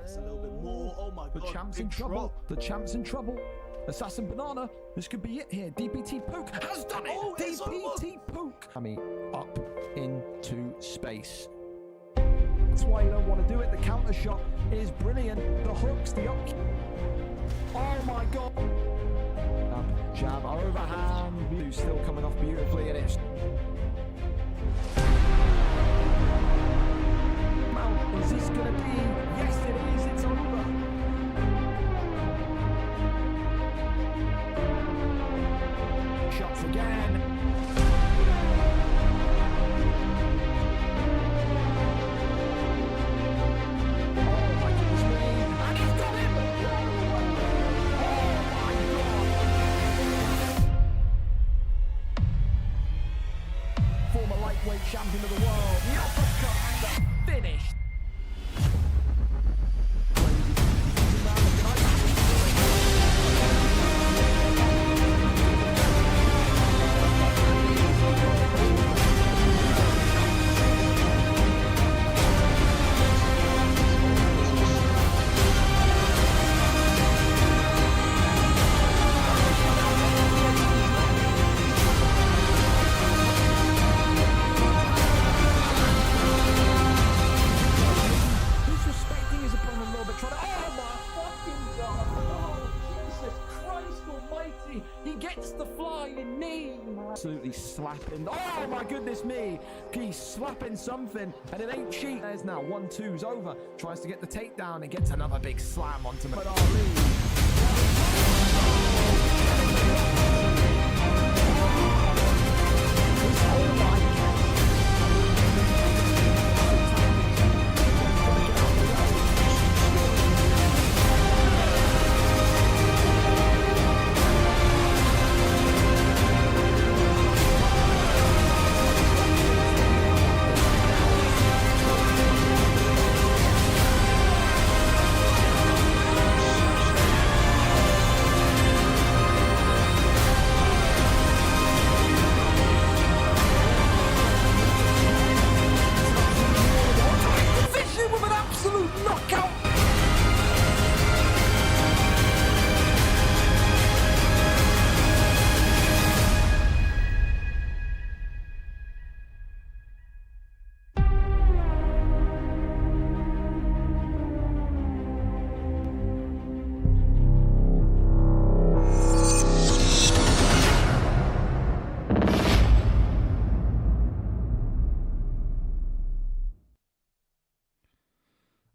That's a little bit more. Oh my The god. champ's in trouble. The champ's in trouble. Assassin Banana. This could be it here. DPT Pook has done it. Oh, it's DPT Pook. I mean, up into space. That's why you don't want to do it. The counter shot is brilliant. The hooks, the up. Oh my god. Jab overhand. Still coming off beautifully, and it's. Is this going to be? Yes, it is. It's over. Shots again. Oh my goodness me. And he's got him. Oh my god. Former lightweight champion of the world. The uppercut and the finish. He gets the flying knee. Absolutely slapping. Oh my goodness me. He's slapping something, and it ain't cheap. There's now 1-2's over. Tries to get the takedown and gets another big slam onto him. But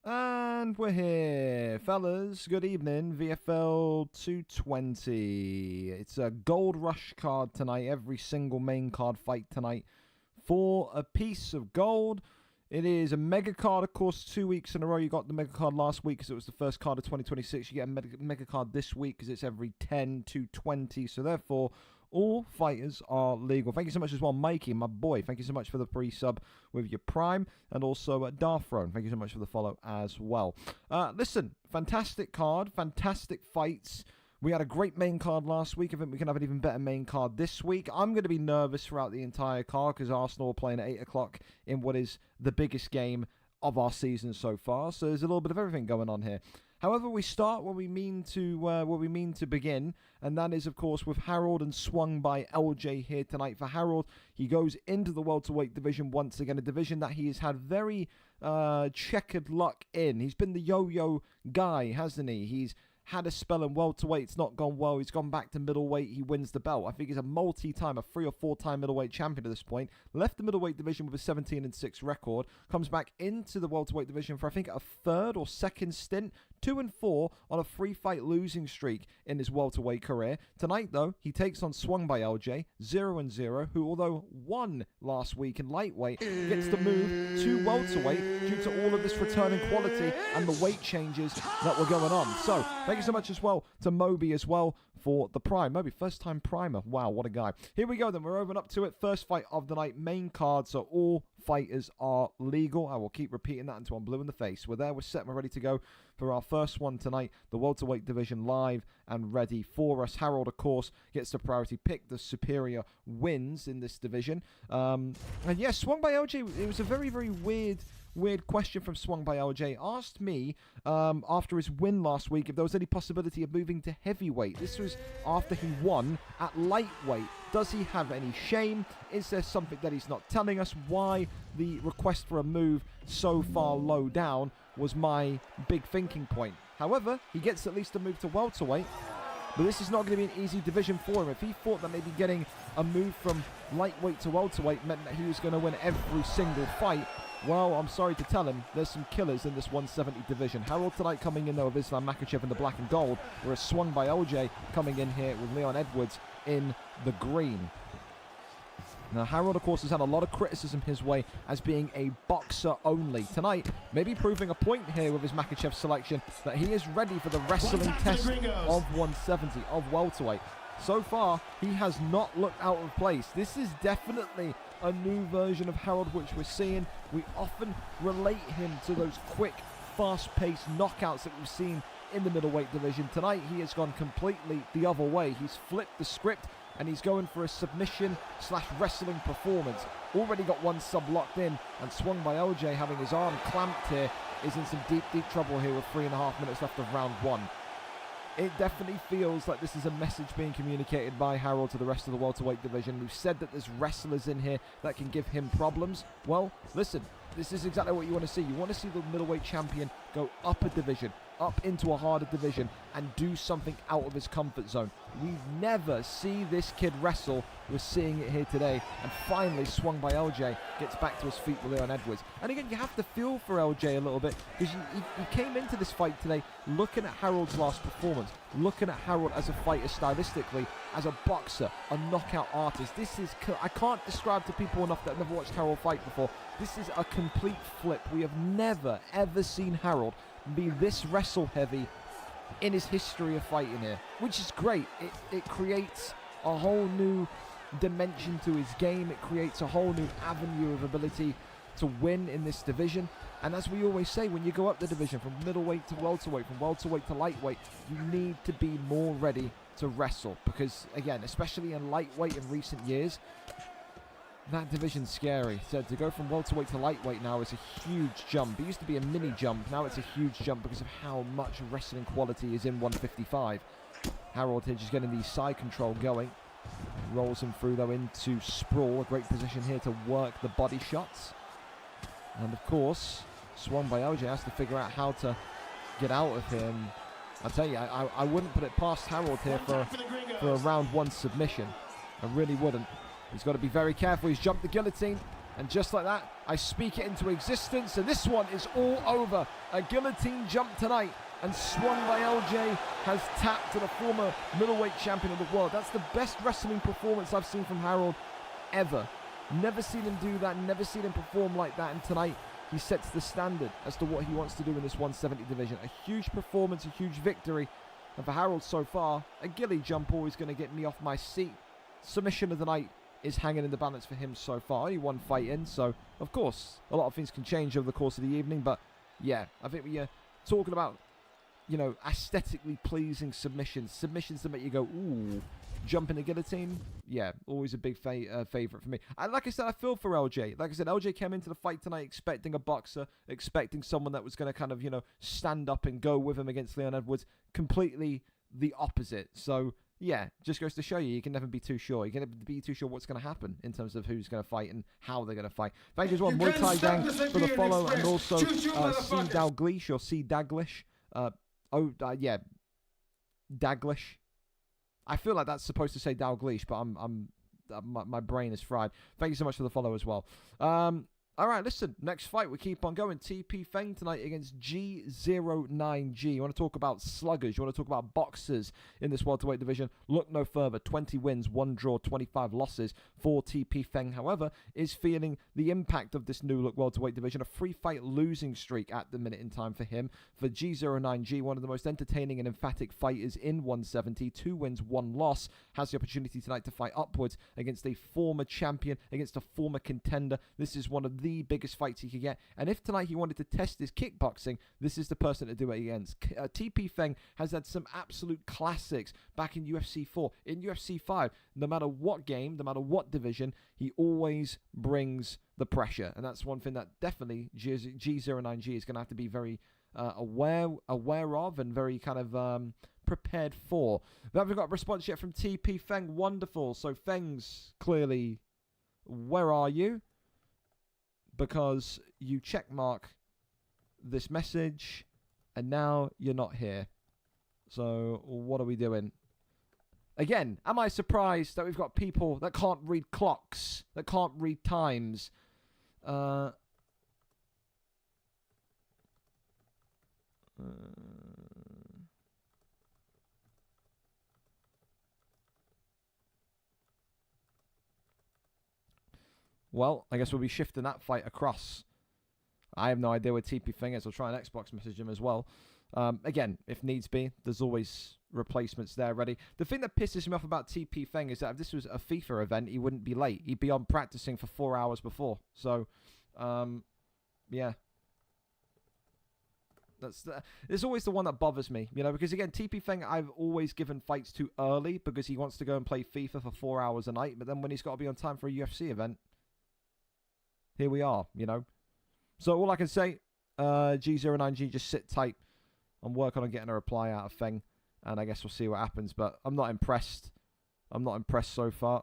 and we're here, fellas. Good evening. VFL 220. It's a gold rush card tonight. Every single main card fight tonight for a piece of gold. It is a mega card, of course, 2 weeks in a row. You got the mega card last week because it was the first card of 2026. You get a mega card this week because it's every 10 to 20. So therefore, all fighters are legal. Thank you so much as well, Mikey, my boy. Thank you so much for the pre-sub with your Prime. And also Darthrone. Thank you so much for the follow as well. Listen, fantastic card. Fantastic fights. We had a great main card last week. I think we can have an even better main card this week. I'm going to be nervous throughout the entire card because Arsenal are playing at 8 o'clock in what is the biggest game of our season so far. So there's a little bit of everything going on here. However, we start where we mean to begin, and that is, of course, with Harold and Swung by LJ here tonight. For Harold, he goes into the welterweight division once again, a division that he has had very checkered luck in. He's been the yo-yo guy, hasn't he? He's had a spell in welterweight. It's not gone well. He's gone back to middleweight. He wins the belt. I think he's a multi-time, a 3 or 4-time middleweight champion at this point. Left the middleweight division with a 17-6 record. Comes back into the welterweight division for, I think, a third or second stint. 2-4 on a 3-fight losing streak in his welterweight career. Tonight, though, he takes on Swung by LJ, 0-0, who, although won last week in lightweight, gets to move to welterweight due to all of this returning quality and the weight changes that were going on. So, thank you so much as well to Moby as well for the Prime. Moby, first-time Primer. Wow, what a guy. Here we go then. We're over and up to it. First fight of the night, main card, so all fighters are legal. I will keep repeating that until I'm blue in the face. We're there, we're set, we're ready to go for our first one tonight. The welterweight division live and ready for us. Harold, of course, gets the priority pick. The superior wins in this division. And yes, Swung by LJ, it was a very, very weird weird question from Swung by LJ. Asked me after his win last week if there was any possibility of moving to heavyweight. This was after he won at lightweight. Does he have any shame? Is there something that he's not telling us? Why the request for a move so far low down was my big thinking point. However, he gets at least a move to welterweight. But this is not going to be an easy division for him. If he thought that maybe getting a move from lightweight to welterweight meant that he was going to win every single fight, well, I'm sorry to tell him, there's some killers in this 170 division. Harold tonight coming in, though, with Islam Makhachev in the black and gold, whereas Swung by LJ coming in here with Leon Edwards in the green. Now, Harold, of course, has had a lot of criticism his way as being a boxer only. Tonight, maybe proving a point here with his Makhachev selection that he is ready for the wrestling test of 170, of welterweight. So far, he has not looked out of place. This is definitely a new version of Harold, which we're seeing. We often relate him to those quick, fast-paced knockouts that we've seen in the middleweight division. Tonight, he has gone completely the other way. He's flipped the script, and he's going for a submission/wrestling performance. Already got one sub locked in, and Swung by LJ, having his arm clamped here, is in some deep, deep trouble here with 3.5 minutes left of round one. It definitely feels like this is a message being communicated by Harold to the rest of the welterweight division. We've said that there's wrestlers in here that can give him problems. Well, listen, this is exactly what you want to see. You want to see the middleweight champion go up a division, up into a harder division, and do something out of his comfort zone. We never see this kid wrestle. We're seeing it here today. And finally, Swung by LJ gets back to his feet with Leon Edwards. And again, you have to feel for LJ a little bit, because he came into this fight today looking at Harold's last performance, looking at Harold as a fighter stylistically, as a boxer, a knockout artist. This is, I can't describe to people enough that have never watched Harold fight before. This is a complete flip. We have never, ever seen Harold be this wrestle heavy in his history of fighting here, which is great. It creates a whole new dimension to his game. It creates a whole new avenue of ability to win in this division. And as we always say, when you go up the division from middleweight to welterweight, from welterweight to lightweight, you need to be more ready to wrestle, because again, especially in lightweight in recent years, that division's scary. So to go from welterweight to lightweight now is a huge jump. It used to be a mini jump. Now it's a huge jump because of how much wrestling quality is in 155. Harold here just getting the side control going. Rolls him through, though, into sprawl. A great position here to work the body shots. And, of course, Swung by LJ has to figure out how to get out of him. I'll tell you, I wouldn't put it past Harold here for a round one submission. I really wouldn't. He's got to be very careful. He's jumped the guillotine, and just like that, I speak it into existence, and this one is all over. A guillotine jump tonight, and Swung by LJ has tapped to the former middleweight champion of the world. That's the best wrestling performance I've seen from Harold ever. Never seen him do that, never seen him perform like that, and tonight he sets the standard as to what he wants to do in this 170 division. A huge performance, a huge victory, and for Harold so far, a ghillie jump always going to get me off my seat. Submission of the night is hanging in the balance for him so far. He won fight in, so of course a lot of things can change over the course of the evening, but yeah, I think we're talking about, you know, aesthetically pleasing submissions that make you go, ooh, jumping the guillotine, yeah, always a big favorite for me. And like I said, I feel for LJ. Like I said, LJ came into the fight tonight expecting a boxer, expecting someone that was going to kind of, you know, stand up and go with him against Leon Edwards. Completely the opposite. So yeah, just goes to show you can never be too sure. You're going to be too sure what's going to happen in terms of who's going to fight and how they're going to fight. Thank you as well, Muay Thai Gang, for the follow, and also C. Dalglish or C. Daglish. Yeah, Daglish. I feel like that's supposed to say Dalglish, but my brain is fried. Thank you so much for the follow as well. All right, listen, next fight, we keep on going. TP Feng tonight against G09G. You want to talk about sluggers, you want to talk about boxers in this welterweight division, look no further. 20 wins, 1 draw, 25 losses for TP Feng, however, is feeling the impact of this new look welterweight division. A 3-fight losing streak at the minute in time for him. For G09G, one of the most entertaining and emphatic fighters in 170, 2 wins, 1 loss, has the opportunity tonight to fight upwards against a former champion, against a former contender. This is one of the biggest fights he could get. And if tonight he wanted to test his kickboxing, this is the person to do it against. TP Feng has had some absolute classics back in UFC 4, in UFC 5. No matter what game, no matter what division, he always brings the pressure. And that's one thing that definitely G09G is going to have to be very aware of and very kind of prepared for. We haven't got a response yet from TP Feng. Wonderful. So Feng's clearly, where are you? Because you checkmark this message and now you're not here. So what are we doing? Again, am I surprised that we've got people that can't read clocks, that can't read times? Well, I guess we'll be shifting that fight across. I have no idea where TP Feng is. I'll try and Xbox message him as well. Again, if needs be, there's always replacements there ready. The thing that pisses me off about TP Feng is that if this was a FIFA event, he wouldn't be late. He'd be on practicing for 4 hours before. So, yeah. It's always the one that bothers me, you know, because again, TP Feng, I've always given fights too early because he wants to go and play FIFA for 4 hours a night, but then when he's got to be on time for a UFC event, here we are, you know. So all I can say, G09G, just sit tight. I'm working on getting a reply out of Feng, and I guess we'll see what happens, but I'm not impressed. I'm not impressed so far,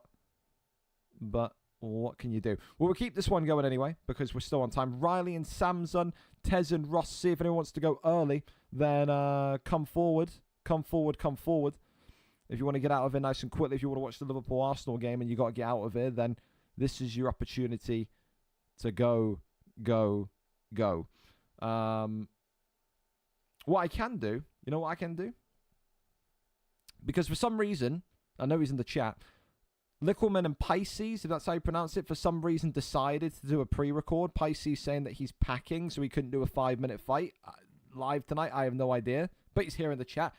but what can you do? Well, we'll keep this one going anyway, because we're still on time. Riley and Samson, Tez and Ross, see if anyone wants to go early, then come forward. Come forward, come forward. If you want to get out of here nice and quickly, if you want to watch the Liverpool-Arsenal game and you got to get out of here, then this is your opportunity to go. What I can do, you know what I can do? Because for some reason, I know he's in the chat, Lickleman and Pisces, if that's how you pronounce it, for some reason decided to do a pre-record. Pisces saying that he's packing, so he couldn't do a 5-minute fight live tonight. I have no idea, but he's here in the chat.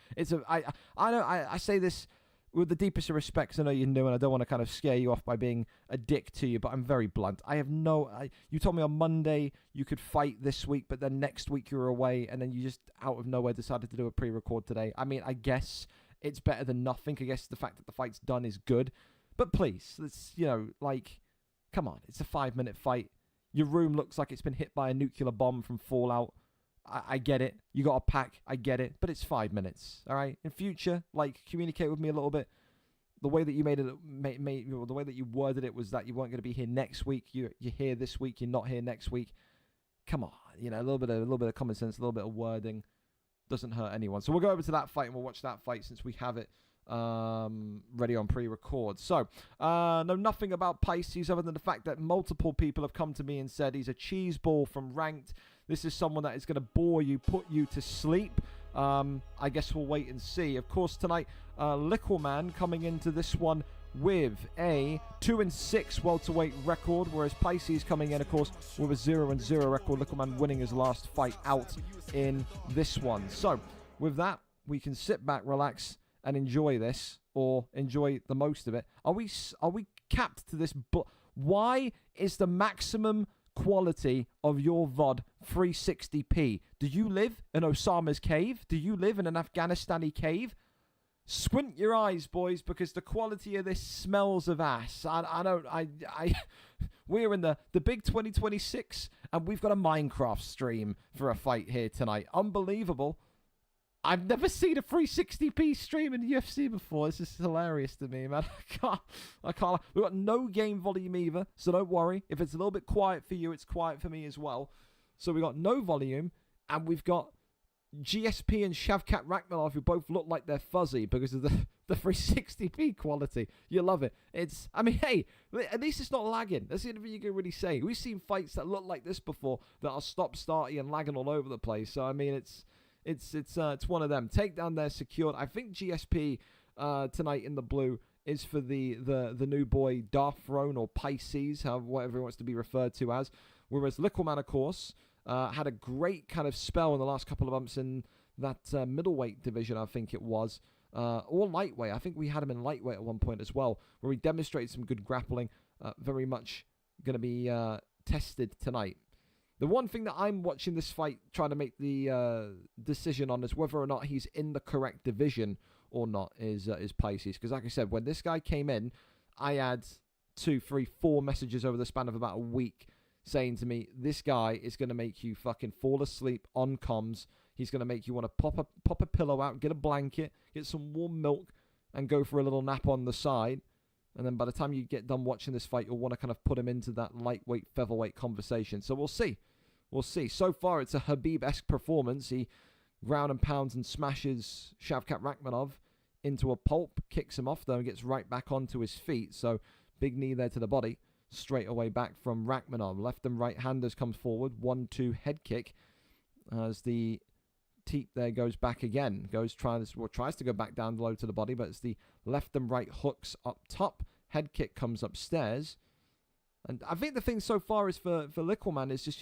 I say this with the deepest of respects. I know you're new, and I don't want to kind of scare you off by being a dick to you, but I'm very blunt. You told me on Monday you could fight this week, but then next week you were away, and then you just out of nowhere decided to do a pre-record today. I mean, I guess it's better than nothing. I guess the fact that the fight's done is good. But please, let's, you know, like, come on. It's a 5-minute fight. Your room looks like it's been hit by a nuclear bomb from Fallout. I get it. You got a pack. I get it. But it's 5 minutes, all right? In future, like, communicate with me a little bit. The way that you made it, the way that you worded it was that you weren't going to be here next week. You're here this week. You're not here next week. Come on, you know, a little bit of common sense, a little bit of wording doesn't hurt anyone. So we'll go over to that fight and we'll watch that fight since we have it ready on pre-record. So, know nothing about Pisces other than the fact that multiple people have come to me and said he's a cheese ball from Ranked. This is someone that is going to bore you, put you to sleep. I guess we'll wait and see. Of course, tonight, Lickleman coming into this one with a 2-6 welterweight record, whereas Pisces coming in, of course, with a 0-0 record. Lickleman winning his last fight out in this one. So, with that, we can sit back, relax, and enjoy this, or enjoy the most of it. Are we capped to this? Why is the maximum quality of your VOD 360p? Do you live in Osama's cave? Do you live in an Afghanistani cave? Squint your eyes, boys, because the quality of this smells of ass. We're in the big 2026, and we've got a Minecraft stream for a fight here tonight. Unbelievable. I've never seen a 360p stream in UFC before. This is hilarious to me, man. I can't. We've got no game volume either, so don't worry. If it's a little bit quiet for you, it's quiet for me as well. So we've got no volume, and we've got GSP and Shavkat Rakhmonov, who both look like they're fuzzy because of the 360p quality. You love it. I mean, hey, at least it's not lagging. That's the only thing you can really say. We've seen fights that look like this before that are stop-starty and lagging all over the place. So, I mean, it's one of them. Takedown there secured. I think GSP tonight in the blue is for the new boy Darth Throne or Pisces, whatever he wants to be referred to as. Whereas Lickleman, of course, had a great kind of spell in the last couple of months in that middleweight division, I think it was. Or lightweight. I think we had him in lightweight at one point as well, where he demonstrated some good grappling. Very much going to be tested tonight. The one thing that I'm watching this fight trying to make the decision on is whether or not he's in the correct division or not is Pisces. Because like I said, when this guy came in, I had 2, 3, 4 messages over the span of about a week saying to me, this guy is going to make you fucking fall asleep on comms. He's going to make you want to pop a pillow out, get a blanket, get some warm milk, and go for a little nap on the side. And then by the time you get done watching this fight, you'll want to kind of put him into that lightweight, featherweight conversation. So we'll see. We'll see. So far, it's a Habib-esque performance. He ground and pounds and smashes Shavkat Rakhmonov into a pulp, kicks him off, though, and gets right back onto his feet. So big knee there to the body. Straight away back from Rakhmonov. Left and right handers comes forward. 1-2 head kick as the teep there goes back again. Tries to go back down low to the body, but it's the left and right hooks up top. Head kick comes upstairs. And I think the thing so far is for Littleman is just,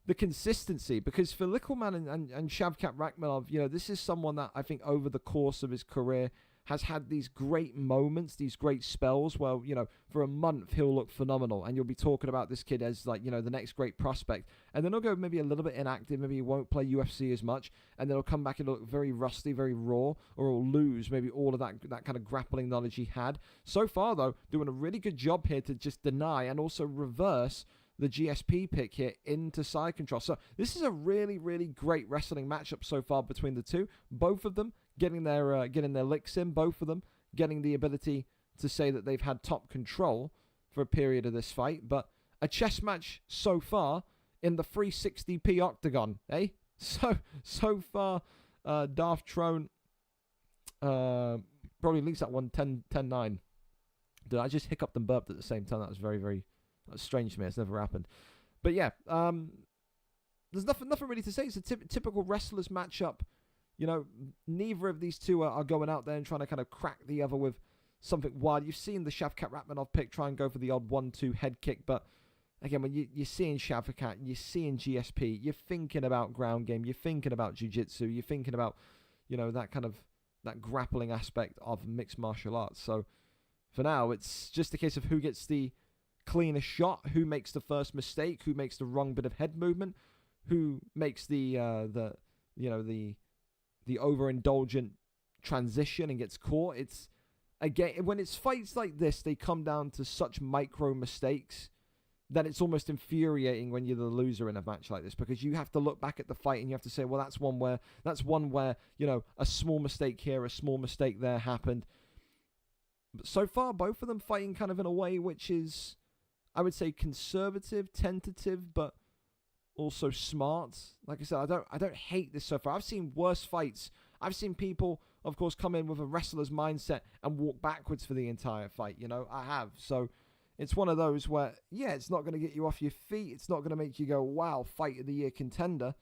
the consistency, because for Littleman and Shavkat Rakhmonov, this is someone that I think over the course of his career has had these great moments, these great spells where, for a month he'll look phenomenal and you'll be talking about this kid as like, the next great prospect. And then he'll go maybe a little bit inactive, maybe he won't play UFC as much, and then he'll come back and look very rusty, very raw, or he'll lose maybe all of that kind of grappling knowledge he had. So far, though, doing a really good job here to just deny and also reverse the GSP pick here into side control. So this is a really, really great wrestling matchup so far between the two. Both of them getting their licks in. Both of them getting the ability to say that they've had top control for a period of this fight. But a chess match so far in the 360p octagon, eh? So far, Darth Trone probably leads that one 10-9. Did I just hiccuped and burped at the same time? That was very, very... That's strange to me. It's never happened. But yeah, there's nothing really to say. It's a typical wrestlers matchup. Neither of these two are going out there and trying to kind of crack the other with something wild. You've seen the Shavkat Rakhmonov pick try and go for the odd 1-2 head kick. But again, when you're seeing Shavkat, you're seeing GSP, you're thinking about ground game, you're thinking about jiu-jitsu, you're thinking about, that grappling aspect of mixed martial arts. So for now, it's just a case of who gets the cleanest shot, who makes the first mistake, who makes the wrong bit of head movement, who makes the overindulgent transition and gets caught. It's again, when it's fights like this, they come down to such micro mistakes that it's almost infuriating when you're the loser in a match like this, because you have to look back at the fight and you have to say, well, that's one where a small mistake here, a small mistake there happened. But so far, both of them fighting kind of in a way which is, I would say, conservative, tentative, but also smart. Like I said, I don't hate this so far. I've seen worse fights. I've seen people, of course, come in with a wrestler's mindset and walk backwards for the entire fight. I have. So it's one of those where, yeah, it's not going to get you off your feet. It's not going to make you go, wow, fight of the year contender.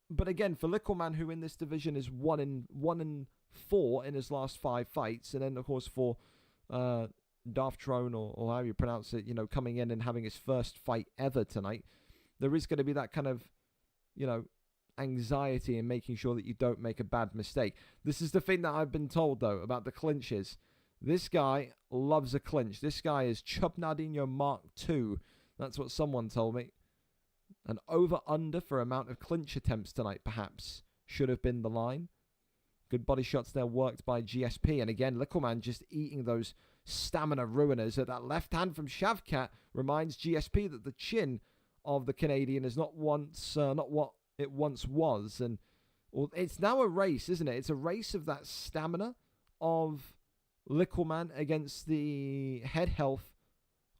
But again, for Littleman, who in this division is 1-4 in his last 5 fights, and then of course for Darth Trone, or how you pronounce it, coming in and having his first fight ever tonight, there is going to be that kind of, anxiety in making sure that you don't make a bad mistake. This is the thing that I've been told, though, about the clinches. This guy loves a clinch. This guy is Chub Nardino Mark II. That's what someone told me. An over-under for amount of clinch attempts tonight, perhaps, should have been the line. Good body shots there worked by GSP. And again, Littleman just eating those stamina ruiners. That left hand from Shavkat reminds GSP that the chin of the Canadian is not what it once was. And it's now a race, isn't it? It's a race of that stamina of Littleman against the head health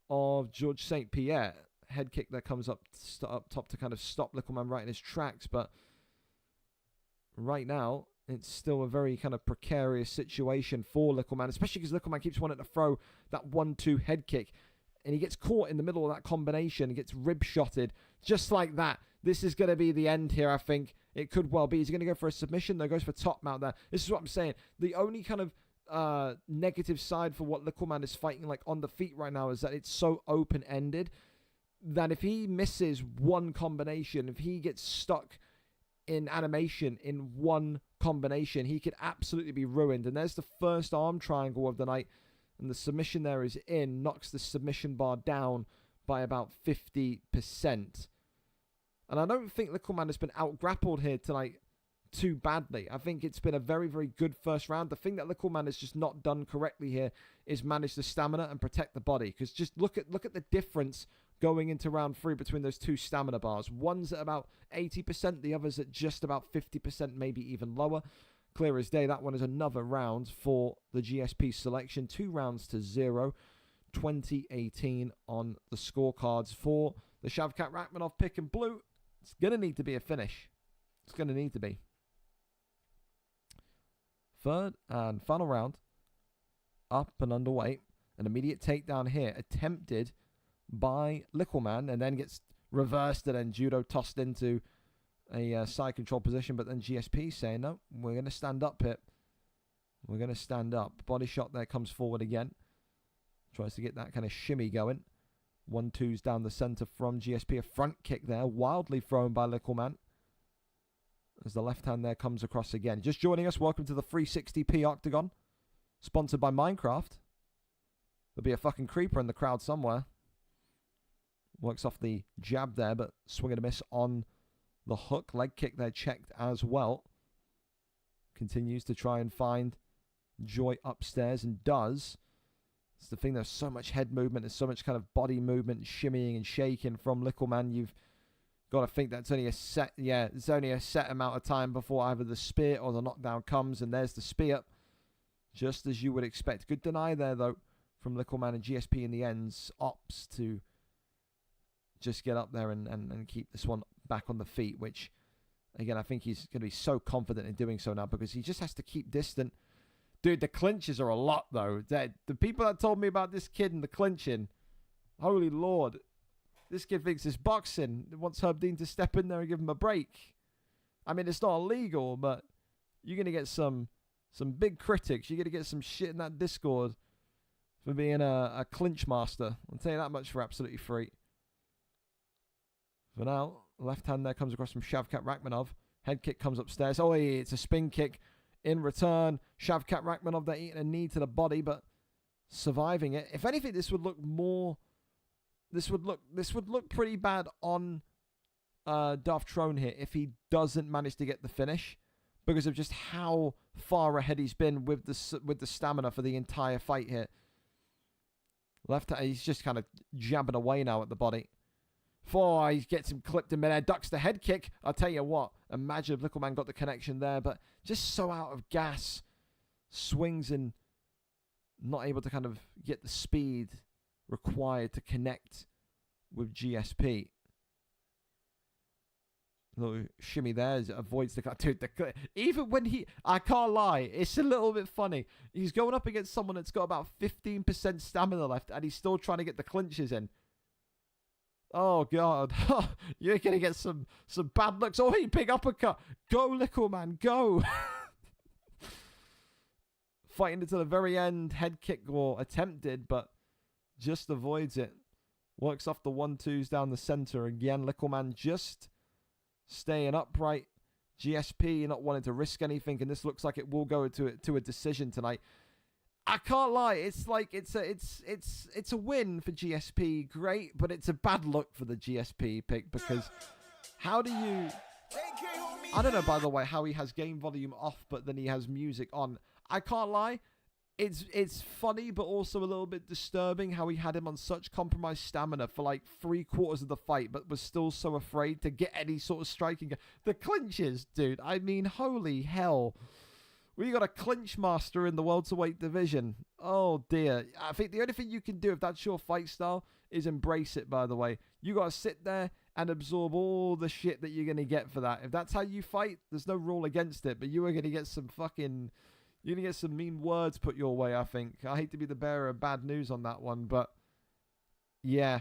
of George St. Pierre. Head kick that comes up top to kind of stop Littleman right in his tracks. But right now, it's still a very kind of precarious situation for Littleman, especially because Littleman keeps wanting to throw that 1-2 head kick. And he gets caught in the middle of that combination. He gets rib-shotted just like that. This is going to be the end here, I think. It could well be. He's going to go for a submission. No, goes for top mount there. This is what I'm saying. The only kind of negative side for what Littleman is fighting like on the feet right now is that it's so open-ended that if he misses one combination, if he gets stuck in animation in one combination, he could absolutely be ruined. And there's the first arm triangle of the night. And the submission there is in, knocks the submission bar down by about 50%. And I don't think Littleman has been out-grappled here tonight too badly. I think it's been a very, very good first round. The thing that Littleman has just not done correctly here is manage the stamina and protect the body. Because just look at the difference going into round 3 between those two stamina bars. One's at about 80%, the other's at just about 50%, maybe even lower. Clear as day, that one is another round for the GSP selection. 2 rounds to 0. 2018 on the scorecards for the Shavkat Rakhmonov pick in blue. It's going to need to be a finish. It's going to need to be. Third and final round. Up and underway. An immediate takedown here. Attempted by Littleman and then gets reversed and then judo tossed into a side control position. But then GSP saying, no, we're going to stand up here. We're going to stand up. Body shot there comes forward again. Tries to get that kind of shimmy going. 1-2s down the center from GSP. A front kick there. Wildly thrown by Littleman. As the left hand there comes across again. Just joining us, welcome to the 360p Octagon. Sponsored by Minecraft. There'll be a fucking creeper in the crowd somewhere. Works off the jab there, but swing and a miss on the hook. Leg kick there checked as well. Continues to try and find joy upstairs and does. It's the thing, there's so much head movement, there's so much kind of body movement, shimmying and shaking from Littleman. You've got to think that's only a set, it's only a set amount of time before either the spear or the knockdown comes, and there's the spear. Just as you would expect. Good deny there, though, from Littleman, and GSP in the ends opts to just get up there and keep this one back on the feet, which, again, I think he's going to be so confident in doing so now because he just has to keep distant. Dude, the clinches are a lot, though. The people that told me about this kid and the clinching, holy Lord. This kid thinks it's boxing. Wants Herb Dean to step in there and give him a break. I mean, it's not illegal, but you're going to get some big critics. You're going to get some shit in that Discord for being a clinch master. I'll tell you that much for absolutely free. For now, left hand there comes across from Shavkat Rakhmonov. Head kick comes upstairs. Oh, it's a spin kick. In return, Shavkat Rakhmonov, they're eating a knee to the body, but surviving it. If anything, this would look more. This would look pretty bad on Darth Trone here if he doesn't manage to get the finish, because of just how far ahead he's been with the stamina for the entire fight here. Left hand, he's just kind of jabbing away now at the body. He gets him clipped in midair, ducks the head kick. I'll tell you what, imagine if Littleman got the connection there, but just so out of gas. Swings and not able to kind of get the speed required to connect with GSP. Little shimmy there, avoids the... Dude, even when I can't lie, it's a little bit funny. He's going up against someone that's got about 15% stamina left, and he's still trying to get the clinches in. Oh, God. You're going to get some bad looks. Oh, big uppercut. Go, Littleman, go. Fighting it to the very end. Head kick or attempted, but just avoids it. Works off the 1-2s down the center. Again, Littleman just staying upright. GSP not wanting to risk anything, and this looks like it will go to a decision tonight. I can't lie. It's like it's a win for GSP, great, but it's a bad look for the GSP pick because how do you? I don't know, by the way, how he has game volume off, but then he has music on. I can't lie. It's funny, but also a little bit disturbing how he had him on such compromised stamina for like 3/4 of the fight, but was still so afraid to get any sort of striking. The clinches, dude. I mean, holy hell. We got a clinch master in the welterweight division. Oh, dear. I think the only thing you can do if that's your fight style is embrace it, by the way. You got to sit there and absorb all the shit that you're going to get for that. If that's how you fight, there's no rule against it, but you are going to get some fucking... You're going to get some mean words put your way, I think. I hate to be the bearer of bad news on that one, but... Yeah,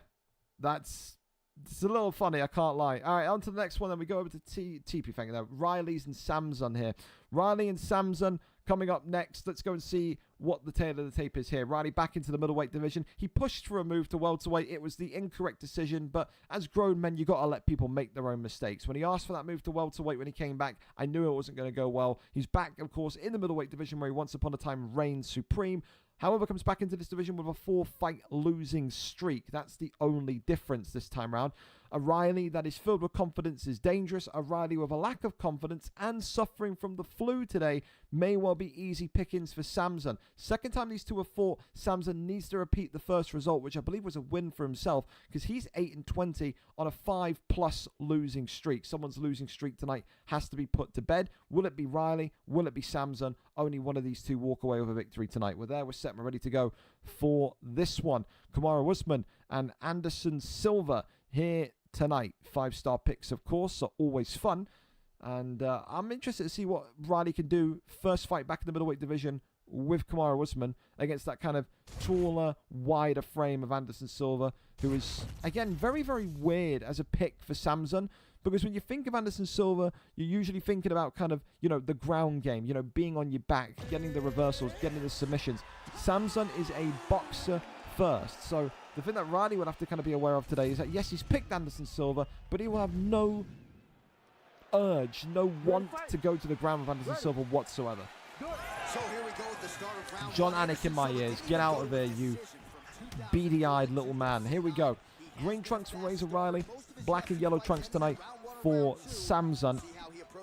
it's a little funny, I can't lie. All right, on to the next one. Then we go over to TP. Thank you. Riley's and Samson here. Riley and Samson coming up next. Let's go and see what the tail of the tape is here. Riley back into the middleweight division. He pushed for a move to welterweight. It was the incorrect decision, but as grown men, you got to let people make their own mistakes. When he asked for that move to welterweight when he came back, I knew it wasn't going to go well. He's back, of course, in the middleweight division where he once upon a time reigned supreme. However, comes back into this division with a 4-fight losing streak. That's the only difference this time round. A Riley that is filled with confidence is dangerous. A Riley with a lack of confidence and suffering from the flu today may well be easy pickings for Samson. Second time these two have fought, Samson needs to repeat the first result, which I believe was a win for himself, because he's 8-20 on a 5+ losing streak. Someone's losing streak tonight has to be put to bed. Will it be Riley? Will it be Samson? Only one of these two walk away with a victory tonight. We're there, we're set, we're ready to go for this one. Kamaru Usman and Anderson Silva here tonight. 5-star picks, of course, are always fun. And I'm interested to see what Riley can do. First fight back in the middleweight division with Kamaru Usman against that kind of taller, wider frame of Anderson Silva, who is, again, very, very weird as a pick for Samson. Because when you think of Anderson Silva, you're usually thinking about kind of, you know, the ground game, you know, being on your back, getting the reversals, getting the submissions. Samson is a boxer first. So the thing that Riley would have to kind of be aware of today is that, yes, he's picked Anderson Silva, but he will have no urge, no want to go to the ground with Anderson Silva whatsoever. So here we go at the start of round John Anik in my ears. Get out of here, you beady-eyed little man. Here we go. Green trunks for Razor Riley. Black and yellow trunks tonight for Samson.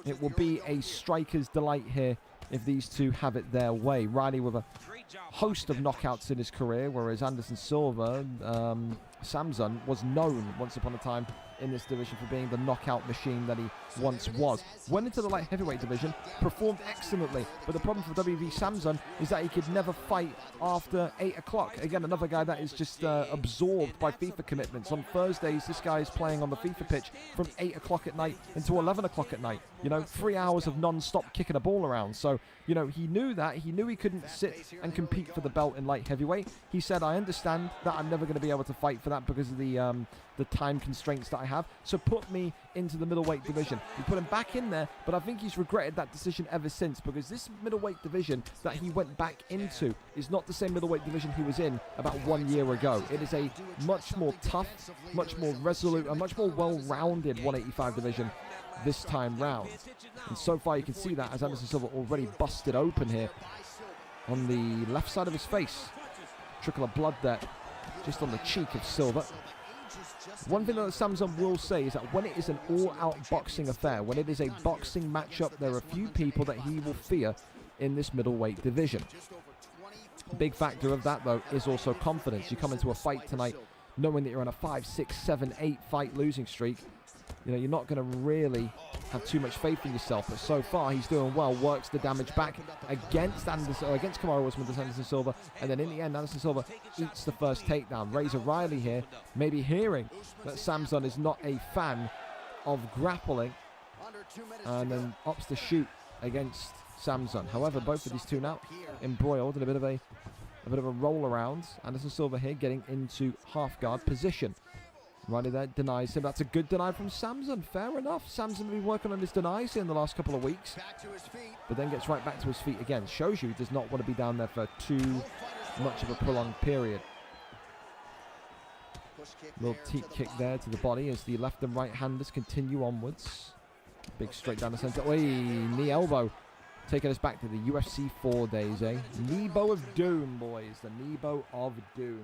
It will be a striker's delight here if these two have it their way. Riley with a host of knockouts in his career, whereas Anderson Silva, Samson, was known once upon a time in this division for being the knockout machine that he once was. Went into the light heavyweight division, performed excellently, but the problem for WV Samson is that he could never fight after 8 o'clock. Again, another guy that is just absorbed by FIFA commitments. On Thursdays, this guy is playing on the FIFA pitch from 8 o'clock at night until 11 o'clock at night. You know, 3 hours of non-stop kicking a ball around. So, you know, he knew that. He knew he couldn't sit and compete for the belt in light heavyweight. He said, I understand that I'm never going to be able to fight for that because of the time constraints that I have, so put me into the middleweight division. We put him back in there, but I think he's regretted that decision ever since, because this middleweight division that he went back into is not the same middleweight division he was in about 1 year ago. It is a much more tough, much more resolute, and much more well-rounded 185 division this time round. And so far you can see that as Anderson Silva already busted open here on the left side of his face. Trickle of blood there, just on the cheek of Silva. One thing that Samson will say is that when it is an all-out boxing affair, when it is a boxing matchup, there are a few people that he will fear in this middleweight division. Big factor of that, though, is also confidence. You come into a fight tonight knowing that you're on a 5, 6, 7, 8 fight losing streak. You know, you're not going to really have too much faith in yourself, but so far he's doing well. Works the damage back against Kamaru Usman, Anderson Silva, and then in the end, Anderson Silva eats the first takedown. Razor Riley here, maybe hearing that Samson is not a fan of grappling, and then opts to shoot against Samson. However, both of these two now embroiled in a bit of a roll around. Anderson Silva here getting into half guard position. Riley there denies him. That's a good deny from Samson. Fair enough. Samson has been working on his denies here in the last couple of weeks, but then gets right back to his feet again. Shows you he does not want to be down there for too much of a prolonged period. Little teep kick there to the body as the left and right handers continue onwards. Big straight down the center. Oi, knee elbow. Taking us back to the UFC 4 days, eh? Nebo of Doom, boys. The Nebo of Doom.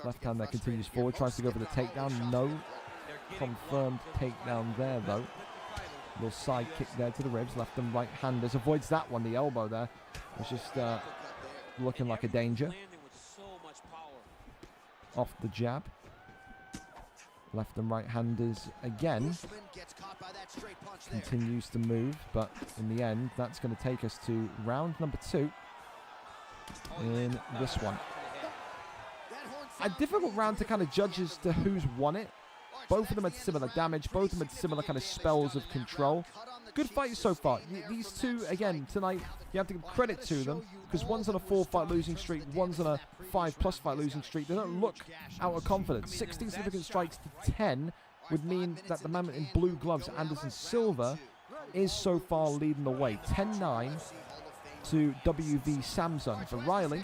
Left hand there continues forward, tries to go for the takedown. No confirmed takedown there, though. Little side kick there to the ribs. Left and right handers. Avoids that one. The elbow there was just looking like a danger. Off the jab. Left and right handers again. Continues to move, but in the end, that's going to take us to round number 2 in this one. A difficult round to kind of judge as to who's won it. Both of them had similar damage. Both of them had similar kind of spells of control. Good fights so far. These two, again, tonight, you have to give credit to them, because one's on a 4-fight losing streak, one's on a 5+ fight losing streak. They don't look out of confidence. 16 significant strikes to 10 would mean that the man in blue gloves, Anderson Silva, is so far leading the way. 10-9 to WV Samson. For Riley,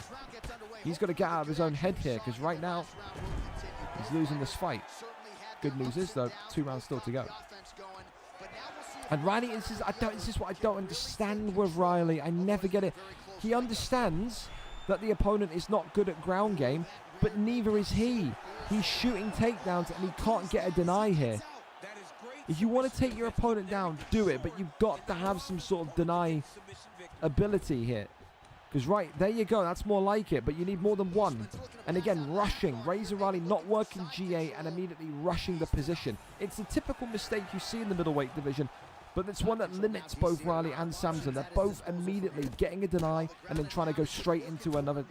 he's got to get out of his own head here, because right now he's losing this fight. Good news is, though, 2 rounds still to go. And Riley, this is what I don't understand with Riley. I never get it. He understands that the opponent is not good at ground game, but neither is he. He's shooting takedowns and he can't get a deny here. If you want to take your opponent down, do it, but you've got to have some sort of deny ability here. Because right, there you go, that's more like it, but you need more than one. And again, rushing. Razor Riley not working GA and immediately rushing the position. It's a typical mistake you see in the middleweight division, but it's one that limits both Riley and Samson. They're both immediately getting a deny and then trying to go straight into another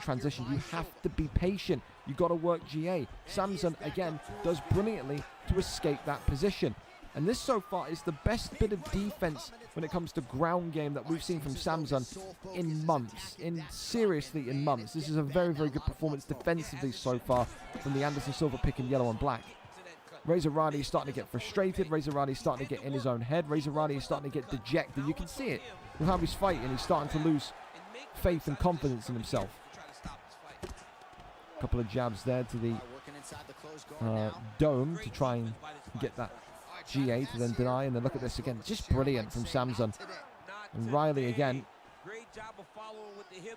transition. You have to be patient. You got to work GA. Samson, again, does brilliantly to escape that position. And this so far is the best bit of defense when it comes to ground game that we've seen from Samson in months. Seriously in months. This is a very, very good performance defensively so far from the Anderson Silva pick in yellow and black. Razor Riley is starting to get frustrated. Razor Riley is starting to get in his own head. Razor Riley is starting to get dejected. You can see it with how he's fighting. He's starting to lose faith and confidence in himself. A couple of jabs there to the dome to try and get that GA to then deny. And then look at this again. Just brilliant from Samson. And Riley again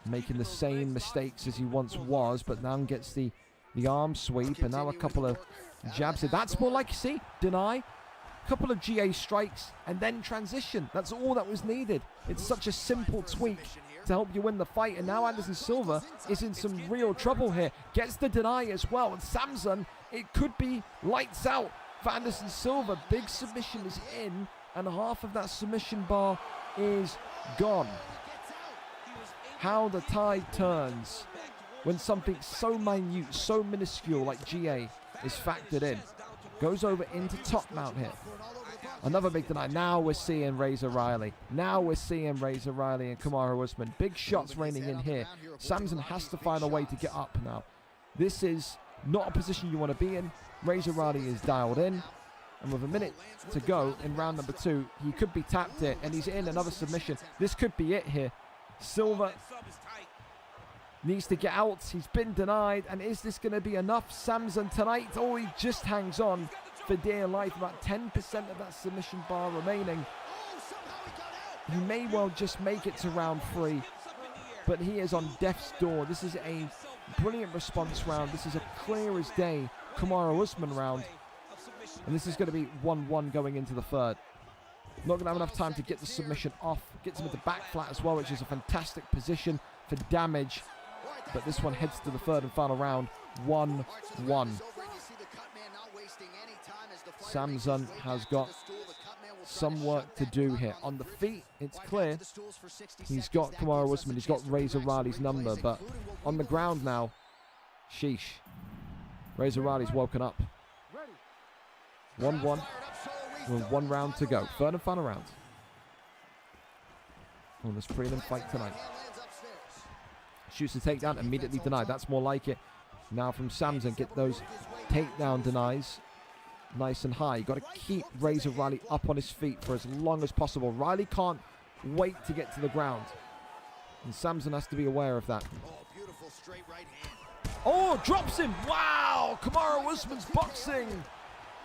making the same mistakes as he once was, but now gets the arm sweep. And now a couple of jabs. That's more like, see, deny. Couple of GA strikes and then transition. That's all that was needed. It's such a simple tweak to help you win the fight. And now Anderson Silva is in some real trouble here. Gets the deny as well. And Samson, it could be lights out for Anderson Silva. Big submission is in, and half of that submission bar is gone. How the tide turns when something so minute, so minuscule like GA is factored in. Goes over into top mount here. Another big deny. Now we're seeing Razor Riley. Now we're seeing Razor Riley and Kamaru Usman. Big shots raining in here. Samson has to find a way to get up now. This is not a position you want to be in. Razor Riley is dialed in. And with a minute to go in round number 2, he could be tapped here. And he's in another submission. This could be it here. Silva needs to get out. He's been denied. And is this going to be enough? Samson tonight. Oh, he just hangs on for dear life. About 10% of that submission bar remaining. He may well just make it to round 3. But he is on death's door. This is a brilliant response round. This is a clear as day Kamaru Usman round. And this is going to be 1-1 going into the third. Not going to have enough time to get the submission off. Gets him at the back flat as well, which is a fantastic position for damage. But this one heads to the third and final round. 1-1. Samson has got some work to do here. On the feet, it's clear. He's got Kamaru Usman. He's got Razor Riley's number. But on the ground now, sheesh. Razor Riley's woken up. 1-1 with 1 round to go. Third and final round on this prelim fight tonight. Shoots the takedown, immediately denied. That's more like it. Now from Samson, get those takedown denies nice and high. You've got to keep Razor Riley up on his feet for as long as possible. Riley can't wait to get to the ground. And Samson has to be aware of that. Beautiful straight right hand. Oh, drops him. Wow, Kamaru Usman's boxing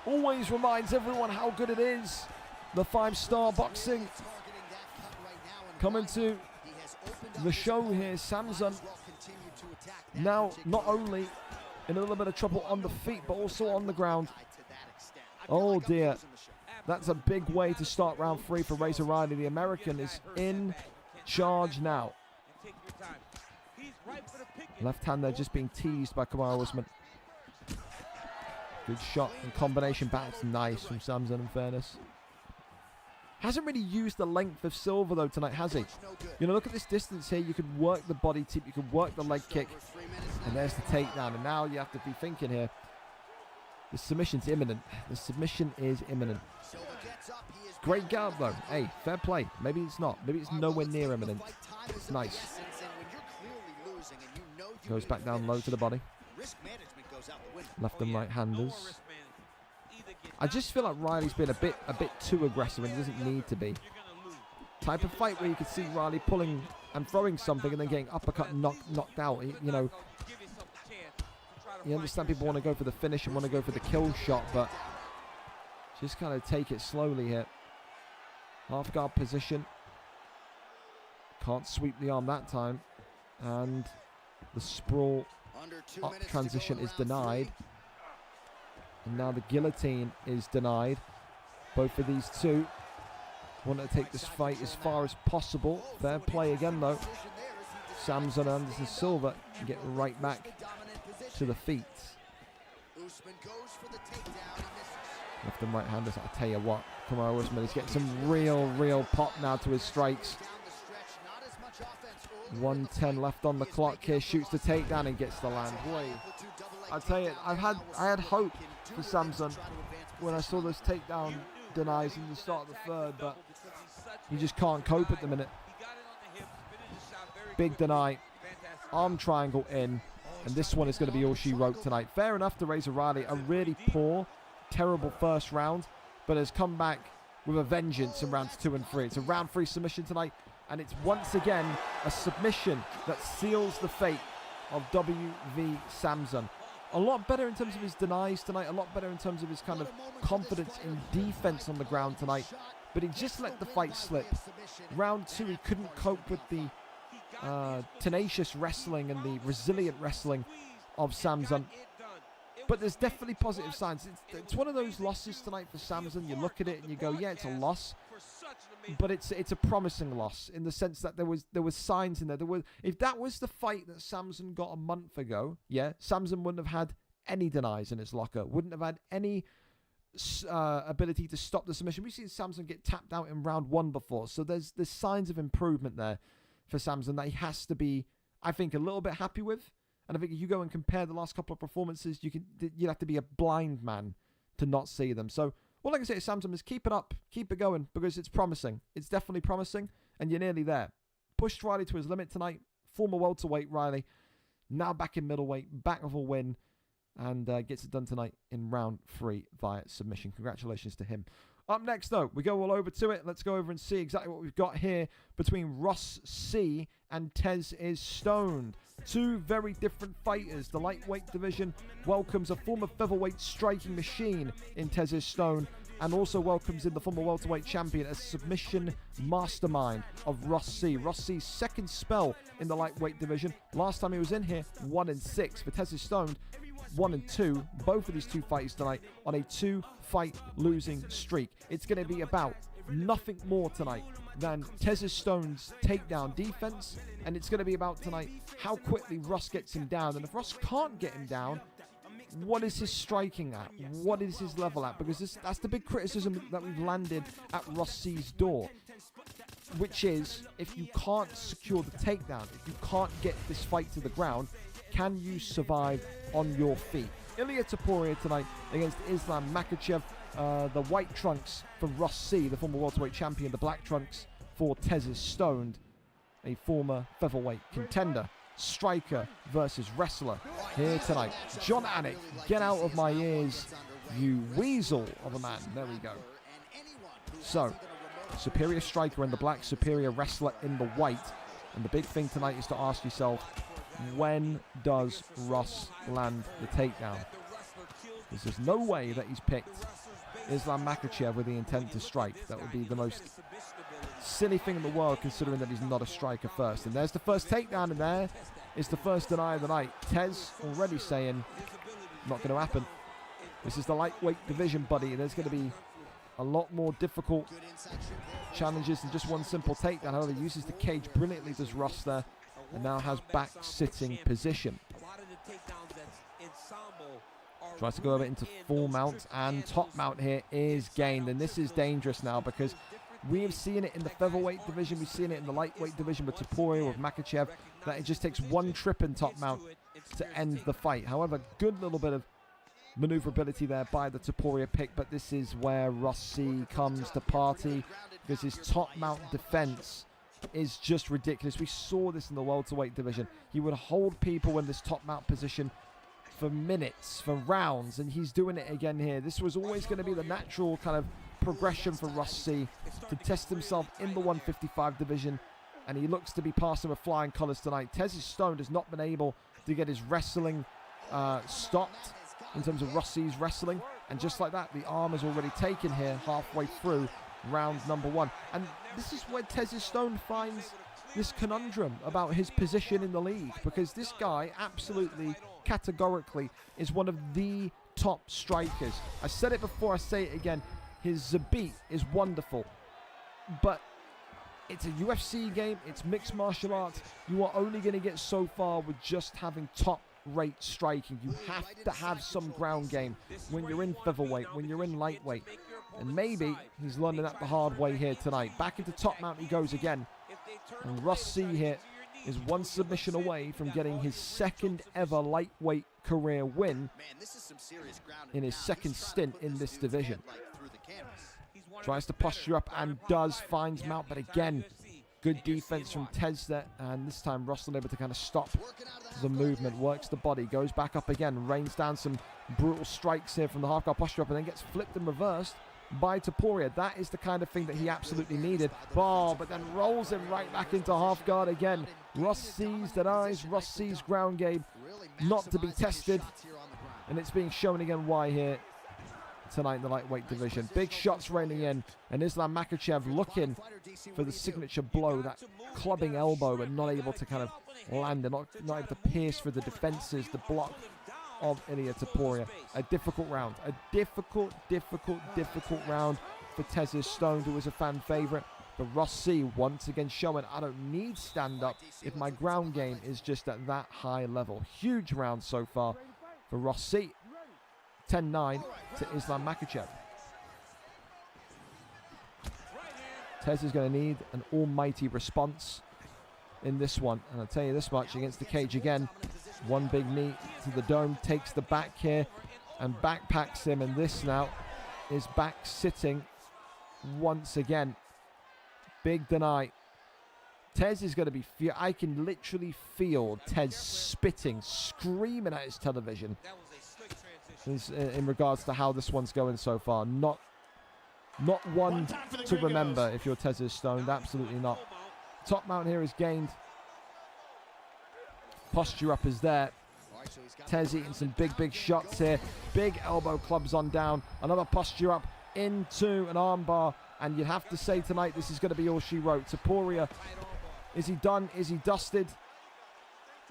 always reminds everyone how good it is. The 5-star boxing coming to the show here. Samson now not only in a little bit of trouble on the feet, but also on the ground. Oh dear, that's a big way to start round 3 for Razor Riley. The American is in charge now. Left hand there just being teased by Kamaru Usman. Good shot and combination bounce. Nice from Samson, in fairness. Hasn't really used the length of Silva, though, tonight, has he? You know, look at this distance here. You could work the body tip. You could work the leg kick. And there's the takedown. And now you have to be thinking here. The submission's imminent. The submission is imminent. Great guard, though. Hey, fair play. Maybe it's not. Maybe it's nowhere near imminent. It's nice. Goes back down low to the body. Left and right handers. I just feel like Riley's been a bit too aggressive, and he doesn't need to be. Type of fight where you could see Riley pulling and throwing something and then getting uppercut and knocked out. You know, you understand people want to go for the finish and want to go for the kill shot, but just kind of take it slowly here. Half guard position. Can't sweep the arm that time. And the sprawl up transition is denied. And now the guillotine is denied. Both of these two want to take this fight as far as possible. Fair play again, though. Samson and Anderson Silva get right back to the feet. Left and right handers, I tell you what, Kamaru Usman is getting some real pop now to his strikes. 1:10 left on the clock here, shoots the takedown and gets the land. Boy, I tell you, I had hope for Samson when I saw those takedown denies in the start of the third, but he just can't cope at the minute. Big deny, arm triangle in, and this one is going to be all she wrote tonight. Fair enough to Razor Riley, a really poor, terrible first round, but has come back with a vengeance in rounds 2 and 3. It's a round 3 submission tonight, and it's once again a submission that seals the fate of WV Samson. A lot better in terms of his denies tonight, a lot better in terms of his kind of confidence in defense on the ground tonight, but he just let the fight slip. Round 2, he couldn't cope with the tenacious wrestling and the resilient wrestling of Samson. But there's definitely positive signs. It's one of those losses tonight for Samson. You look at it and you go, yeah, it's a loss, but it's a promising loss in the sense that there was signs in there. If that was the fight that Samson got a month ago, yeah, Samson wouldn't have had any denies in his locker, wouldn't have had any ability to stop the submission. We've seen Samson get tapped out in round 1 before, so there's signs of improvement there for Samson that he has to be, I think, a little bit happy with. And I think if you go and compare the last couple of performances, you'd have to be a blind man to not see them. So all I can say to Samson is keep it up, keep it going, because it's promising. It's definitely promising, and you're nearly there. Pushed Riley to his limit tonight. Former welterweight Riley, now back in middleweight, back with a win, and gets it done tonight in round 3 via submission. Congratulations to him. Up next, though, we go all over to it. Let's go over and see exactly what we've got here between Ross C and Tez is Stoned. Two very different fighters. The lightweight division welcomes a former featherweight striking machine in Tez is Stoned, and also welcomes in the former welterweight champion, a submission mastermind of Ross C. Ross C's second spell in the lightweight division. Last time he was in here, 1-6. For Tez is Stoned, 1-2. Both of these two fighters tonight on a 2-fight losing streak. It's going to be about nothing more tonight than Tez is Stoned's takedown defense, and it's going to be about tonight how quickly Ross gets him down. And if Ross can't get him down, what is his striking at? What is his level at? Because that's the big criticism that we've landed at Ross C's door, which is if you can't secure the takedown, if you can't get this fight to the ground, can you survive on your feet? Ilia Topuria tonight against Islam Makhachev. The white trunks for Ross C, the former welterweight champion. The black trunks for Tez is Stoned, a former featherweight contender. Striker versus wrestler here tonight. John Anik, get out of my ears, you weasel of a man. There we go. So, superior striker in the black, superior wrestler in the white. And the big thing tonight is to ask yourself, when does Ross land the takedown? Because there's no way that he's picked Islam Makhachev with the intent to strike. That would be the most silly thing in the world, considering that he's not a striker first. And there's the first takedown, and there is the first deny of the night. Tez already saying, not going to happen. This is the lightweight division, buddy. There's going to be a lot more difficult challenges than just one simple takedown. However, he uses the cage brilliantly, does Ross there, and now has back sitting position. Tries to go over into full mount, and top mount here is gained. And this is dangerous now, because we have seen it in the featherweight division, we've seen it in the lightweight division with Topuria, with Makhachev, that it just takes one trip in top mount to end the fight. However, good little bit of maneuverability there by the Topuria pick, but this is where Ross C comes to party, because his top mount defense is just ridiculous. We saw this in the welterweight division. He would hold people in this top mount position for minutes, for rounds, and he's doing it again here. This was always going to be the natural kind of progression for Ross C to test himself in the 155 division, and he looks to be passing with flying colours tonight. Tez is Stoned has not been able to get his wrestling stopped in terms of Ross C's wrestling, and just like that, the arm is already taken here halfway through round number 1. And this is where Tez is Stoned finds this conundrum about his position in the league, because this guy absolutely, categorically, is one of the top strikers. I said it before, I say it again. His beat is wonderful, but it's a UFC game, it's mixed martial arts. You are only going to get so far with just having top-rate striking. You have to have some ground game when you're in featherweight, when you're in lightweight. And maybe he's learning that the hard way here tonight. Back into top mount he goes again. And Ross C here is one submission away from getting his second ever lightweight career win in his second stint in this division. Tries to posture up and does, finds mount, but again, good defense from Tez there, and this time Russell able to kind of stop the movement, works the body, goes back up again, rains down some brutal strikes here from the half guard posture up, and then gets flipped and reversed by Topuria. That is the kind of thing that he absolutely needed. Oh, but then rolls him right back into half guard again. Ross sees, denies, Ross sees ground game, not to be tested, and it's being shown again why here tonight in the lightweight division. Big shots raining in, and Islam Makhachev looking for the signature blow, that clubbing elbow, but not able to kind of land it, not able to pierce through the defenses, the block of Ilia Topuria. A difficult round, a difficult round for Tez's Stone, who was a fan favorite. But Ross C once again showing I don't need stand-up if my ground game is just at that high level. Huge round so far for Ross C. 10-9 to Islam Makhachev. Tez is going to need an almighty response in this one. And I'll tell you this much, against the cage again, one big knee to the dome, takes the back here and backpacks him. And this now is back sitting once again. Big deny. Tez is going to be, I can literally feel Tez spitting, screaming at his television in regards to how this one's going so far. Not one to remember if you're Tez's Stoned. Absolutely not. Top mount here is gained. Posture up is there. Tez eating some big shots here. Big elbow clubs on down. Another posture up into an armbar. And you'd have to say tonight this is going to be all she wrote. Topuria, is he done? Is he dusted?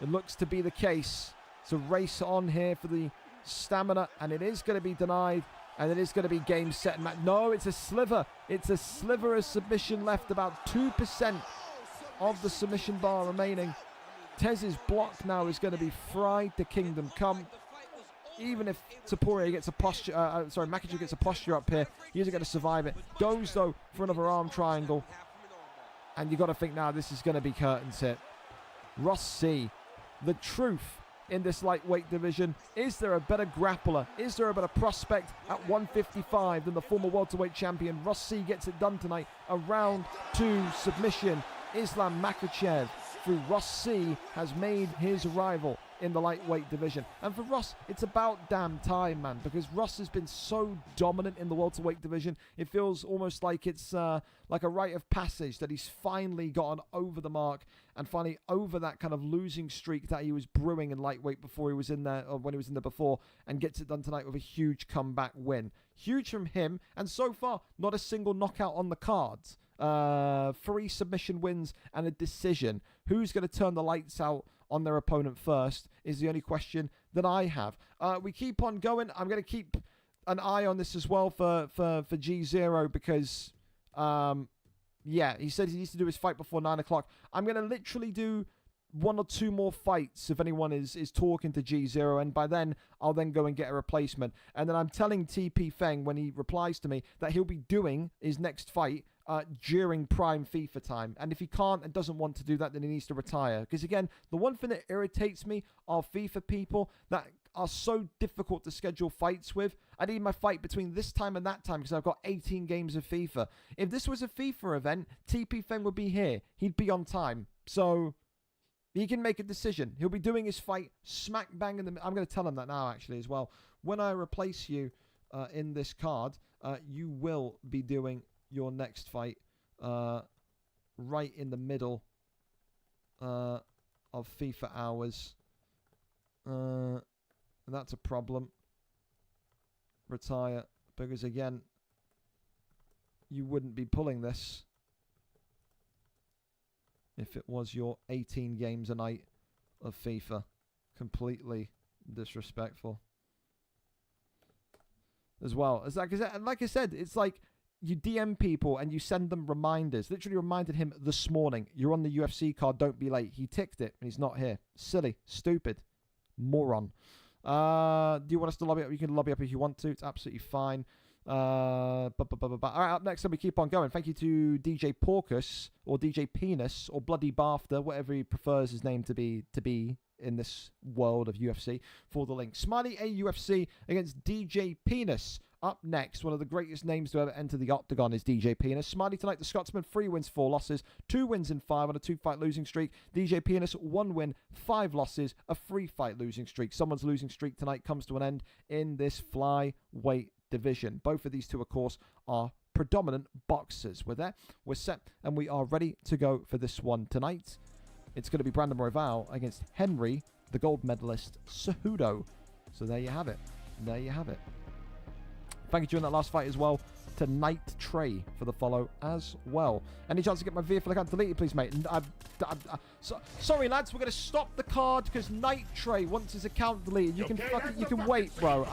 It looks to be the case. It's a race on here for the stamina, and it is going to be denied, and it is going to be game, set, and match. No, it's a sliver. It's a sliver of submission left, about 2% of the submission bar remaining. Tez's block now is going to be fried to kingdom come. Even if Topuria gets a posture, Makhachev gets a posture up here, he isn't going to survive it. Goes, though, for another arm triangle. And you've got to think now this is going to be curtains hit. Ross C, the truth in this lightweight division. Is there a better grappler? Is there a better prospect at 155 than the former welterweight champion? Ross C gets it done tonight. A round 2 submission. Islam Makhachev, through Ross C, has made his arrival in the lightweight division. And for Ross, it's about damn time, man, because Ross has been so dominant in the welterweight division. It feels almost like it's like a rite of passage that he's finally gotten over the mark and finally over that kind of losing streak that he was brewing in lightweight before he was in there, or when he was in there before, and gets it done tonight with a huge comeback win. Huge from him, and so far, not a single knockout on the cards. 3 submission wins and a decision. Who's going to turn the lights out on their opponent first is the only question that I have. We keep on going. I'm going to keep an eye on this as well for G0 because, yeah, he said he needs to do his fight before 9 o'clock. I'm going to literally do 1 or 2 more fights if anyone is talking to G0, and by then I'll then go and get a replacement. And then I'm telling TP Feng when he replies to me that he'll be doing his next fight during prime FIFA time. And if he can't and doesn't want to do that, then he needs to retire. Because again, the one thing that irritates me are FIFA people that are so difficult to schedule fights with. I need my fight between this time and that time because I've got 18 games of FIFA. If this was a FIFA event, TP Feng would be here. He'd be on time. So he can make a decision. He'll be doing his fight smack bang in the... I'm going to tell him that now, actually, as well. When I replace you in this card, you will be doing your next fight right in the middle of FIFA hours. That's a problem. Retire, because again, you wouldn't be pulling this if it was your 18 games a night of FIFA. Completely disrespectful. As well. As like I said, it's like you DM people and you send them reminders. Literally reminded him this morning, you're on the UFC card, don't be late. He ticked it and he's not here. Silly. Stupid. Moron. Do you want us to lobby up? You can lobby up if you want to. It's absolutely fine. All right, up next, we keep on going. Thank you to DJ Porcus or DJ Penis or Bloody Bafta, whatever he prefers his name to be in this world of UFC, for the link. Smiley AUFC against DJ Penis. Up next, one of the greatest names to ever enter the octagon is DJ Penis. Smiley tonight, the Scotsman, 3 wins, 4 losses, 2 wins in 5 on a 2-fight losing streak. DJ Penis, 1 win, 5 losses, a 3-fight losing streak. Someone's losing streak tonight comes to an end in this flyweight division. Both of these two, of course, are predominant boxers. We're there, we're set, and we are ready to go for this one tonight. It's going to be Brandon Royval against Henry, the gold medalist, Cejudo. So there you have it. There you have it. Thank you during that last fight as well to Night Trey for the follow as well. Any chance to get my VFL account deleted, please, mate? Sorry, lads, we're going to stop the card because Night Trey wants his account deleted. You can wait, bro.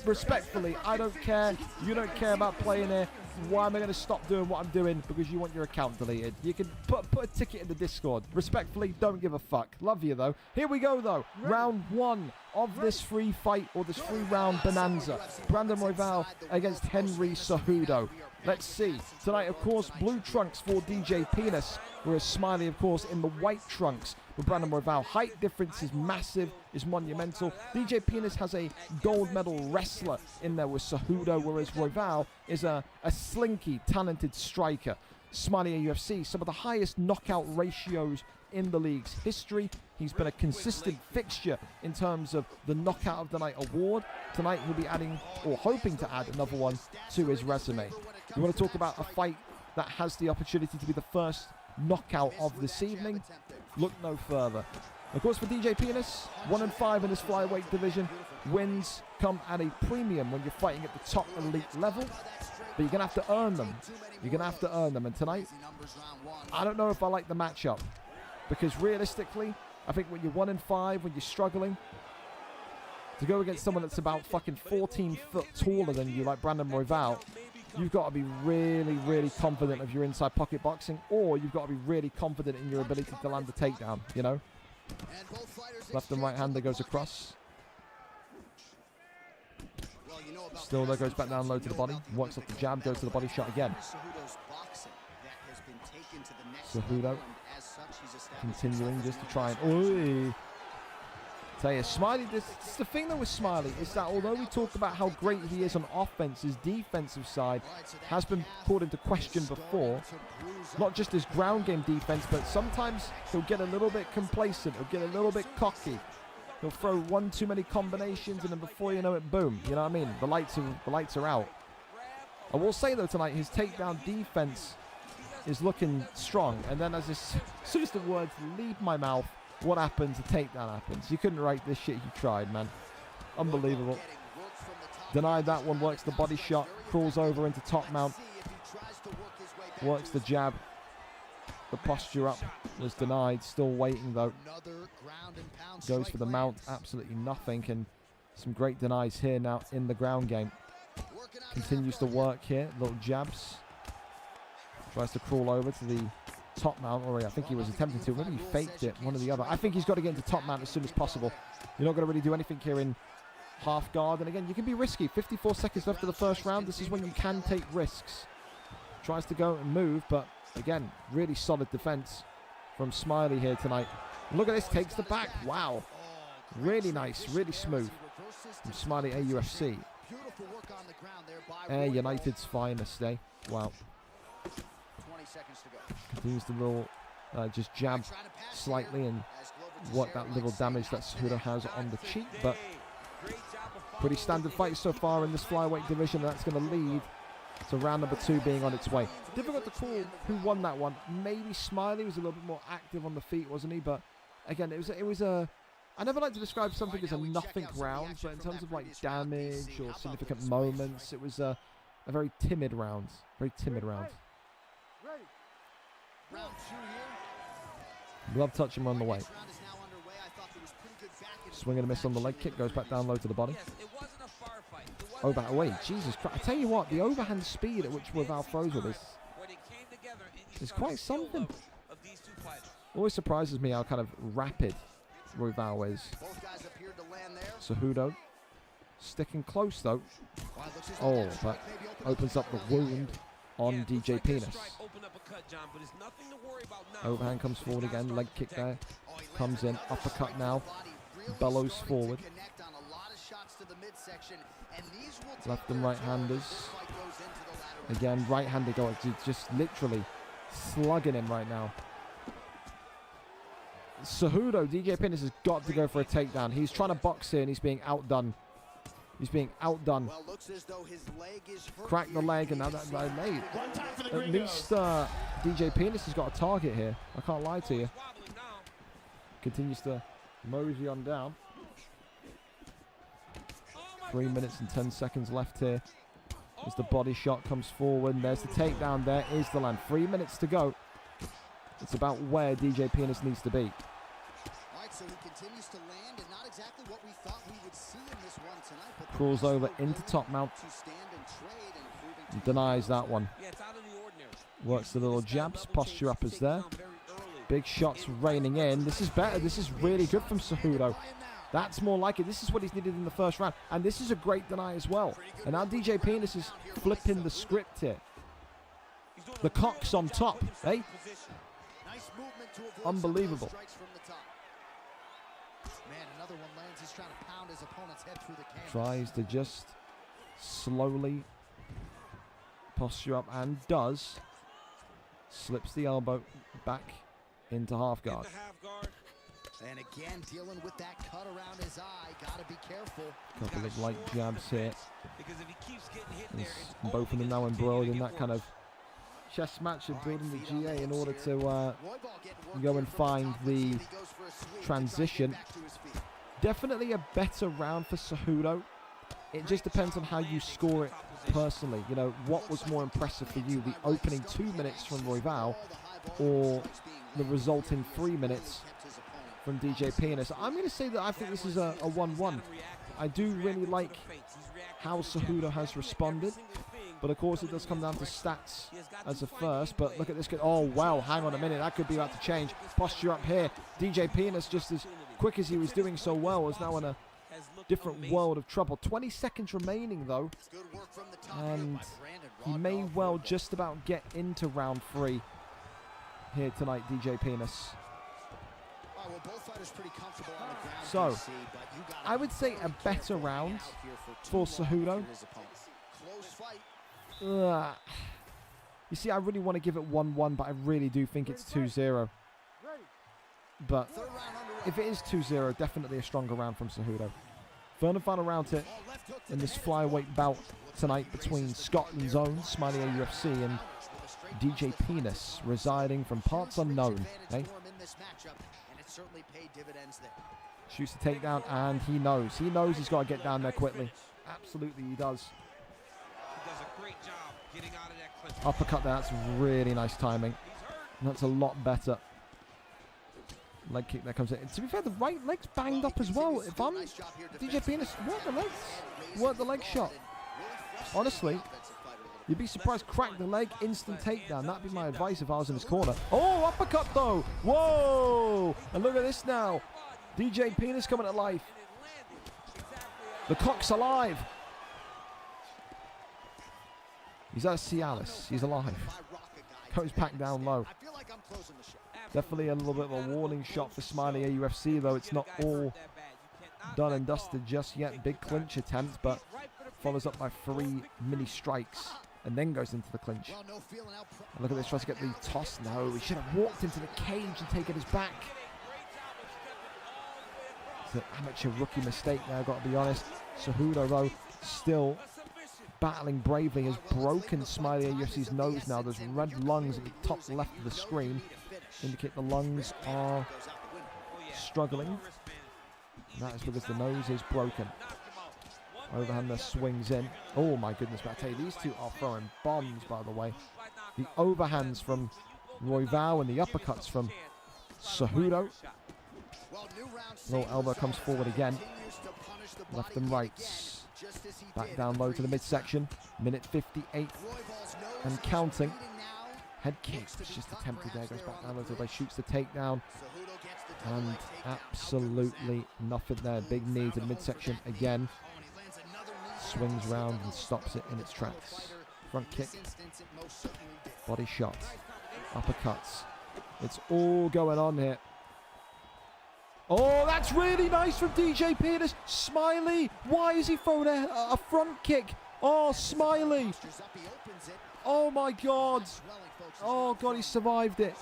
Respectfully, I don't care. You don't care about playing here. Why am I going to stop doing what I'm doing? Because you want your account deleted. You can put a ticket in the Discord. Respectfully, don't give a fuck. Love you, though. Here we go, though. Round 1 of this free fight, or this 3-round bonanza. Brandon Royval against Henry Cejudo. Let's see. Tonight, of course, blue trunks for DJ Penis, whereas Smiley, of course, in the white trunks for Brandon Royval. Height difference is massive, is monumental. DJ Penis has a gold medal wrestler in there with Cejudo, whereas Royval is a slinky, talented striker. Smiley AUFC, some of the highest knockout ratios in the league's history. He's been a consistent fixture in terms of the Knockout of the Night award. Tonight he'll be adding, or hoping to add, another one to his resume. You want to talk about a fight that has the opportunity to be the first knockout of this evening? Look no further. Of course, for DJ Penis, 1-5 in this flyweight division. Wins come at a premium when you're fighting at the top elite level. But you're going to have to earn them. You're going to have to earn them. And tonight, I don't know if I like the matchup. Because realistically, I think when you're 1-5, when you're struggling, to go against someone that's about fucking 14 foot taller than you, like Brandon Royval, you've got to be really, really confident of your inside pocket boxing, or you've got to be really confident in your ability to land a takedown, you know? Left and right hander goes across. Still there, goes back down low to the body. Works off the jab, goes to the body shot again. Cejudo continuing just to try and... Ooh. Tell you, Smiley, this is the thing though with Smiley, is that although we talk about how great he is on offense, his defensive side has been called into question before. Not just his ground game defense, but sometimes he'll get a little bit complacent, he'll get a little bit cocky. He'll throw one too many combinations and then before you know it, boom. You know what I mean? The lights are out. I will say though tonight, his takedown defense is looking strong. And then as soon as the words leave my mouth, what happens? The takedown happens. You couldn't write this shit, you tried, man. Unbelievable. Denied that one, works the body shot, crawls over into top mount. Works the jab. The posture up was denied, still waiting though. Goes for the mount, absolutely nothing, and some great denies here now in the ground game. Continues to work here, little jabs. Tries to crawl over to the top mount, or I think he was attempting to. Maybe he faked it, one or the other. I think he's got to get into top mount as soon as possible. You're not going to really do anything here in half guard, and again, you can be risky. 54 seconds left of the first round. This is when you can take risks. Tries to go and move, but again, really solid defense from Smiley here tonight. Look at this, takes the back. Wow. Really nice, really smooth from Smiley AUFC. Air United's finest, eh? Wow. Continues the little just jab slightly and work that little damage that Cejudo has on the cheek, but pretty standard fight so far in this flyweight division, and that's going to lead to round number 2 being on its way. Difficult to call who won that one. Maybe Smiley was a little bit more active on the feet, wasn't he? But again, it was a I never like to describe something as a nothing round, but in terms of like damage or significant moments, it was a very timid round. Very timid round. Round 2 here. Glove touch him on the way. Swing and a miss on the leg kick. Goes back down low to the body. Overhand. Wait, Jesus Christ. I tell you what, the overhand speed at which Royval throws with this is quite something. Always surprises me how kind of rapid Royval is. Cejudo sticking close though. Oh, but opens up the wound on DJ Penis. Overhand comes forward again. Leg kick there. Comes in. Uppercut now. Bellows forward. Left and right-handers. Again, right-handed going. Just literally slugging him right now. Cejudo, DJ Penis has got to go for a takedown. He's trying to box here and he's being outdone. He's being outdone. Crack the leg and now that leg. At least DJ Penis has got a target here. I can't lie to you. Continues to mosey on down. 3 minutes and 10 seconds left here. As the body shot comes forward. And there's the takedown. There is the land. 3 minutes to go. It's about where DJ Penis needs to be. So he continues to land, and not exactly what we thought we would see in this one tonight. But crawls over into top mount. Denies that one. Works the little jabs. Posture uppers there. Big shots raining in. This is better. This is really good from Cejudo. That's more like it. This is what he's needed in the first round. And this is a great deny as well. And now DJ Penis is flipping the script here. The cock's on top, eh? Unbelievable. Tries to just slowly posture up and does. Slips the elbow back into half guard. And again, dealing with that cut around his eye. Gotta be careful. Couple of light jabs here. Both of them now embroiled in that kind of chess match of building the GA in order to go and find the transition. Definitely a better round for Cejudo. It just depends on how you score it personally. You know, what was more impressive for you, the opening 2 minutes from Royval or the resulting 3 minutes from DJ Penis? I'm going to say that I think this is a 1-1. I do really like how Cejudo has responded, but of course it does come down to stats as a first. But look at this. Oh, wow, hang on a minute. That could be about to change. Posture up here. DJ Penis, just as quick as he was doing so well, is now in a different world of trouble. 20 seconds remaining, though. And he may well just about get into round 3 here tonight, DJ Penis. So, I would say a better round for Cejudo. You see, I really want to give it 1-1, but I really do think it's 2-0. But if it is 2-0, definitely a stronger round from Cejudo. Third and final round here in this flyweight bout tonight between Scotland's own Smiley UFC and DJ Penis, residing from parts unknown. Eh? Shoots the takedown, and he knows. He knows he's got to get down there quickly. Absolutely, he does. Uppercut there. That's really nice timing. That's a lot better. Leg kick there comes in. To be fair, the right leg's banged up as well. If I'm DJ Penis, work the legs. Work the leg shot. Honestly, you'd be surprised. Crack the leg, instant takedown. That'd be my advice if I was in his corner. Oh, uppercut though. Whoa. And look at this now. DJ Penis coming to life. The cock's alive. He's at Cialis. He's alive. Goes back down low. Definitely a little bit of a warning shot for Smiley UFC, though. It's not all done and dusted just yet. Big clinch attempt, but follows up by 3 mini strikes and then goes into the clinch. And look at this, tries to get the toss. No, he should have walked into the cage and taken his back. It's an amateur rookie mistake there, I've got to be honest. Cejudo, though, still battling bravely, has broken Smiley UFC's nose now. There's red lungs at the top left of the screen. Indicate the lungs are struggling. That is because the nose is broken. Overhander swings in. Oh my goodness, but I tell you, these two are throwing bombs, by the way. The overhands from Royval and the uppercuts from Cejudo. Little elbow comes forward again. Left and rights. Back down low to the midsection. Minute 58 and counting. Head kick. It's just attempted there. Goes back down low to the base. Shoots the takedown. And absolutely nothing there. Big knee to the midsection again. Swings round and stops it in its tracks. Front kick. Body shot. Uppercuts. It's all going on here. Oh, that's really nice from DJ Peters. Smiley. Why is he throwing a front kick? Oh, Smiley. Oh, my God. Oh, God, he survived it.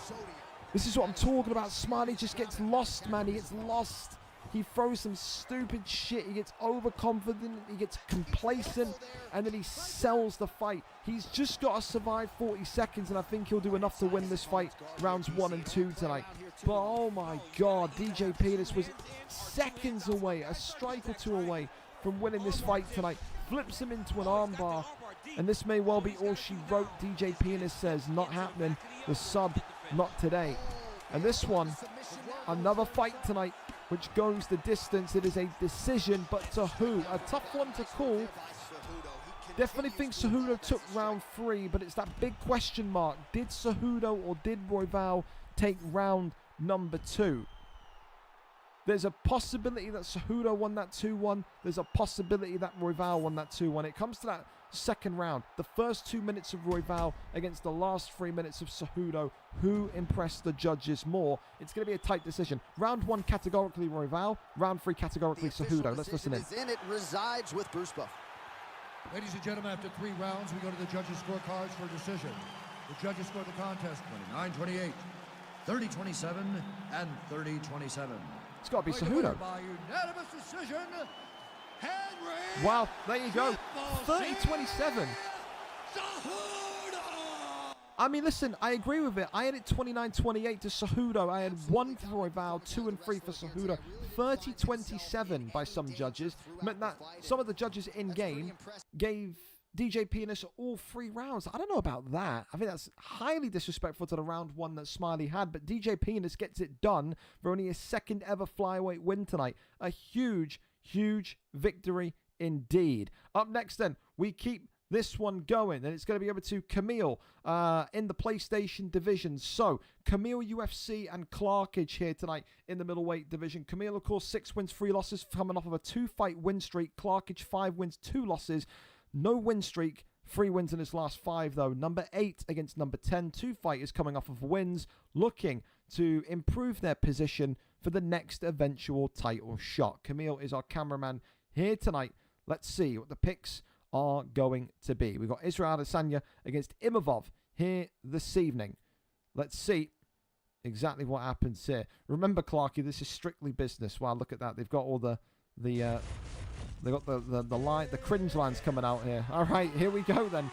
This is what I'm talking about. Smiley just gets lost, man. He gets lost. He throws some stupid shit. He gets overconfident. He gets complacent. And then he sells the fight. He's just got to survive 40 seconds. And I think he'll do enough to win this fight. Rounds 1 and 2 tonight. But oh my God. DJ Peters was seconds away. A strike or two away from winning this fight tonight. Flips him into an armbar. And this may well be all she wrote. DJ Peters says, not happening. The sub, not today. And this one, another fight tonight, which goes the distance. It is a decision, but to who? A tough one to call. Definitely think Cejudo took round 3, but it's that big question mark. Did Cejudo or did Royval take round number 2? There's a possibility that Cejudo won that 2-1. There's a possibility that Royval won that 2-1. It comes to that second round. The first 2 minutes of Royval against the last 3 minutes of Cejudo. Who impressed the judges more? It's going to be a tight decision. Round 1 categorically Royval. Round 3 categorically Cejudo. Let's listen in. It resides with Bruce Buff. Ladies and gentlemen, after 3 rounds, we go to the judges' scorecards for decision. The judges scored the contest 29-28, 30-27, and 30-27. It's got to be Cejudo. By unanimous decision, Henry. Wow, there you go. 30-27. I mean, listen, I agree with it. I had it 29-28 to Cejudo. I had 1 for Royval, 2 and 3 for Cejudo. 30-27 by some judges. Meant that some of the judges in-game gave DJ Peters all 3 rounds. I don't know about that. I think that's highly disrespectful to the round 1 that Smiley had. But DJ Peters gets it done for only his second ever flyweight win tonight. A huge, huge victory indeed. Up next then, we keep this one going, and it's going to be over to Camille in the PlayStation division. So, Camille UFC and Clarkage here tonight in the middleweight division. Camille, of course, 6 wins, 3 losses, coming off of a 2-fight win streak. Clarkage, 5 wins, 2 losses. No win streak, 3 wins in his last 5, though. Number 8 against number 10. 2 fighters coming off of wins, looking to improve their position for the next eventual title shot. Camille is our cameraman here tonight. Let's see what the picks are going to be. We've got Israel Adesanya against Imavov here this evening. Let's see exactly what happens here. Remember, Clarky, this is strictly business. Wow, look at that. They've got all the cringe lines coming out here. All right, here we go then.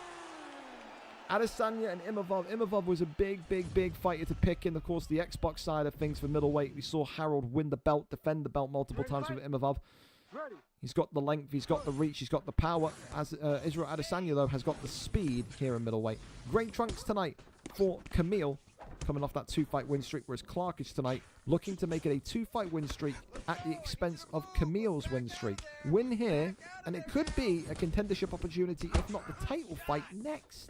Adesanya and Imavov. Imavov was a big fighter to pick in, of course, the Xbox side of things for middleweight. We saw Harold win the belt, defend the belt multiple times with Imavov. He's got the length, he's got the reach, he's got the power. As Israel Adesanya, though, has got the speed here in middleweight. Great trunks tonight for Camille, coming off that 2-fight win streak, whereas Clark is tonight looking to make it a 2-fight win streak at the expense of Camille's win streak. Win here, and it could be a contendership opportunity, if not the title fight next.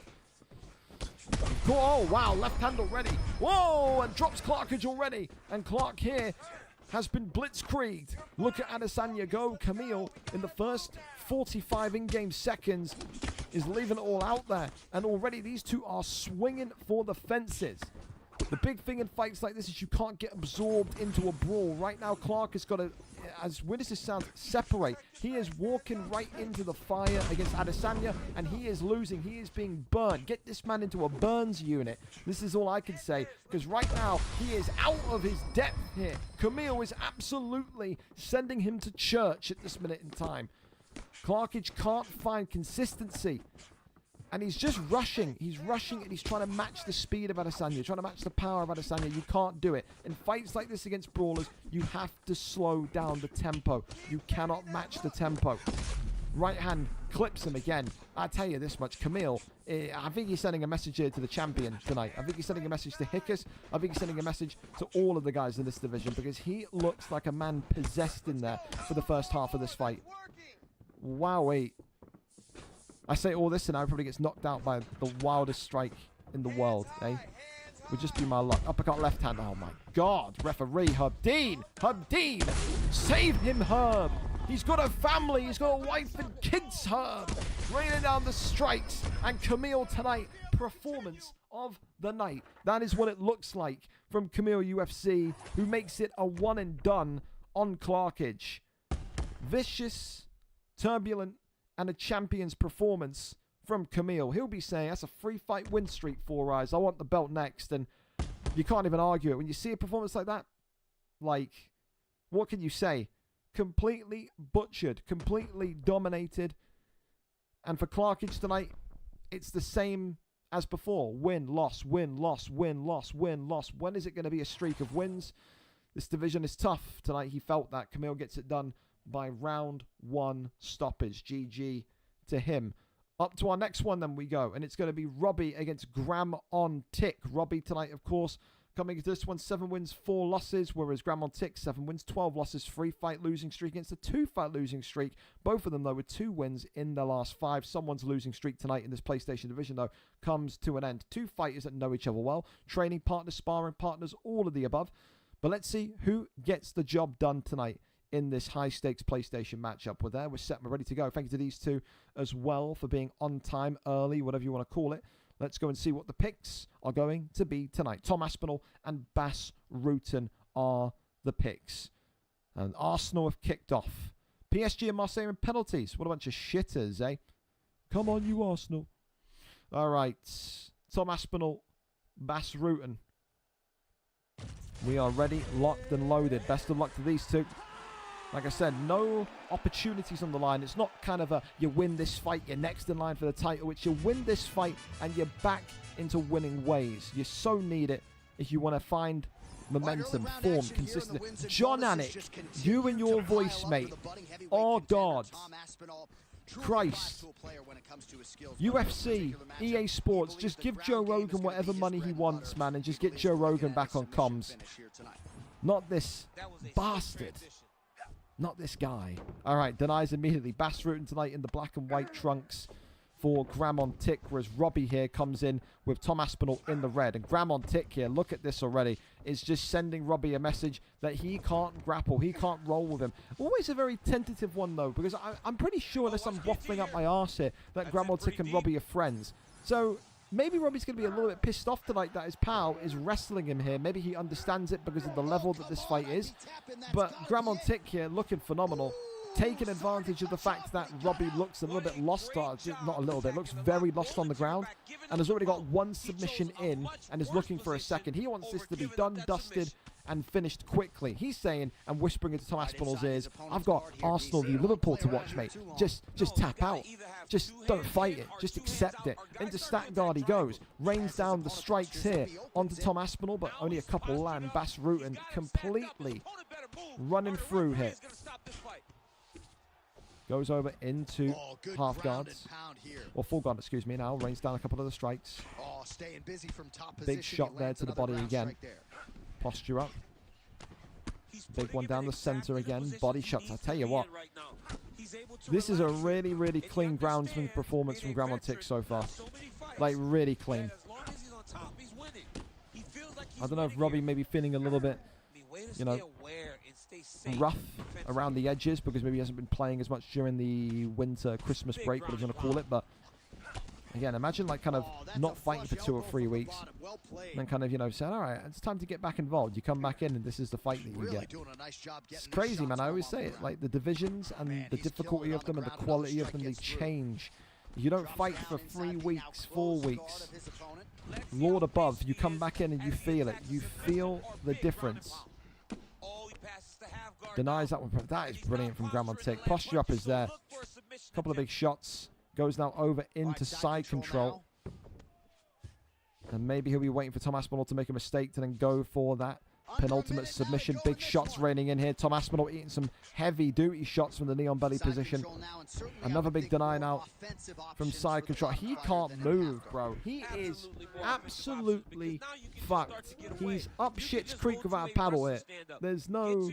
Oh, wow, left hand already. Whoa, and drops Clarkage already. And Clark here has been blitzkrieged. Look at Adesanya go. Camille, in the first 45 in-game seconds, is leaving it all out there. And already these two are swinging for the fences. The big thing in fights like this is you can't get absorbed into a brawl. Right now, Clark has got to, as weird as this sounds, separate. He is walking right into the fire against Adesanya, and he is losing. He is being burned. Get this man into a burns unit. This is all I can say, because right now, he is out of his depth here. Camille is absolutely sending him to church at this minute in time. Clarkage can't find consistency. And he's just rushing. He's rushing and he's trying to match the speed of Adesanya, trying to match the power of Adesanya. You can't do it. In fights like this against brawlers, you have to slow down the tempo. You cannot match the tempo. Right hand clips him again. I tell you this much, Camille, I think he's sending a message here to the champion tonight. I think he's sending a message to Hickus. I think he's sending a message to all of the guys in this division, because he looks like a man possessed in there for the first half of this fight. Wowee. I say all this and I probably gets knocked out by the wildest strike in the world, eh? Would just be my luck. Uppercut left hand. Oh my God. Referee Herb Dean. Herb Dean. Save him, Herb. He's got a family. He's got a wife and kids, Herb. Raining down the strikes. And Camille tonight. Performance of the night. That is what it looks like from Camille UFC, who makes it a one and done on Clarkage. Vicious, turbulent, and a champion's performance from Camille. He'll be saying that's a 3-fight win streak, Four Eyes. I want the belt next. And you can't even argue it. When you see a performance like that, like, what can you say? Completely butchered, completely dominated. And for Clarkage tonight, it's the same as before. Win, loss, win, loss, win, loss, win, loss. When is it going to be a streak of wins? This division is tough tonight. He felt that. Camille gets it done by round 1 stoppage. GG to him. Up to our next one then we go, and it's going to be Robbie against Gram on Tick. Robbie tonight, of course, coming into this one, 7 wins, 4 losses, whereas Gram on Tick, 7 wins, 12 losses, 3-fight losing streak against a 2-fight losing streak. Both of them, though, with 2 wins in their last 5. Someone's losing streak tonight in this PlayStation division, though, comes to an end. 2 fighters that know each other well, training partners, sparring partners, all of the above. But let's see who gets the job done tonight in this high-stakes PlayStation matchup. We're there, we're set, we're ready to go. Thank you to these two as well for being on time, early, whatever you want to call it. Let's go and see what the picks are going to be tonight. Tom Aspinall and Bas Rutten are the picks. And Arsenal have kicked off. PSG and Marseille in penalties. What a bunch of shitters, eh? Come on, you Arsenal. All right. Tom Aspinall, Bas Rutten. We are ready, locked and loaded. Best of luck to these two. Like I said, no opportunities on the line. It's not kind of a, you win this fight, you're next in line for the title. It's you win this fight and you're back into winning ways. You so need it if you want to find momentum, form, consistency. John Anik, you and your voice, mate. Oh, God. Christ. UFC, EA Sports, just give Joe Rogan whatever money he wants, man, and just get Joe Rogan back on comms. Not this bastard. Not this guy. All right, denies immediately. Bas Rutten tonight in the black and white trunks for Gram on Tick, whereas Robbie here comes in with Tom Aspinall in the red. And Gram on Tick here, look at this already, is just sending Robbie a message that he can't grapple, he can't roll with him. Always a very tentative one, though, because I'm pretty sure, unless I'm waffling up my arse here, that Gram on Tick and Robbie are friends. So maybe Robbie's going to be a little bit pissed off tonight that his pal is wrestling him here. Maybe he understands it because of the level that this fight is. But Gram on Tick here looking phenomenal. Taking advantage of the fact that Robbie looks a little bit lost, not a little bit, looks very lost on the ground, and has already got 1 submission in and is looking for a second. He wants this to be done, dusted, and finished quickly. He's saying and whispering into Tom Aspinall's ears, I've got Arsenal v Liverpool to watch, mate. Just tap out. Just don't fight it. Just accept it. Into stack guard he goes. Rains down the strikes here onto Tom Aspinall, but only a couple land. Bas Rutten completely running through here. Goes over into half guards. Or full guard, excuse me, now. Rains down a couple of the strikes. Big shot there to the body again. Posture up. Big one down the center again. Body shots. I tell you what. This is a really, really clean groundsman performance from Gram on Tick so far. Like, really clean. I don't know if Robbie may be feeling a little bit, you know, rough around the edges because maybe he hasn't been playing as much during the winter Christmas break, whatever you want to call it. But again, imagine like kind of not fighting for 2 or 3 weeks, and then kind of, you know, saying, all right, it's time to get back involved. You come back in and this is the fight that you get. It's crazy, man. I always say it, like the divisions and the difficulty of them and the quality of them, they change. You don't fight for 3 weeks, 4 weeks. Lord above, you come back in and you feel it. You feel the difference. Denies that one. That is brilliant from Gram on Tick. Posture up is there. Couple of big shots. Goes now over into side control. And maybe he'll be waiting for Tom Aspinall to make a mistake to then go for that Penultimate submission. Big shots raining in here. Tom Aspinall eating some heavy-duty shots from the knee on belly position. Another big deny now from side control. He can't move, bro. He is absolutely fucked. He's up shit's creek without a paddle here. There's no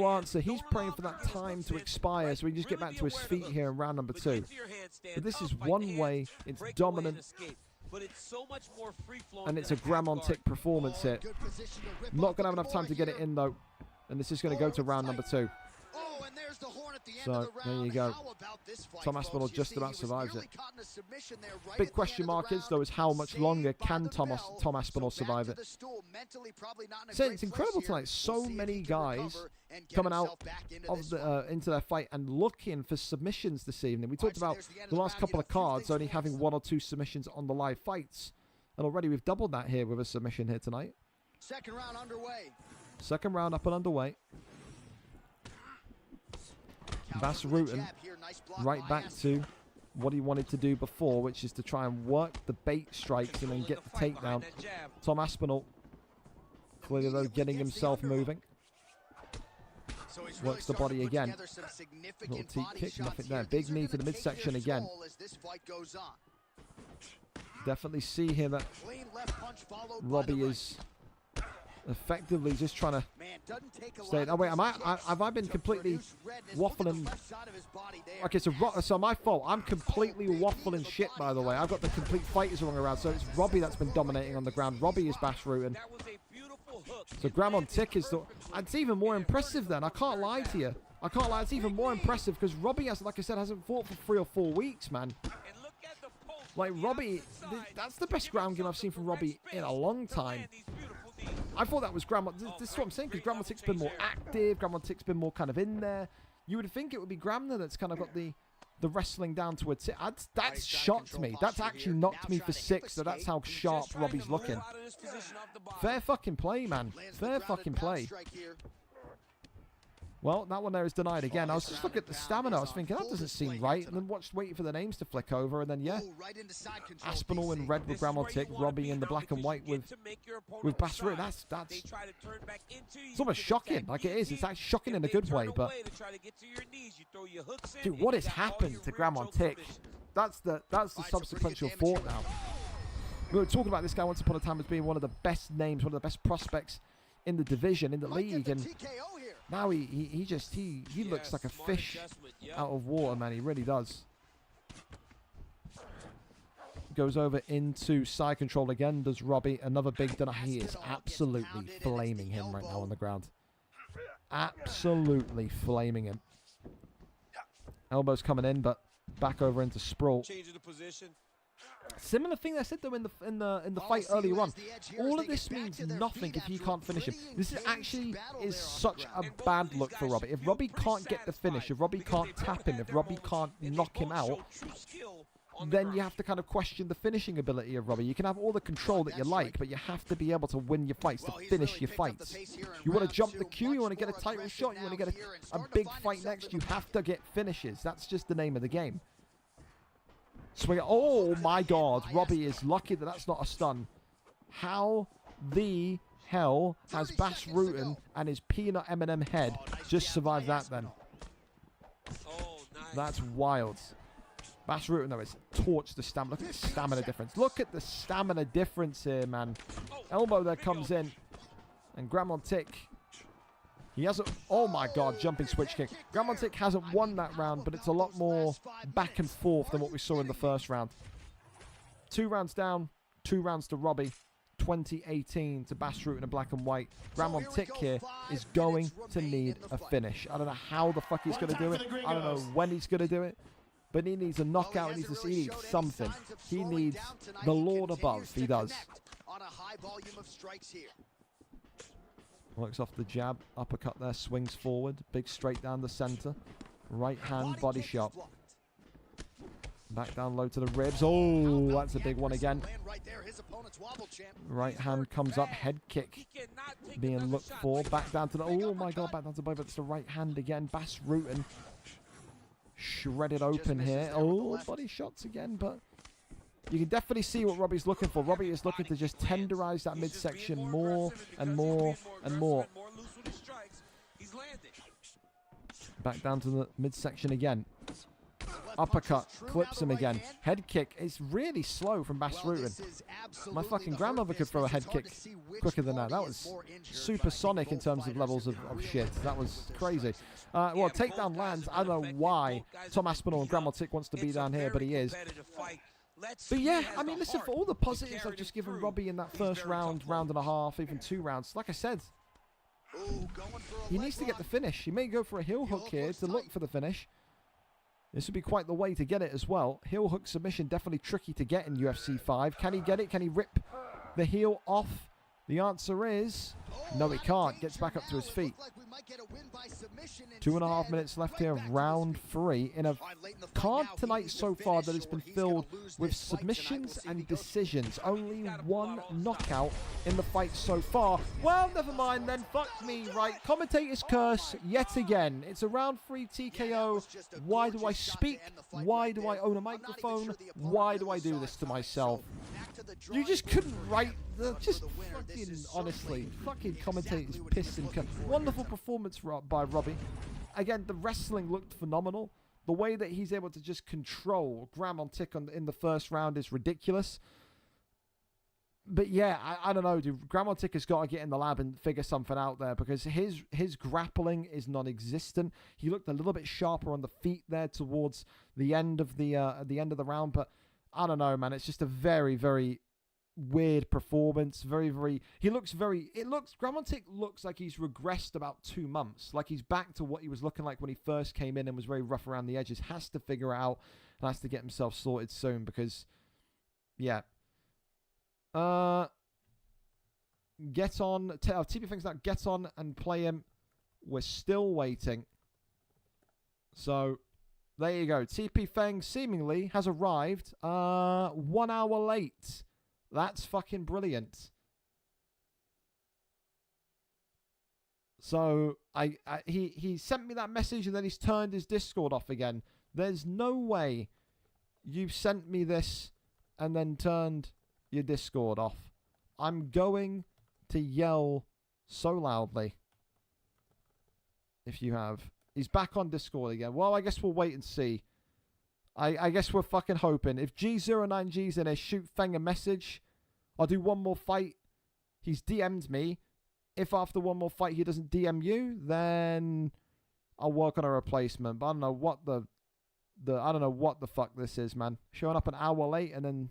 answer. He's praying for that time to expire so he can just get back to his feet here in round number 2. But this is one way. It's dominant. And it's a Gramontic performance here. Not going to have enough time to get it in, though. And this is going to go to round number 2. So, there you go. Tom Aspinall just about survives it. Big question mark is, though, is how much longer can Tom Aspinall survive it? So it's incredible tonight. So many guys coming out of the, into their fight and looking for submissions this evening. We talked about the last couple of cards only having 1 or 2 submissions on the live fights. And already we've doubled that here with a submission here tonight. Second round underway. Second round up and underway. Bas Rutten right back to what he wanted to do before, which is to try and work the bait strikes and then get the takedown. Tom Aspinall clearly, though, getting himself moving. Works the body again. Little teep kick, nothing there. Big knee to the midsection again. Definitely see here that Robbie is effectively just trying to stay. Oh wait, have I been completely waffling? Okay, so my fault. I'm completely waffling shit, by the way. I've got the complete fighters wrong around. So it's Robbie that's been dominating on the ground. Robbie is Bas Rutten. So Gramontic is it's even more impressive then. I can't lie to you. I can't lie. It's even more impressive because Robbie has, like I said, hasn't fought for 3 or 4 weeks, man. Like Robbie, that's the best ground game I've seen from Robbie in a long time. I thought that was Gramontic. This is what I'm saying, because Gramontic's been more active. Gramontic's been more kind of in there. You would think it would be Gramner that's kind of got the wrestling down to a tip. That's shocked me. That's actually knocked me for 6. So that's how sharp Robbie's looking. Fair fucking play, man. Fair fucking play. Well, that one there is denied again. I was just looking at the stamina. I was thinking, that doesn't seem right. And then waiting for the names to flick over. And then, yeah, Aspinall in red with Gramontic, Robbie in the black and white with Bas Rutten. That's it's almost shocking. Like it is. It's actually shocking in a good way. But, dude, what has happened to Gramontic? That's the subsequential thought now. We were talking about this guy once upon a time as being one of the best names, one of the best prospects in the division, in the league. And now he looks like a fish out of water, man. He really does. Goes over into side control again. Does Robbie. Another big deny. He is absolutely flaming him right now on the ground. Absolutely flaming him. Elbows coming in, but back over into sprawl. Changing the position. Similar thing I said though in the fight earlier on. All of this means nothing if he can't finish him. This is such a bad look for Robbie. If Robbie can't get the finish, if Robbie can't tap him, if Robbie can't knock him out, then you have to kind of question the finishing ability of Robbie. You can have all the control that you like, but you have to be able to win your fights, to finish your fights. You want to jump the queue, you want to get a title shot, you want to get a big fight next, you have to get finishes. That's just the name of the game. Swing it. Oh my God. Robbie is lucky that that's not a stun. How the hell has Bas Rutten and his peanut M&M head just survived that then? That's wild. Bas Rutten, though, has torched the stamina. Look at the stamina difference. Look at the stamina difference here, man. Elbow there comes in. And Gramontic, he hasn't... Oh, my God. Jumping switch kick. Gramontic hasn't won that round, but it's a lot more back and forth than what we saw in the first round. 2 rounds down. 2 rounds to Robbie. 2018 to Bas Rutten in black and white. Gramontic here is going to need a finish. I don't know how the fuck he's going to do it. I don't know when he's going to do it. But he needs a knockout. He needs something. He needs the Lord above. He does. Works off the jab. Uppercut there. Swings forward. Big straight down the center. Right hand body shot. Back down low to the ribs. Oh, that's a big one again. Right hand comes up. Head kick being looked for. Back down to the... Oh, my God. Back down to both. It's the right hand again. Bas Rutten shredded open here. Oh, body shots again, but You can definitely see what Robbie's looking for. Robbie is looking to just tenderize that midsection more and more and more. Back down to the midsection again. Uppercut, clips him again. Head kick is really slow from Basrutin. My fucking grandmother could throw a head kick quicker than that. That was supersonic in terms of levels of shit. That was crazy. Well, takedown lands. I don't know why Tom Aspinall and Grandma Tick wants to be down here, but he is. But yeah, I mean, listen, for all the positives I've just given Robbie in that first round, round and a half, even 2 rounds, like I said, he needs to get the finish. He may go for a heel hook here to look for the finish. This would be quite the way to get it as well. Heel hook submission, definitely tricky to get in UFC 5. Can he get it? Can he rip the heel off? The answer is no, he can't. Gets back up to his feet. 2.5 minutes left here of round 3 in a card tonight so far that has been filled with submissions and decisions. Only 1 knockout in the fight so far. Well, never mind then. Fuck me, right? Commentator's curse yet again. It's a round 3 TKO. Why do I speak? Why do I own a microphone? Why do I do this to myself? You just couldn't write the... Just fucking, honestly, fucking commentators pissed and cut. Wonderful performance by Robbie. Again, the wrestling looked phenomenal. The way that he's able to just control Graham Tick in the first round is ridiculous. But yeah, I don't know, dude. Graham Tick has got to get in the lab and figure something out there because his grappling is non-existent. He looked a little bit sharper on the feet there towards the end of the round, but I don't know, man. It's just a very, very weird performance. Graham Tick looks like he's regressed about 2 months. Like he's back to what he was looking like when he first came in and was very rough around the edges. Has to figure it out and has to get himself sorted soon because, yeah. Get on. TP things now. Get on and play him. We're still waiting. So, there you go. TP Feng seemingly has arrived 1 hour late. That's fucking brilliant. So, he sent me that message and then he's turned his Discord off again. There's no way you've sent me this and then turned your Discord off. I'm going to yell so loudly if you have. He's back on Discord again. Well, I guess we'll wait and see. I guess we're fucking hoping. If G09G's in there, shoot Feng a message. I'll do 1 more fight. He's DM'd me. If after 1 more fight he doesn't DM you, then I'll work on a replacement. But I don't know what I don't know what the fuck this is, man. Showing up an hour late and then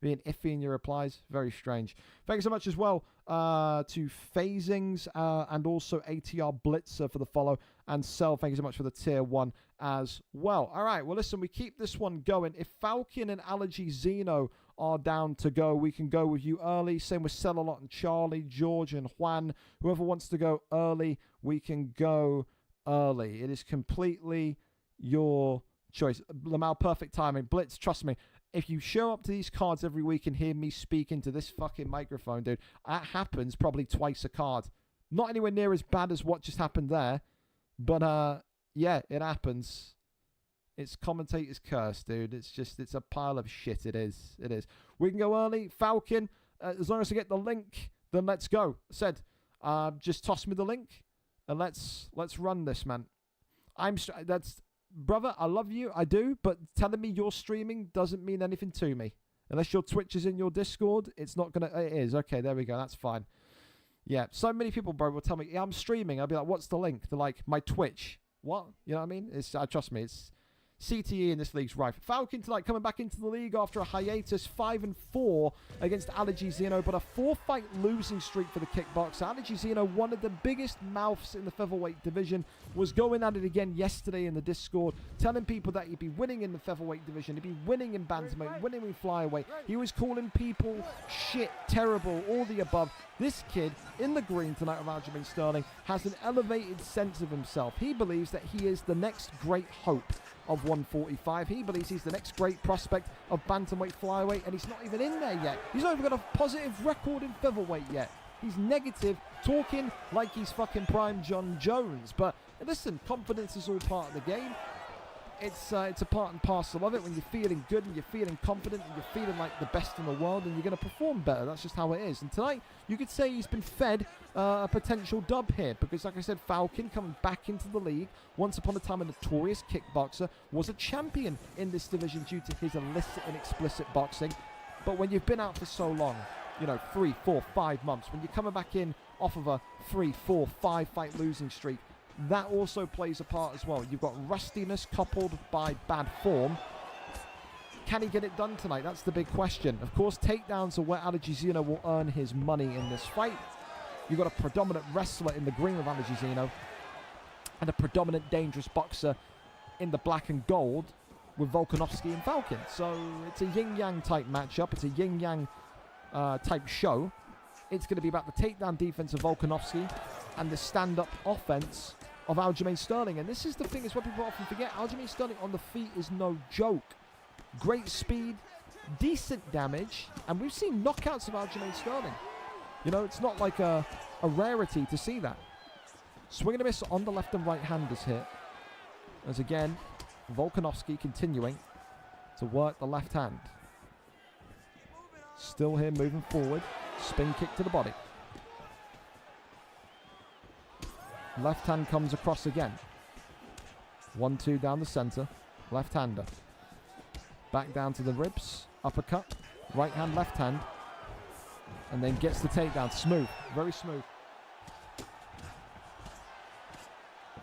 being iffy in your replies. Very strange. Thanks so much as well to Phasings and also ATR Blitzer for the follow. And Cell, thank you so much for the tier 1 as well. All right, well, listen, we keep this one going. If Falcon and Allergy Zeno are down to go, we can go with you early. Same with Cellalot and Charlie, George and Juan. Whoever wants to go early, we can go early. It is completely your choice. Lamal, perfect timing. Blitz, trust me. If you show up to these cards every week and hear me speak into this fucking microphone, dude, that happens probably twice a card. Not anywhere near as bad as what just happened there, but yeah, it happens. It's commentator's curse, dude. It's a pile of shit. It is. We can go early. Falcon, as long as I get the link, then let's go. Just toss me the link and let's run this, man. Brother, I love you, I do, but telling me you're streaming doesn't mean anything to me. Unless your Twitch is in your Discord, it's not going to... It is. Okay, there we go. That's fine. Yeah, so many people, bro, will tell me, yeah, I'm streaming. I'll be like, what's the link? They're like, my Twitch. What? You know what I mean? Trust me, it's... CTE in this league's rife. Falcon tonight coming back into the league after a hiatus, 5-4 against Allergy Zeno, but a 4-fight losing streak for the kickboxer. Allergy Zeno, one of the biggest mouths in the featherweight division, was going at it again yesterday in the Discord, telling people that he'd be winning in the featherweight division, he'd be winning in bantamweight, winning in flyweight. He was calling people shit, terrible, all the above. This kid in the green tonight of Aljamain Sterling has an elevated sense of himself. He believes that he is the next great hope of 145. He believes he's the next great prospect of bantamweight, flyweight, and he's not even in there yet. He's not even got a positive record in featherweight yet. He's negative, talking like he's fucking prime John Jones. But listen, confidence is all part of the game. it's a part and parcel of it. When you're feeling good and you're feeling confident and you're feeling like the best in the world, and you're going to perform better. That's just how it is. And tonight, you could say he's been fed a potential dub here, because like I said, Falcon coming back into the league, once upon a time a notorious kickboxer, was a champion in this division due to his illicit and explicit boxing. But when you've been out for so long, 3, 4, 5 months, when you're coming back in off of a 3, 4, 5 fight losing streak, that also plays a part as well. You've got rustiness coupled by bad form. Can he get it done tonight? That's the big question. Of course, takedowns are where Alejandro will earn his money in this fight. You've got a predominant wrestler in the green with Alejandro, and a predominant dangerous boxer in the black and gold with Volkanovski and Falcon. So it's a yin-yang type matchup. It's a yin-yang type show. It's going to be about the takedown defense of Volkanovski and the stand-up offense of Aljamain Sterling. And this is the thing, is what people often forget. Aljamain Sterling on the feet is no joke. Great speed, decent damage, and we've seen knockouts of Aljamain Sterling. It's not like a rarity to see that. Swing and a miss on the left and right handers here. As again, Volkanovski continuing to work the left hand. Still here, moving forward. Spin kick to the body. Left hand comes across again. 1-2 down the center. Left hander. Back down to the ribs. Uppercut. Right hand, left hand. And then gets the takedown. Smooth. Very smooth.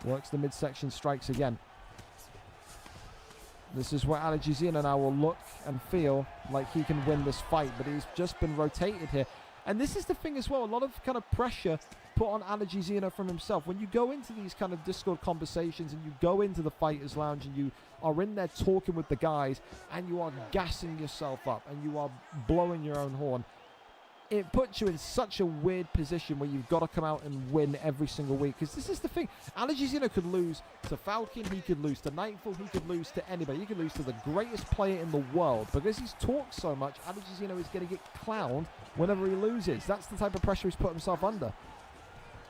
Works the midsection, strikes again. This is where Alejandro now will look and feel like he can win this fight, but he's just been rotated here. And this is the thing as well, a lot of kind of pressure put on Alejandro from himself. When you go into these kind of Discord conversations and you go into the Fighters Lounge and you are in there talking with the guys and you are gassing yourself up and you are blowing your own horn, it puts you in such a weird position where you've got to come out and win every single week. Because this is the thing. Alejandro could lose to Falcon. He could lose to Knightfall. He could lose to anybody. He could lose to the greatest player in the world. Because he's talked so much, Alejandro is going to get clowned whenever he loses. That's the type of pressure he's put himself under.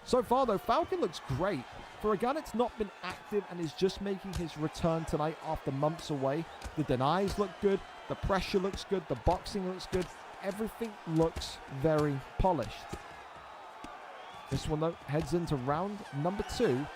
So far, though, Falcon looks great. For a guy that's not been active and is just making his return tonight after months away, the denies look good. The pressure looks good. The boxing looks good. Everything looks very polished. This one, though, heads into round number 2.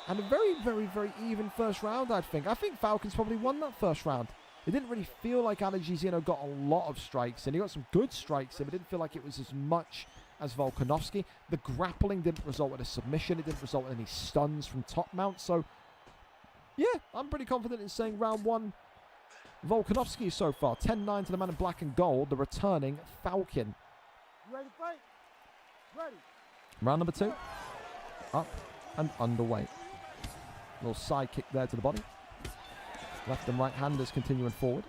And a very, very, very even first round, I think. I think Falcon's probably won that first round. It didn't really feel like Alejandro got a lot of strikes in. He got some good strikes in, but it didn't feel like it was as much as Volkanovski. The grappling didn't result in a submission. It didn't result in any stuns from top mount. So, yeah, I'm pretty confident in saying round 1, Volkanovski so far. 10-9 to the man in black and gold, the returning Falcon. Ready to fight? Ready. Round number 2. Up and underway. Little side kick there to the body. Left and right handers continuing forward.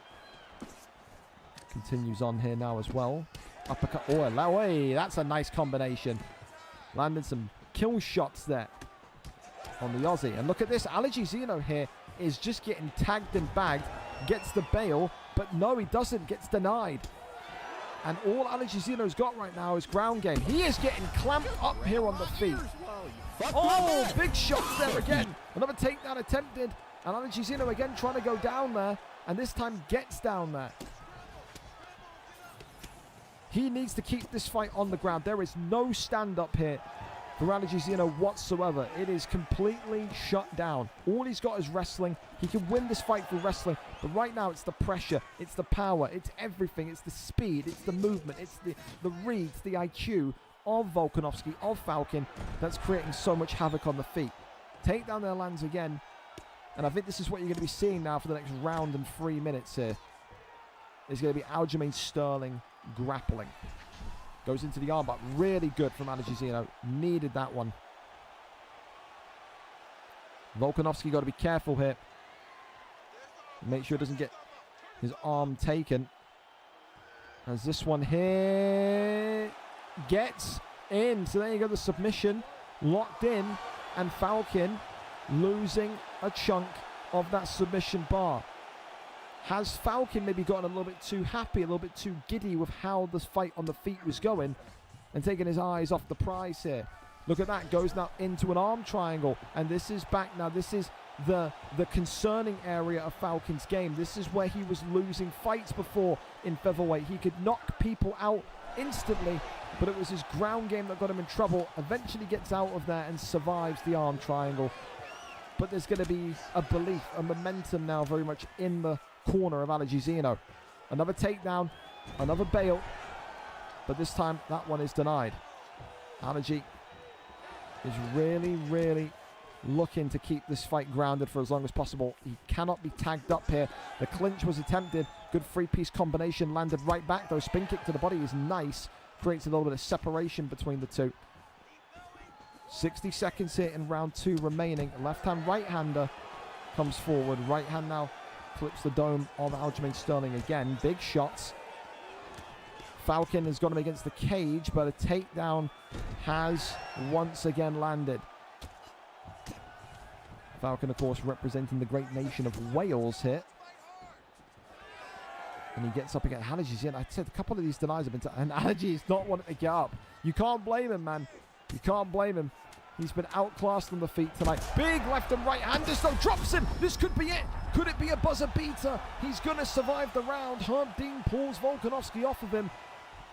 Continues on here now as well. Uppercut. Oh, Laoe. That's a nice combination. Landing some kill shots there on the Aussie. And look at this. Alejandro here is just getting tagged and bagged. Gets the bail, but no, he doesn't. Gets denied. And all Alejandro's got right now is ground game. He is getting clamped up here on the feet. Oh, big shots there again. Another takedown attempted. And Alejandro again trying to go down there. And this time gets down there. He needs to keep this fight on the ground. There is no stand-up here for Alejandro whatsoever. It is completely shut down. All he's got is wrestling. He can win this fight through wrestling. But right now it's the pressure. It's the power. It's everything. It's the speed. It's the movement. It's the reads, the IQ of Volkanovski, of Falcon, that's creating so much havoc on the feet. Takedown there lands again. And I think this is what you're going to be seeing now for the next round and 3 minutes here. It's going to be Aljamain Sterling grappling. Goes into the armbar. Really good from Alejandro. Needed that one. Volkanovski got to be careful here. Make sure he doesn't get his arm taken. As this one here gets in. So there you go, the submission locked in. And Falcon losing a chunk of that submission bar. Has Falcon maybe gotten a little bit too happy, a little bit too giddy with how this fight on the feet was going and taking his eyes off the prize here? Look at that, goes now into an arm triangle, and this is back now. This is the concerning area of Falcon's game. This is where he was losing fights before in featherweight. He could knock people out instantly, but it was his ground game that got him in trouble. Eventually gets out of there and survives the arm triangle. But there's going to be a belief, a momentum now very much in the corner of Alejandro. Another takedown, another bail, but this time that one is denied. Alejandro is really, really looking to keep this fight grounded for as long as possible. He cannot be tagged up here. The clinch was attempted. Good three-piece combination landed right back, though. Spin kick to the body is nice. Creates a little bit of separation between the two. 60 seconds here in round 2 remaining. Left-hand right-hander comes forward. Right hand now clips the dome of Aljamain Sterling again. Big shots. Falcon has got him against the cage, but a takedown has once again landed. Falcon, of course, representing the great nation of Wales here. And he gets up again. Halaji's in. I said a couple of these denies have been... And Halaji is not wanting to get up. You can't blame him, man. You can't blame him. He's been outclassed on the feet tonight. Big left and right hander, so drops him. This could be it. Could it be a buzzer beater? He's going to survive the round. Herb Dean pulls Volkanovski off of him.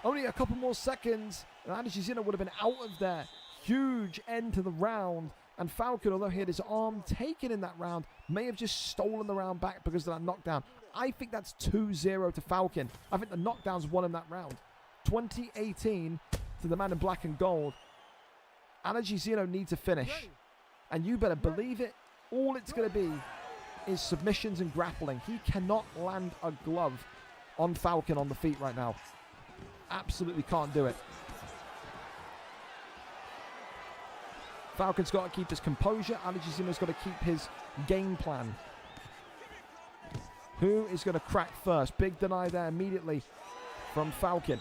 Only a couple more seconds. And Halaji would have been out of there. Huge end to the round. And Falcon, although he had his arm taken in that round, may have just stolen the round back because of that knockdown. I think that's 2-0 to Falcon. I think the knockdowns won him that round. 2018 to the man in black and gold. Alejandro needs a finish. And you better believe it, all it's going to be is submissions and grappling. He cannot land a glove on Falcon on the feet right now. Absolutely can't do it. Falcon's got to keep his composure. Alejandro's got to keep his game plan. Who is going to crack first? Big deny there immediately from Falcon.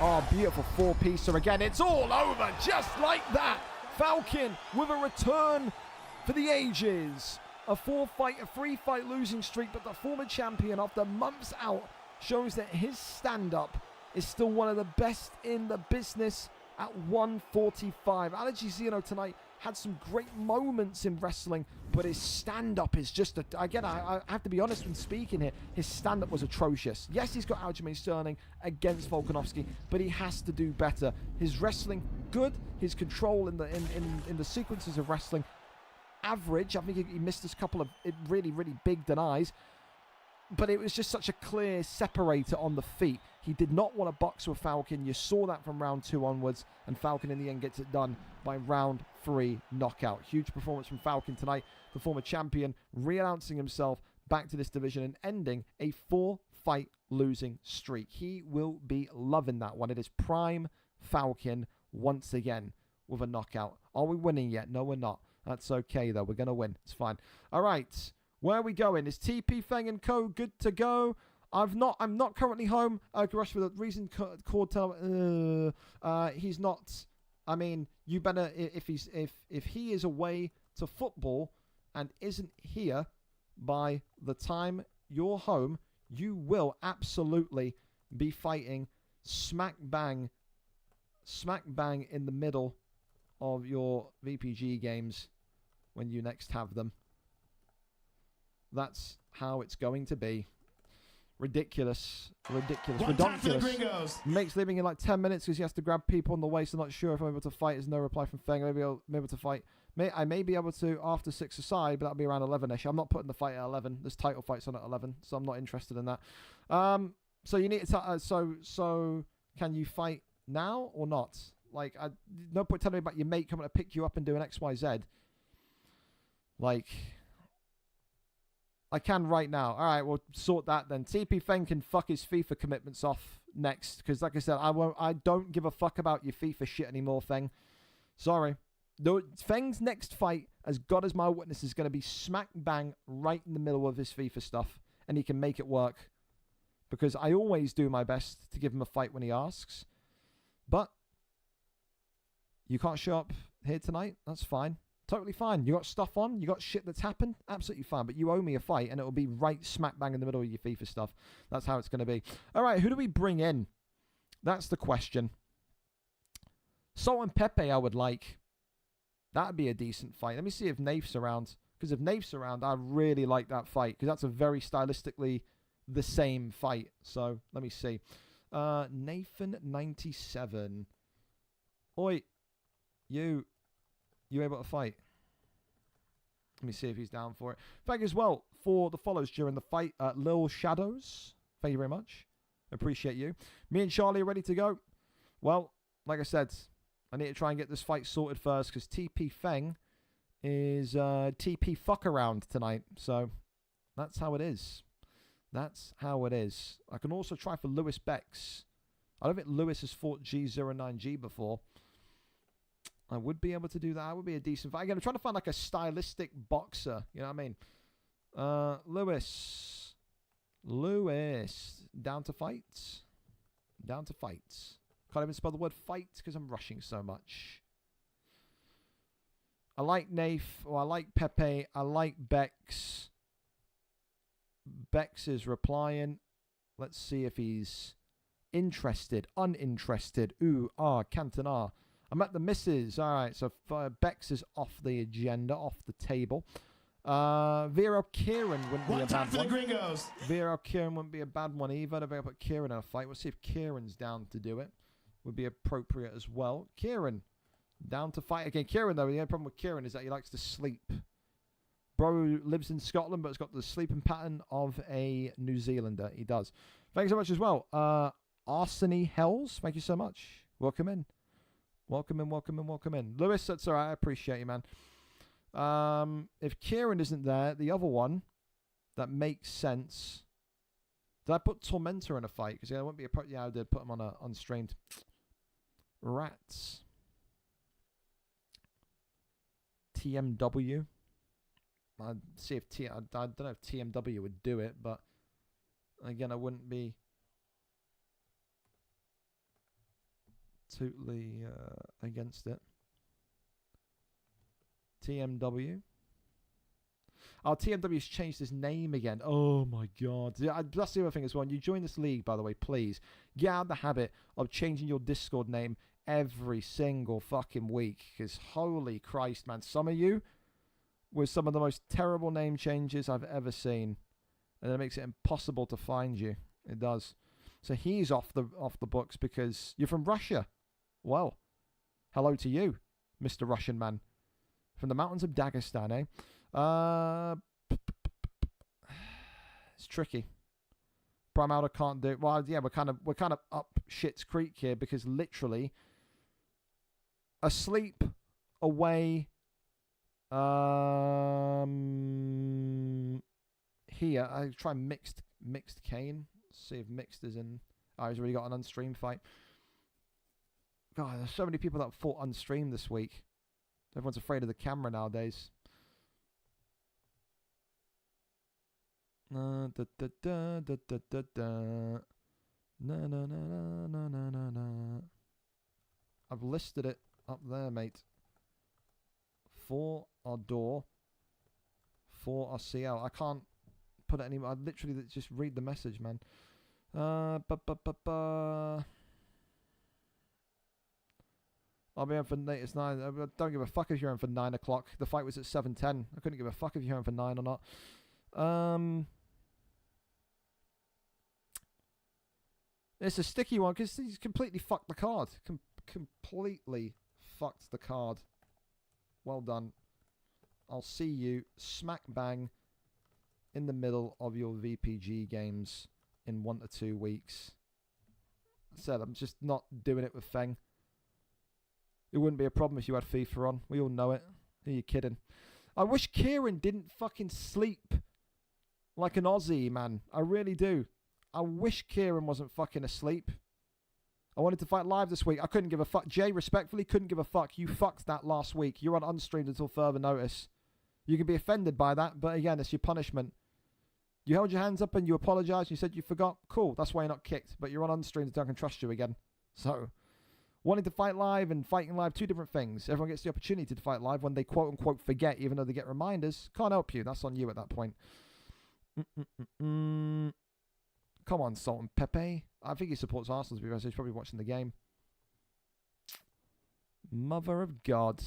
Oh, beautiful four-piecer again. It's all over just like that. Falcon with a return for the ages. A 3-fight losing streak, but the former champion after months out shows that his stand-up is still one of the best in the business at 145. Alejandro tonight had some great moments in wrestling, but his stand-up is just, again, I have to be honest when speaking here, his stand-up was atrocious. Yes, he's got Aljamain Sterling against Volkanovski, but he has to do better. His wrestling, good. His control in the sequences of wrestling, average. I think he missed a couple of really, really big denies, but it was just such a clear separator on the feet. He did not want to box with Falcon. You saw that from round 2 onwards, and Falcon in the end gets it done by round 3 knockout. Huge performance from Falcon tonight. The former champion re-announcing himself back to this division and ending a 4-fight losing streak. He will be loving that one. It is prime Falcon once again with a knockout. Are we winning yet? No, we're not. That's okay, though. We're going to win. It's fine. All right. Where are we going? Is TP Feng and Co. good to go? I'm not currently home. Rush for the reason Cord tell he's not. I mean, you better if he is away to football and isn't here by the time you're home, you will absolutely be fighting smack bang in the middle of your VPG games when you next have them. That's how it's going to be. Ridiculous. Redonkulous. Makes leaving in like 10 minutes because he has to grab people on the way, so not sure if I'm able to fight. There's no reply from Feng. Maybe I'll be able to fight. I may be able to after 6 aside, but that'll be around 11ish. I'm not putting the fight at 11. There's title fights on at 11, so I'm not interested in that. So you need to so can you fight now or not? Like, no point telling me about your mate coming to pick you up and doing XYZ. Like, I can right now. All right, we'll sort that then. TP Feng can fuck his FIFA commitments off next, because like I said, I don't give a fuck about your FIFA shit anymore, Feng. Sorry. Feng's next fight, as God as my witness, is going to be smack bang right in the middle of his FIFA stuff, and he can make it work, because I always do my best to give him a fight when he asks. But you can't show up here tonight. That's fine. Totally fine. You got stuff on. You got shit that's happened. Absolutely fine. But you owe me a fight, and it'll be right smack bang in the middle of your FIFA stuff. That's how it's going to be. All right, who do we bring in? That's the question. Salt and Pepe, I would like. That'd be a decent fight. Let me see if Nafe's around. Because if Nafe's around, I really like that fight. Because that's a very stylistically the same fight. So, let me see. Nathan97. Oi. You able to fight? Let me see if he's down for it. Thank you as well for the follows during the fight. Lil Shadows. Thank you very much. Appreciate you. Me and Charlie are ready to go. Well, like I said, I need to try and get this fight sorted first because TP Feng is TP fuck around tonight. So that's how it is. That's how it is. I can also try for Lewis Bex. I don't think Lewis has fought G09G before. I would be able to do that. That would be a decent fight. Again, I'm trying to find like a stylistic boxer. You know what I mean? Lewis. Down to fights. Down to fights. Can't even spell the word fight because I'm rushing so much. I like Nafe, or I like Pepe, I like Bex. Bex is replying. Let's see if he's interested, uninterested. Cantona. I'm at the misses. All right, so Bex is off the agenda, off the table. Vero Kieran wouldn't be a bad one. Vero Kieran wouldn't be a bad one either. I don't think I put Kieran in a fight. We'll see if Kieran's down to do it. Would be appropriate as well. Kieran, down to fight again. Kieran, though, the only problem with Kieran is that he likes to sleep. Bro lives in Scotland, but has got the sleeping pattern of a New Zealander. He does. Thanks so much as well. Arseny Hells, thank you so much. Welcome in. Welcome in. Lewis, that's all right. I appreciate you, man. If Kieran isn't there, the other one that makes sense. Did I put Tormentor in a fight? Because I won't be a yeah, I did put him on a unstreamed. Rats. TMW. I'd see if I don't know if TMW would do it, but again, I wouldn't be totally against it. TMW. Oh, TMW's changed his name again. Oh my god. That's the other thing as well. When you join this league, by the way, please get out of the habit of changing your Discord name every single fucking week. Because holy Christ, man, some of you with some of the most terrible name changes I've ever seen. And it makes it impossible to find you. It does. So he's off the books because you're from Russia. Well, hello to you, Mr. Russian man. From the mountains of Dagestan, eh? It's tricky. Primaldo can't do it. Well, yeah, we're kind of up shit's creek here because literally asleep, away, here. I try mixed Kane. See if mixed is in. Oh, he's already got an unstreamed fight. God, there's so many people that fought unstreamed this week. Everyone's afraid of the camera nowadays. I've listed it up there, mate. For our door. For our CL. I can't put it anymore. I literally just read the message, man. I'll be on for it's 9. I don't give a fuck if you're on for 9 o'clock. The fight was at 7:10. I couldn't give a fuck if you're on for 9 or not. It's a sticky one because he's completely fucked the card. Completely fucked the card. Well done. I'll see you smack bang in the middle of your VPG games in 1 to 2 weeks. I said I'm just not doing it with Feng. It wouldn't be a problem if you had FIFA on. We all know it. Who are you kidding? I wish Kieran didn't fucking sleep like an Aussie, man. I really do. I wish Kieran wasn't fucking asleep. I wanted to fight live this week. I couldn't give a fuck. Jay, respectfully, couldn't give a fuck. You fucked that last week. You're on unstreamed until further notice. You can be offended by that, but again, it's your punishment. You held your hands up and you apologized. You said you forgot. Cool. That's why you're not kicked. But you're on unstreamed until I can trust you again. So, wanting to fight live and fighting live, two different things. Everyone gets the opportunity to fight live when they quote-unquote forget, even though they get reminders. Can't help you. That's on you at that point. Come on, Salt and Pepe. I think he supports Arsenal, because he's probably watching the game. Mother of God.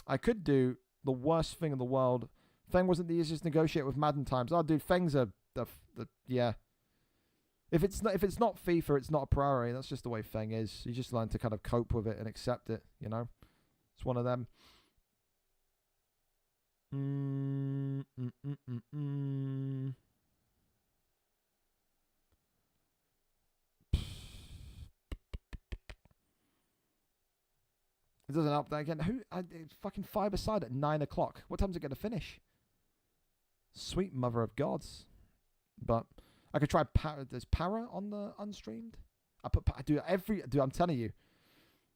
I could do the worst thing in the world. Feng wasn't the easiest to negotiate with Madden times. Oh, dude, Feng's yeah. If it's not FIFA, it's not a priority. That's just the way Feng is. You just learn to kind of cope with it and accept it, you know? It's one of them. It doesn't help that again. Fucking five-a-side at 9 o'clock. What time's it going to finish? Sweet mother of gods. But I could try Para. There's Para on the unstreamed. Dude, I'm telling you,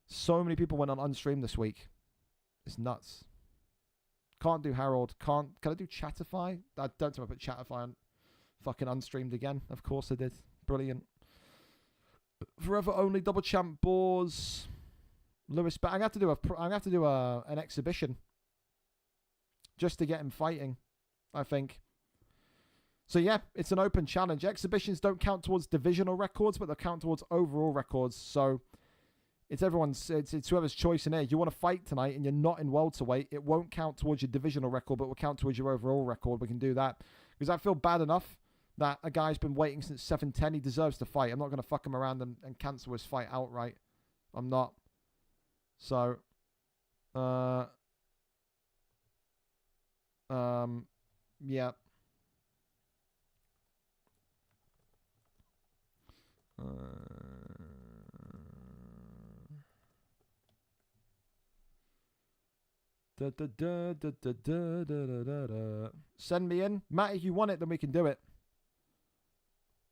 so many people went on unstreamed this week. It's nuts. Can't do Harold. Can I do Chatify? I don't know if I put Chatify on fucking unstreamed again. Of course I did. Brilliant. Forever only double champ Boars. Lewis, but I'm gonna have to do an exhibition just to get him fighting, I think. So yeah, it's an open challenge. Exhibitions don't count towards divisional records, but they'll count towards overall records. So it's whoever's choice in here. You want to fight tonight and you're not in welterweight, it won't count towards your divisional record, but will count towards your overall record. We can do that because I feel bad enough that a guy's been waiting since 7:10. He deserves to fight. I'm not gonna fuck him around and cancel his fight outright. I'm not. So, yeah. Send me in. Matt, if you want it, then we can do it.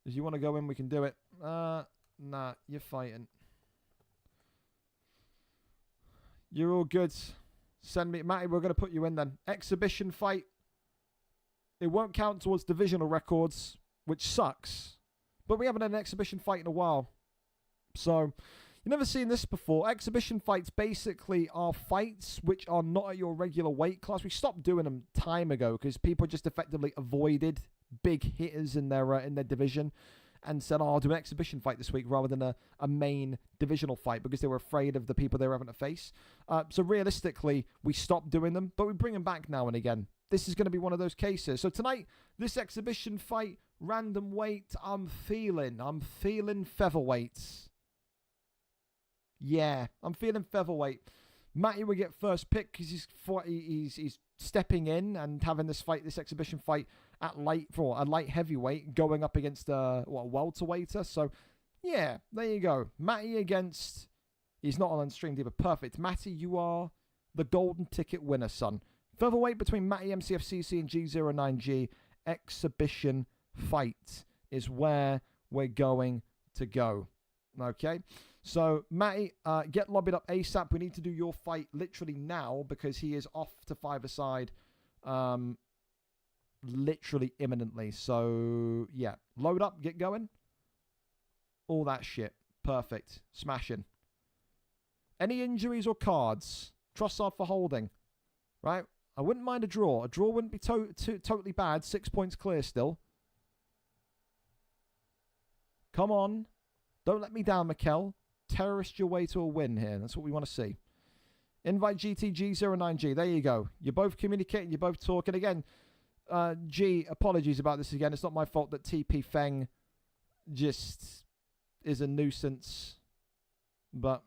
If you want to go in, we can do it. Nah, you're fighting. You're all good. Send me. Matty, we're going to put you in then. Exhibition fight. It won't count towards divisional records, which sucks. But we haven't had an exhibition fight in a while. So, you've never seen this before. Exhibition fights basically are fights which are not at your regular weight class. We stopped doing them time ago because people just effectively avoided big hitters in their division and said, I'll do an exhibition fight this week rather than a main divisional fight because they were afraid of the people they were having to face. So realistically, we stopped doing them, but we bring them back now and again. This is going to be one of those cases. So tonight, this exhibition fight, random weight, I'm feeling featherweights. Yeah, I'm feeling featherweight. Matty will get first pick because he's stepping in and having this exhibition fight at light heavyweight, going up against a welterweighter. So, yeah, there you go. Matty against... He's not on unstreamed either. Perfect. Matty, you are the golden ticket winner, son. Featherweight between Matty MCFCC and G09G. Exhibition fight is where we're going to go. Okay? So, Matty, get lobbied up ASAP. We need to do your fight literally now because he is off to five-a-side literally imminently. So, yeah. Load up, get going. All that shit. Perfect. Smashing. Any injuries or cards? Trossard for holding. Right? I wouldn't mind a draw. A draw wouldn't be totally bad. 6 points clear still. Come on. Don't let me down, Mikel. Terrorist your way to a win here. That's what we want to see. Invite GTG09G. There you go. You're both communicating. You're both talking. Again, G, apologies about this again. It's not my fault that TP Feng just is a nuisance. But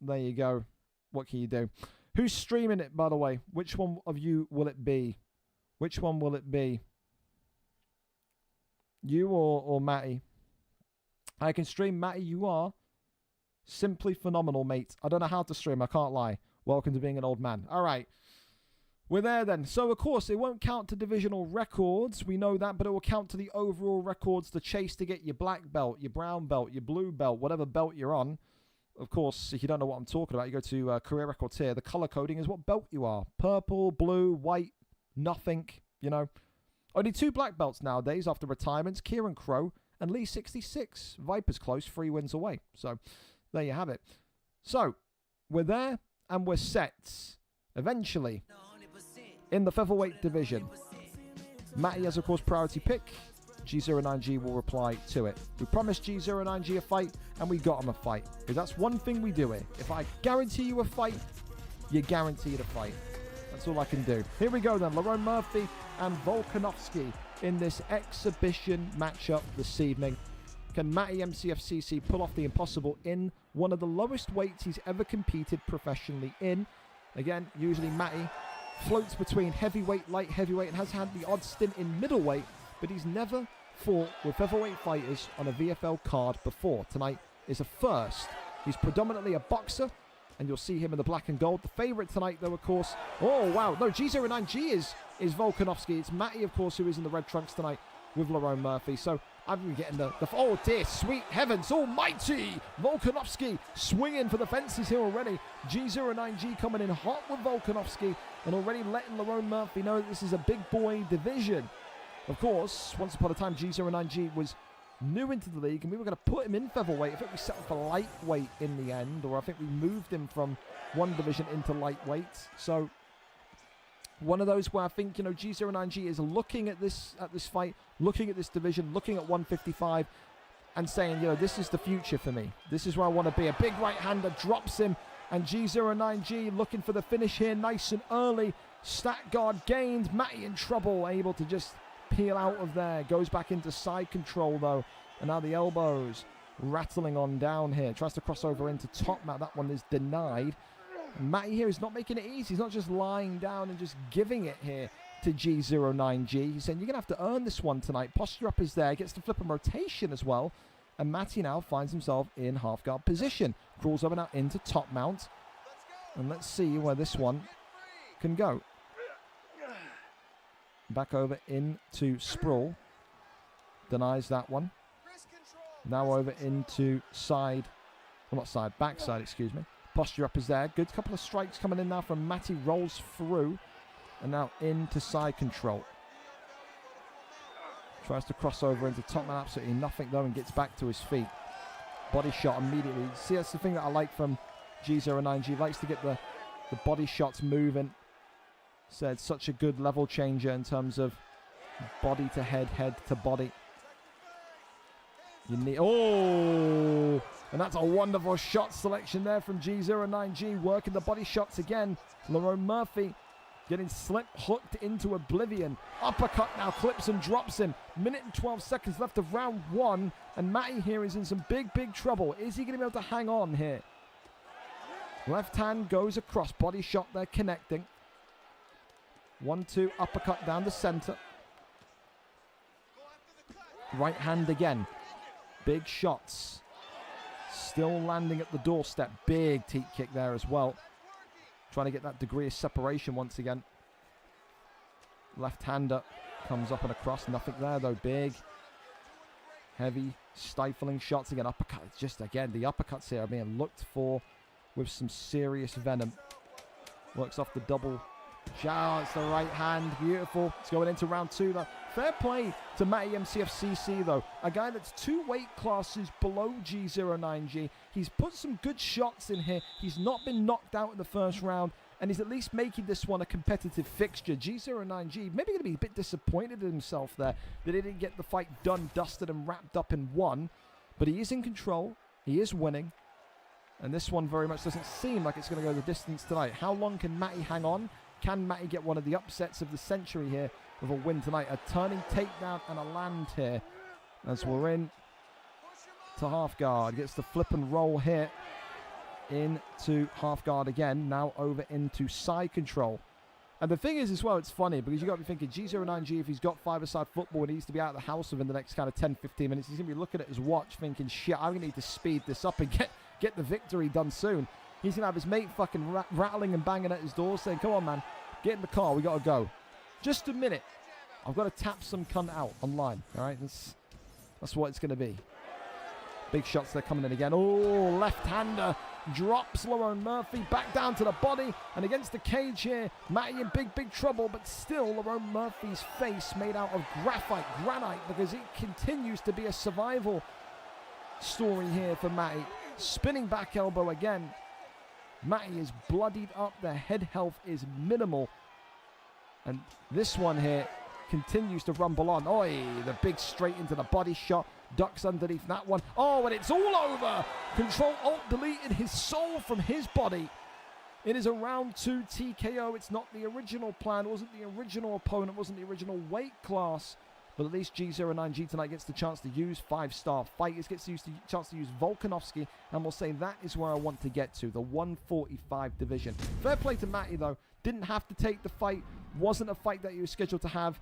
there you go. What can you do? Who's streaming it, by the way? Which one of you will it be? Which one will it be? You or Matty? I can stream. Matty, you are simply phenomenal, mate. I don't know how to stream. I can't lie. Welcome to being an old man. All right. We're there then. So, of course, it won't count to divisional records. We know that, but it will count to the overall records, the chase to get your black belt, your brown belt, your blue belt, whatever belt you're on. Of course, if you don't know what I'm talking about, you go to career records here. The color coding is what belt you are. Purple, blue, white, nothing, you know. Only 2 black belts nowadays after retirements. Kieran Crow and Lee 66. Viper's close, 3 wins away. So, there you have it. So, we're there and we're set. Eventually, in the featherweight division, Matty has, of course, priority pick. G09G will reply to it. We promised G09G a fight, and we got him a fight. Because that's one thing we do here. If I guarantee you a fight, you're guaranteed a fight. That's all I can do. Here we go then. Lerone Murphy and Volkanovski in this exhibition matchup this evening. Can Matty MCFCC pull off the impossible in one of the lowest weights he's ever competed professionally in? Again, usually Matty floats between heavyweight, light heavyweight, and has had the odd stint in middleweight, but he's never fought with featherweight fighters on a VFL card before. Tonight is a first. He's predominantly a boxer, and you'll see him in the black and gold. The favourite tonight, though, of course... Oh, wow. No, G09G is Volkanovski. It's Matty, of course, who is in the red trunks tonight with Lerone Murphy. So I'm going to get in the... Oh, dear, sweet heavens almighty! Volkanovski swinging for the fences here already. G09G coming in hot with Volkanovski and already letting Lerone Murphy know that this is a big boy division. Of course, once upon a time, G09G was new into the league, and we were going to put him in featherweight. I think we settled for lightweight in the end, or I think we moved him from one division into lightweight. So one of those where I think, you know, G09G is looking at this fight, looking at this division, looking at 155, and saying, you know, this is the future for me. This is where I want to be. A big right-hander drops him, and G09G looking for the finish here nice and early. Stat guard gained. Matty in trouble, able to just peel out of there. Goes back into side control, though. And now the elbows rattling on down here. Tries to cross over into top mat. That one is denied. Matty here is not making it easy. He's not just lying down and just giving it here to G09G. He's saying, you're going to have to earn this one tonight. Posture up is there. Gets to flip and rotation as well. And Matty now finds himself in half guard position. Crawls over now into top mount. And let's see where this one can go. Back over into sprawl. Denies that one. Now over into side. Well, not side. Backside, excuse me. Posture up is there. Good couple of strikes coming in now from Matty. Rolls through. And now into side control. Tries to cross over into top man. Absolutely nothing though, and gets back to his feet. Body shot immediately. See, that's the thing that I like from G09G. He likes to get the body shots moving. Said such a good level changer in terms of body to head, head to body. You need... Oh! And that's a wonderful shot selection there from G09G. Working the body shots again. Lerone Murphy getting slip hooked into oblivion. Uppercut now clips and drops him. Minute and 12 seconds left of round one. And Matty here is in some big, big trouble. Is he going to be able to hang on here? Left hand goes across. Body shot there connecting. 1-2 uppercut down the center. Right hand again. Big shots. Still landing at the doorstep. Big teat kick there as well. Trying to get that degree of separation once again. Left-hander comes up and across. Nothing there though. Big, heavy, stifling shots again. Uppercut. It's just again, the uppercuts here are being looked for with some serious venom. Works off the double. It's the right hand. Beautiful. It's going into round two though. Fair play to Matty MCFCC though. A guy that's 2 weight classes below G09G. He's put some good shots in here. He's not been knocked out in the first round. And he's at least making this one a competitive fixture. G09G maybe going to be a bit disappointed in himself there. That he didn't get the fight done, dusted and wrapped up in one. But he is in control. He is winning. And this one very much doesn't seem like it's going to go the distance tonight. How long can Matty hang on? Can Matty get one of the upsets of the century here with a win tonight? A turning takedown and a land here as we're in to half guard. Gets the flip and roll here into half guard again. Now over into side control. And the thing is as well, it's funny because you got to be thinking G09G, if he's got five-a-side football and he needs to be out of the house within the next kind of 10-15 minutes, he's going to be looking at his watch thinking, shit, I'm going to need to speed this up and get the victory done soon. He's going to have his mate fucking rattling and banging at his door saying, come on, man, get in the car. We got to go. Just a minute. I've got to tap some cunt out online. All right? That's what it's going to be. Big shots there coming in again. Oh, left-hander drops Lerone Murphy back down to the body. And against the cage here, Matty in big, big trouble. But still, Lerone Murphy's face made out of granite, because it continues to be a survival story here for Matty. Spinning back elbow again. Matty is bloodied up. Their head health is minimal. And this one here continues to rumble on. Oi, the big straight into the body shot. Ducks underneath that one. Oh, and it's all over. Control Alt deleted his soul from his body. It is a round 2 TKO. It's not the original plan. It wasn't the original opponent. It wasn't the original weight class. But at least G09G tonight gets the chance to use 5-star fighters, gets the chance to use Volkanovski, and we'll say that is where I want to get to, the 145 division. Fair play to Matty, though. Didn't have to take the fight. Wasn't a fight that he was scheduled to have.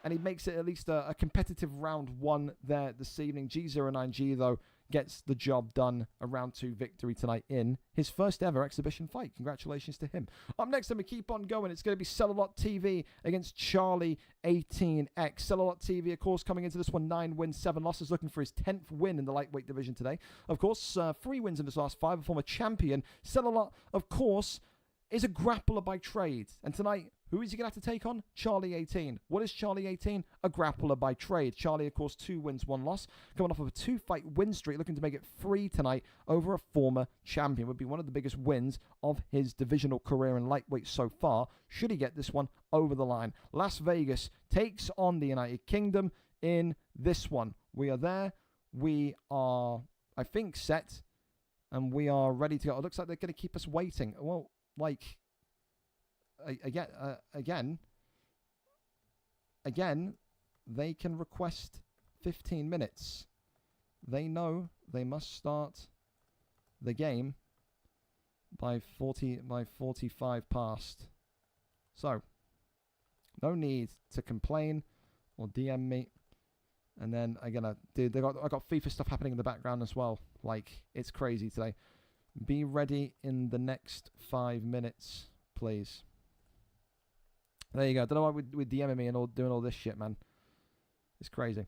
And he makes it at least a competitive round 1 there this evening. G09G, though, gets the job done. A round 2 victory tonight in his first ever exhibition fight. Congratulations to him. Up next, then we keep on going. It's going to be Cellalot TV against Charlie 18X. Cellalot TV, of course, coming into this one 9 wins, 7 losses, looking for his 10th win in the lightweight division today. Of course, 3 wins in his last 5, a former champion. Cellalot, of course, is a grappler by trade. And tonight, who is he going to have to take on? Charlie 18. What is Charlie 18? A grappler by trade. Charlie, of course, 2 wins, 1 loss. Coming off of a 2-fight win streak, looking to make it 3 tonight over a former champion. Would be one of the biggest wins of his divisional career in lightweight so far, should he get this one over the line. Las Vegas takes on the United Kingdom in this one. We are there. We are, I think, set. And we are ready to go. It looks like they're going to keep us waiting. Well, like... Again, they can request 15 minutes. They know they must start the game by 45 past. So, no need to complain or DM me. And then I got FIFA stuff happening in the background as well. Like, it's crazy today. Be ready in the next 5 minutes, please. There you go. I don't know why we're DMing me and all doing all this shit, man. It's crazy.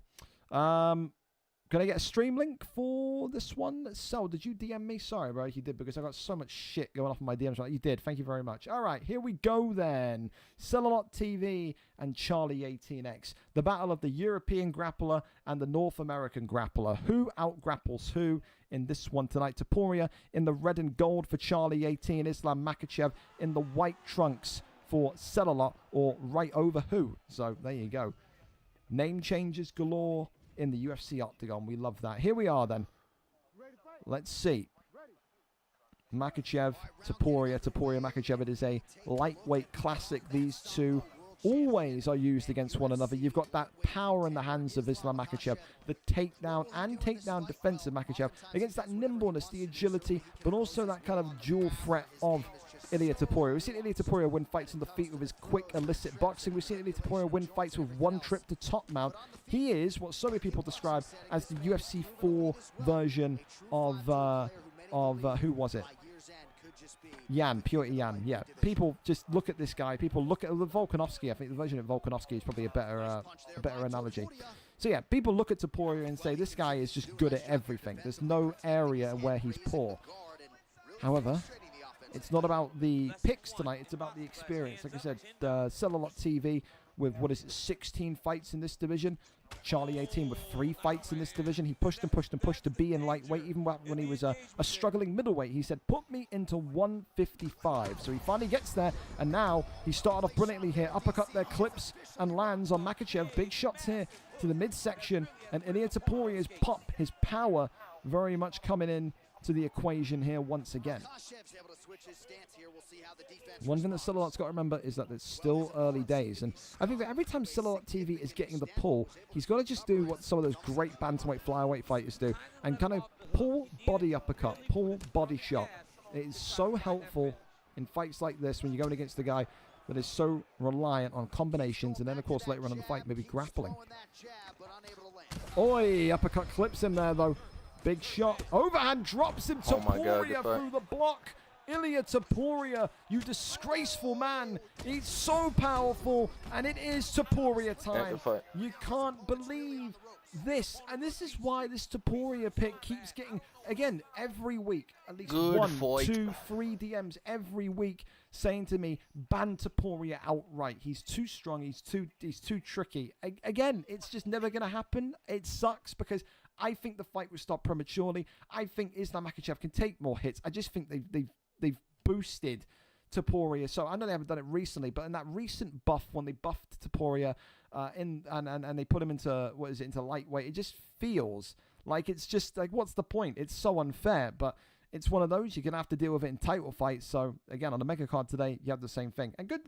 Can I get a stream link for this one? So, did you DM me? Sorry, bro, you did, because I got so much shit going off in my DMs. You did. Thank you very much. All right, here we go then. Cellalot TV and Charlie 18X. The battle of the European grappler and the North American grappler. Who out-grapples who in this one tonight? Topuria in the red and gold for Charlie 18. Islam Makhachev in the white trunks for Cellalot, or right over who. So, there you go. Name changes galore in the UFC octagon. We love that. Here we are then. Let's see. Makhachev, Topuria, Makhachev. It is a lightweight classic. These two always are used against one another. You've got that power in the hands of Islam Makhachev, the takedown and takedown defense of Makhachev, against that nimbleness, the agility, but also that kind of dual threat of Ilia Topuria. We've seen Ilia Topuria win fights on the feet with his quick, illicit boxing. We've seen Ilia Topuria win fights with one trip to top mount. He is what so many people describe as the UFC 4 version of who was it? Yan, Purity Yan. Yeah, people just look at this guy. People look at Volkanovski. I think the version of Volkanovski is probably a better analogy. So yeah, people look at Topuria and say this guy is just good at everything. There's no area where he's poor. However, it's not about the picks tonight. It's about the experience. Like I said, Cellalot TV with, 16 fights in this division. Charlie 18 with 3 fights in this division. He pushed and pushed and pushed to be in lightweight. Even when he was a struggling middleweight, he said, put me into 155. So he finally gets there, and now he started off brilliantly here. Uppercut there, clips and lands on Makhachev. Big shots here to the midsection. And Ilia Topuria's pop, his power, very much coming in to the equation here once again. One thing that Cellalot's got to remember is that it's still early days, and I think that every time Cellalot TV is getting the pull, he's got to just do what some of those great bantamweight, flyweight fighters do, and kind of pull body uppercut, pull body shot. It is so helpful in fights like this when you're going against the guy that is so reliant on combinations, and then of course later on in the fight maybe grappling. Oi, uppercut clips him there though. Big shot. Overhand drops him. Topuria through the block. Ilia Topuria, you disgraceful man. He's so powerful, and it is Topuria time. You can't believe this. And this is why this Topuria pick keeps getting, again, every week, at least 1, 2, 3 DMs every week saying to me, ban Topuria outright. He's too strong. He's too tricky. Again, it's just never going to happen. It sucks because I think the fight was stopped prematurely. I think Islam Makhachev can take more hits. I just think they've boosted Topuria. So I know they haven't done it recently, but in that recent buff, when they buffed Topuria and they put him into into lightweight, it just feels like it's just like, what's the point? It's so unfair. But it's one of those you're going to have to deal with it in title fights. So, again, on the mega card today, you have the same thing. And good,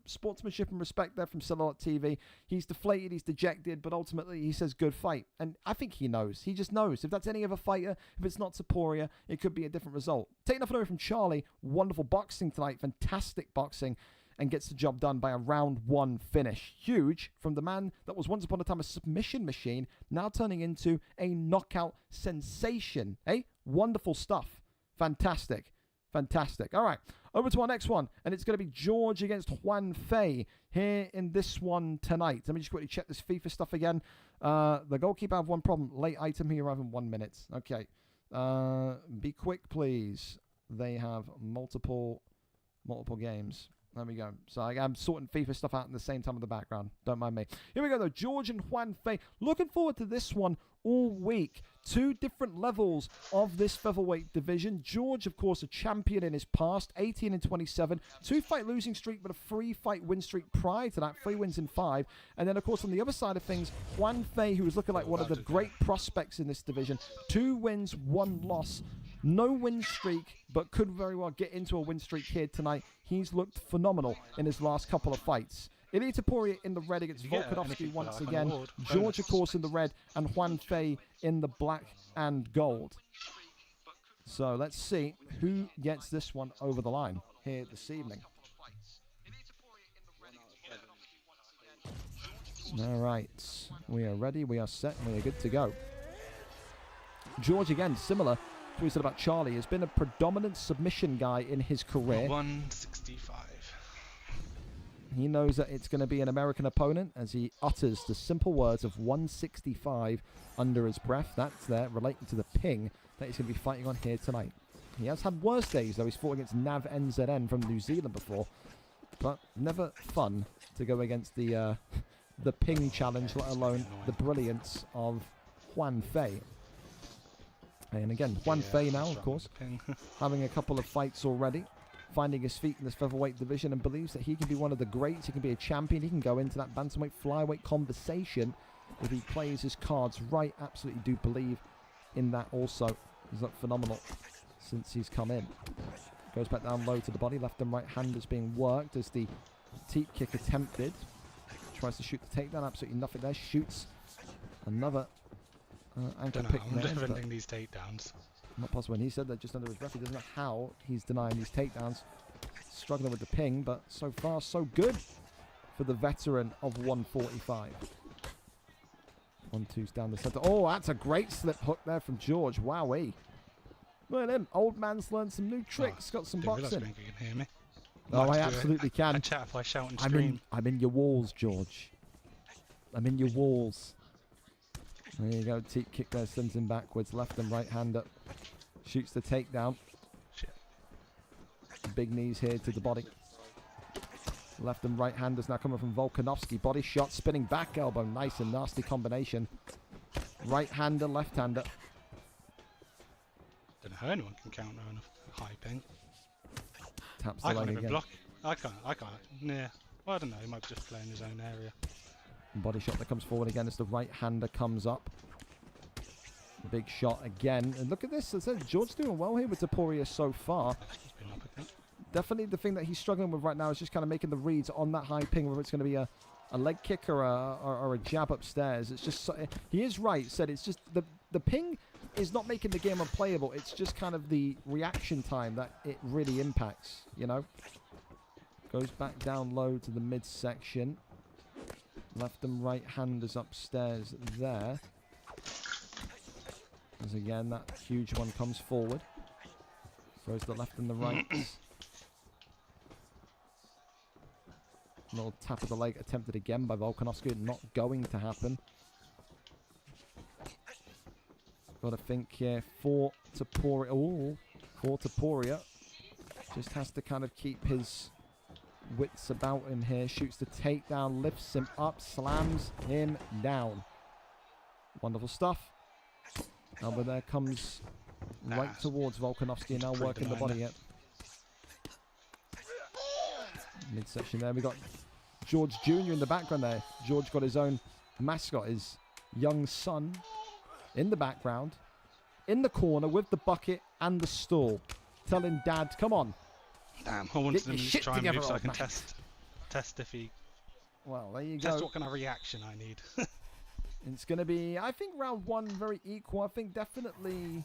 sportsmanship and respect there from Silhouette TV. He's deflated, he's dejected, but ultimately he says good fight. And I think he knows. He just knows. If that's any other fighter, if it's not Taporia, it could be a different result. Taking nothing away from Charlie, wonderful boxing tonight, fantastic boxing, and gets the job done by a round 1 finish. Huge from the man that was once upon a time a submission machine, now turning into a knockout sensation. Wonderful stuff. Fantastic. Fantastic. All right, over to our next one, and it's going to be George against Juan Fei here in this one tonight. Let me just quickly check this FIFA stuff again. The goalkeeper have one problem. Late item here, arrive in 1 minute. Okay. Be quick, please. They have multiple games. There we go. So I'm sorting FIFA stuff out in the same time in the background. Don't mind me. Here we go, though. George and Juan Fei. Looking forward to this one all week. 2 different levels of this featherweight division. George, of course, a champion in his past. 18 and 27. 2-fight losing streak, but a 3-fight win streak prior to that. 3 wins in 5. And then, of course, on the other side of things, Juan Fei, who is looking like one of the great prospects in this division. 2 wins, 1 loss. No win streak, but could very well get into a win streak here tonight. He's looked phenomenal in his last couple of fights. Ilia Topuria in the red against Volkanovski once again. George, of course, in the red, and Juan Fei in the black and gold. So let's see who gets this one over the line here this evening. All right, we are ready, we are set, and we are good to go. George, again, similar to what we said about Charlie, has been a predominant submission guy in his career. 165. He knows that it's going to be an American opponent as he utters the simple words of 165 under his breath. That's there relating to the ping that he's going to be fighting on here tonight. He has had worse days, though. He's fought against Nav NZN from New Zealand before, but never fun to go against the ping challenge, let alone the brilliance of Juan Fei. And again, Juan Fei now, of course, having a couple of fights already, finding his feet in this featherweight division, and believes that he can be one of the greats. He can be a champion. He can go into that bantamweight, flyweight conversation if he plays his cards right. Absolutely do believe in that also. He's looked phenomenal since he's come in. Goes back down low to the body. Left and right hand is being worked as the teep kick attempted. Tries to shoot the takedown. Absolutely nothing there. Shoots another ankle pick I'm there. defending these takedowns. Not possible. And he said that just under his breath. He doesn't know how he's denying these takedowns. Struggling with the ping, but so far so good for the veteran of 145. 1-2's down the center. Oh, that's a great slip hook there from George. Wowee. Look at him. Old man's learned some new tricks. Got some boxing. You can hear me. Oh, I absolutely can. I chat if I shout and scream. I'm in your walls, George. I'm in your walls. There you go. Teep kick there, sends him backwards. Left and right hand up. Shoots the takedown. Shit. Big knees here to the body. Left and right handers now coming from Volkanovski. Body shot, spinning back elbow. Nice and nasty combination. Right hander, left hander. Don't know how anyone can counter on a high ping. Taps the I leg can't even again. block. I can't. Yeah. Well, I don't know. He might be just playing his own area. Body shot that comes forward again as the right hander comes up. Big shot again. And look at this. As I said, George doing well here with Topuria so far. He's been up, I think. Definitely the thing that he's struggling with right now is just kind of making the reads on that high ping, whether it's going to be a leg kick or a jab upstairs. It's just, he is right, said it's just the ping is not making the game unplayable. It's just kind of the reaction time that it really impacts, you know. Goes back down low to the midsection. Left and right handers upstairs there. As again, that huge one comes forward. Throws the left and the right. Little tap of the leg attempted again by Volkanovski. Not going to happen. Got to think here for Topuria. Oh, for Topuria. Just has to kind of keep his wits about him here. Shoots the takedown, lifts him up, slams him down. Wonderful stuff. Elbow there comes right towards Volkanovski, now working the body yet. Midsection there. We got George Jr. in the background there. George got his own mascot, his young son, in the background. in the corner with the bucket and the stool, telling Dad, "Come on." Damn, I wanted Get him your to shit try and together, move so I old can man. test if he Well, there you test go. what kind of reaction I need. It's going to be, I think, round one very equal. I think definitely,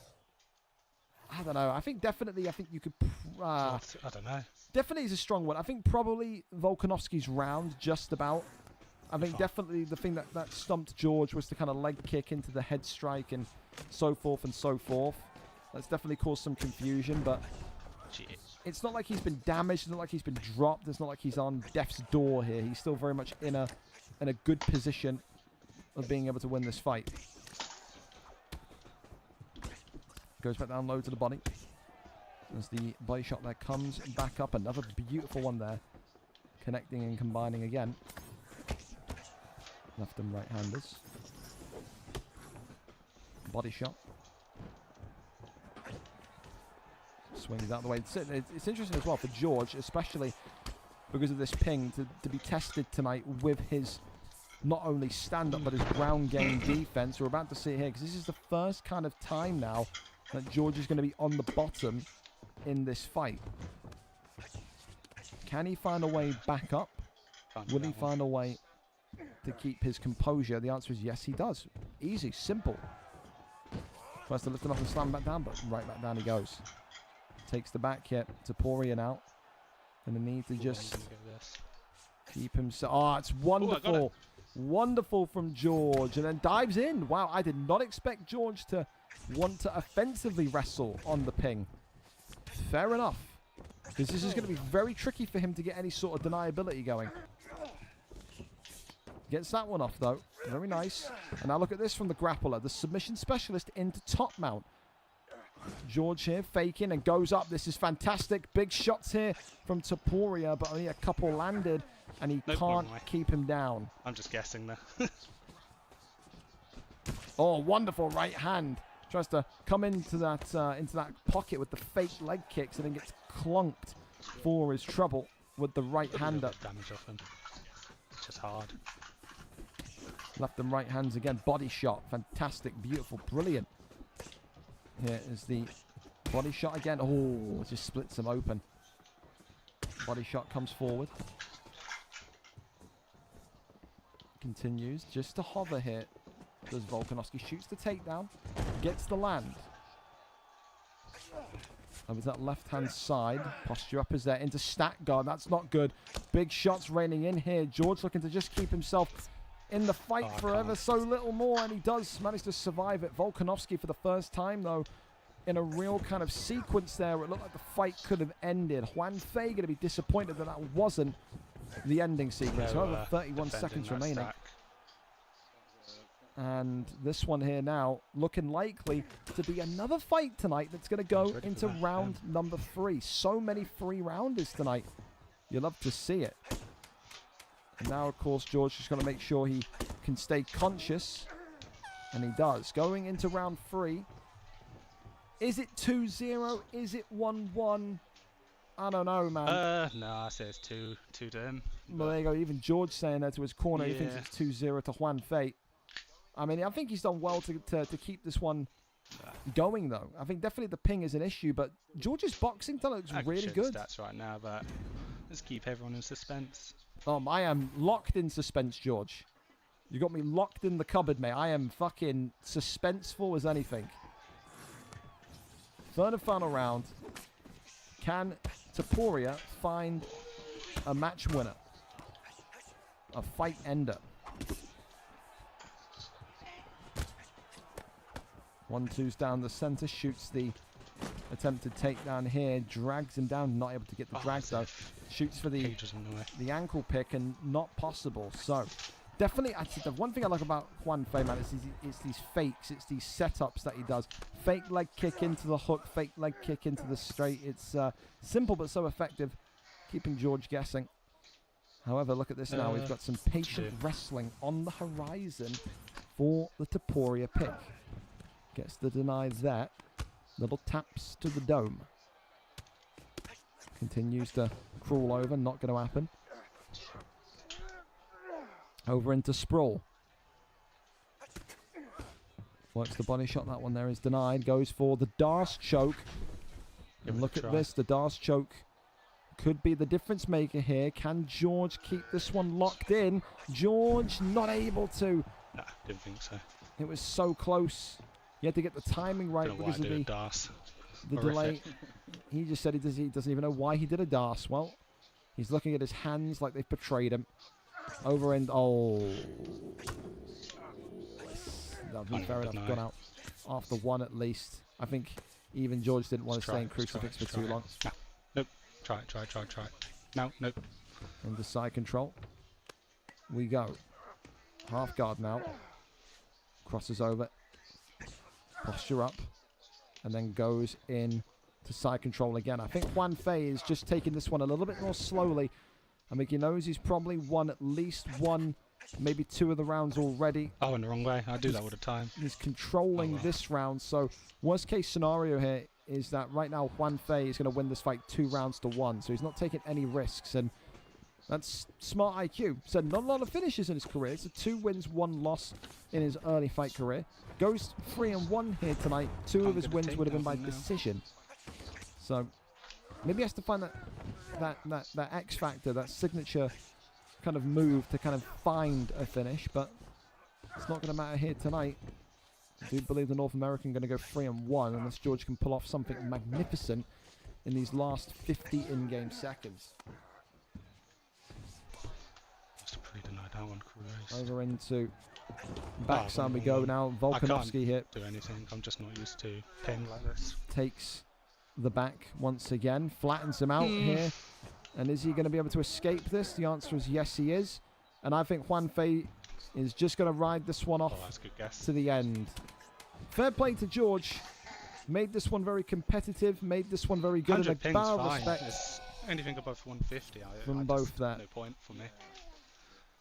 I don't know. I think you could, I don't know. definitely is a strong one. I think probably Volkanovski's round, just about. I think definitely the thing that stumped George was the kind of leg kick into the head strike and so forth and so forth. That's definitely caused some confusion, but Shit. it's not like he's been damaged. It's not like he's been dropped. It's not like he's on death's door here. He's still very much in a good position of being able to win this fight. Goes back down low to the body. As the body shot there comes back up. Another beautiful one there. Connecting and combining again. Left and right-handers. Body shot. Swings out the way. It's interesting as well for George, especially because of this ping, to be tested tonight with his not only stand-up but his ground game defense. We're about to see it here because this is the first kind of time now that George is going to be on the bottom in this fight. Can he find a way back up? Will he find a way to keep his composure? The answer is yes, he does. Easy, simple. Tries to lift him up and slam him back down, but right back down he goes. Takes the back hit. Taporia now. Gonna need to just keep himself. Oh, it's wonderful. Ooh, wonderful from George. And then dives in. Wow, I did not expect George to want to offensively wrestle on the ping. Fair enough. Because this is going to be very tricky for him to get any sort of deniability going. Gets that one off, though. Very nice. And now look at this from the grappler. The submission specialist into top mount. George here faking and goes up. This is fantastic. Big shots here from Taporia, but only a couple landed, and he can't keep him down. I'm just guessing there. Oh, wonderful right hand. Tries to come into that pocket with the fake leg kicks and then gets clunked for his trouble with the right hander. Damage off him. It's just hard. Left and right hands again. Body shot. Fantastic. Beautiful. Brilliant. Here is the body shot again. Oh, it just splits him open. Body shot comes forward. Continues just to hover here. Does Volkanovski. Shoots the takedown. Gets the land. Over to that left-hand side. Posture up is there. Into stack guard. That's not good. Big shots raining in here. George looking to just keep himself in the fight for ever so little more, and he does manage to survive it. Volkanovski for the first time, though, in a real kind of sequence there where it looked like the fight could have ended. Juan Fei going to be disappointed that that wasn't the ending sequence. However, 31 seconds remaining. Stack. And this one here now looking likely to be another fight tonight that's going to go into round number 3. So many 3-rounders tonight. You love to see it. And now, of course, George is going to make sure he can stay conscious. And he does. Going into round 3. Is it 2-0? Is it 1-1? I don't know, man. No, I say it's 2 to him. Well, there you go. Even George saying that to his corner. He thinks it's 2-0 to Juan Fei. I mean, I think he's done well to keep this one going, though. I think definitely the ping is an issue, but George's boxing looks really good. Stats right now, but let's keep everyone in suspense. I am locked in suspense, George. You got me locked in the cupboard, mate. I am fucking suspenseful as anything. Third and final round. Can Taporia find a match winner? A fight ender? 1-2's down the center. Shoots the attempted takedown here. Drags him down. Not able to get the drag, though. Shoots for the ankle pick and not possible. So, definitely, actually, the one thing I like about Juan Fei, man, is these fakes. It's these setups that he does. Fake leg kick into the hook. Fake leg kick into the straight. It's simple but so effective, keeping George guessing. However, look at this now. We've got some patient wrestling on the horizon for the Taporia pick. Gets the deny there. Little taps to the dome. Continues to crawl over. Not going to happen. Over into sprawl. Works the body shot. That one there is denied. Goes for the Darce choke. Give And it look a at try. this. The Darce choke could be the difference maker here. Can George keep this one locked in? George not able to. Nah, didn't think so. It was so close. You had to get the timing right Don't know why I because of did a the DARS. delay. Horrific. He just said he doesn't even know why he did a Darce. Well, he's looking at his hands like they've betrayed him. Over and oh, that'd be fair enough. Gone out after one at least. I think even George didn't want to stay in crucifix for too long. No. Nope. Try it. No, nope. Into side control. We go. Half guard now. Crosses over. Posture up. And then goes in to side control again. I think Juan Fei is just taking this one a little bit more slowly. I think he knows he's probably won at least one, maybe two of the rounds already. Oh, in the wrong way. I do that all the time. He's controlling this round. So worst case scenario here is that right now Juan Fei is going to win this fight 2 rounds to 1. So he's not taking any risks. And that's smart IQ. So not a lot of finishes in his career. It's a 2 wins, 1 loss in his early fight career. Goes 3-1 here tonight. 2 of his wins would have been by decision. So maybe he has to find that X factor, that signature kind of move to kind of find a finish, but it's not going to matter here tonight. I do believe the North American going to go 3-1 unless George can pull off something magnificent in these last 50 in-game seconds. Must have pre-denied that one. Christ. Over into backside we go now. Volkanovski here Do anything. I'm just not used to playing like this. takes the back once again, flattens him out here. And is he going to be able to escape this? The answer is yes, he is. And I think Juan Fei is just going to ride this one off That's a good guess. to the end. Fair play to George. Made this one very competitive, made this one very good, 100 and a pings, bar of fine. respect It's anything above 150. from I both just, there. No point for me.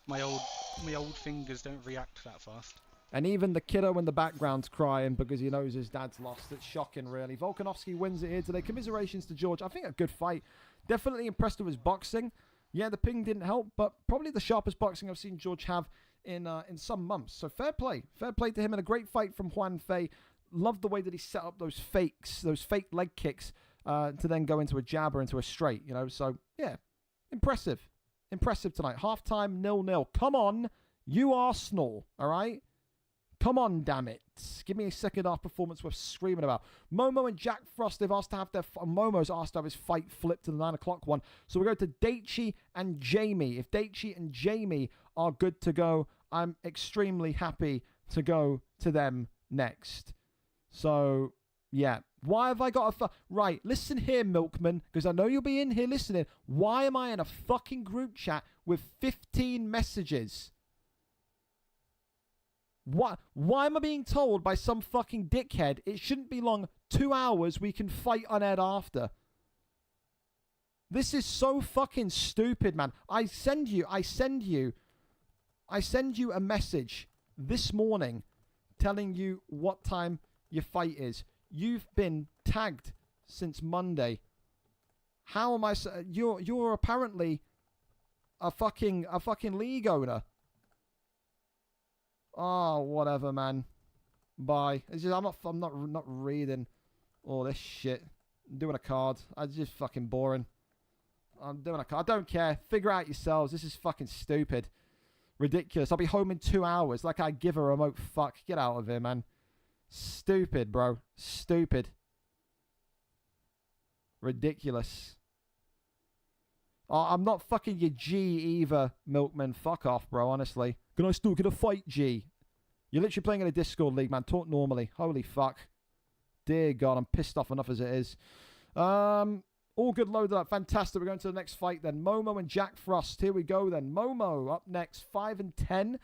My old fingers don't react that fast. And even the kiddo in the background's crying because he knows his dad's lost. It's shocking, really. Volkanovski wins it here today. Commiserations to George. I think a good fight. Definitely impressed with his boxing. Yeah, the ping didn't help, but probably the sharpest boxing I've seen George have in some months. So fair play. Fair play to him, and a great fight from Juan Fei. Loved the way that he set up those fake leg kicks to then go into a jab or into a straight, you know. So, yeah, impressive. Impressive tonight. Halftime 0-0. Come on, you Arsenal, all right? Come on, damn it. Give me a second half performance worth screaming about. Momo and Jack Frost, they've asked to have their... Momo's asked to have his fight flipped to the 9 o'clock one. So we go to Daichi and Jamie. If Daichi and Jamie are good to go, I'm extremely happy to go to them next. So, yeah. Why have I got a... Right, listen here, Milkman, because I know you'll be in here listening. Why am I in a fucking group chat with 15 messages? Why am I being told by some fucking dickhead it shouldn't be long 2 hours, we can fight unaired after? This is so fucking stupid, man. I send you a message this morning telling you what time your fight is. You've been tagged since Monday. How am I... You're apparently a fucking league owner. Oh, whatever, man. Bye. It's just, I'm not reading all this shit. I'm doing a card. It's just fucking boring. I'm doing a card. I don't care. Figure out yourselves. This is fucking stupid. Ridiculous. I'll be home in 2 hours. Like I give a remote fuck. Get out of here, man. Stupid, bro. Stupid. Ridiculous. Oh, I'm not fucking your G either, Milkman. Fuck off, bro, honestly. Can I still get a fight, G? You're literally playing in a Discord league, man. Talk normally. Holy fuck. Dear God, I'm pissed off enough as it is. All good, loaded up. Fantastic. We're going to the next fight then. Momo and Jack Frost. Here we go then. Momo up next, 5-10.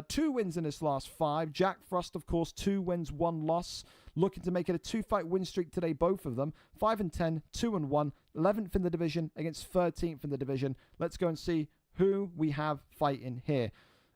2 wins in his last 5. Jack Frost, of course, 2 wins, 1 loss. Looking to make it a 2-fight win streak today, both of them. 5-10, 2-1. 11th in the division against 13th in the division. Let's go and see who we have fighting here.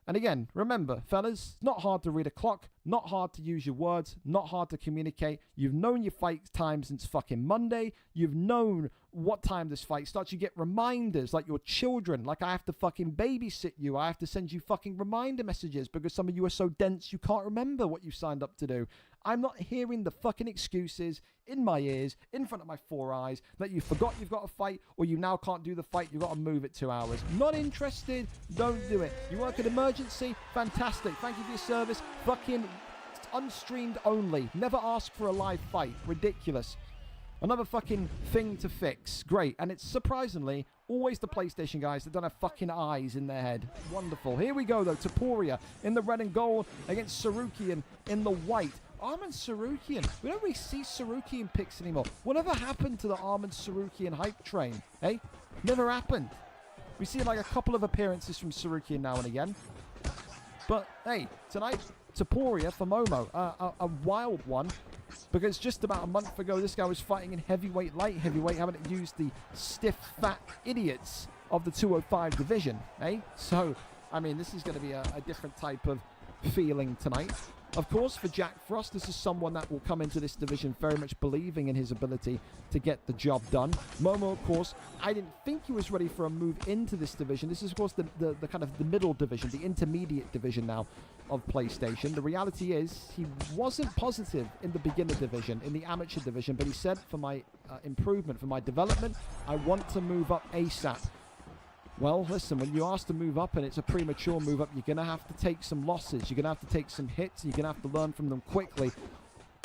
And again, remember, fellas, it's not hard to read a clock. Not hard to use your words, not hard to communicate. You've known your fight time since fucking Monday. You've known what time this fight starts. You get reminders like your children. Like I have to fucking babysit you. I have to send you fucking reminder messages because some of you are so dense you can't remember what you signed up to do. I'm not hearing the fucking excuses in my ears, in front of my 4 eyes, that you forgot you've got a fight or you now can't do the fight. You've got to move it 2 hours. Not interested? Don't do it. You work at emergency? Fantastic. Thank you for your service. Fucking unstreamed only. Never ask for a live fight. Ridiculous. Another fucking thing to fix. Great. And it's surprisingly always the PlayStation guys that don't have fucking eyes in their head. Wonderful. Here we go though. Taporia in the red and gold against Sarukian in the white. Armin Sarukian. We don't really see Sarukian picks anymore. Whatever happened to the Armin Sarukian hype train? Eh? Never happened. We see like a couple of appearances from Sarukian now and again. But hey, tonight, Taporia for Momo. A wild one. Because just about a month ago, this guy was fighting in heavyweight, light heavyweight, having to use the stiff, fat idiots of the 205 division. Eh? So, I mean, this is going to be a different type of feeling tonight. Of course, for Jack Frost, this is someone that will come into this division very much believing in his ability to get the job done. Momo, of course, I didn't think he was ready for a move into this division. This is, of course, the kind of the middle division, the intermediate division now of PlayStation. The reality is he wasn't positive in the beginner division, in the amateur division, but he said, for my improvement, for my development, I want to move up ASAP. Well, listen, when you ask to move up and it's a premature move up, you're going to have to take some losses. You're going to have to take some hits. You're going to have to learn from them quickly.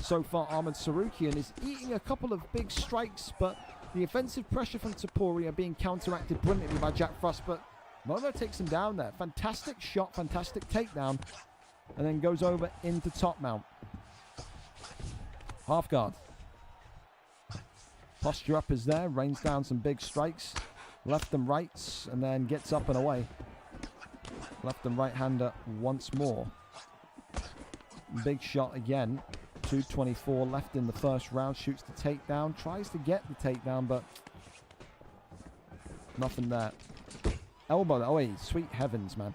So far, Armin Sarukian is eating a couple of big strikes, but the offensive pressure from Taporia being counteracted brilliantly by Jack Frost. But Momo takes him down there. Fantastic shot, fantastic takedown, and then goes over into top mount. Half guard. Posture up is there, rains down some big strikes. Left and rights, and then gets up and away. Left and right-hander once more. Big shot again. 224 left in the first round. Shoots the takedown. Tries to get the takedown, but nothing there. Elbow. Oh, wait. Sweet heavens, man.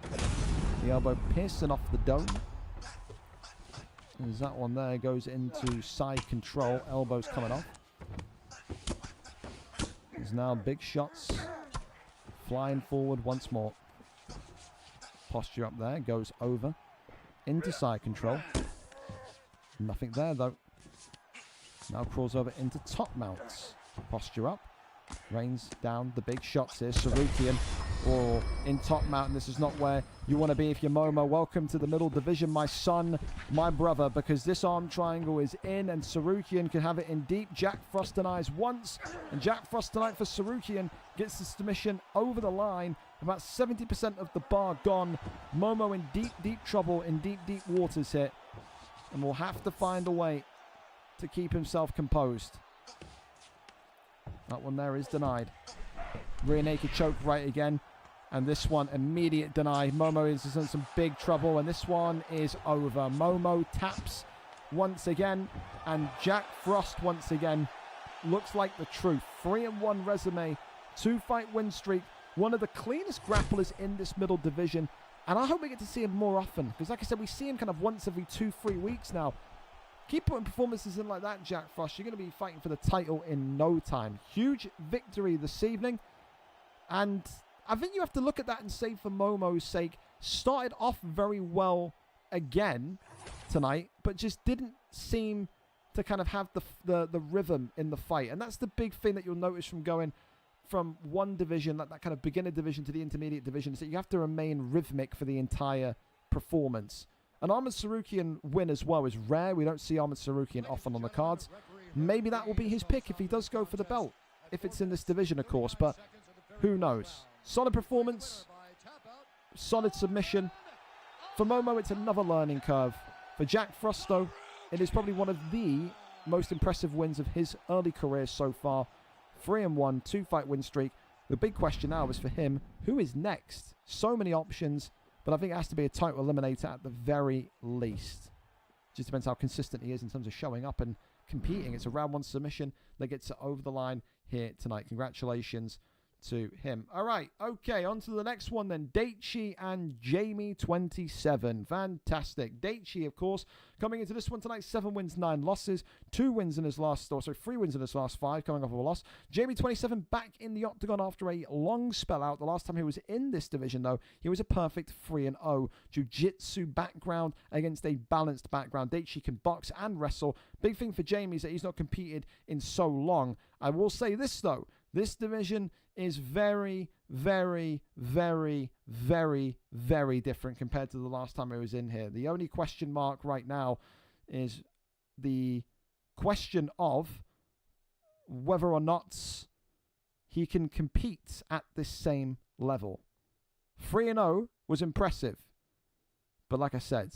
The elbow piercing off the dome. There's that one there. Goes into side control. Elbows coming off. There's now big shots. Flying forward once more. Posture up there. Goes over. Into side control. Nothing there, though. Now crawls over into top mounts. Posture up. Rains down the big shots here. Sarukian. Or in top mount. And this is not where you want to be if you're Momo. Welcome to the middle division, my son, my brother. Because this arm triangle is in. And Sarukian can have it in deep. Jack Frost denies once. And Jack Frost tonight for Sarukian gets the submission over the line. About 70% of the bar gone. Momo in deep, deep trouble. In deep, deep waters here. And will have to find a way to keep himself composed. That one there is denied. Rear naked choke right again. And this one, immediate deny. Momo is in some big trouble. And this one is over. Momo taps once again. And Jack Frost once again looks like the truth. 3-1 resume. 2-fight win streak. One of the cleanest grapplers in this middle division. And I hope we get to see him more often. Because like I said, we see him kind of once every 2-3 weeks now. Keep putting performances in like that, Jack Frost. You're going to be fighting for the title in no time. Huge victory this evening. And I think you have to look at that and say, for Momo's sake, started off very well again tonight, but just didn't seem to kind of have the rhythm in the fight. And that's the big thing that you'll notice from going from one division, like that kind of beginner division, to the intermediate division, is that you have to remain rhythmic for the entire performance. An Armin Sarukian win as well is rare. We don't see Armin Sarukian often on the cards. Maybe that will be his pick if he does go for the belt, if it's in this division, of course, but who knows? Solid performance, solid submission. For Momo, it's another learning curve. For Jack Frost, though, it is probably one of the most impressive wins of his early career so far. 3-1, 2-fight win streak. The big question now is for him, who is next? So many options, but I think it has to be a title eliminator at the very least. Just depends how consistent he is in terms of showing up and competing. It's a round one submission that gets it over the line here tonight. Congratulations to him. All right, okay, on to the next one then. Daichi and Jamie 27. Fantastic. Daichi, of course, coming into this one tonight, 7 wins, 9 losses, 2 wins in his last, or sorry, 3 wins in his last 5, coming off of a loss. Jamie 27 back in the octagon after a long spell out. The last time he was in this division, though, he was a perfect 3-0. Jiu-jitsu background against a balanced background. Daichi can box and wrestle. Big thing for Jamie is that he's not competed in so long. I will say this, though. This division is very, very, very, very, very different compared to the last time I was in here. The only question mark right now is the question of whether or not he can compete at this same level. 3-0 was impressive. But like I said,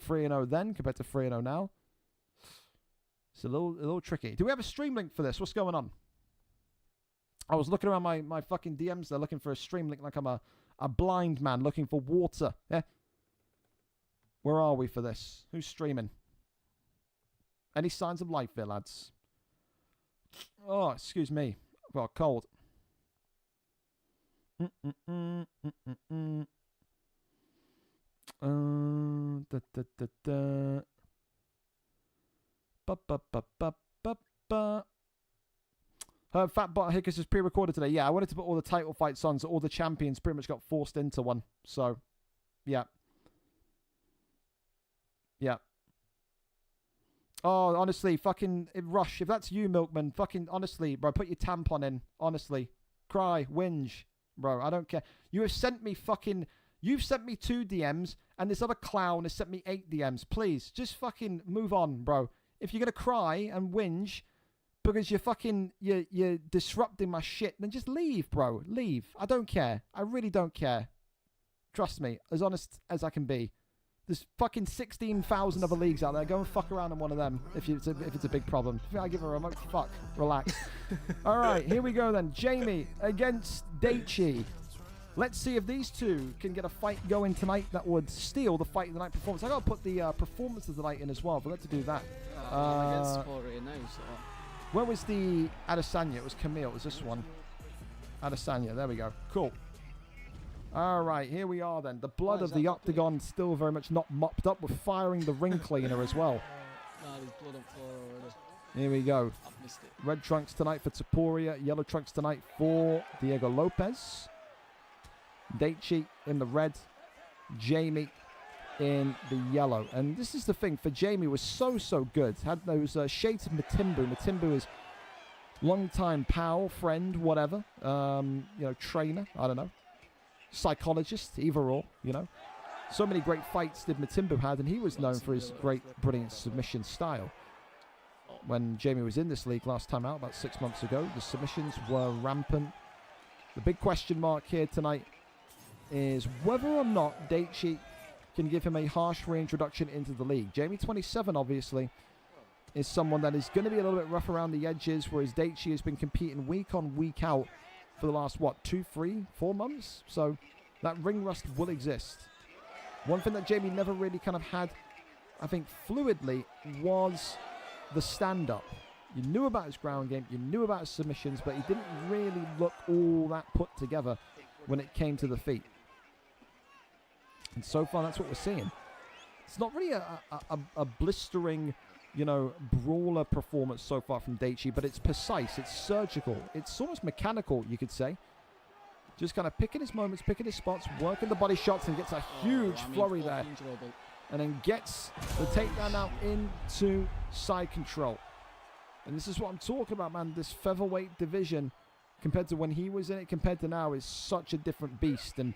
3-0 then compared to 3-0 now, it's a little tricky. Do we have a stream link for this? What's going on? I was looking around my fucking DMs there looking for a stream link like I'm a blind man looking for water. Yeah. Where are we for this? Who's streaming? Any signs of life here, lads? Oh, excuse me. I've got a cold. Fat Bot Hickers is pre-recorded today. Yeah, I wanted to put all the title fights on, so all the champions pretty much got forced into one. So, yeah. Yeah. Oh, honestly, fucking Rush, if that's you, Milkman, fucking, honestly, bro, put your tampon in. Honestly. Cry, whinge, bro, I don't care. You have sent me fucking, you've sent me 2 DMs, and this other clown has sent me 8 DMs. Please, just fucking move on, bro. If you're going to cry and whinge because you're disrupting my shit, then just leave, bro. Leave. I don't care. I really don't care. Trust me, as honest as I can be. There's fucking 16,000 other leagues out there. Go and fuck around in one of them if it's a big problem. If I give a remote, fuck. Relax. All right, here we go then. Jamie against Daichi. Let's see if these two can get a fight going tonight that would steal the fight of the night performance. I got to put the performance of the night in as well. Forgot to do that. Against now, so. Where was the Adesanya? It was Camille. It was this one. Adesanya. There we go. Cool. All right, here we are then. The blood of the octagon still very much not mopped up. We're firing the ring cleaner as well. Nah, there's blood on floor already. Here we go. I've missed it. Red trunks tonight for Taporia. Yellow trunks tonight for Diego Lopez. Daichi in the red. Jamie in the yellow. And this is the thing. For Jamie was so good. Had those shades of Matimbu. Matimbu is long-time pal, friend, whatever. Trainer. I don't know. Psychologist, either or, So many great fights did Matimbu had, and he was known for his great, brilliant submission style. When Jamie was in this league last time out, about 6 months ago, the submissions were rampant. The big question mark here tonight is whether or not Daichi can give him a harsh reintroduction into the league. Jamie 27, obviously, is someone that is going to be a little bit rough around the edges, whereas Daichi has been competing week on, week out for the last, 2, 3, 4 months? So that ring rust will exist. One thing that Jamie never really kind of had, I think, fluidly was the stand-up. You knew about his ground game, you knew about his submissions, but he didn't really look all that put together when it came to the feet. And so far, that's what we're seeing. It's not really a blistering, brawler performance so far from Daichi, but it's precise, it's surgical, it's almost mechanical, you could say. Just kind of picking his moments, picking his spots, working the body shots, and gets a huge flurry there. And then gets the takedown out into side control. And this is what I'm talking about, man. This featherweight division, compared to when he was in it, compared to now, is such a different beast. And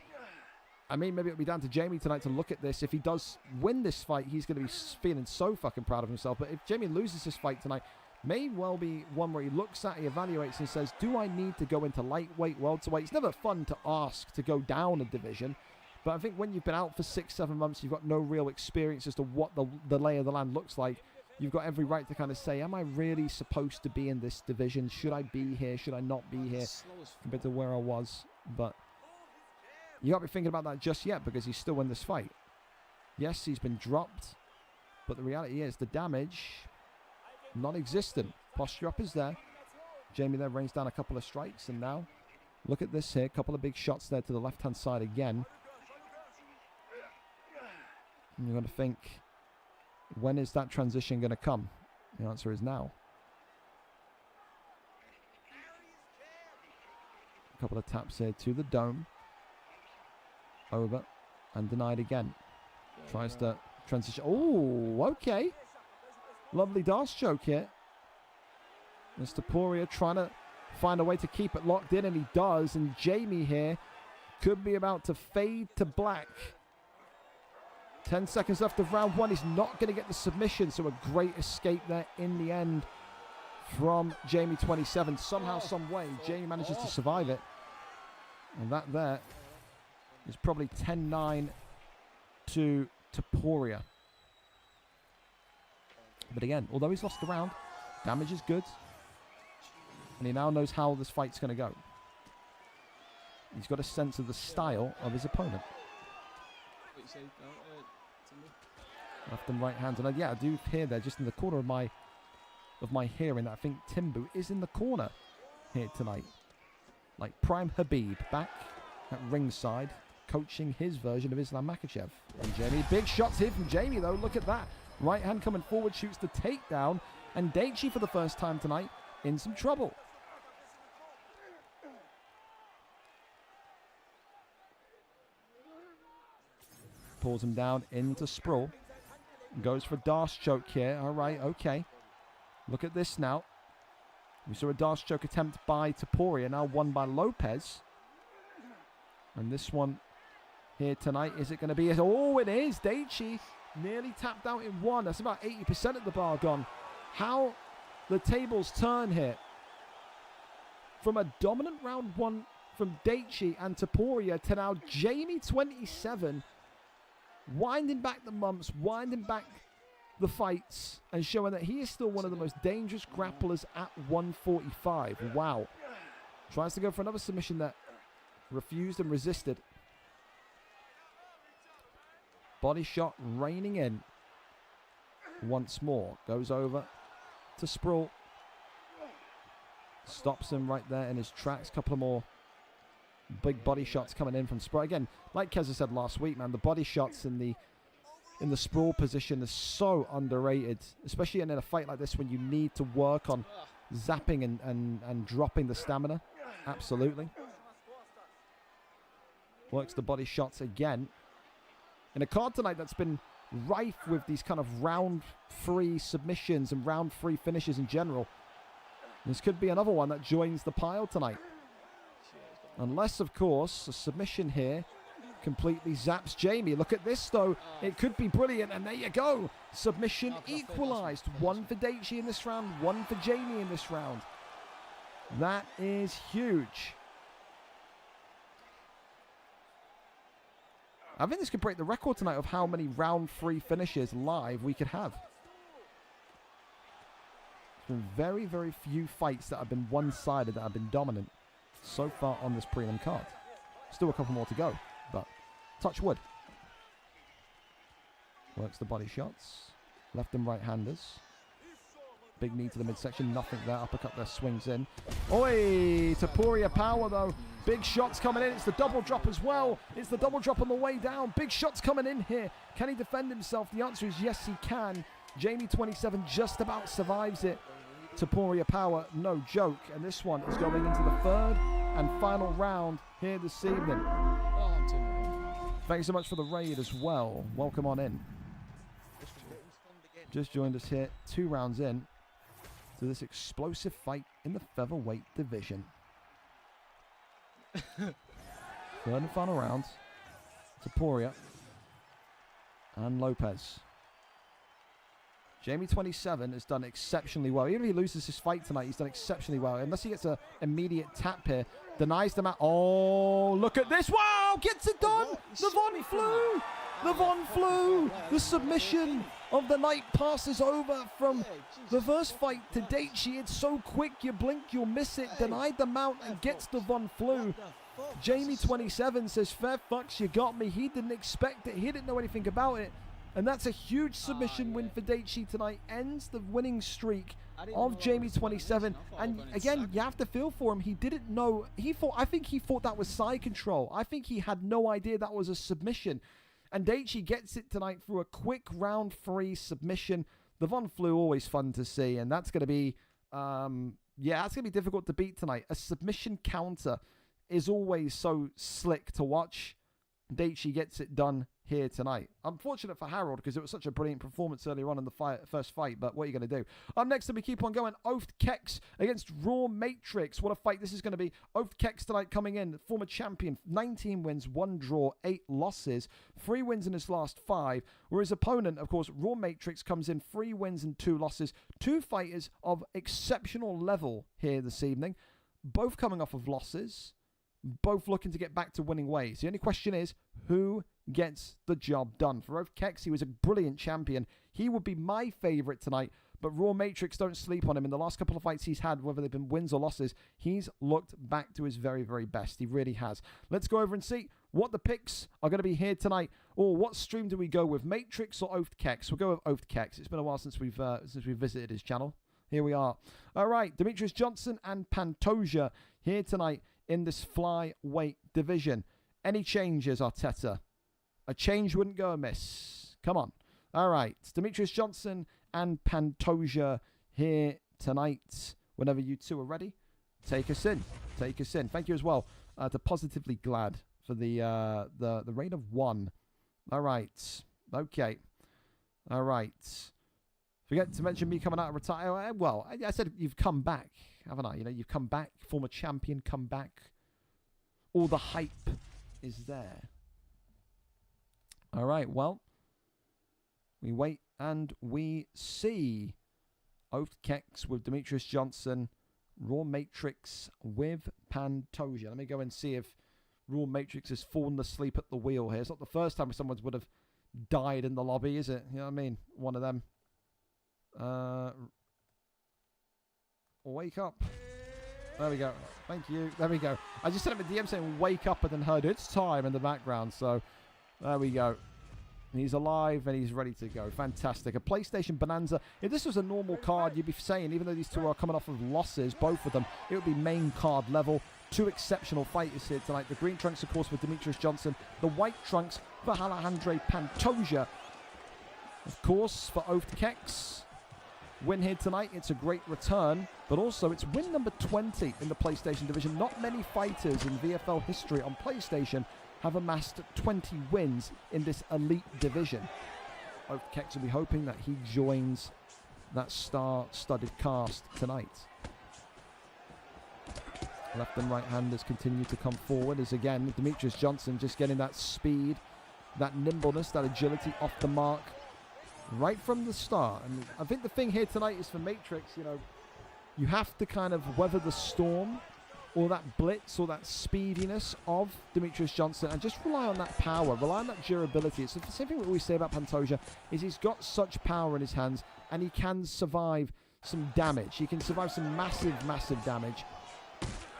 I mean, maybe it'll be down to Jamie tonight to look at this. If he does win this fight, he's going to be feeling so fucking proud of himself. But if Jamie loses this fight tonight, may well be one where he looks at, he evaluates and says, do I need to go into lightweight, welterweight? It's never fun to ask to go down a division. But I think when you've been out for 6-7 months, you've got no real experience as to what the lay of the land looks like. You've got every right to kind of say, am I really supposed to be in this division? Should I be here? Should I not be here? Compared to where I was. But you got to be thinking about that just yet because he's still in this fight. Yes, he's been dropped. But the reality is the damage, non-existent. Posture up is there. Jamie there rains down a couple of strikes. And now Look at this here. A couple of big shots there to the left-hand side again. And you're going to think, when is that transition going to come? The answer is now. A couple of taps here to the dome. Over. And denied again. Tries to transition. Oh, okay. Lovely dance choke here. Mr. Poria trying to find a way to keep it locked in, and he does. And Jamie here could be about to fade to black. 10 seconds left of round one. He's not going to get the submission, so a great escape there in the end from Jamie 27. Somehow, some way, Jamie manages to survive it. And that there is probably 10-9 to Taporia. But again, although he's lost the round, damage is good. And he now knows how this fight's going to go. He's got a sense of the style of his opponent. What you say? Timber? Left and right hands. And yeah, I do hear there just in the corner of my hearing that I think Timbu is in the corner here tonight. Like Prime Habib back at ringside, coaching his version of Islam Makhachev. And Jamie, big shots here from Jamie though. Look at that. Right hand coming forward, shoots the takedown. And Daichi for the first time tonight in some trouble. Pulls him down into sprawl. Goes for a Darce choke here. All right, okay. Look at this now. We saw a Darce choke attempt by Taporia, now won by Lopez. And this one here tonight, is it going to be? Oh, it is. Daichi nearly tapped out in one. That's about 80% of the bar gone. How the tables turn here. From a dominant round one from Daichi and Taporia to now Jamie 27 winding back the mumps, winding back the fights, and showing that he is still one of the most dangerous grapplers at 145. Wow. Tries to go for another submission that refused and resisted. Body shot raining in once more. Goes over to sprawl. Stops him right there in his tracks. Couple of more big body shots coming in from sprawl. Again, like Keza said last week, man, the body shots in the sprawl position is so underrated, especially in a fight like this when you need to work on zapping and dropping the stamina. Absolutely. Works the body shots again. In a card tonight that's been rife with these kind of round 3 submissions and round 3 finishes in general. This could be another one that joins the pile tonight. Unless, of course, a submission here completely zaps Jamie. Look at this, though. It could be brilliant, and there you go. Submission equalized. One for Daichi in this round, one for Jamie in this round. That is huge. I think this could break the record tonight of how many round 3 finishes live we could have. There's been very, very few fights that have been one-sided, that have been dominant so far on this prelim card. Still a couple more to go, but touch wood. Works the body shots. Left and right handers. Big knee to the midsection, nothing there. Uppercut there, swings in. Oi! Taporia power though. Big shots coming in. It's the double drop as well. It's the double drop on the way down. Big shots coming in here. Can he defend himself? The answer is yes, he can. Jamie 27 just about survives it. Taporia power, no joke. And this one is going into the 3rd and final round here this evening. Thanks so much for the raid as well. Welcome on in. Just joined us here 2 rounds in to this explosive fight in the featherweight division. 3rd and final round. Taporia and Lopez. Jamie 27 has done exceptionally well. Even if he loses his fight tonight, he's done exceptionally well. Unless he gets an immediate tap here. Denies the mat. Oh, look at this. Wow, gets it done. The Von flew. The Von flew. The submission of the night passes over from the first fight to Daichi. It's so quick, you blink, you'll miss it. Denied the mount and gets the Von flew. Jamie 27 says, fair fucks, you got me. He didn't expect it. He didn't know anything about it. And that's a huge submission win for Daichi tonight. Ends the winning streak of Jamie 27. And again, you have to feel for him. He didn't know. I think he thought that was side control. I think he had no idea that was a submission. And Daichi gets it tonight through a quick round 3 submission. The Von Flew, always fun to see. And that's going to be, that's going to be difficult to beat tonight. A submission counter is always so slick to watch. Daichi gets it done here tonight. Unfortunate for Harold because it was such a brilliant performance earlier on in the first fight, but what are you going to do? Up next, we keep on going. Oath Kex against Raw Matrix. What a fight this is going to be. Oath Kex tonight coming in, former champion, 19 wins, 1 draw, 8 losses, 3 wins in his last 5. Where his opponent, of course, Raw Matrix, comes in 3 wins and 2 losses. 2 fighters of exceptional level here this evening, both coming off of losses, both looking to get back to winning ways. The only question is, who gets the job done? For Oath Kex, he was a brilliant champion. He would be my favorite tonight, but Raw Matrix, don't sleep on him. In the last couple of fights he's had, whether they've been wins or losses, he's looked back to his very, very best. He really has. Let's go over and see what the picks are going to be here tonight, or what stream do we go with, Matrix or Oath Kex? We'll go with Oath Kex. It's been a while since we've visited his channel. Here we are. All right, Demetrius Johnson and Pantoja here tonight in this flyweight division. Any changes, Arteta? A change wouldn't go amiss. Come on. All right. Demetrius Johnson and Pantoja here tonight. Whenever you two are ready, take us in. Take us in. Thank you as well to Positively Glad for the rate of 1. All right. Okay. All right. Forget to mention me coming out of retirement. Well, I said you've come back, haven't I? You know, you've come back. Former champion, come back. All the hype is there. All right, well, we wait and we see. Oath Kex with Demetrius Johnson, Raw Matrix with Pantoja. Let me go and see if Raw Matrix has fallen asleep at the wheel here. It's not the first time someone would have died in the lobby, is it? You know what I mean? One of them. Wake up. There we go. Thank you. There we go. I just sent him a DM saying wake up and then heard it's time in the background. So there we go. He's alive and he's ready to go. Fantastic. A PlayStation Bonanza. If this was a normal card, you'd be saying, even though these two are coming off of losses, both of them, it would be main card level. 2 exceptional fighters here tonight. The green trunks, of course, with Demetrius Johnson. The white trunks for Alejandro Pantoja. Of course, for Oath Kex. Win here tonight. It's a great return, but also it's win number 20 in the PlayStation division. Not many fighters in VFL history on PlayStation have amassed 20 wins in this elite division. Oath Kex will be hoping that he joins that star-studded cast tonight. Left and right handers continue to come forward as again Demetrius Johnson just getting that speed, that nimbleness, that agility off the mark right from the start. And I think the thing here tonight is for Matrix, you know, you have to kind of weather the storm or that blitz or that speediness of Demetrius Johnson and just rely on that power, rely on that durability. It's the same thing we always say about Pantoja, is he's got such power in his hands and he can survive some damage. He can survive some massive, massive damage.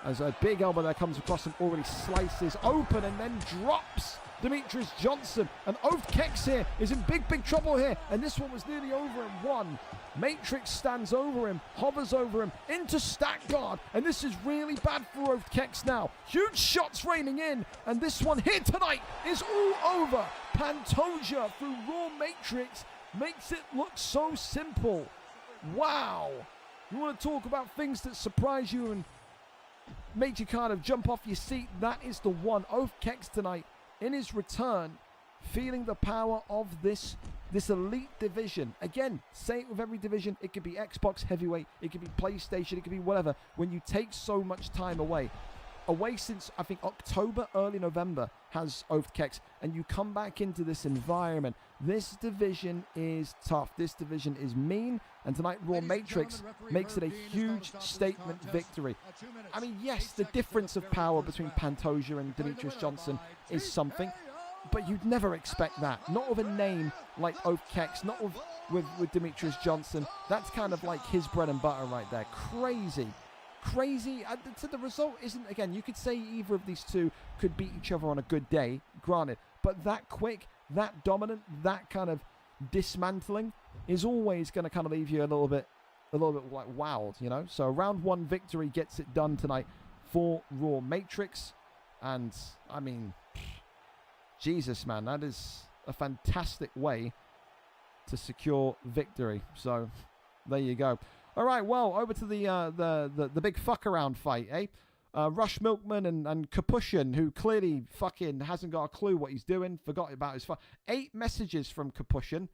As a big elbow there comes across and already slices open and then drops Demetrius Johnson. And Oath Kex here is in big, big trouble here. And this one was nearly over in 1. Matrix stands over him, hovers over him, into stack guard. And this is really bad for Oath Kex now. Huge shots raining in. And this one here tonight is all over. Pantoja through Raw Matrix makes it look so simple. Wow. You want to talk about things that surprise you and make you kind of jump off your seat? That is the one. Oath Kex tonight in his return, feeling the power of this elite division. Again, say it with every division. It could be Xbox heavyweight, it could be PlayStation, it could be whatever. When you take so much time away since I think October, early November has Oath Kex, and you come back into this environment. This division is tough. This division is mean, and tonight Raw Matrix makes it a huge statement victory. I mean, yes, the difference of power between Pantoja and Demetrius Johnson is something, but you'd never expect that. Not with a name like Oath Kex, not with Demetrius Johnson. That's kind of like his bread and butter right there. Crazy. So the result isn't, again, you could say either of these two could beat each other on a good day, granted, but that quick, that dominant, that kind of dismantling is always going to kind of leave you a little bit a little bit like wowed, you know. So round 1 victory gets it done tonight for Raw Matrix. And, I mean, Jesus, man, that is a fantastic way to secure victory. So there you go. All right, well, over to the big fuck around fight, eh? Rush Milkman and Kapushin, who clearly fucking hasn't got a clue what he's doing, forgot about his 8 messages from Kapushin.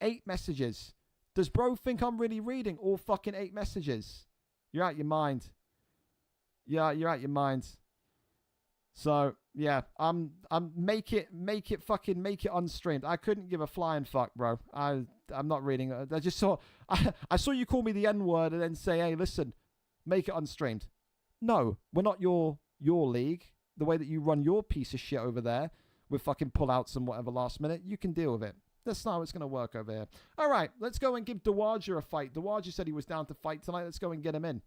8 messages. Does bro think I'm really reading all fucking 8 messages? You're out your mind. Yeah, you're out your mind. So yeah, make it unstreamed. I couldn't give a flying fuck, bro. I'm not reading. I just saw I saw you call me the N-word and then say, hey, listen, make it unstreamed. No, we're not your league. The way that you run your piece of shit over there with fucking pullouts and whatever last minute, you can deal with it. That's not how it's going to work over here. All right, let's go and give Dawaja a fight. Dawaja said he was down to fight tonight. Let's go and get him in.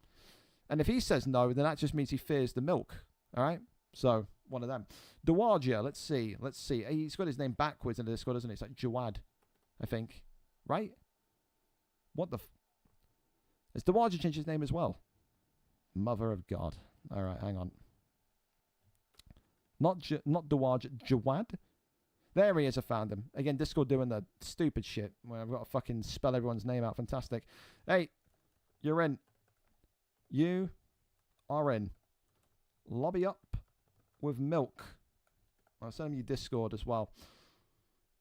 And if he says no, then that just means he fears the milk. All right? So, one of them. Dawaja, let's see. He's got his name backwards in the Discord, doesn't he? It's like Jawad, I think. Right? What the Has Dawaja changed his name as well? Mother of God. All right, hang on. Not Dawaja, Jawad? There he is, I found him. Again, Discord doing the stupid shit where I've got to fucking spell everyone's name out. Fantastic. Hey, you're in. You are in. Lobby up with Milk. I'll send him your Discord as well.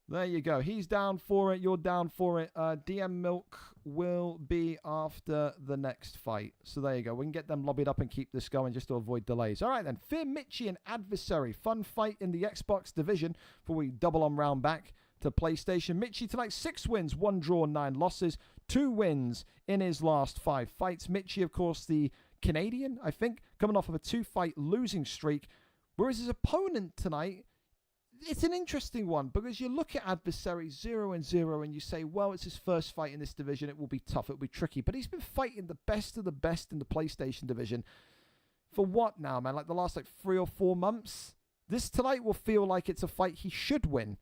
There you go. He's down for it. You're down for it. DM Milk will be after the next fight. So there you go. We can get them lobbied up and keep this going just to avoid delays. All right then. Fear Mitchie and Adversary. Fun fight in the Xbox division before we double on round back to PlayStation. Mitchie tonight, 6 wins, 1 draw, 9 losses. 2 wins in his last 5 fights. Mitchie, of course, the Canadian, I think, coming off of a 2-fight losing streak. Whereas his opponent tonight, it's an interesting one because you look at Adversary 0-0 and you say, well, it's his first fight in this division. It will be tough. It will be tricky. But he's been fighting the best of the best in the PlayStation division for what now, man? Like the last 3 or 4 months? This tonight will feel like it's a fight he should win.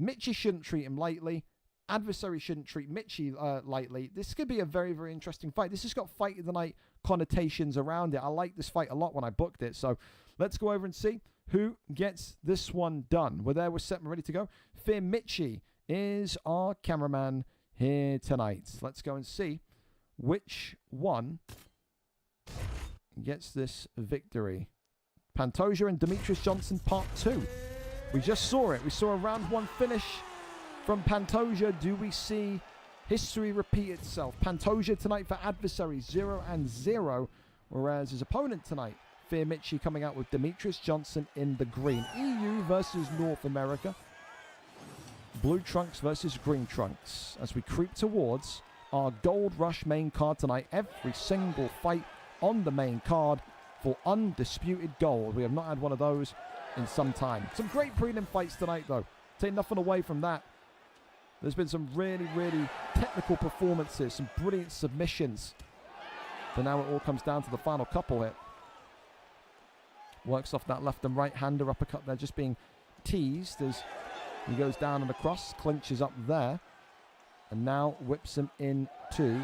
Mitchie shouldn't treat him lightly. Adversary shouldn't treat Mitchie lightly. This could be a very, very interesting fight. This has got fight of the night connotations around it. I like this fight a lot when I booked it. So let's go over and see who gets this one done. We're there, we're set and ready to go. Fear Mitchie is our cameraman here tonight. Let's go and see which one gets this victory. Pantoja and Demetrius Johnson part 2. We just saw it. We saw a round 1 finish from Pantoja. Do we see history repeat itself? Pantoja tonight for Adversary 0-0, whereas his opponent tonight, Fear Mitchie, coming out with Demetrius Johnson in the green. EU versus North America. Blue Trunks versus Green Trunks. As we creep towards our Gold Rush main card tonight, every single fight on the main card for undisputed gold. We have not had one of those in some time. Some great prelim fights tonight, though. Take nothing away from that. There's been some really, really technical performances, some brilliant submissions. But now it all comes down to the final couple here. Works off that left and right hander uppercut there, just being teased as he goes down and across, clinches up there, and now whips him into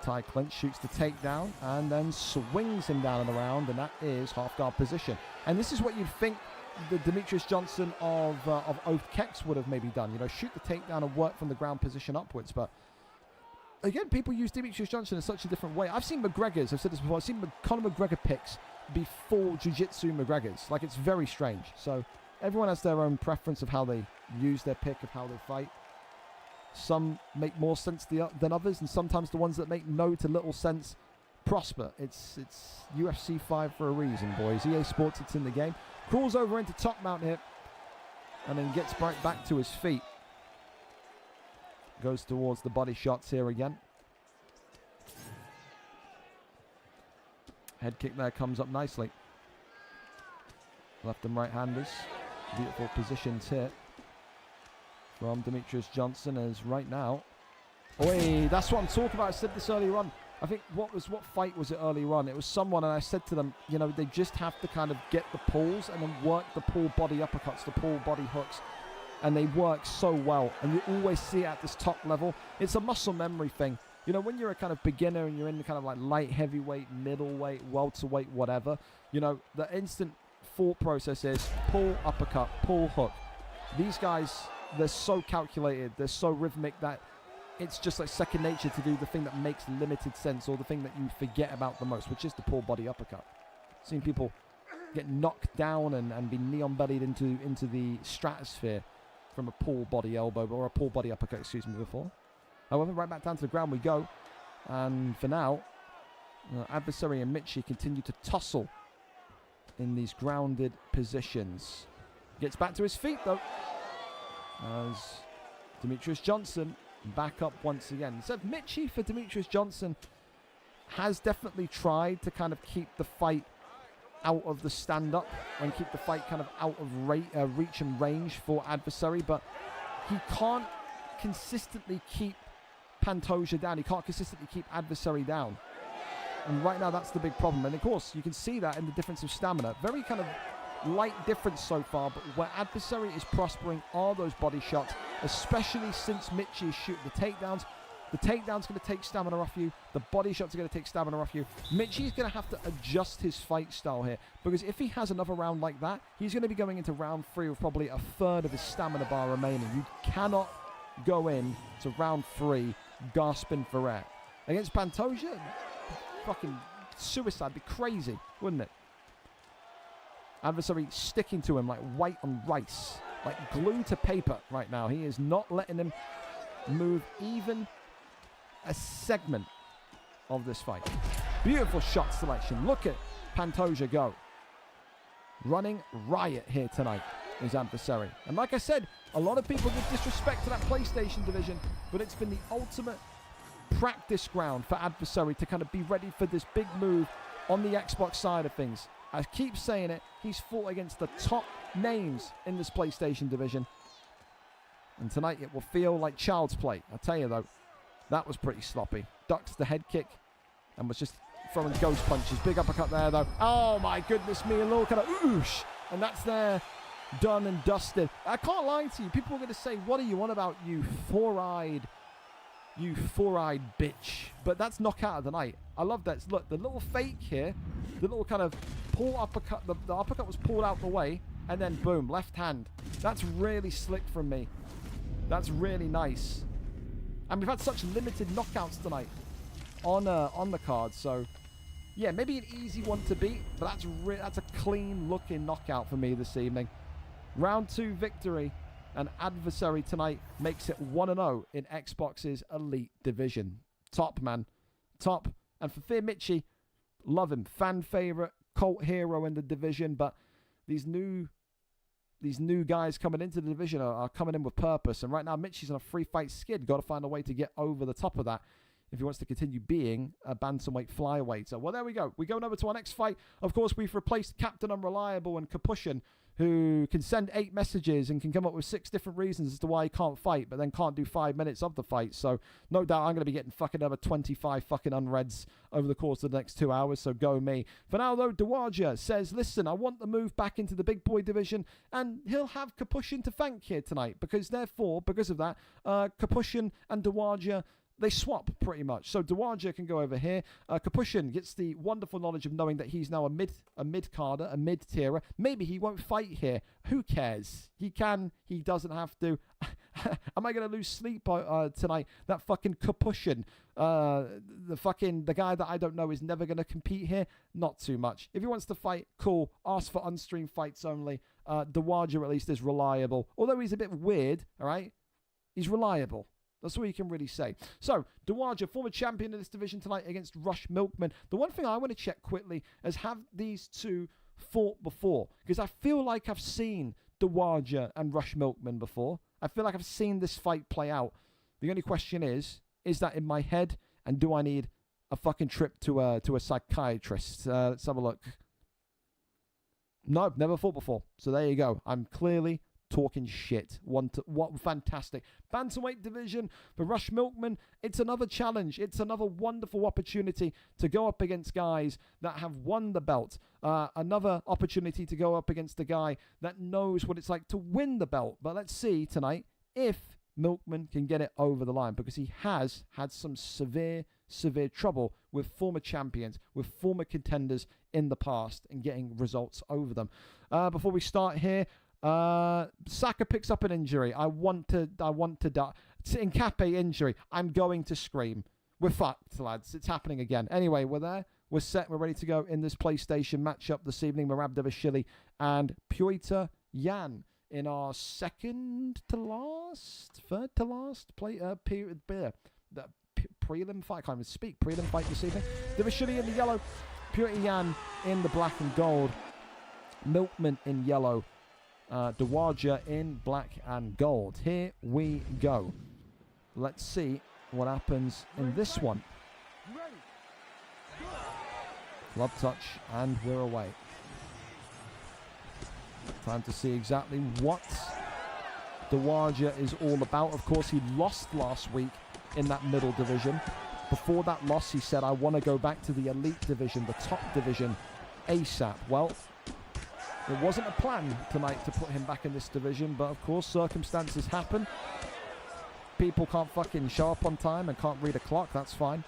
tie clinch, shoots the takedown, and then swings him down and around, and that is half guard position. And this is what you'd think the Demetrius Johnson of Oath Kex would have maybe done. You know, shoot the takedown and work from the ground position upwards. But again, people use Demetrius Johnson in such a different way. I've seen McGregor's, I've said this before, I've seen Conor McGregor picks be full jiu-jitsu McGregors. Like, it's very strange. So everyone has their own preference of how they use their pick, of how they fight. Some make more sense than others, and sometimes the ones that make no to little sense prosper. It's UFC 5 for a reason, boys. EA Sports, it's in the game. Crawls over into top mount here, and then gets right back to his feet. Goes towards the body shots here again. Head kick there comes up nicely. Left and right handers. Beautiful positions here from Demetrius Johnson, as right now. Oi, that's what I'm talking about. I said this earlier on. I think what fight was it earlier on? It was someone, and I said to them, you know, they just have to kind of get the pulls and then work the pull body uppercuts, the pull body hooks, and they work so well. And you always see it at this top level. It's a muscle memory thing. You know, when you're a kind of beginner and you're in the kind of like light heavyweight, middleweight, welterweight, whatever, you know, the instant thought process is pull, uppercut, pull, hook. These guys, they're so calculated, they're so rhythmic that it's just like second nature to do the thing that makes limited sense, or the thing that you forget about the most, which is the pull body uppercut. Seen people get knocked down and be neon bellied into the stratosphere from a pull body elbow, or a pull body uppercut, excuse me, before. However, right back down to the ground we go. And for now, adversary and Mitchie continue to tussle in these grounded positions. Gets back to his feet, though, as Demetrius Johnson back up once again. So Mitchie for Demetrius Johnson has definitely tried to kind of keep the fight out of the stand-up and keep the fight kind of out of reach and range for adversary, but he can't consistently keep Pantoja down. He can't consistently keep adversary down. And right now, that's the big problem. And of course, you can see that in the difference of stamina. Very kind of light difference so far, but where adversary is prospering are those body shots, especially since Mitchie is shooting the takedowns. The takedown's going to take stamina off you. The body shots are going to take stamina off you. Mitchie's going to have to adjust his fight style here, because if he has another round like that, he's going to be going into round 3 with probably a third of his stamina bar remaining. You cannot go in to round 3 gasping for air. Against Pantoja, fucking suicide. Be crazy, wouldn't it? Adversary sticking to him like white on rice, like glue to paper right now. He is not letting him move even a segment of this fight. Beautiful shot selection. Look at Pantoja go. Running riot here tonight is adversary. And like I said, a lot of people give disrespect to that PlayStation division, but it's been the ultimate practice ground for adversary to kind of be ready for this big move on the Xbox side of things. I keep saying it, he's fought against the top names in this PlayStation division. And tonight it will feel like child's play. I'll tell you though, that was pretty sloppy. Ducks the head kick and was just throwing ghost punches. Big uppercut there though. Oh my goodness me, a little kind of oosh. And that's there, done and dusted. I can't lie to you. People are going to say, what are you on about, you four-eyed bitch? But that's knockout of the night. I love that. Look, the little fake here, the little kind of pull uppercut. The uppercut was pulled out the way, and then boom, left hand. That's really slick from me. That's really nice. And we've had such limited knockouts tonight on the card, so yeah, maybe an easy one to beat, but that's a clean looking knockout for me this evening. Round 2 victory, and adversary tonight makes it 1-0 in Xbox's Elite Division. Top, man. Top. And for Fear Mitchie, love him. Fan favorite, cult hero in the division, but these new guys coming into the division are coming in with purpose. And right now, Mitchie's on a 3-fight skid. Got to find a way to get over the top of that if he wants to continue being a bantamweight flyweight. So, well, there we go. We're going over to our next fight. Of course, we've replaced Captain Unreliable and Kapushin, who can send 8 messages and can come up with 6 different reasons as to why he can't fight, but then can't do 5 minutes of the fight. So, no doubt I'm going to be getting fucking over 25 fucking unreads over the course of the next 2 hours, so go me. For now, though, Dawaja says, listen, I want the move back into the big boy division, and he'll have Kapushin to thank here tonight, because of that, Kapushin and Dawaja, they swap pretty much. So Dawaja can go over here. Kapushin gets the wonderful knowledge of knowing that he's now a mid-carder, a mid-tierer. Maybe he won't fight here. Who cares? He can. He doesn't have to. Am I going to lose sleep tonight? That fucking Kapushin, the guy that I don't know is never going to compete here. Not too much. If he wants to fight, cool. Ask for unstreamed fights only. Dawaja at least is reliable. Although he's a bit weird, all right? He's reliable. That's all you can really say. So, Dawaja, former champion in this division tonight against Rush Milkman. The one thing I want to check quickly is, have these two fought before? Because I feel like I've seen Dawaja and Rush Milkman before. I feel like I've seen this fight play out. The only question is that in my head? And do I need a fucking trip to a psychiatrist? Let's have a look. No, never fought before. So there you go. I'm clearly talking shit. What fantastic. Bantamweight division for Rush Milkman. It's another challenge. It's another wonderful opportunity to go up against guys that have won the belt. Another opportunity to go up against a guy that knows what it's like to win the belt. But let's see tonight if Milkman can get it over the line, because he has had some severe trouble with former champions, with former contenders in the past, and getting results over them. Before we start here, Saka picks up an injury. I want to die. Nkape injury. I'm going to scream. We're fucked, lads. It's happening again. Anyway, we're there. We're set. We're ready to go in this PlayStation matchup this evening. Marabdashvili and Pyotr Yan in our third to last prelim fight. I can't even speak. Prelim fight this evening. Davashvili in the yellow, Pyotr Yan in the black and gold, Milkman in yellow, Dawaja in black and gold. Here we go. Let's see what happens in this one. Glove touch, and we're away. Time to see exactly what Dawaja is all about. Of course, he lost last week in that middle division. Before that loss, he said, I want to go back to the elite division, the top division, ASAP. Well, there wasn't a plan tonight to put him back in this division, but of course, circumstances happen. People can't fucking show up on time and can't read a clock, that's fine.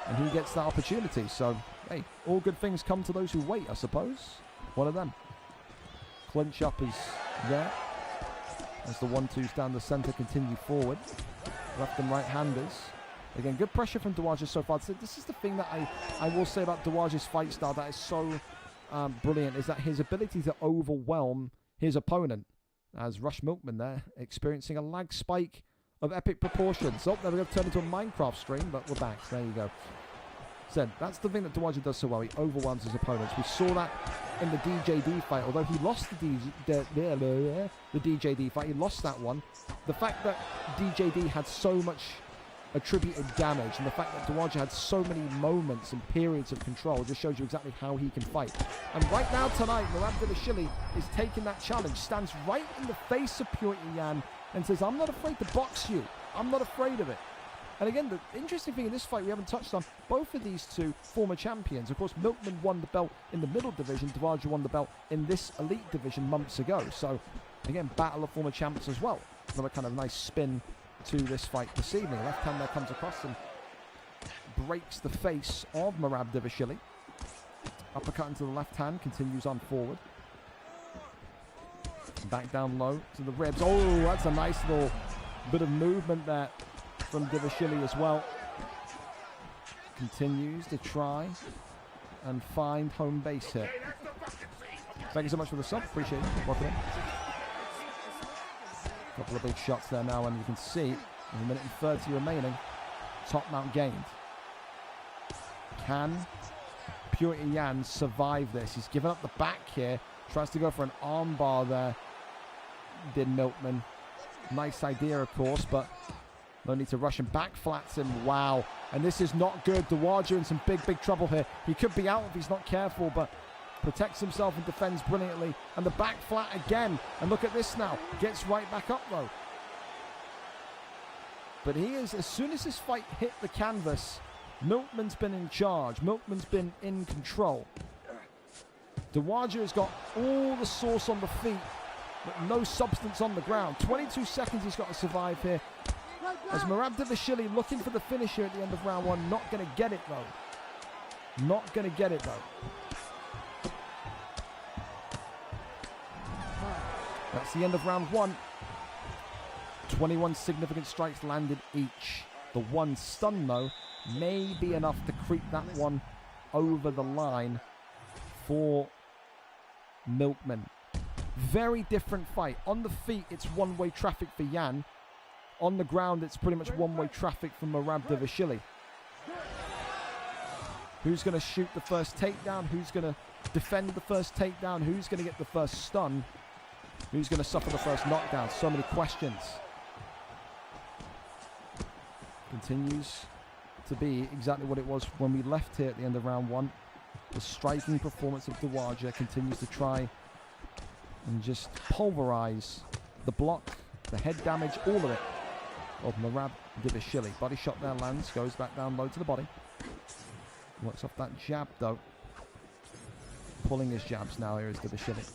And he gets that opportunity, so, hey, all good things come to those who wait, I suppose. One of them. Clinch up is there. As the 1-2s down the centre continue forward. Left and right-handers. Again, good pressure from Dawaja so far. So this is the thing that I will say about Dawaja's fight style that is so brilliant, is that his ability to overwhelm his opponent. As Rush Milkman there, experiencing a lag spike of epic proportions. Oh, there we go, turned into a Minecraft stream, but we're back. There you go. Said, that's the thing that Dawaja does so well. He overwhelms his opponents. We saw that in the DJD fight, although he lost the DJD fight. He lost that one. The fact that DJD had so much attributed damage, and the fact that Dawaja had so many moments and periods of control, just shows you exactly how he can fight. And right now tonight, Marabdashvili is taking that challenge, stands right in the face of Pyotr Yan and says, I'm not afraid to box you. I'm not afraid of it. And again, the interesting thing in this fight we haven't touched on, both of these two former champions. Of course, Milkman won the belt in the middle division. Dawaja won the belt in this elite division months ago. So, again, battle of former champs as well. Another kind of nice spin to this fight this evening. Left hand there comes across and breaks the face of Marabdashvili. Uppercut into the left hand, continues on forward. Back down low to the ribs. Oh, that's a nice little bit of movement there from Davashvili as well. Continues to try and find home base here. Thank you so much for the sub. Appreciate it. Welcome in. Couple of big shots there now, and you can see, in a minute and 30 remaining, top mount gained. Can Pyotr Yan survive this? He's given up the back here. Tries to go for an arm bar there. Did Milkman. Nice idea, of course, but no need to rush him. Back flats him. Wow. And this is not good. Dawaja in some big trouble here. He could be out if he's not careful, but protects himself and defends brilliantly. And the back flat again. And look at this now. Gets right back up, though. But he is, as soon as this fight hit the canvas, Milkman's been in charge. Milkman's been in control. Dawaja has got all the sauce on the feet, but no substance on the ground. 22 seconds he's got to survive here. As Marabdashvili looking for the finish here at the end of round one. Not going to get it, though. Not going to get it, though. That's the end of round one. 21 significant strikes landed each. The one stun, though, may be enough to creep that one over the line for Milkman. Very different fight. On the feet, it's one-way traffic for Yan. On the ground, it's pretty much one-way traffic for Marabdashvili. Who's going to shoot the first takedown? Who's going to defend the first takedown? Who's going to get the first stun? Who's going to suffer the first knockdown? So many questions. Continues to be exactly what it was when we left here at the end of round one. The striking performance of Dawaja continues to try and just pulverize the block, the head damage, all of it, of Marabdashvili. Body shot there lands, goes back down low to the body. Works off that jab, though. Pulling his jabs now, here is Davashvili.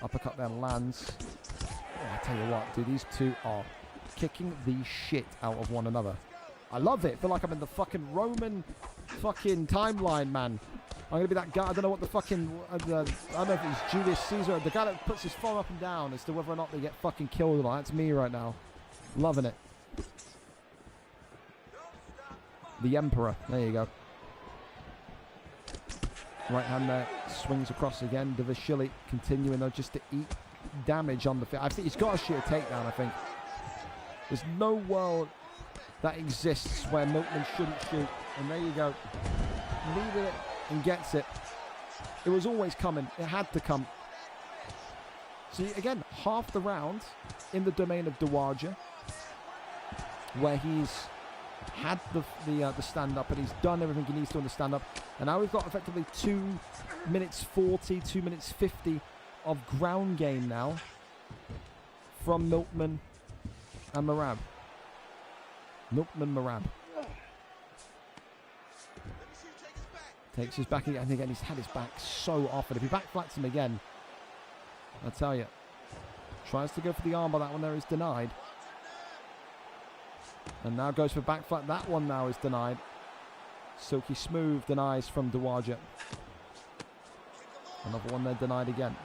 Uppercut there lands. Oh, I tell you what, dude, these two are kicking the shit out of one another. I love it. I feel like I'm in the fucking Roman fucking timeline, man. I'm going to be that guy. I don't know what the fucking... I don't know if it's Julius Caesar. The guy that puts his phone up and down as to whether or not they get fucking killed or not. That's me right now. Loving it. The Emperor. There you go. Right hand there. Swings across again. Davashili continuing, though, just to eat damage on the field. I think he's got to shoot a takedown, I think. There's no world that exists where Milkman shouldn't shoot. And there you go. Needed it and gets it. It was always coming. It had to come. See, again, half the round in the domain of Dawaja, where he's had the stand-up and he's done everything he needs to on the stand-up. And now we've got effectively 2 minutes 40, 2 minutes 50 of ground game now from Milkman and Merab. Milkman Merab. Takes his back again, and again he's had his back so often. If he back flats him again, I tell you. Tries to go for the arm, but that one there is denied. And now goes for back flat. That one now is denied. Silky Smooth denies from Dawaja. Another one there denied again.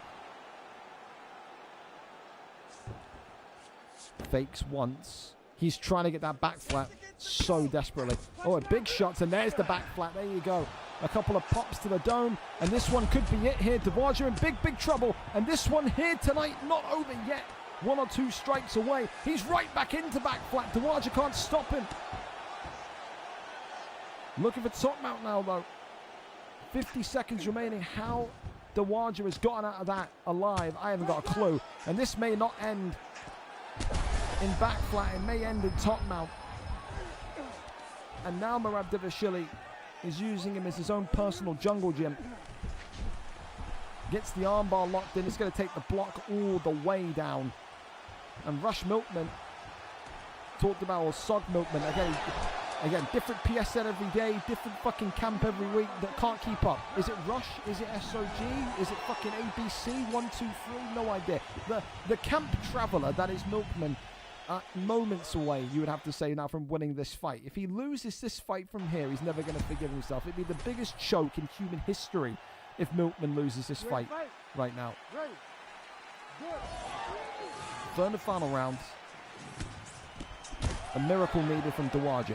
Fakes once. He's trying to get that back flat so desperately. Oh, a big shot, and there's the back flat. There you go. A couple of pops to the dome, and this one could be it here. Dawaja in big, big trouble, and this one here tonight not over yet. 1 or 2 strikes away. He's right back into back flat. Dawaja can't stop him. Looking for top mount now, though. 50 seconds remaining. How Dawaja has gotten out of that alive, I haven't got a clue. And this may not end in back flat. It may end in top mount. And now Merab Davashili is using him as his own personal jungle gym. Gets the armbar locked in. It's going to take the block all the way down. And Rush Milkman talked about, or Sog Milkman, again, different PSN every day, different fucking camp every week that can't keep up. Is it Rush? Is it SOG? Is it fucking ABC? 1, 2, 3? No idea. The camp traveller that is Milkman, moments away, you would have to say now, from winning this fight. If he loses this fight from here, he's never going to forgive himself. It'd be the biggest choke in human history if Milkman loses this fight right now. Third and final round. A miracle needed from Dawaja.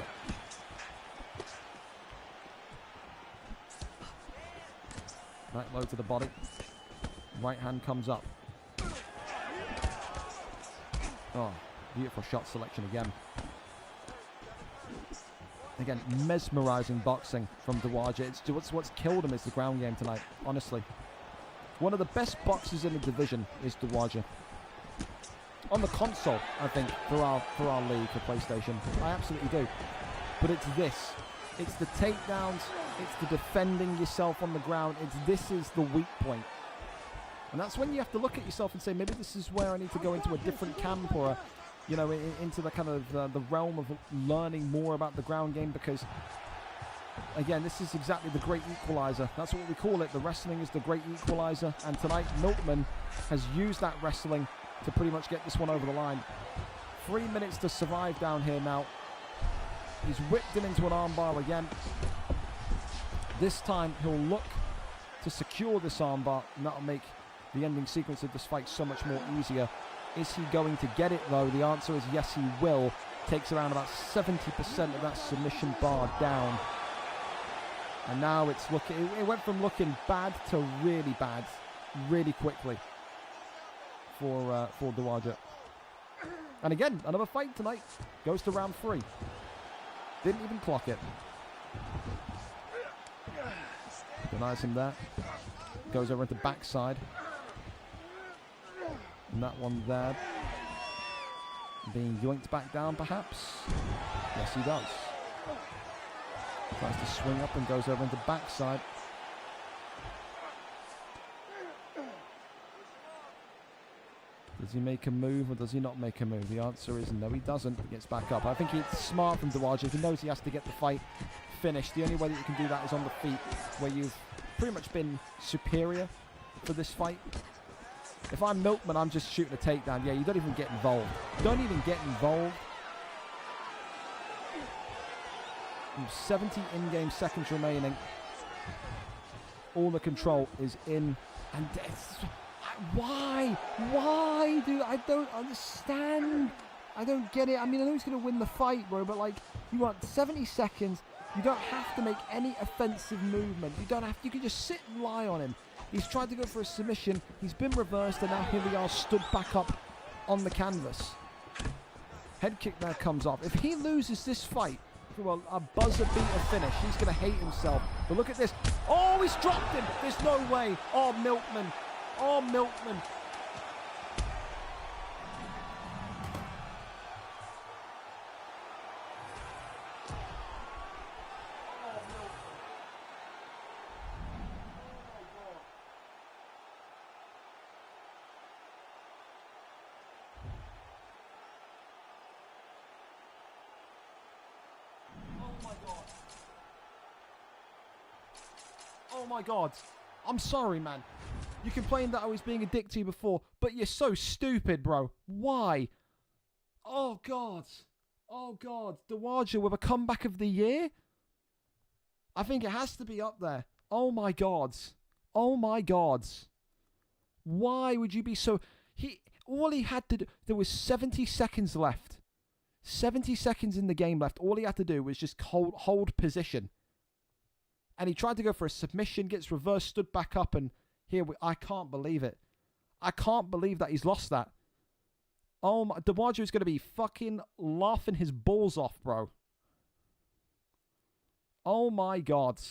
Right low to the body. Right hand comes up. Oh, beautiful shot selection again. Again, mesmerizing boxing from Dawaja. It's what's killed him is the ground game tonight, honestly. One of the best boxers in the division is Dawaja. On the console, I think, for our league, for PlayStation. I absolutely do. But it's this. It's the takedowns. It's the defending yourself on the ground. This is the weak point. And that's when you have to look at yourself and say, maybe this is where I need to go into a different camp, or into the kind of the realm of learning more about the ground game, because again, this is exactly the great equalizer. That's what we call it. The wrestling is the great equalizer. And tonight, Milkman has used that wrestling to pretty much get this one over the line. 3 minutes to survive down here now. He's whipped him into an armbar again. This time he'll look to secure this armbar, and that'll make the ending sequence of this fight so much more easier. Is he going to get it though? The answer is yes, he will. Takes around about 70% of that submission bar down. And now it's looking, it went from looking bad to really bad really quickly for Dawaja. And again, another fight tonight. Goes to round 3. Didn't even clock it. Denies him there. Goes over into backside. And that one there being yoinked back down, perhaps. Yes, he does. Tries to swing up and goes over into backside. Does he make a move or does he not make a move? The answer is no, he doesn't. He gets back up. I think it's smart from Dawaja. If he knows he has to get the fight finished, the only way that you can do that is on the feet, where you've pretty much been superior for this fight. If I'm Milkman, I'm just shooting a takedown. Yeah, you don't even get involved. Don't even get involved. 70 in-game seconds remaining. All the control is in. And why? Why, dude? I don't understand. I don't get it. I mean, I know he's going to win the fight, bro, but, like, you want 70 seconds. You don't have to make any offensive movement. You don't have. You can just sit and lie on him. He's tried to go for a submission. He's been reversed, and now here we are, stood back up on the canvas. Head kick there comes off. If he loses this fight, well, a buzzer beater finish, he's going to hate himself. But look at this. Oh, he's dropped him. There's no way. Oh, Milkman. Oh, Milkman. Oh my god. I'm sorry, man. You complained that I was being a dick to you before, but you're so stupid, bro. Why? Oh god. Oh god. Dawaja with a comeback of the year? I think it has to be up there. Oh my god. Oh my god. Why would you be so... All he had to do... There was 70 seconds left. 70 seconds in the game left. All he had to do was just hold position. And he tried to go for a submission, gets reversed, stood back up, and I can't believe it. I can't believe that he's lost that. Oh my, Dawaja is going to be fucking laughing his balls off, bro. Oh my god.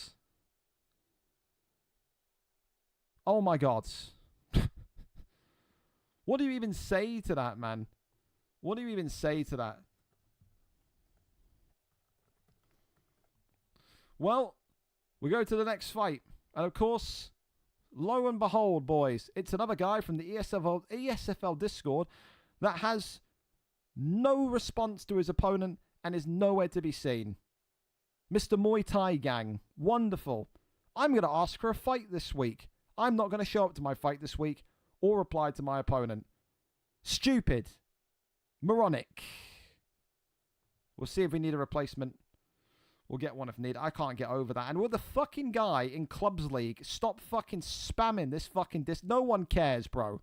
Oh my god. What do you even say to that, man? What do you even say to that? Well, we go to the next fight. And of course, lo and behold, boys, it's another guy from the ESFL Discord that has no response to his opponent and is nowhere to be seen. Mr. Muay Thai Gang. Wonderful. I'm going to ask for a fight this week. I'm not going to show up to my fight this week or reply to my opponent. Stupid. Moronic. We'll see if we need a replacement. We'll get one if needed. I can't get over that. And will the fucking guy in Clubs League stop fucking spamming this fucking disc? No one cares, bro.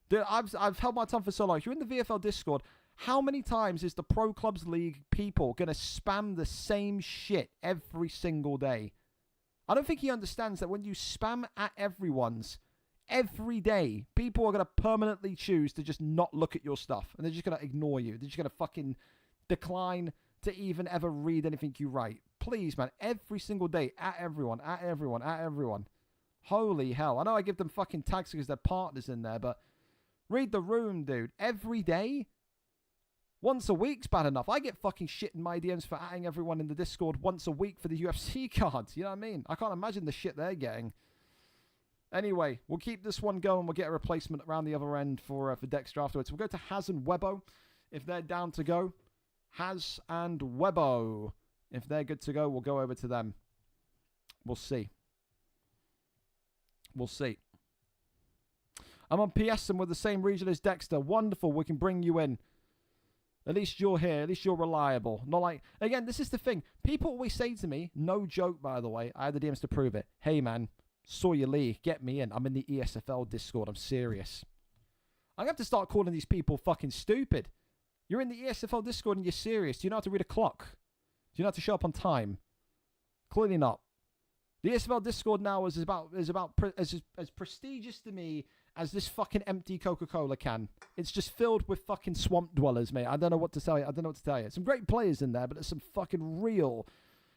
Dude, I've held my tongue for so long. If you're in the VFL Discord, how many times is the Pro Clubs League people going to spam the same shit every single day? I don't think he understands that when you spam at everyone's every day, people are going to permanently choose to just not look at your stuff. And they're just going to ignore you. They're just going to fucking decline to even ever read anything you write. Please, man, every single day, at everyone, at everyone, at everyone. Holy hell. I know I give them fucking tags because they're partners in there, but read the room, dude. Every day? Once a week's bad enough. I get fucking shit in my DMs for adding everyone in the Discord once a week for the UFC cards. You know what I mean? I can't imagine the shit they're getting. Anyway, we'll keep this one going. We'll get a replacement around the other end for Dexter afterwards. We'll go to Haz and Webbo if they're down to go. Haz and Webbo. If they're good to go, we'll go over to them. We'll see. We'll see. I'm on PS and with the same region as Dexter. Wonderful. We can bring you in. At least you're here. At least you're reliable. Not like... Again, this is the thing. People always say to me, no joke, by the way. I had the DMs to prove it. Hey, man. Saw your league. Get me in. I'm in the ESFL Discord. I'm serious. I'm going to have to start calling these people fucking stupid. You're in the ESFL Discord and you're serious. Do you know how to read a clock? Do you know how to show up on time? Clearly not. The ESFL Discord now is as prestigious to me as this fucking empty Coca-Cola can. It's just filled with fucking swamp dwellers, mate. I don't know what to tell you. I don't know what to tell you. Some great players in there, but there's some fucking real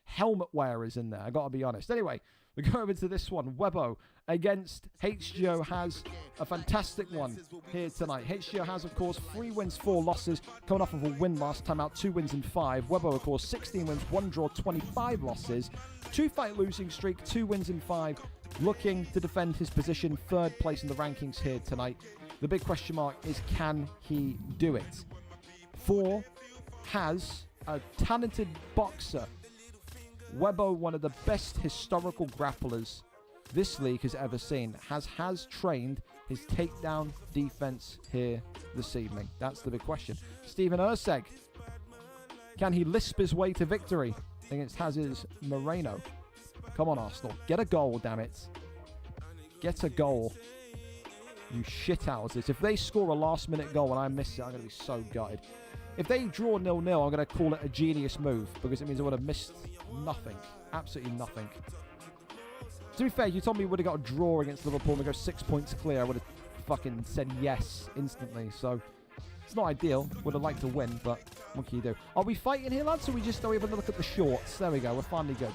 helmet wearers in there. I gotta be honest. Anyway, we go over to this one. Webbo against HGO has a fantastic one here tonight. HGO has, of course, 3 wins, 4 losses, coming off of a win last time out, 2 wins and 5. Webbo, of course, 16 wins, 1 draw, 25 losses, 2-fight losing streak, 2 wins and 5, looking to defend his position, 3rd place in the rankings here tonight. The big question mark is, can he do it? 4 has a talented boxer. Webbo, one of the best historical grapplers this league has ever seen, has trained his takedown defense here this evening. That's the big question. Stephen Urseg, can he lisp his way to victory against Haz's Moreno. Come on, Arsenal. Get a goal, damn it. Get a goal. You shithouses. If they score a last-minute goal and I miss it, I'm going to be so gutted. If they draw 0-0, I'm going to call it a genius move because it means I would have missed nothing. Absolutely nothing. To be fair, you told me we would have got a draw against Liverpool and we go 6 points clear. I would have fucking said yes instantly. So it's not ideal. Would have liked to win, but what can you do? Are we fighting here, lads? Or we just don't even look at the shorts? There we go. We're finally good.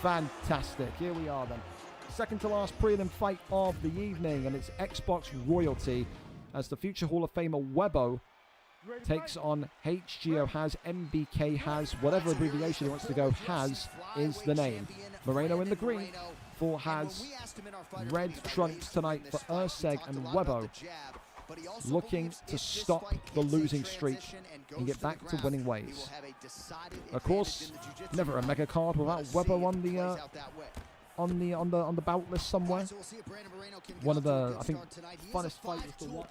Fantastic. Here we are then. Second to last prelim fight of the evening, and it's Xbox royalty as the future Hall of Famer Webbo takes on HGO Has, MBK Has, whatever abbreviation he wants to go. Has is the name. Moreno in the green for Has. Red trunks tonight for Urseg and Webbo, looking to stop the losing streak and get back to winning ways. Of course, never a mega card without Webbo on the bout list somewhere. One of the, I think, funnest fighters to watch.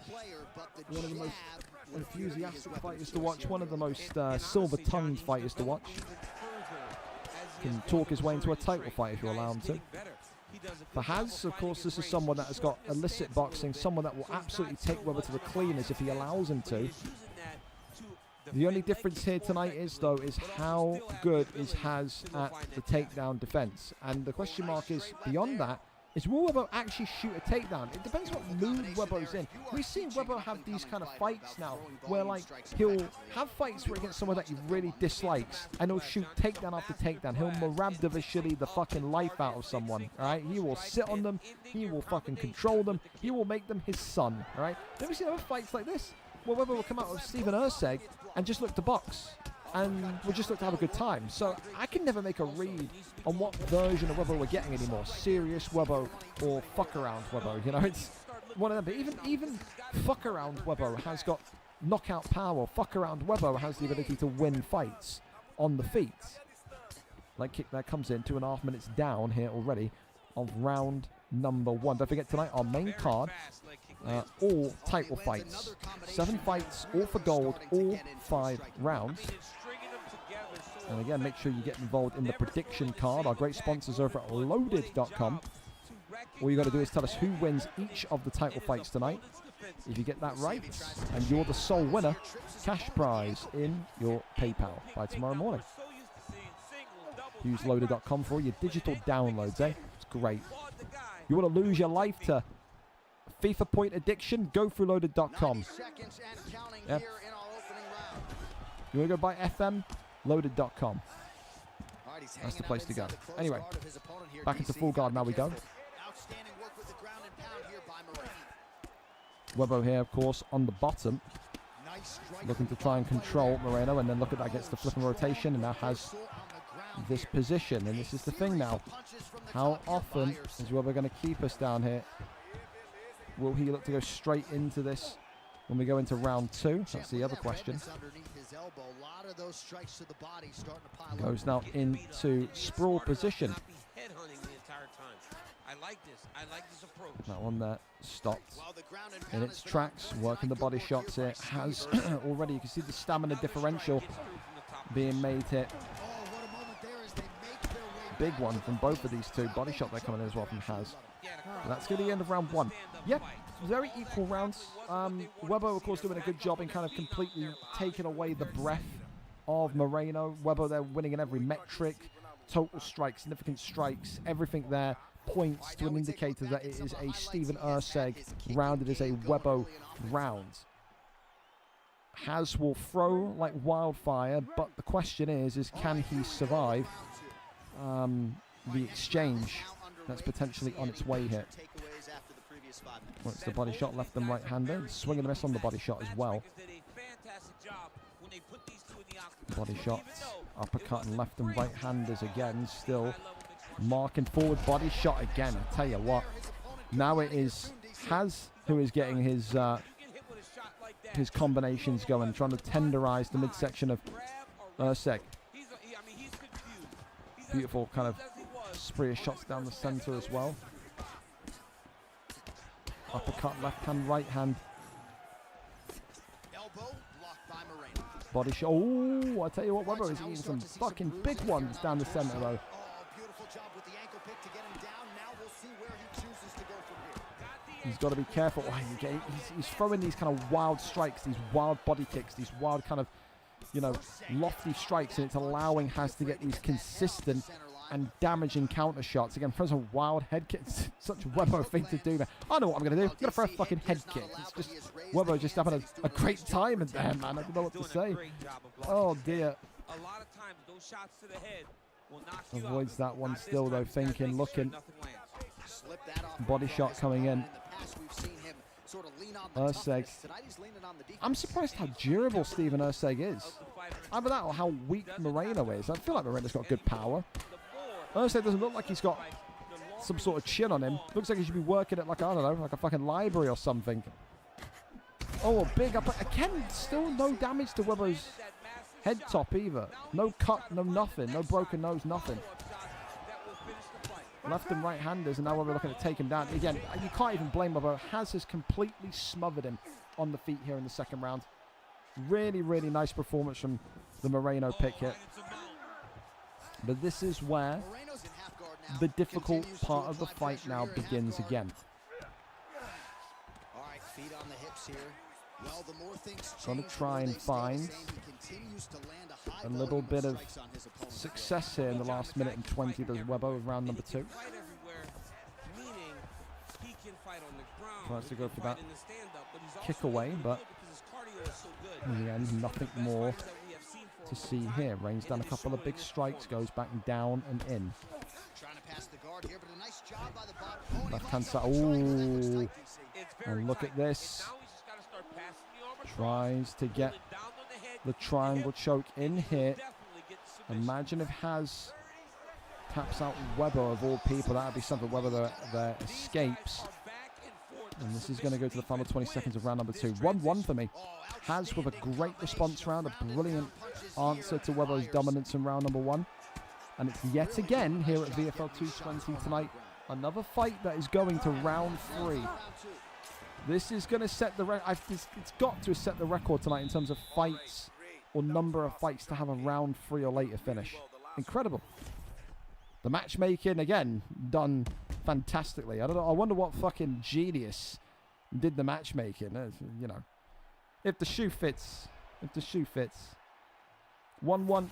One of the most enthusiastic fighters to watch. One of the most silver-tongued fighters to watch. Can talk his way into a title fight if you allow him to. For Has, of course, this is someone that has got illicit boxing, someone that will absolutely take Webber to the cleaners if he allows him to. The only difference here tonight is how good is Has at the takedown defense. And the question mark is, beyond that, is will Webbo actually shoot a takedown? It depends what mood Webbo's in. We've seen Webbo have these kind of fights now, where like he'll have fights where against someone that he really dislikes, and he'll shoot takedown after takedown. He'll Marabdavashili the fucking life out of someone, alright? He will sit on them, he will fucking control them, he will make them his son, alright? Then we see other fights like this, where Webbo will come out with Stephen Urseg and just look to box. And we'll just look to have a good time. So I can never make a read on what version of Webbo we're getting anymore. Serious Webbo or fuck around Webbo. You know, it's one of them. But even fuck around Webbo has got knockout power. Fuck around Webbo has the ability to win fights on the feet. Like kick that comes in 2.5 minutes down here already of round number 1. Don't forget tonight our main card. All title fights. 7 fights, all for gold, all 5 rounds. And again, make sure you get involved in the prediction card. Our great sponsors over at loaded.com. All you got to do is tell us who wins each of the title fights tonight. If you get that right, and you're the sole winner, cash prize in your PayPal by tomorrow morning. Use loaded.com for all your digital downloads, eh? It's great. You want to lose your life to FIFA point addiction? Go through loaded.com. Yep. You want to go buy FM? Loaded.com. That's the place to go. Anyway, back into full guard now we go. Webbo here, of course, on the bottom. Looking to try and control Moreno, and then look at that, gets the flipping rotation, and now has this position. And this is the thing now. How often is Webbo going to keep us down here? Will he look to go straight into this when we go into round 2? That's the other question. Goes now into sprawl position. That one there stopped in its tracks, working the body shots here. Has already, you can see the stamina differential being made here. Big one from both of these two. Body shot they're coming in as well from Has. That's going to be the end of round 1. Yep, very equal rounds. Webbo, of course, doing a good job in kind of completely taking away the breath of Moreno. Webbo, they're winning in every metric. Total strikes, significant strikes, everything there points to an indicator that it is a Stephen Urseg round. It is a Webbo round. Has will throw like wildfire, but the question is can he survive the exchange that's potentially on its way here? Well, it's the body shot, left and right-handed. Swing and a miss on the body shot as well. Body shot, uppercut and left and right-handers again. Still marking forward, body shot again. I tell you what, now it is Has who is getting his combinations going, trying to tenderize the midsection of Urseg. Beautiful kind of spree of shots down the center as well. Uppercut, left hand, right hand. Body shot. Oh, I tell you what, Webber is eating some fucking big ones down the center, though. Beautiful job with the ankle pick to get him down. Now we'll see where he chooses to go from here. He's got to be careful. Oh, he's throwing these kind of wild strikes, these wild body kicks, these wild kind of, you know, lofty strikes, and it's allowing Has to get these consistent and damaging counter shots. Again, throws a wild head kick. It's such a Webbo thing to do, man. I know what I'm going to do. I'm going to throw a fucking head kick. It's just, Webbo just having a great time in there, man. I don't know what to say. Oh, dear. A lot of times, those shots to the head will knock you out. Avoids that one still, though, thinking, looking. Slip that off. Body shot coming in. Sort of lean on the Urseg. Tonight he's leaning on the defense. I'm surprised how durable Steven Urseg is. Either that or how weak Moreno is. I feel like Moreno's got good power. Urseg doesn't look like he's got some sort of chin on him. Looks like he should be working at, like, I don't know, like a fucking library or something. Oh, a big up. Again, still no damage to Webbo's head top either. No cut, no nothing. No broken nose, nothing. Left and right handers, and now we're looking to take him down. Again, you can't even blame Webbo. Has completely smothered him on the feet here in the second round. Really, really nice performance from the Moreno pick here. But this is where the difficult part of the fight now begins again. All right, feet on the hips here. Well, the more things Going to try and find a little bit of success here in the last minute and 20. There's Webbo with round number 2. Tries to go for that kick away, but in the end, nothing more to see here. Rains down a couple of big strikes, goes back down and in. Left hand side. Ooh. And look at this. Tries to get the triangle choke in here. Imagine if Has taps out Webbo of all people. That would be something. Webbo there escapes. And this is going to go to the final 20 seconds of round number 2. 1-1 for me. Has with a great response round. A brilliant answer to Webbo's dominance in round number 1. And it's yet again here at VFL 220 tonight. Another fight that is going to round 3. This is going to set the record. It's got to set the record tonight in terms of fights or number of fights to have a round 3 or later finish. Incredible. The matchmaking, again, done fantastically. I don't know. I wonder what fucking genius did the matchmaking. You know, if the shoe fits. If the shoe fits. 1-1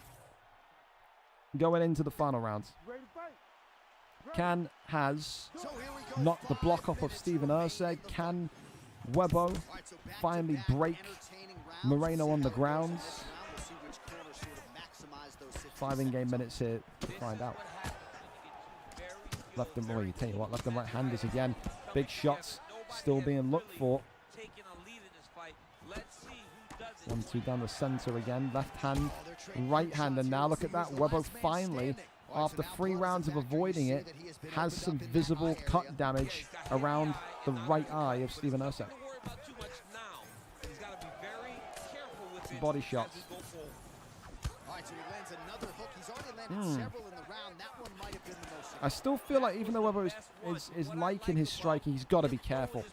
going into the final rounds. Can Has knock the block off of Steven Urseg? Can Webbo finally break Moreno on the grounds? 5 in-game minutes here to find out. Left and right, tell you what, left and right handers again. Big shots still being looked for. 1-2 down the center again. Left hand, right hand, and now look at that. Webbo finally, after 3 rounds of avoiding it, has some visible cut damage around the right eye of Steven Urseg. Body shots. I still feel like even though Webbo is liking his striking, he's got to be careful.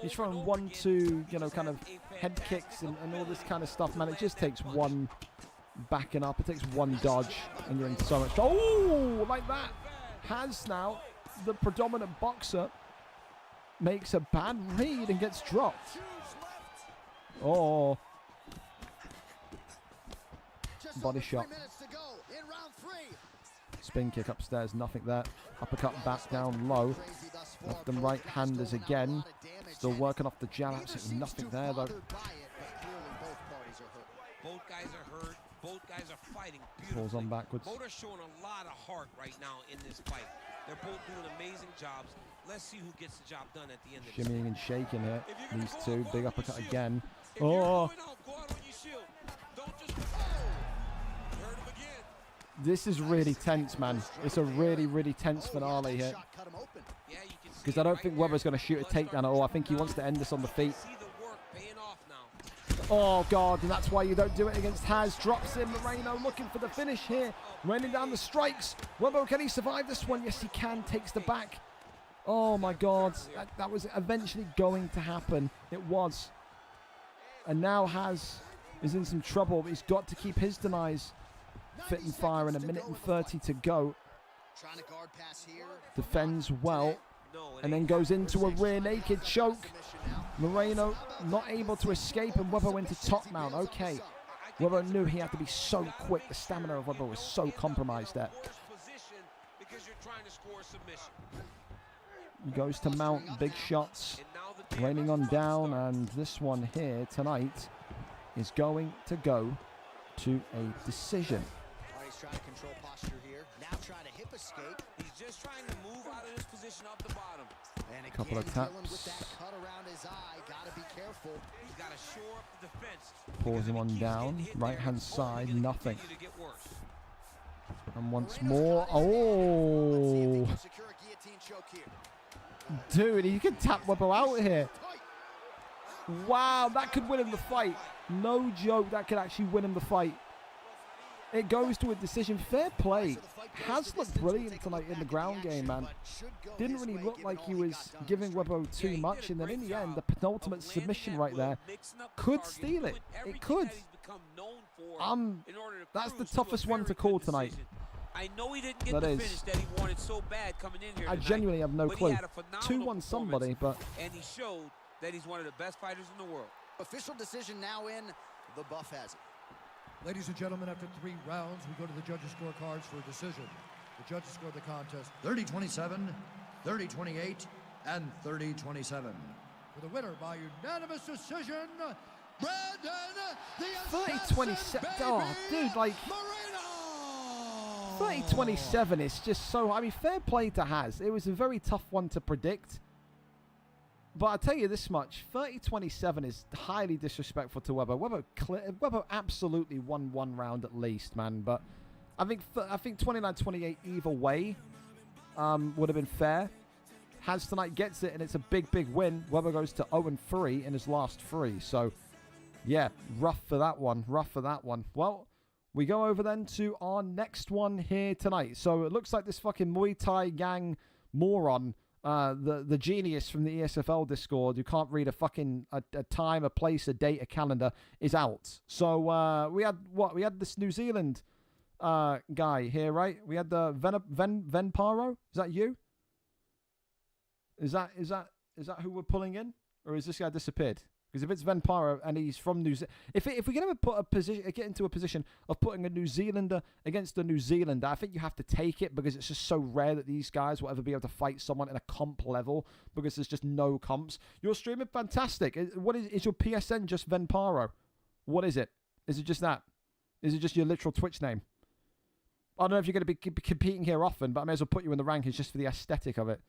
He's throwing 1-2, you know, kind of head kicks and all this kind of stuff, man. It just takes one backing up. It takes one dodge, and you're in so much. Oh, like that. Has now, the predominant boxer, makes a bad read and gets dropped. Oh. Body shot. Spin kick upstairs, nothing there. Uppercut back down low. Left and right handers again. Still working off the jab. Absolutely nothing there though. Both guys are hurt. Both guys are fighting beautifully. Pulls on backwards. Both are showing a lot of heart right now in this fight. They're both doing amazing jobs. Let's see who gets the job done at the end of this. Shimmying and shaking here. These two. Big uppercut again. Oh. This is really tense, man. It's a really, really tense finale here. Because I don't think Webber's going to shoot a takedown at all. I think he wants to end this on the feet. Oh, God. And that's why you don't do it against Has. Drops in. Moreno looking for the finish here. Raining down the strikes. Webber, can he survive this one? Yes, he can. Takes the back. Oh, my God. That was eventually going to happen. It was. And now Has is in some trouble. But he's got to keep his denies fit and fire, and a minute and 30 to go. Trying to guard pass here. Defends well, and then goes into a rear naked choke. Moreno not able to escape, and Webber went to top mount. Okay. Webber knew he had to be so quick. The stamina of Webber was so compromised there. He goes to mount big shots, raining on down, and this one here tonight is going to go to a decision. He's trying to control posture here. Now trying to hip escape. He's just trying to move out of this position off the bottom. And again, Couple of dealing taps. with that cut around his eye. Gotta be careful. He's got to shore up the defense. Pulls him on down, right hand side, nothing. And once more, oh, Secure a guillotine choke here. dude, he could tap Webber out here. Wow, that could win him the fight. No joke, that could actually win him the fight. It goes to a decision. Fair play. Has looked brilliant tonight in the ground game, man. Didn't really look like he was giving Webber too much, and then in the end, the penultimate submission right there could steal it. It could. That's the toughest one to call tonight. I know he didn't get That the is. finish that he wanted so bad coming in here I tonight, genuinely have no but he clue. had a phenomenal 2-1 somebody, performance, but and he showed that he's one of the best fighters in the world. Official decision now in. The buff has it. Ladies and gentlemen, after 3 rounds, we go to the judges' scorecards for a decision. The judges scored the contest 30-27, 30-28, and 30-27. For the winner by unanimous decision, Brandon, the 30-27. Oh, dude, like 30-27 is just so. I mean, fair play to Haz. It was a very tough one to predict. But I'll tell you this much, 30-27 is highly disrespectful to Webber. Webber absolutely won 1 round at least, man. But I think 29-28 either way would have been fair. Haz tonight gets it, and it's a big, big win. Webber goes to 0-3 in his last 3. So, yeah, rough for that one. Rough for that one. Well, we go over then to our next one here tonight. So it looks like this fucking Muay Thai gang moron, the genius from the ESFL Discord who can't read a time, a place, a date, a calendar, is out. So we had this New Zealand guy here, right? We had the Venparo. Is that you? Is that who we're pulling in, or is this guy disappeared? Because if it's Venparo and he's from New Zealand, if we can ever get into a position of putting a New Zealander against a New Zealander, I think you have to take it, because it's just so rare that these guys will ever be able to fight someone in a comp level, because there's just no comps. You're streaming fantastic. What is your PSN? Just Venparo? What is it? Is it just that? Is it just your literal Twitch name? I don't know if you're going to be competing here often, but I may as well put you in the rankings just for the aesthetic of it,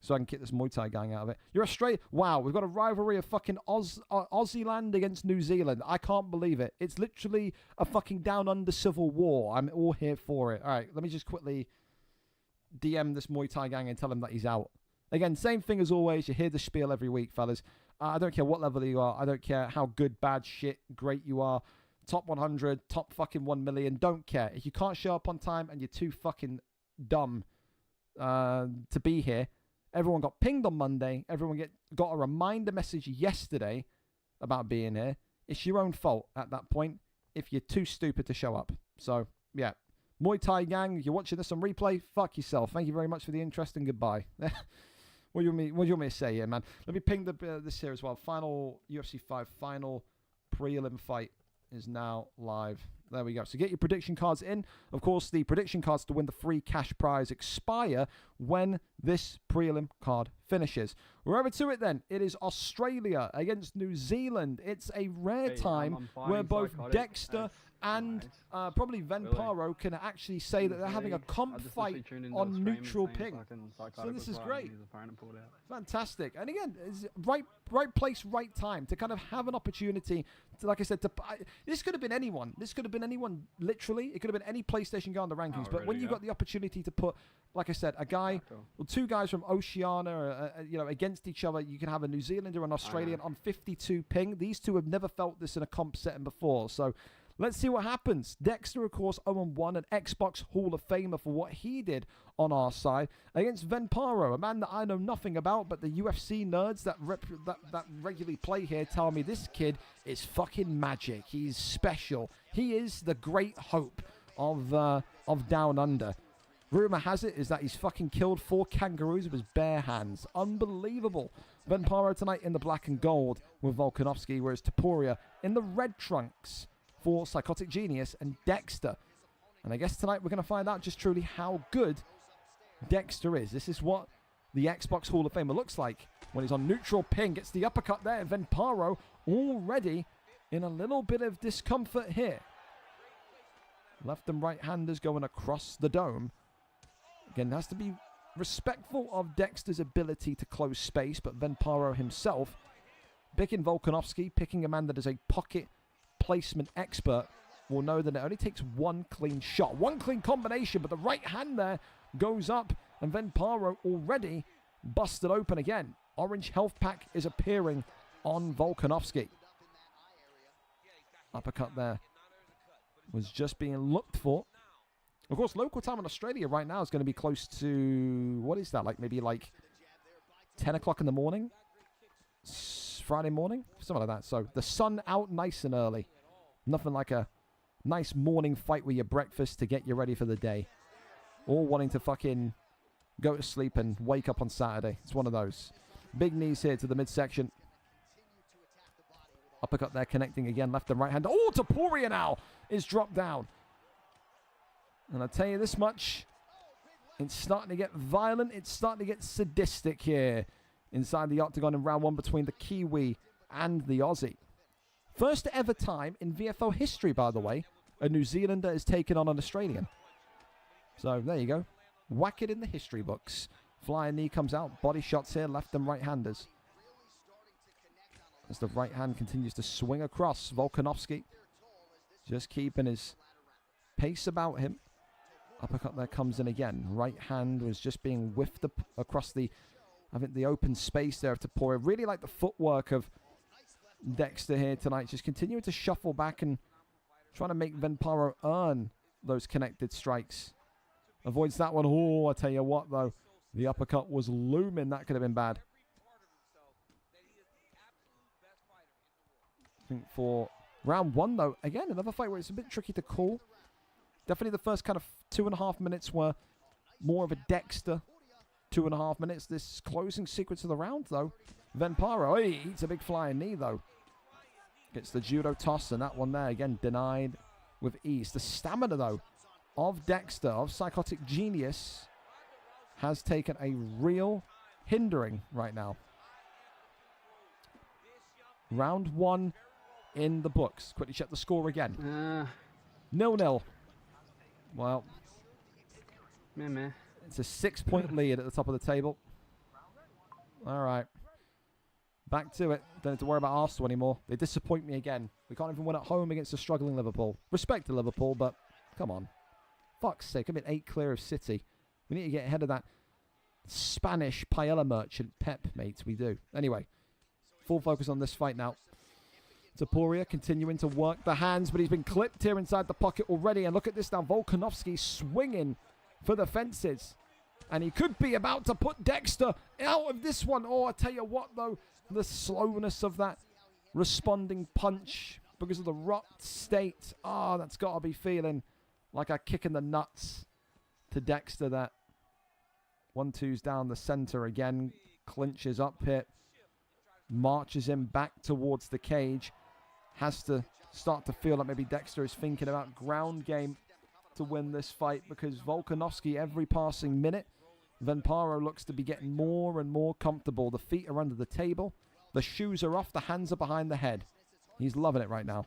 so I can get this Muay Thai gang out of it. You're Australia. Wow, we've got a rivalry of fucking Aussie land against New Zealand. I can't believe it. It's literally a fucking down under civil war. I'm all here for it. All right, let me just quickly DM this Muay Thai gang and tell him that he's out. Again, same thing as always. You hear the spiel every week, fellas. I don't care what level you are. I don't care how good, bad, shit, great you are. Top 100, top fucking 1 million. Don't care. If you can't show up on time and you're too fucking dumb to be here. Everyone got pinged on Monday. Everyone got a reminder message yesterday about being here. It's your own fault at that point if you're too stupid to show up. So, yeah. Muay Thai gang, if you're watching this on replay, fuck yourself. Thank you very much for the interest and goodbye. What do you want me to say here, man? Let me ping this here as well. Final UFC 5 final prelim fight is now live. There we go. So get your prediction cards in. Of course, the prediction cards to win the free cash prize expire when this prelim card finishes. We're over to it then. It is Australia against New Zealand. It's a rare time where both Dexter and probably Venparo can actually say that they're having a comp fight on neutral ping. So this is great. Fantastic. And again, it's right place, right time to kind of have an opportunity to, like I said, this could have been anyone. This could have been anyone, literally. It could have been any PlayStation guy on the rankings. But when you got the opportunity to put, like I said, a guy, well, 2 guys from Oceania, against each other, you can have a New Zealander and Australian on 52 ping. These two have never felt this in a comp setting before. So Let's see what happens. Dexter, of course, 0-1, an Xbox Hall of Famer for what he did on our side against Venparo, a man that I know nothing about, but the UFC nerds that regularly play here tell me this kid is fucking magic. He's special. He is the great hope of Down Under. Rumor has it is that he's fucking killed 4 kangaroos with his bare hands. Unbelievable. Venparo tonight in the black and gold with Volkanovski, whereas Topuria in the red trunks for Psychotic Genius and Dexter. And I guess tonight we're going to find out just truly how good Dexter is. This is what the Xbox Hall of Famer looks like when he's on neutral pin. Gets the uppercut there. Venparo already in a little bit of discomfort here. Left and right-handers going across the dome. Again, has to be respectful of Dexter's ability to close space, but Venparo himself picking Volkanovski, picking a man that is a pocket placement expert, will know that it only takes one clean shot, one clean combination, but the right hand there goes up, and Venparo already busted open again. Orange health pack is appearing on Volkanovski. Uppercut there was just being looked for. Of course, local time in Australia right now is going to be close to, what is that, like maybe like 10 o'clock in the morning? Friday morning? Something like that. So the sun out nice and early. Nothing like a nice morning fight with your breakfast to get you ready for the day. All wanting to fucking go to sleep and wake up on Saturday. It's one of those. Big knees here to the midsection. Uppercut there, connecting again, left and right hand. Oh, Topuria now is dropped down. And I'll tell you this much, it's starting to get violent. It's starting to get sadistic here inside the octagon in round 1 between the Kiwi and the Aussie. First ever time in VFL history, by the way, a New Zealander is taken on an Australian. So there you go. Whack it in the history books. Flying knee comes out. Body shots here, left and right-handers. As the right hand continues to swing across, Volkanovski just keeping his pace about him. Uppercut there comes in again. Right hand was just being whiffed up across the, I think, the open space there of Topuria. Really like the footwork of Dexter here tonight. Just continuing to shuffle back and trying to make Venparo earn those connected strikes. Avoids that one. Oh, I tell you what, though. The uppercut was looming. That could have been bad. I think for round 1, though, again, another fight where it's a bit tricky to call. Definitely the first kind of 2.5 minutes were more of a Dexter 2.5 minutes. This closing sequence of the round, though, Venparo, he eats a big flying knee, though. Gets the judo toss, and that one there, again, denied with ease. The stamina, though, of Dexter, of Psychotic Genius, has taken a real hindering right now. Round 1 in the books. Quickly check the score again. 0-0. Well, it's a 6-point lead at the top of the table. All right. Back to it. Don't have to worry about Arsenal anymore. They disappoint me again. We can't even win at home against a struggling Liverpool. Respect to Liverpool, but come on. Fuck's sake. I'm in 8 clear of City. We need to get ahead of that Spanish paella merchant Pep, mates. We do. Anyway, full focus on this fight now. Topuria continuing to work the hands, but he's been clipped here inside the pocket already. And look at this now. Volkanovski swinging for the fences. And he could be about to put Dexter out of this one. Oh, I tell you what, though. The slowness of that responding punch because of the rocked state. Oh, that's got to be feeling like a kick in the nuts to Dexter. That 1-2's down the center again. Clinches up here. Marches him back towards the cage. Has to start to feel like maybe Dexter is thinking about ground game to win this fight, because Volkanovski, every passing minute, Venparo looks to be getting more and more comfortable. The feet are under the table. The shoes are off. The hands are behind the head. He's loving it right now.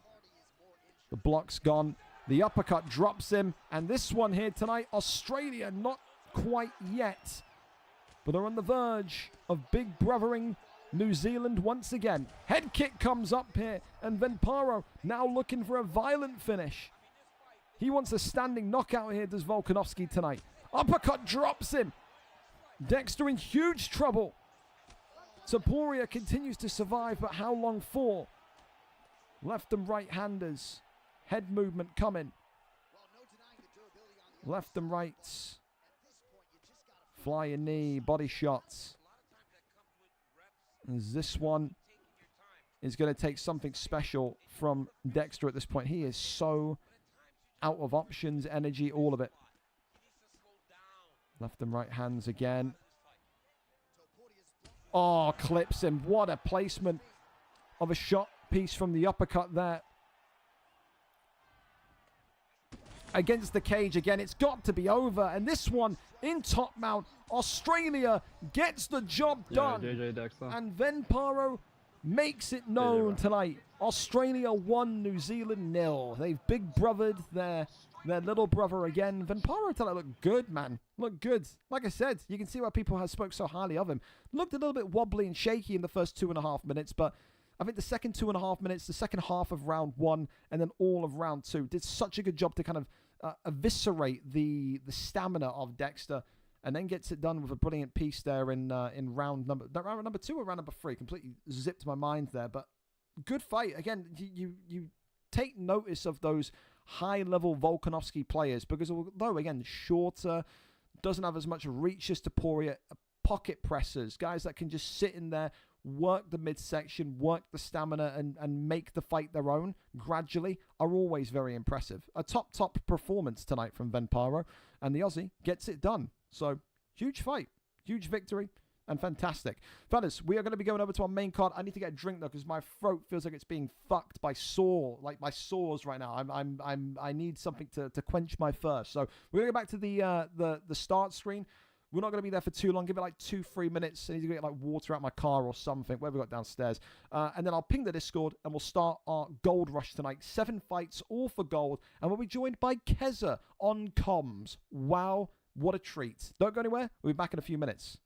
The block's gone. The uppercut drops him. And this one here tonight, Australia, not quite yet, but are on the verge of big brothering New Zealand once again. Head kick comes up here, and Venparo now looking for a violent finish. He wants a standing knockout here, does Volkanovski tonight. Uppercut drops him. Dexter in huge trouble. Topuria continues to survive, but how long for? Left and right handers Head movement coming. Well, no denying the durability on the Left and right. At this point, you just gotta Flying knee, body shots. As this one is going to take something special from Dexter at this point. He is so out of options, energy, all of it. Left and right hands again. Oh, clips him. What a placement of a shot piece from the uppercut there. Against the cage again. It's got to be over. And this one in top mount. Australia gets the job done. JJ Dexter. And Venparo makes it known tonight. Australia 1, New Zealand 0. They've big brothered their little brother again. Venparo tonight looked good, man. Looked good. Like I said, you can see why people have spoke so highly of him. Looked a little bit wobbly and shaky in the first 2.5 minutes, but I think the second 2.5 minutes, the second half of round 1, and then all of round 2 did such a good job to kind of eviscerate the stamina of Dexter, and then gets it done with a brilliant piece there in round number 2 or round number 3. Completely zipped my mind there, but good fight again. You take notice of those high-level Volkanovski players because although again shorter, doesn't have as much reach as Topuria, pocket pressers, guys that can just sit in there, work the midsection, work the stamina, and make the fight their own gradually, are always very impressive. A top performance tonight from Venparo, and the Aussie gets it done. So, huge fight, huge victory, and fantastic. Fellas, we are going to be going over to our main card. I need to get a drink, though, because my throat feels like it's being fucked by my sores right now. I need something to quench my thirst. So, we're going to go back to the start screen. We're not going to be there for too long. Give it like 2-3 minutes. I need to get like water out my car or something. Whatever we got downstairs. And then I'll ping the Discord and we'll start our gold rush tonight. 7 fights, all for gold. And we'll be joined by Keza on comms. Wow, what a treat. Don't go anywhere. We'll be back in a few minutes.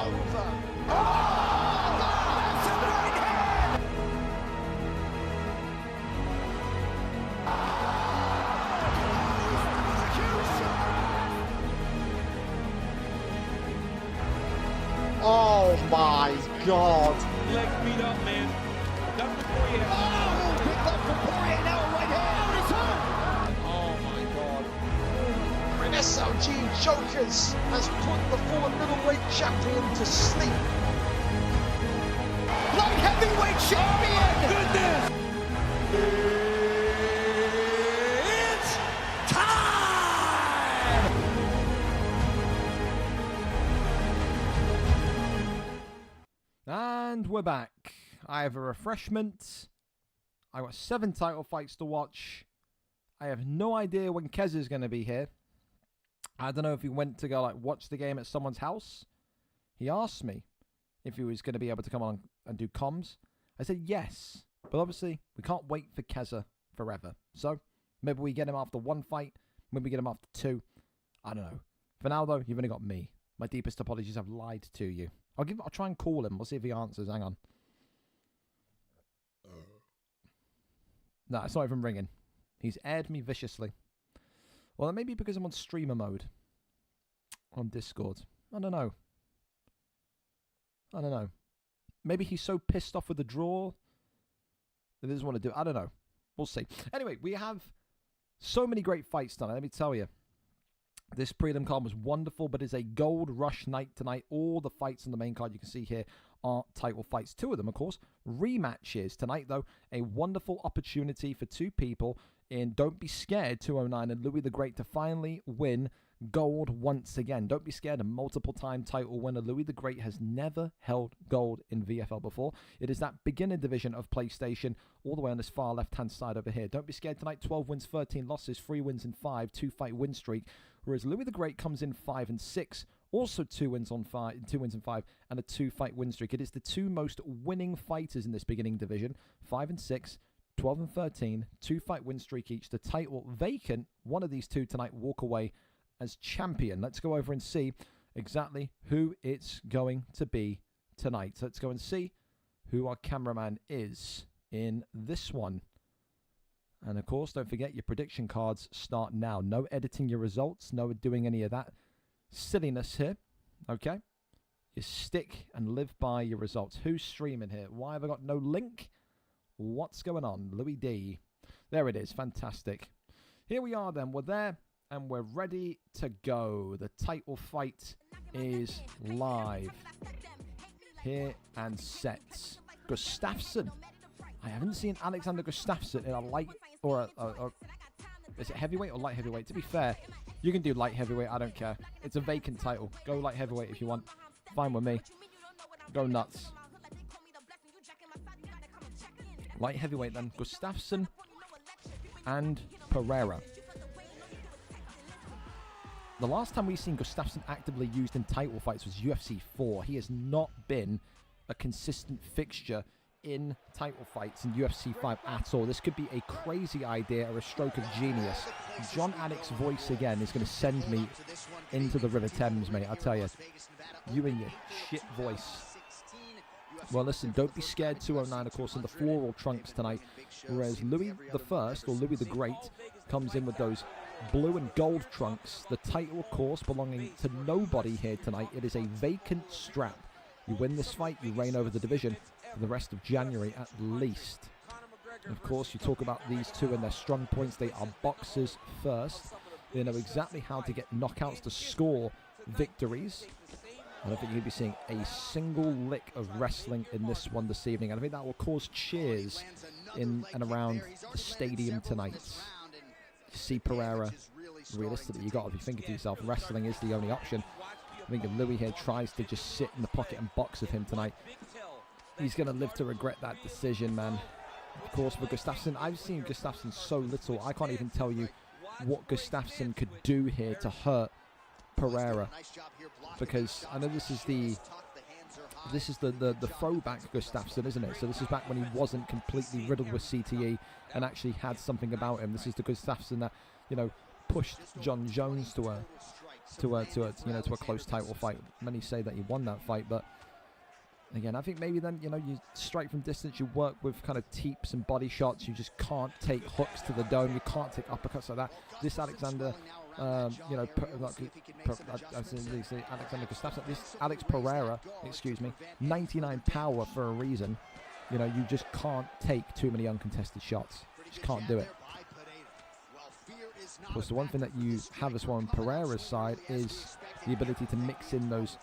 over. Oh, that's a right hand. Oh my God. Leg beat up, man. Done for Poirier. Oh, big left for Poirier, now a right hand. Oh, he's hurt. Oh my God. And SLG Jokers has put the former middleweight champion to sleep. Light heavyweight champion. Oh, goodness. It's time. And we're back. I have a refreshment. I got 7 title fights to watch. I have no idea when Kez is going to be here. I don't know if he went to go like watch the game at someone's house. He asked me if he was going to be able to come on and do comms. I said yes, but obviously we can't wait for Keza forever. So maybe we get him after 1 fight. Maybe we get him after 2. I don't know. For now though, you've only got me. My deepest apologies. I've lied to you. I'll try and call him. We'll see if he answers. Hang on. No, it's not even ringing. He's aired me viciously. Well, it may be because I'm on streamer mode. On Discord. I don't know. Maybe he's so pissed off with the draw that he doesn't want to do it. I don't know. We'll see. Anyway, we have so many great fights tonight. Let me tell you. This prelim card was wonderful, but it's a gold rush night tonight. All the fights on the main card you can see here are title fights. 2 of them, of course, rematches. Tonight, though, a wonderful opportunity for 2 people in Don't Be Scared 209 and Louis the Great to finally win gold once again. Don't be scared, a multiple-time title winner. Louis the Great has never held gold in VFL before. It is that beginner division of PlayStation all the way on this far left-hand side over here. Don't be scared tonight. 12 wins, 13 losses, 3 wins in 5, 2-fight win streak. Whereas Louis the Great comes in 5 and 6, also 2 wins in 5, and a 2-fight win streak. It is the 2 most winning fighters in this beginning division. 5 and 6, 12 and 13, 2-fight win streak each. The title vacant. One of these 2 tonight walk away as champion. Let's go over and see exactly who it's going to be tonight. So let's go and see who our cameraman is in this one. And of course, don't forget your prediction cards start now. No editing your results. No doing any of that silliness here. Okay? You stick and live by your results. Who's streaming here? Why have I got no link? What's going on? Louis D. There it is. Fantastic. Here we are then. We're there and we're ready to go. The title fight is live. Here and set. Gustafsson. I haven't seen Alexander Gustafsson in a light or is it heavyweight or light heavyweight? To be fair, you can do light heavyweight. I don't care. It's a vacant title. Go light heavyweight if you want. Fine with me. Go nuts. Light heavyweight then. Gustafsson and Pereira. The last time we've seen Gustafsson actively used in title fights was UFC 4. He has not been a consistent fixture in title fights in UFC 5 at all. This could be a crazy idea or a stroke of genius. John Addict's voice again is going to send me into the River Thames, mate. I tell you, you and your shit voice. Well, listen, don't be scared. 209, of course, in the floral trunks tonight. Whereas Louis the First, or Louis the Great, comes in with those blue and gold trunks. The title, of course, belonging to nobody here tonight. It is a vacant strap. You win this fight, you reign over the division for the rest of January at least. And of course, you talk about these 2 and their strong points. They are boxers first. They know exactly how to get knockouts to score victories. I don't think you'll be seeing a single lick of wrestling in this one this evening. And I think that will cause cheers in and around the stadium tonight. You see Pereira, realistically, you got to be thinking to yourself, wrestling is the only option. I think if Louis here tries to just sit in the pocket and box with him tonight, he's going to live to regret that decision, man. Of course, for Gustafsson, I've seen Gustafsson so little, I can't even tell you what Gustafsson could do here to hurt Pereira. Because I know this is the throwback Gustafsson, isn't it? So this is back when he wasn't completely riddled with CTE and actually had something about him. This is the Gustafsson that, you know, pushed John Jones to a to a close title fight. Many say that he won that fight, but again, I think maybe then, you strike from distance, you work with kind of teeps and body shots. You just can't take hooks to the dome. You can't take uppercuts like that. This Alexander, Alexander Gustafsson, this Alex Pereira, 99 power for a reason. You just can't take too many uncontested shots. You just can't do it. Of course, the one thing that you have as well on Pereira's side is the ability to mix in those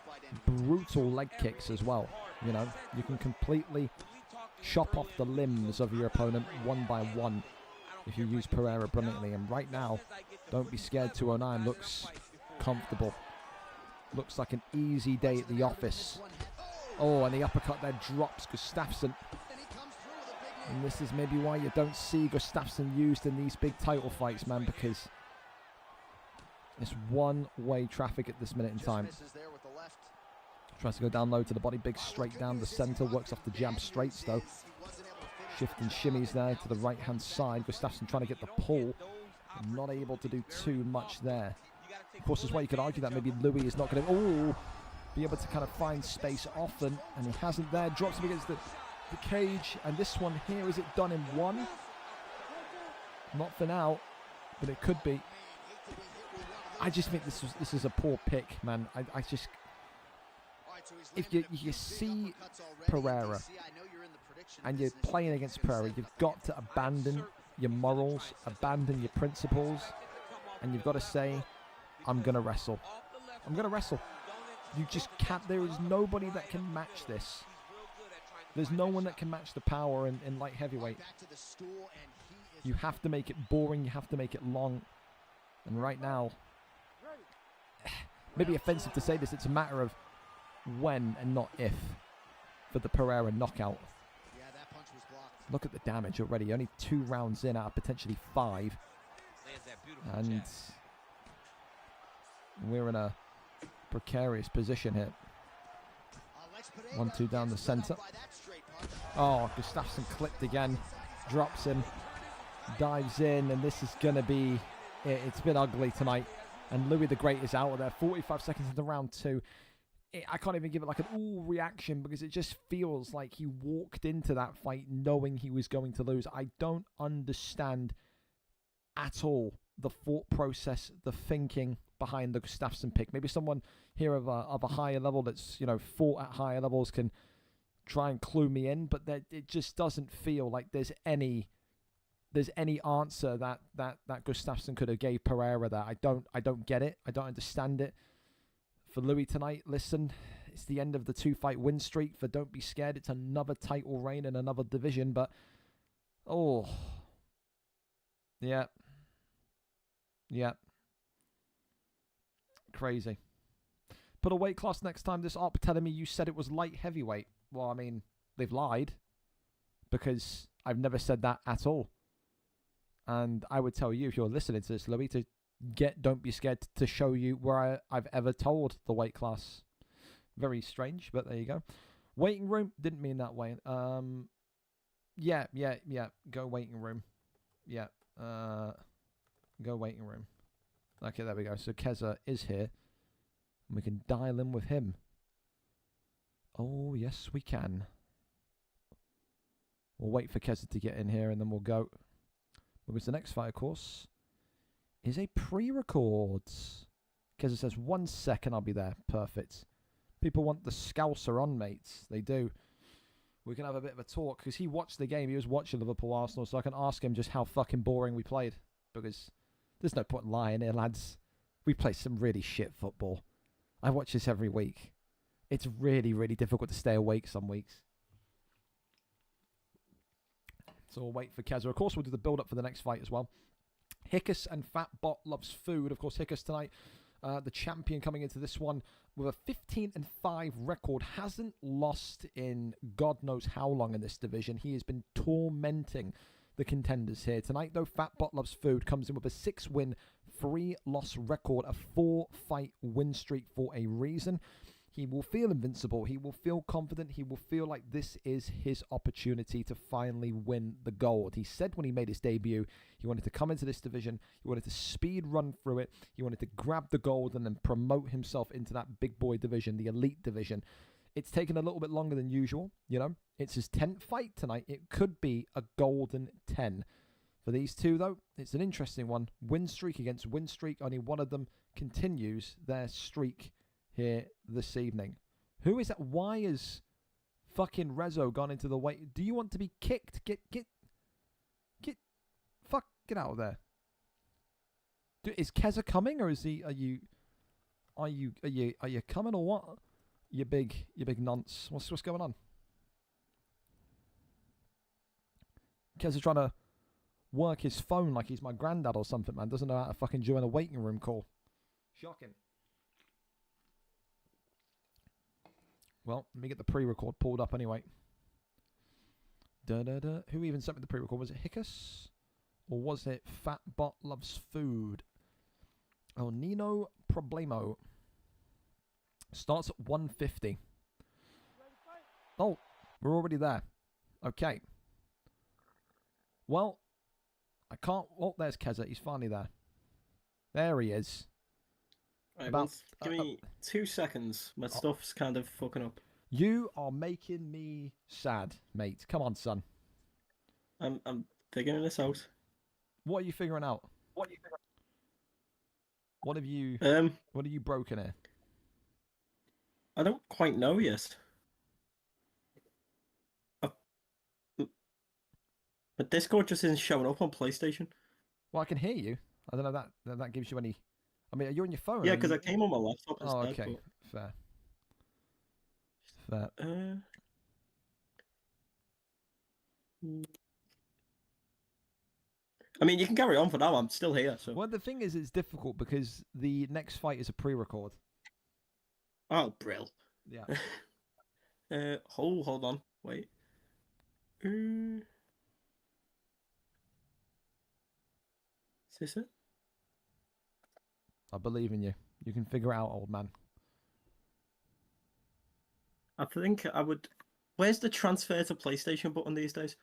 brutal leg kicks as well. You can completely chop off the limbs of your opponent one by one if you use Pereira brilliantly. And right now, Don't Be Scared 209 looks comfortable. Looks like an easy day at the office. Oh, and the uppercut there drops Gustafsson. And this is maybe why you don't see Gustafsson used in these big title fights, man, because it's one-way traffic at this minute in time. Tries to go down low to the body, big straight down the center, works off the jab straights though. Shifting shimmies there to the right-hand side. Gustafsson trying to get the pull. Not able to do too much there. Of course, as well, you could argue that maybe Louis is not going to be able to kind of find space often, and he hasn't there. Drops him against the cage, and this one here, is it done in one? Not for now, but it could be. I just think this is a poor pick, man. I just, if you see Pereira and you're playing against Pereira, you've got to abandon your morals, abandon your principles, and you've got to say, I'm going to wrestle. I'm going to wrestle. You just can't. There is nobody that can match this. There's no one that can match the power in light heavyweight. You have to make it boring. You have to make it long. And right now, maybe offensive to say this, it's a matter of when and not if for the Pereira knockout. Look at the damage already. Only 2 rounds in out of potentially 5. And we're in a precarious position here. 1-2 down the center. Oh, Gustafsson clipped again. Drops him. Dives in, and this is going to be it. It's been ugly tonight. And Louis the Great is out of there. 45 seconds into round 2. I can't even give it like an ooh reaction because it just feels like he walked into that fight knowing he was going to lose. I don't understand at all the thought process, the thinking behind the Gustafsson pick. Maybe someone here of a higher level that's, fought at higher levels can try and clue me in, but it just doesn't feel like there's any answer that Gustafsson could have gave Pereira there. I don't get it. I don't understand it. For Louis tonight, listen, it's the end of the 2-fight win streak. For Don't Be Scared, it's another title reign in another division, but yeah. Crazy. Put a weight class next time. This ARP telling me you said it was light heavyweight. Well, I mean, they've lied because I've never said that at all. And I would tell you, if you're listening to this, Louis, to Don't Be Scared to show you where I've ever told the weight class. Very strange, but there you go. Waiting room, didn't mean that way. Yeah. Go waiting room. Yeah. Go waiting room. Okay, there we go. So Keza is here. And we can dial in with him. Oh, yes, we can. We'll wait for Keza to get in here and then we'll go. Because the next fight, of course, is a pre-record. Keza says, 1 second, I'll be there. Perfect. People want the Scouser on, mates. They do. We can have a bit of a talk because he watched the game. He was watching Liverpool Arsenal, so I can ask him just how fucking boring we played. Because there's no point in lying here, lads. We play some really shit football. I watch this every week. It's really, really difficult to stay awake some weeks. So we'll wait for Keza. Of course, we'll do the build-up for the next fight as well. Hickus and Fatbot Loves Food. Of course, Hickus tonight, the champion coming into this one with a 15-5 record. Hasn't lost in God knows how long in this division. He has been tormenting the contenders here. Tonight, though, Fatbot Loves Food comes in with a 6-win, 3-loss record, a 4-fight win streak for a reason. He will feel invincible. He will feel confident. He will feel like this is his opportunity to finally win the gold. He said when he made his debut, he wanted to come into this division. He wanted to speed run through it. He wanted to grab the gold and then promote himself into that big boy division, the elite division. It's taken a little bit longer than usual, you know. It's his 10th fight tonight. It could be a golden 10. For these two, though, it's an interesting one. Win streak against win streak. Only one of them continues their streak here this evening. Who is that? Why is fucking Rezo gone into the weight? Do you want to be kicked? Get out of there. Is Keza coming, or is he? Are you coming, or what? You big nonce. What's going on? Keza trying to work his phone like he's my granddad or something, man. Doesn't know how to fucking join a waiting room call. Shocking. Well, let me get the pre-record pulled up anyway. Who even sent me the pre-record? Was it Hickus? Or was it Fatbot Loves Food? Oh, Nino Problemo. Starts at 150. Oh, we're already there. Okay. Well, I can't... Oh, there's Keza. He's finally there. There he is. Right, well, give me 2 seconds. My stuff's kind of fucking up. You are making me sad, mate. Come on, son. I'm figuring this out. What are you figuring out? What have you broken here? I don't quite know yet. But Discord just isn't showing up on PlayStation. Well, I can hear you. I don't know that gives you any... I mean, are you on your phone? Yeah, because I came on my laptop instead. Oh, okay. Fair. I mean, you can carry on for now. I'm still here. So. Well, the thing is, it's difficult because the next fight is a pre-record. Oh, brill. Yeah. Hold on. Wait. Is this it? I believe in you. You can figure it out, old man. I think I would... Where's the transfer to PlayStation button these days?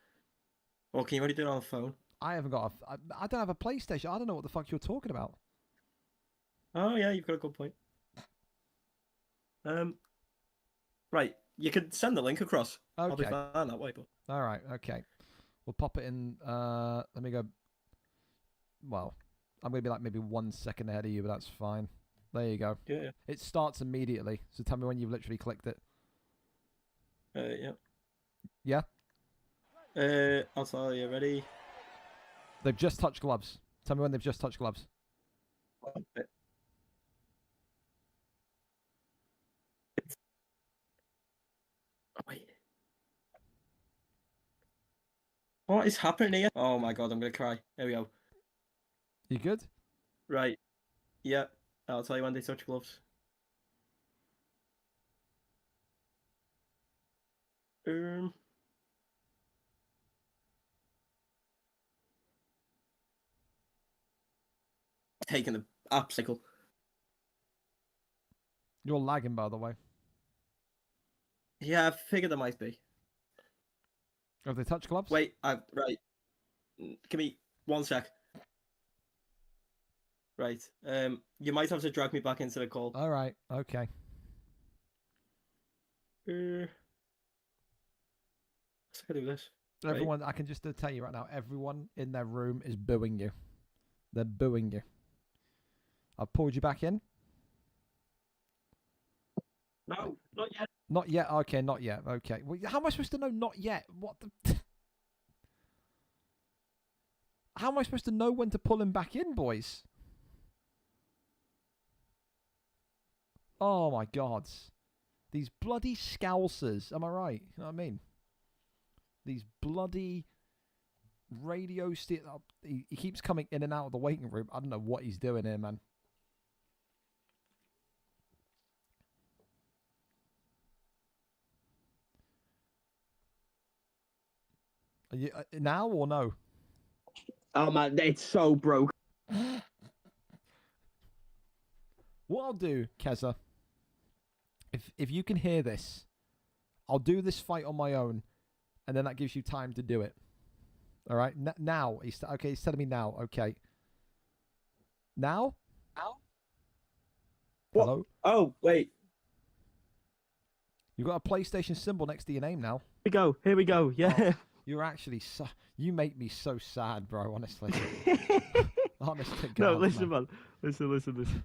Or can you already do it on the phone? I haven't got I don't have a PlayStation. I don't know what the fuck you're talking about. Oh, yeah, you've got a good point. Right, you could send the link across. Okay. I'll be fine that way, but... All right, okay. We'll pop it in. Let me go... Well... I'm going to be like maybe 1 second ahead of you, but that's fine. There you go. Yeah. It starts immediately. So tell me when you've literally clicked it. Yeah. Yeah? I'll tell you. Ready? They've just touched gloves. Tell me when they've just touched gloves. Oh, wait. What is happening here? Oh my god, I'm going to cry. There we go. You good? Right. Yeah. I'll tell you when they touch gloves. Taking the obstacle. You're lagging, by the way. Yeah, I figured there might be. Have they touched gloves? Wait, right. Give me 1 sec. Right. You might have to drag me back into the call. All right. Okay. Let's do this. Everyone, right. I can just tell you right now, everyone in their room is booing you. They're booing you. I've pulled you back in. No, not yet. Not yet? Okay, not yet. Okay. Well, how am I supposed to know not yet? What the... How am I supposed to know when to pull him back in, boys? Oh, my God. These bloody scousers. Am I right? You know what I mean? These bloody radio... He keeps coming in and out of the waiting room. I don't know what he's doing here, man. Are you, now or no? Oh, man, it's so broke. What I'll do, Keza, if you can hear this, I'll do this fight on my own, and then that gives you time to do it. All right? Now. He's telling me now. Okay. Now? What? Hello? Oh, wait. You've got a PlayStation symbol next to your name now. Here we go. Yeah. Oh, you're actually you make me so sad, bro, honestly. Honest to God. No, listen, man. Listen.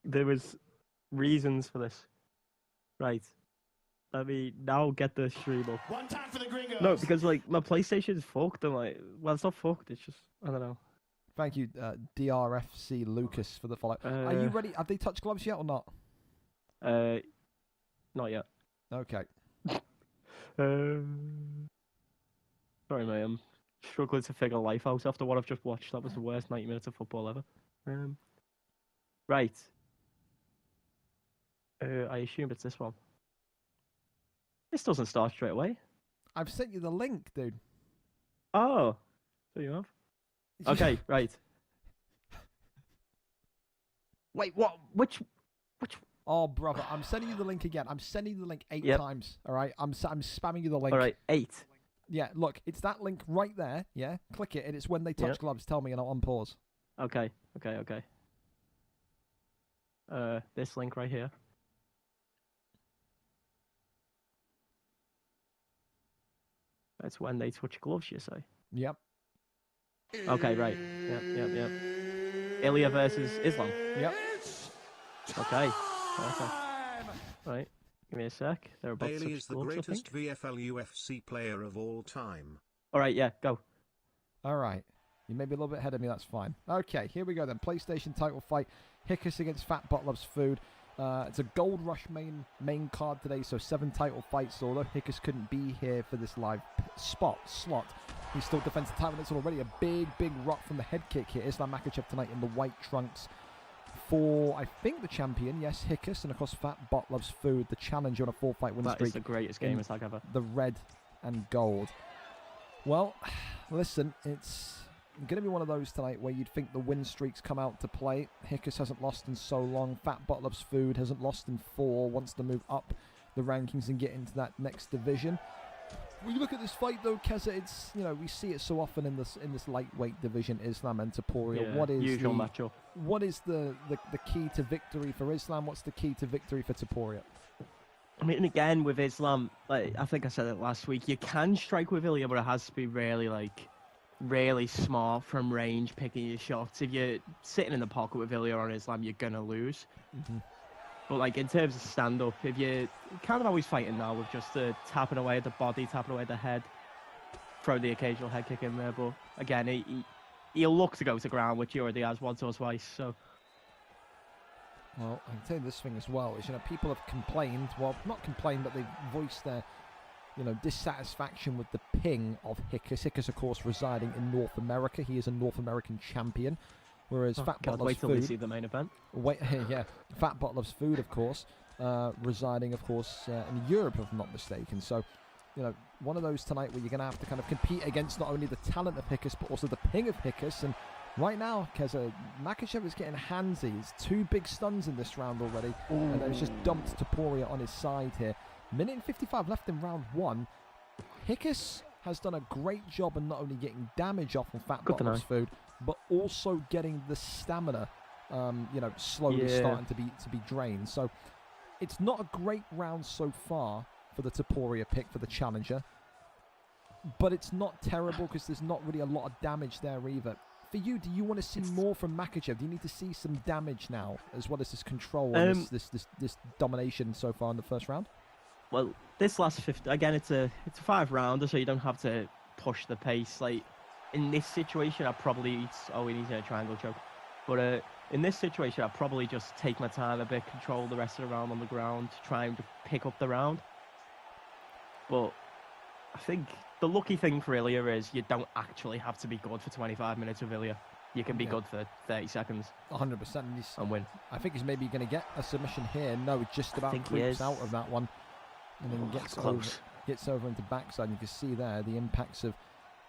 There was reasons for this. Right. Let me now get the stream up. One time for the gringos. No, because like my PlayStation's fucked. I'm like, well, it's not fucked. It's just I don't know. Thank you, DRFC Lucas, for the follow. Are you ready? Have they touched gloves yet or not? Not yet. Okay. Sorry, mate. I'm struggling to figure life out after what I've just watched. That was the worst 90 minutes of football ever. Right. I assume it's this one. This doesn't start straight away. I've sent you the link, dude. Oh, so you have. Okay, right. Wait, what? Which? Oh, brother, I'm sending you the link again. I'm sending you the link 8 times. All right, I'm spamming you the link. All right, 8. Yeah, look, it's that link right there. Yeah, click it, and it's when they touch gloves. Tell me, and I'll unpause. Okay. This link right here. That's when they touch gloves, you say? Yep. Okay, right. Yep. Ilya versus Islam. Yep. Okay. Perfect. Right. Give me a sec. They're about Bailey to is the gloves, greatest VFL UFC player of all time. All right, yeah, go. All right. You may be a little bit ahead of me. That's fine. Okay, here we go then. PlayStation title fight. Hickus against Fat Butt Loves Food. It's a Gold Rush main card today, so 7 title fights. Although Hickus couldn't be here for this live slot, he's still defensive title. It's already a big rock from the head kick here. Islam Makhachev tonight in the white trunks for, I think, the champion. Yes, Hickus, and of course Fat Butt Loves Food, the challenger on a 4-fight win streak. That is the greatest game attack ever. The red and gold. Well, listen, it's going to be one of those tonight where you'd think the win streaks come out to play. Hickus hasn't lost in so long. Fat Butt Loves Food hasn't lost in 4. Wants to move up the rankings and get into that next division. When you look at this fight, though, Keza, it's, you know, we see it so often in this lightweight division, Islam and Topuria. Yeah, what is usual matchup? What is the key to victory for Islam? What's the key to victory for Topuria? I mean, again, with Islam, like I think I said it last week, you can strike with Ilya, but it has to be really smart from range, picking your shots. If you're sitting in the pocket with Ilya on Islam, you're going to lose. Mm-hmm. But like in terms of stand-up, if you're kind of always fighting now with just tapping away at the body, tapping away at the head, throw the occasional head kick in there. But again, he'll look to go to ground, which he already has once or twice. So, well, I can tell you this thing as well is, you know, people have complained. Well, not complained, but they've voiced their, you know, dissatisfaction with the ping of Hickus. Hickus, of course, residing in North America. He is a North American champion. Whereas Fat Butt Loves wait till Food, they see the main event. Yeah, Fat Butt Loves Food, of course, residing, of course, in Europe, if I'm not mistaken. So, you know, one of those tonight where you're going to have to kind of compete against not only the talent of Hickus, but also the ping of Hickus. And right now, Keza, Makhachev is getting handsy. He's 2 big stuns in this round already. Ooh. And then it's just dumped Topuria on his side here. Minute and 55 left in round 1. Hickus has done a great job in not only getting damage off on Fat Butt Loves Food, but also getting the stamina, you know, slowly starting to be drained. So it's not a great round so far for the Topuria pick for the challenger, but it's not terrible because there's not really a lot of damage there either. For you, do you want to see more from Makhachev? Do you need to see some damage now, as well as this control and this domination so far in the first round? Well, this last 50 again, it's a 5-rounder, so you don't have to push the pace. Like in this situation, I probably he needs a triangle choke. But in this situation, I'd probably just take my time a bit, control the rest of the round on the ground, try and pick up the round. But I think the lucky thing for Ilya is you don't actually have to be good for 25 minutes with Ilya. You can be good for 30 seconds. 100%. And win. I think he's maybe going to get a submission here. No, just about creeps out of that one. And then gets over into backside. You can see there the impacts of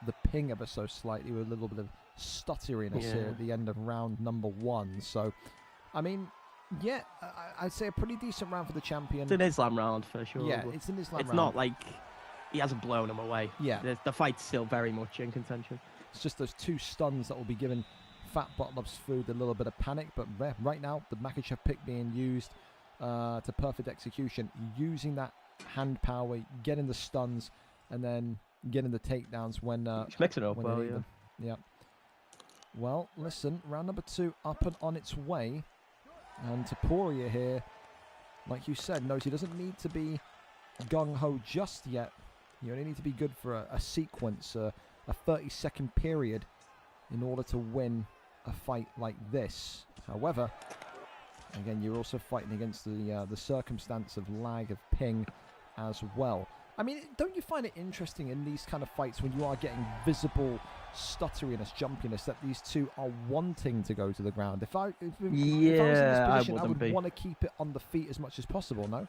the ping ever so slightly with a little bit of stutteriness here at the end of round number 1. So, I mean, Yeah, I'd say a pretty decent round for the champion. It's an Islam round for sure. Yeah, it's an Islam round. It's not like he hasn't blown him away. Yeah. The fight's still very much in contention. It's just those 2 stuns that will be giving Fat Botlov's food a little bit of panic. But right now, the Makachev pick being used to perfect execution, using that hand power, getting the stuns, and then getting the takedowns when Just mix it up when well, they need yeah. them. Yeah. Well, listen, round number 2 up and on its way. And Taporia here, like you said, knows he doesn't need to be gung-ho just yet. You only need to be good for a sequence, a 30-second period in order to win a fight like this. However, again, you're also fighting against the circumstance of lag of ping as well. I mean, don't you find it interesting in these kind of fights when you are getting visible stutteriness, jumpiness, that these two are wanting to go to the ground? If I was in this position, I would want to keep it on the feet as much as possible, no?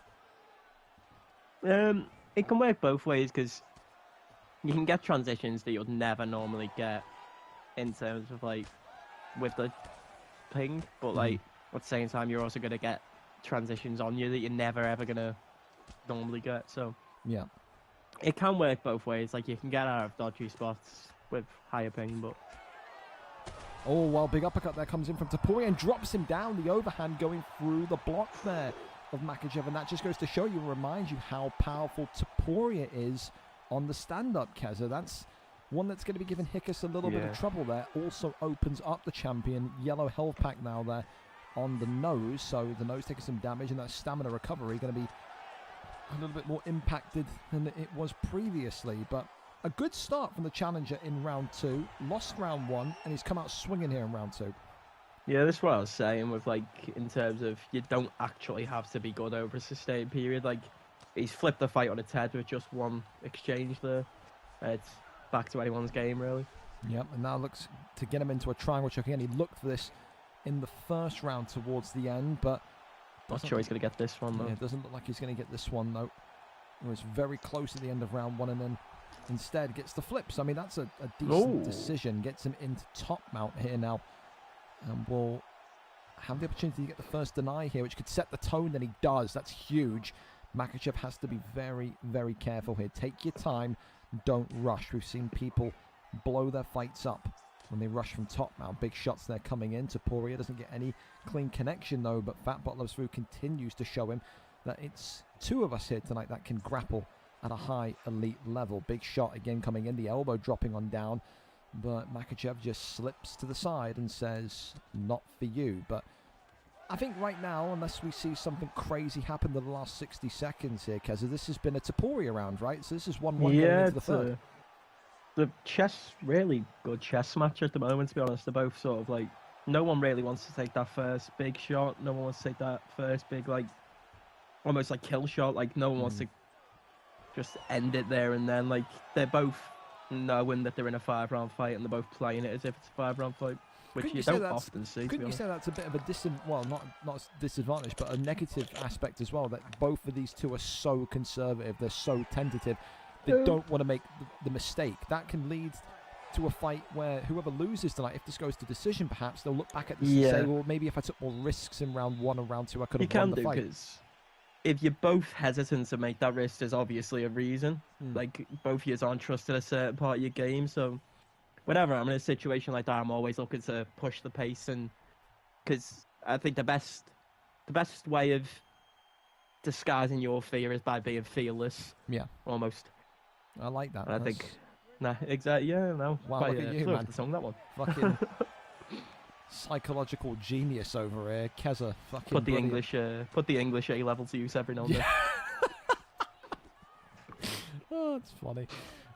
It can work both ways, because you can get transitions that you'd never normally get in terms of, like, with the ping, but, like, at the same time, you're also going to get transitions on you that you're never, ever going to normally get, so... Yeah. It can work both ways. Like, you can get out of dodgy spots with higher ping, but... Oh, well, big uppercut there comes in from Taporia and drops him down. The overhand going through the block there of Makachev, and that just goes to show you, remind you how powerful Taporia is on the stand-up, Keza. That's one that's going to be giving Hickus a little bit of trouble there. Also opens up the champion. Yellow health pack now there on the nose, so the nose taking some damage, and that stamina recovery going to be a little bit more impacted than it was previously. But a good start from the challenger in round 2. Lost round 1, and he's come out swinging here in round 2. Yeah, that's what I was saying with, like, in terms of you don't actually have to be good over a sustained period. Like, he's flipped the fight on its head with just one exchange there. It's back to anyone's game, really. Yep, and now looks to get him into a triangle choke again. He looked for this in the first round towards the end, but... Not sure he's going to get this one, though. Yeah, it doesn't look like he's going to get this one, though. It was very close at the end of round 1, and then instead gets the flips. I mean, that's a decent decision. Gets him into top mount here now. And will have the opportunity to get the first deny here, which could set the tone, then he does. That's huge. Makachev has to be very, very careful here. Take your time. Don't rush. We've seen people blow their fights up when they rush from top mount. Big shots there coming in. Taporia doesn't get any clean connection, though, but Fat Botlov's food continues to show him that it's 2 of us here tonight that can grapple at a high elite level. Big shot again coming in. The elbow dropping on down. But Makachev just slips to the side and says, not for you. But I think right now, unless we see something crazy happen in the last 60 seconds here, Keza, this has been a Taporia round, right? So this is 1-1 going into the third. The really good chess match at the moment, to be honest. They're both sort of like, no one really wants to take that first big shot. No one wants to take that first big, like, almost like kill shot. Like, no one wants to just end it there and then. Like, they're both knowing that they're in a 5-round fight, and they're both playing it as if it's a 5-round fight, which you don't often see. Couldn't you say that's a bit of a not a disadvantage, but a negative aspect as well, that both of these two are so conservative, they're so tentative, they don't want to make the mistake. That can lead to a fight where whoever loses tonight, if this goes to decision perhaps, they'll look back at this and say, well, maybe if I took more risks in round 1 or round 2, I could have won the fight. Because if you're both hesitant to make that risk, there's obviously a reason. Like, both of you aren't trusted a certain part of your game, so whenever I'm in a situation like that, I'm always looking to push the pace, and because I think the best way of disguising your fear is by being fearless. Yeah, almost. I like that. I think, exactly. Yeah, no. Wow, quite, look at you, man. the song, that one. Fucking psychological genius over here, Keza. Fucking put the English A level to use every now and then. Oh, it's funny.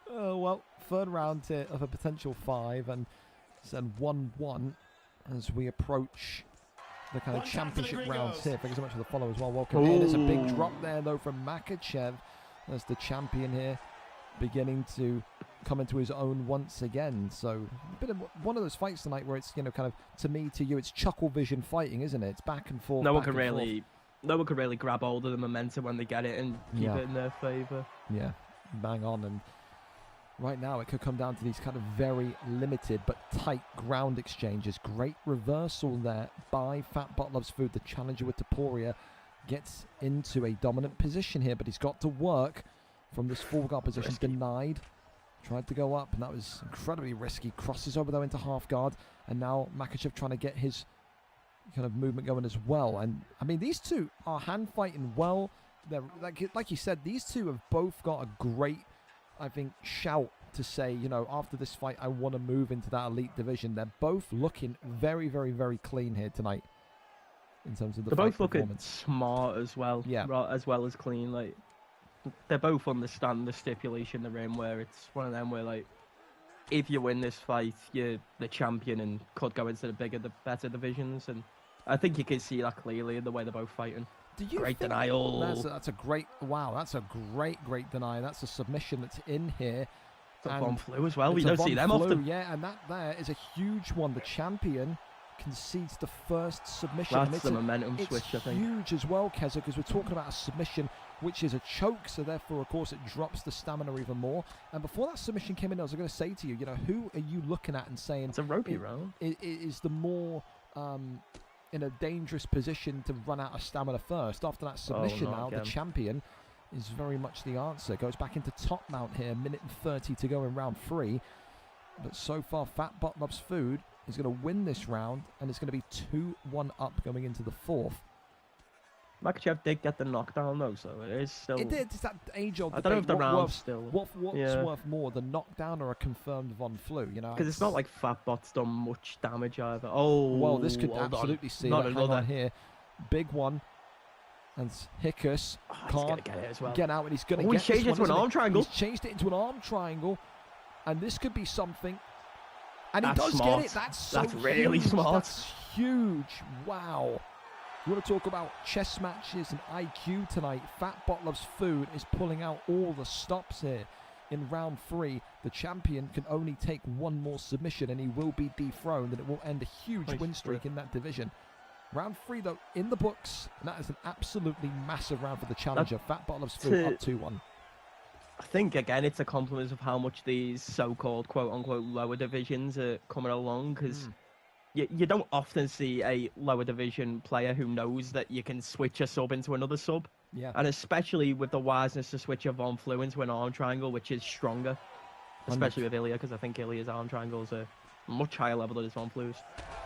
Well, third round here of a potential 5, and it's then 1-1 as we approach the kind of championship rounds here. Thank you so much for the follow as well. Welcome in. There's a big drop there, though, from Makachev as the champion here, beginning to come into his own once again. So a bit of one of those fights tonight where it's, you know, kind of, to me, to you, it's chuckle vision fighting, isn't it? It's back and forth. No one can really grab hold of the momentum when they get it and keep it in their favour. Yeah, bang on. And right now it could come down to these kind of very limited but tight ground exchanges. Great reversal there by Fat Bot Loves Food. The challenger with Taporia gets into a dominant position here, but he's got to work from this full guard position. Risky. Denied. Tried to go up, and that was incredibly risky. Crosses over, though, into half guard. And now Makachev trying to get his kind of movement going as well. And, I mean, these two are hand-fighting well. They're, like you said, these two have both got a great, I think, shout to say, you know, after this fight, I want to move into that elite division. They're both looking very, very, very clean here tonight in terms of the They're fight both looking performance. smart as well, Yeah. as well as clean. Like, they both understand the stipulation they're in, where it's one of them where, like, if you win this fight, you're the champion and could go into the bigger, the better divisions. And I think you can see that clearly in the way they're both fighting. Do you Great think denial. That's a great, wow, that's a great deny. That's a submission that's in here. It's a And Von Flu as well. We it's a don't see Von them Flu, often. Yeah, and that there is a huge one. The champion concedes the first submission. That's and it's the momentum it's switch, I think. huge as well, Keza, because we're talking about a submission which is a choke, so therefore, of course, it drops the stamina even more. And before that submission came in, I was going to say to you, you know, who are you looking at and saying It's a ropey round. is the more in a dangerous position to run out of stamina first? After that submission now, the champion is very much the answer. Goes back into top mount here, minute and 30 to go in round 3. But so far, Fat Bot Loves Food is going to win this round, and it's going to be 2-1 up going into the 4th. Makachev did get the knockdown though, so it is still. It did. It's that age-old I don't know if the debate. round's still. What's worth more, the knockdown or a confirmed Von Flu? You know, Because it's not like Fatbot's done much damage either. Oh, well, this could hold absolutely on. see Not that. Hang another. on here, big one, and Hickus He's gonna can't get it as well. get out, and he's going to Oh, get he's changed this it to one, an isn't arm triangle. He's changed it into an arm triangle, and this could be something. And That's he does smart. get it. That's really huge. smart. That's huge. Wow. You want to talk about chess matches and IQ tonight? Fat Bot Loves Food is pulling out all the stops here. In round 3, the champion can only take one more submission and he will be dethroned, and it will end a huge win streak in that division. Round 3, though, in the books, and that is an absolutely massive round for the challenger. Fat Bot Loves Food up 2-1. I think, again, it's a compliment of how much these so-called quote-unquote lower divisions are coming along, because you don't often see a lower division player who knows that you can switch a sub into another sub. Yeah. And especially with the wiseness to switch a Von Flu into an arm triangle, which is stronger. Especially with Ilya, because I think Ilya's arm triangles are much higher level than his Von Flu's.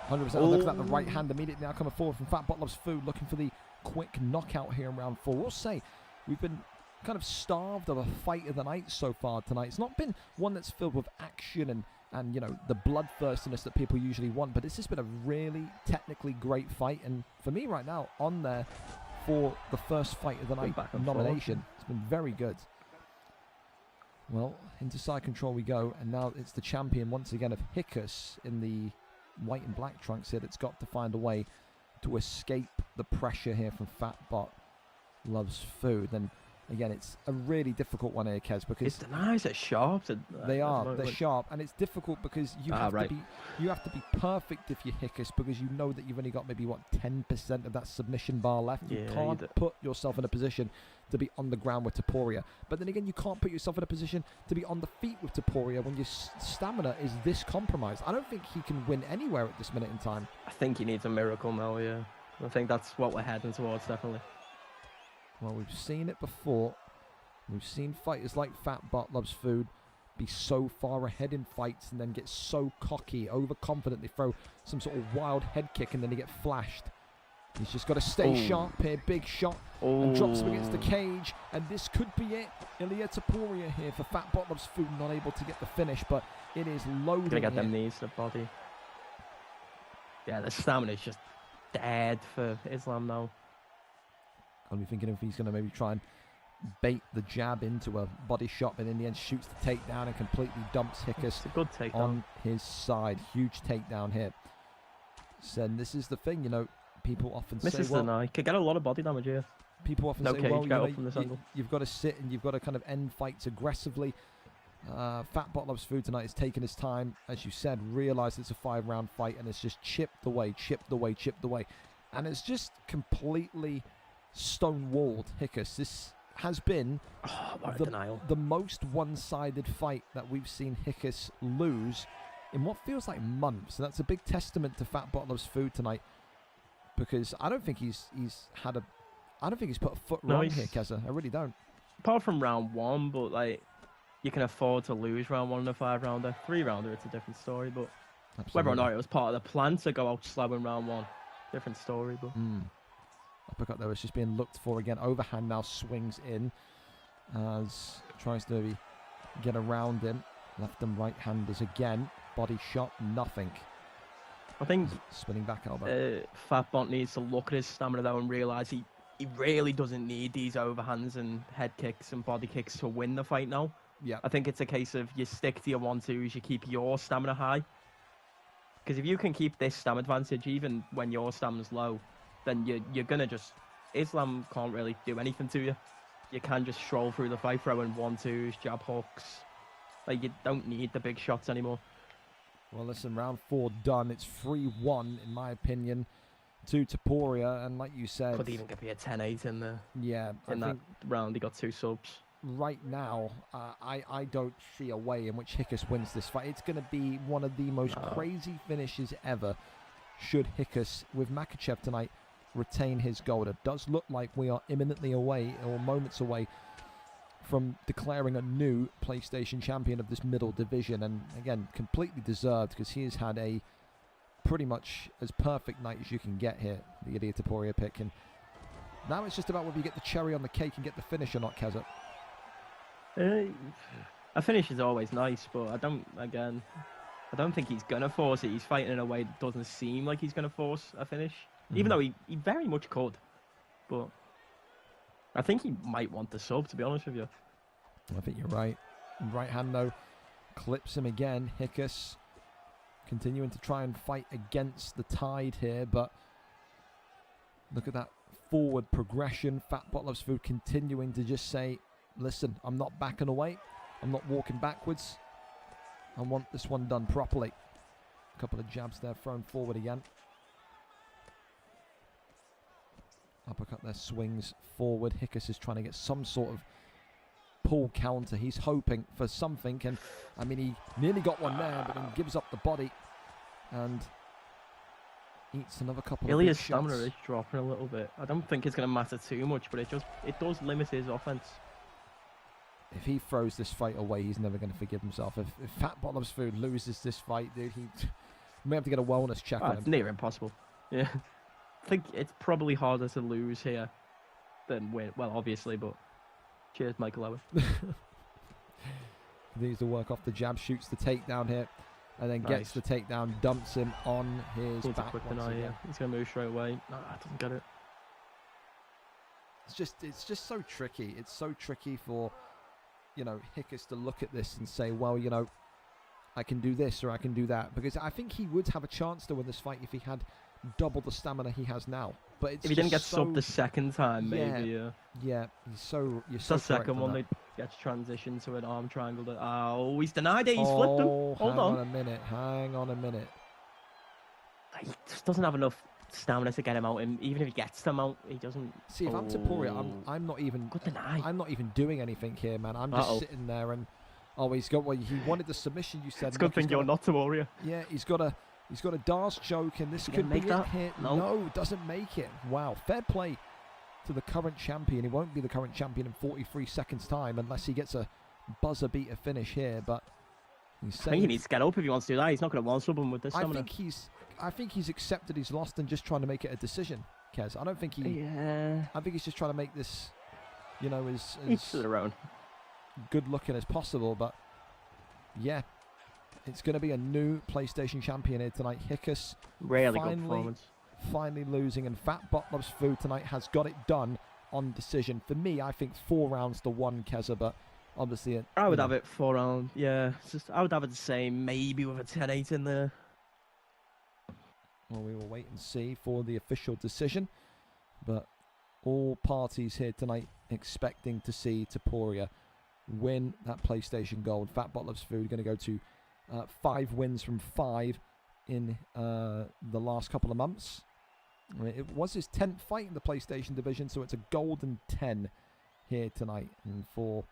100%. Look at that, the right hand immediately now coming forward from Fat Bot Loves Food, looking for the quick knockout here in round 4. We'll say we've been kind of starved of a fight of the night so far tonight. It's not been one that's filled with action and you know, the bloodthirstiness that people usually want, but this has been a really technically great fight, and for me right now, on there for the first fight of the night nomination. It's been very good. Well, into side control we go, and now it's the champion once again of Hickus in the white and black trunks here that's got to find a way to escape the pressure here from Fat Bot Loves Food. And again, it's a really difficult one here, Kez, because His denies are sharp. they're sharp, and it's difficult because you have to be perfect if you Hickus, because you know that you've only got maybe 10% of that submission bar left. You can't put yourself in a position to be on the ground with Taporia, but then again, you can't put yourself in a position to be on the feet with Taporia when your stamina is this compromised. I don't think he can win anywhere at this minute in time. I think he needs a miracle now. Yeah, I think that's what we're heading towards, definitely. Well, we've seen it before. We've seen fighters like Fat Bot Loves Food be so far ahead in fights and then get so cocky, overconfident, they throw some sort of wild head kick and then they get flashed. He's just got to stay sharp here. Big shot and drops him against the cage, and this could be it. Ilya Taporia here for Fat Bot Loves Food, not able to get the finish, but it is loaded. Gonna get them knees to the body. Yeah, the stamina is just dead for Islam now. I'll be thinking if he's going to maybe try and bait the jab into a body shot, but in the end shoots the takedown and completely dumps Hickus It's a good takedown on his side. Huge takedown here. So this is the thing, you know, people often misses say, well, the could get a lot of body damage here. People often No say, cage, well, get up from this angle. you've got to sit and you've got to kind of end fights aggressively. Fat Bot Loves Food tonight has taken his time, as you said, realised it's a 5-round fight, and it's just chipped away, and it's just completely stonewalled Hickus. This has been what a denial. the most one-sided fight that we've seen Hickus lose in what feels like months. And that's a big testament to Fat Bottomless Food tonight, because I don't think he's put a foot wrong here, Keza. I really don't. Apart from round 1, but like you can afford to lose round 1 in a 5-rounder. 3-rounder, it's a different story. But whether or not it was part of the plan to go out slow in round 1, different story. But uppercut there was just being looked for again. Overhand now swings in as tries to maybe get around him. Left and right handers again. Body shot, nothing. I think spinning back elbow. Fat Bot needs to look at his stamina though and realise he really doesn't need these overhands and head kicks and body kicks to win the fight now. Yeah. I think it's a case of you stick to your 1-2s, you keep your stamina high. Because if you can keep this stamina advantage even when your stamina's low, then you're going to just... Islam can't really do anything to you. You can just stroll through the fight throwing 1-2s, jab hooks. Like, you don't need the big shots anymore. Well, listen, round 4 done. It's 3-1, in my opinion, to Taporia. And like you said... Could even be a 10-8 in there. Yeah. In that round, he got 2 subs. Right now, I don't see a way in which Hickus wins this fight. It's going to be one of the most crazy finishes ever should Hickus, with Makhachev tonight, retain his gold. It does look like we are imminently away, or moments away, from declaring a new PlayStation champion of this middle division. And again, completely deserved, because he has had a pretty much as perfect night as you can get here, the Ilia Taporia pick. And now it's just about whether you get the cherry on the cake and get the finish or not, Keza. A finish is always nice, but I don't think he's going to force it. He's fighting in a way that doesn't seem like he's going to force a finish, even though he very much could. But I think he might want the sub, to be honest with you. I think you're right. Right hand, though, clips him again. Hickus continuing to try and fight against the tide here, but look at that forward progression. Fat Bottomless Food continuing to just say, listen, I'm not backing away. I'm not walking backwards. I want this one done properly. A couple of jabs there thrown forward again. Uppercut there, swings forward. Hickus is trying to get some sort of pull counter. He's hoping for something, and I mean, he nearly got one there, but then gives up the body and eats another couple of big shots. Ilia's stamina is dropping a little bit. I don't think it's going to matter too much, but it does limit his offense. If he throws this fight away, he's never going to forgive himself. If Fat Bottomless Food loses this fight, dude, he may have to get a wellness check on him. It's near impossible. Yeah. I think it's probably harder to lose here than win. Well, obviously, but cheers, Michael Owen. Continues to work off the jab, shoots the takedown here, and then gets the takedown, dumps him on his back. Quick deny, yeah. He's going to move straight away. No, I doesn't get it. It's just so tricky. It's so tricky for, you know, Hickus to look at this and say, well, you know, I can do this or I can do that. Because I think he would have a chance to win this fight if he had double the stamina he has now. But it's if he didn't get subbed the second time, maybe. Yeah, you're the so second one that gets transitioned to an arm triangle. He's denied it. He's flipped him. Hold on. Hang on a minute. He just doesn't have enough stamina to get him out, and even if he gets them out, he doesn't. See, if I'm Taporia, I'm not even. Good deny. I'm not even doing anything here, man. I'm just sitting there, and he's got. Well, he wanted the submission. You said. It's a good thing you're not Taporia. Yeah, he's got a Dars choke, and this could be it here. No, doesn't make it. Wow, fair play to the current champion. He won't be the current champion in 43 seconds time unless he gets a buzzer beater finish here. But I think he needs to get up if he wants to do that. He's not going to one-sub him with this stamina. I think he's accepted he's lost and just trying to make it a decision, Kez. I don't think he... Yeah. I think he's just trying to make this, you know, as their own. Good looking as possible. But yeah, it's going to be a new PlayStation champion here tonight. Hickus really good performance. Finally losing, and Fat Bottomless Food tonight has got it done on decision. For me, I think 4 rounds to 1, Keza, but obviously... I would have it 4 rounds, yeah. I would have it the same, maybe with a 10-8 in there. Well, we will wait and see for the official decision. But all parties here tonight expecting to see Taporia win that PlayStation Gold. Fat Bottomless Food going to go to 5 wins from 5 in the last couple of months. I mean, it was his 10th fight in the PlayStation division, so it's a golden 10 here tonight. And for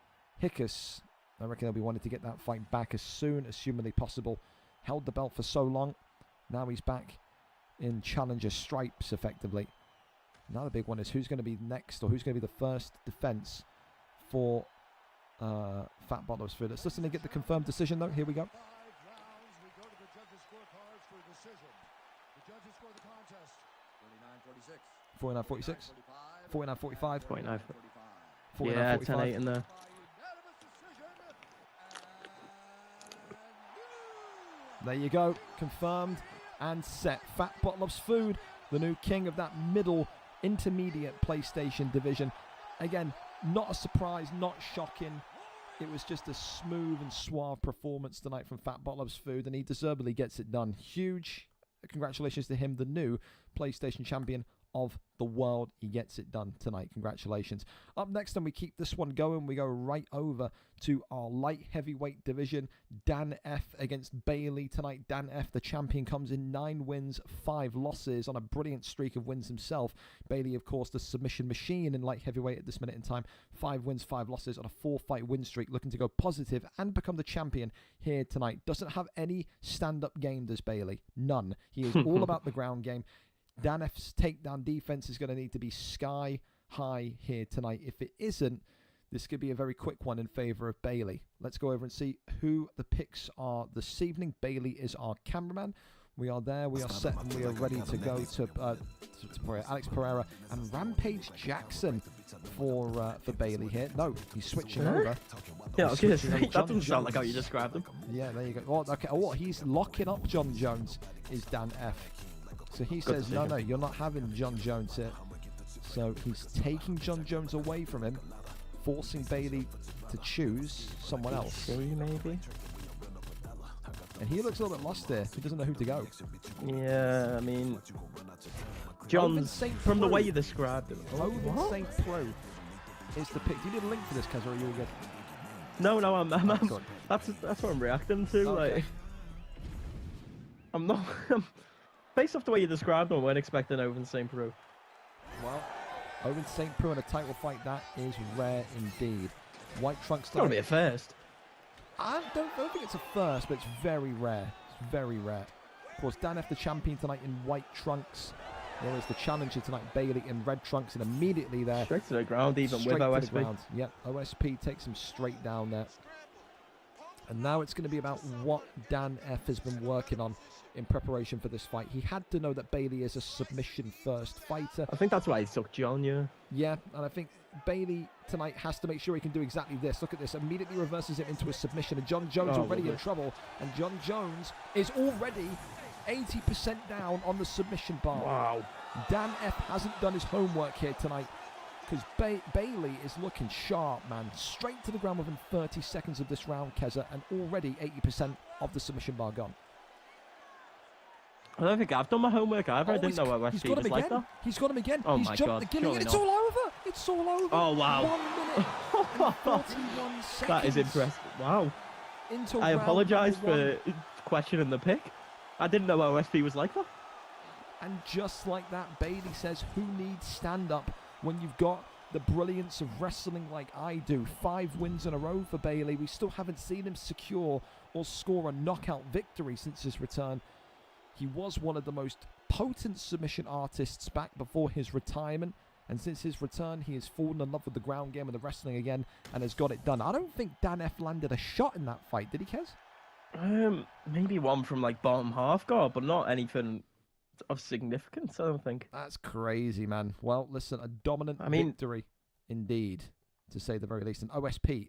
Hickus, I reckon they'll be wanting to get that fight back as soon as humanly possible. Held the belt for so long. Now he's back in challenger stripes, effectively. Another big one is who's going to be next, or who's going to be the first defense for Fat Bottomless Food. Let's listen and get the confirmed decision, though. Here we go. 5 rounds, we go to the judges' scorecards for decision. The judges score the contest 49-46. 49-45. 49. 49-45. Yeah, 10-8 in there. There you go. Confirmed and set. Fat Bottomless Food, the new king of that middle intermediate PlayStation division. Again, not a surprise, not shocking. It was just a smooth and suave performance tonight from Fat Bottomless Food, and he deservedly gets it done. Huge congratulations to him, the new PlayStation champion of the world. He gets it done tonight. Congratulations. Up next, and we keep this one going, we go right over to our light heavyweight division. Dan F against Bailey tonight. Dan F, the champion, comes in 9 wins, 5 losses on a brilliant streak of wins himself. Bailey, of course, the submission machine in light heavyweight at this minute in time. 5 wins, 5 losses on a 4-fight win streak, looking to go positive and become the champion here tonight. Doesn't have any stand-up game, does Bailey. None. He is all about the ground game. Dan F's takedown defense is going to need to be sky high here tonight. If it isn't, this could be a very quick one in favor of Bailey. Let's go over and see who the picks are this evening. Bailey is our cameraman. We are there, we are set, and we are ready to go to Alex Pereira and Rampage Jackson for Bailey here. No, he's switching over. Yeah, I was going to say, that doesn't sound like how you described him. Yeah, there you go. Oh, okay. Oh, he's locking up John Jones, is Dan F. So he says, no, you're not having John Jones here. So he's taking John Jones away from him, forcing Bailey to choose someone else. 3 maybe? And he looks a little bit lost there. He doesn't know who to go. Yeah, I mean, John's, from the way you described him. Owen St. Pro is the pick. Do you need a link for this, Kaz, or are you all good? No, that's what I'm reacting to. Okay. Like, I'm not... Based off the way you described him, I weren't expecting Owen St. Preux. Well, Owen St. Preux in a title fight, that is rare indeed. White trunks. It's got to be a first. I don't think it's a first, but it's very rare. It's very rare. Of course, Dan F, the champion tonight in white trunks. There is the challenger tonight, Bailey, in red trunks, and immediately there. Straight to the ground, even with OSP. Yep, OSP takes him straight down there. And now it's going to be about what Dan F has been working on in preparation for this fight. He had to know that Bailey is a submission-first fighter. I think that's why he took John, yeah. Yeah, and I think Bailey tonight has to make sure he can do exactly this. Look at this. Immediately reverses it into a submission, and John Jones already in trouble. And John Jones is already 80% down on the submission bar. Wow. Dan F hasn't done his homework here tonight, because Bailey is looking sharp, man. Straight to the ground within 30 seconds of this round, Keza, and already 80% of the submission bar gone. I don't think I've done my homework either. I didn't know OSP he's got him was like again. that. He's got him again. Oh he's my jumped God, the Gillian. surely It's not. all over. It's all over. Oh, wow. 1 minute and 41 seconds. That is impressive. Wow. Into I round apologise number for questioning the pick. I didn't know OSP was like that. And just like that, Bailey says, who needs stand-up when you've got the brilliance of wrestling like I do? 5 wins in a row for Bailey. We still haven't seen him secure or score a knockout victory since his return. He was one of the most potent submission artists back before his retirement. And since his return, he has fallen in love with the ground game and the wrestling again and has got it done. I don't think Dan F landed a shot in that fight. Did he, Kez? Maybe one from like bottom half guard, but not anything of significance, I don't think. That's crazy, man. Well, listen, a dominant victory indeed, to say the very least. And OSP,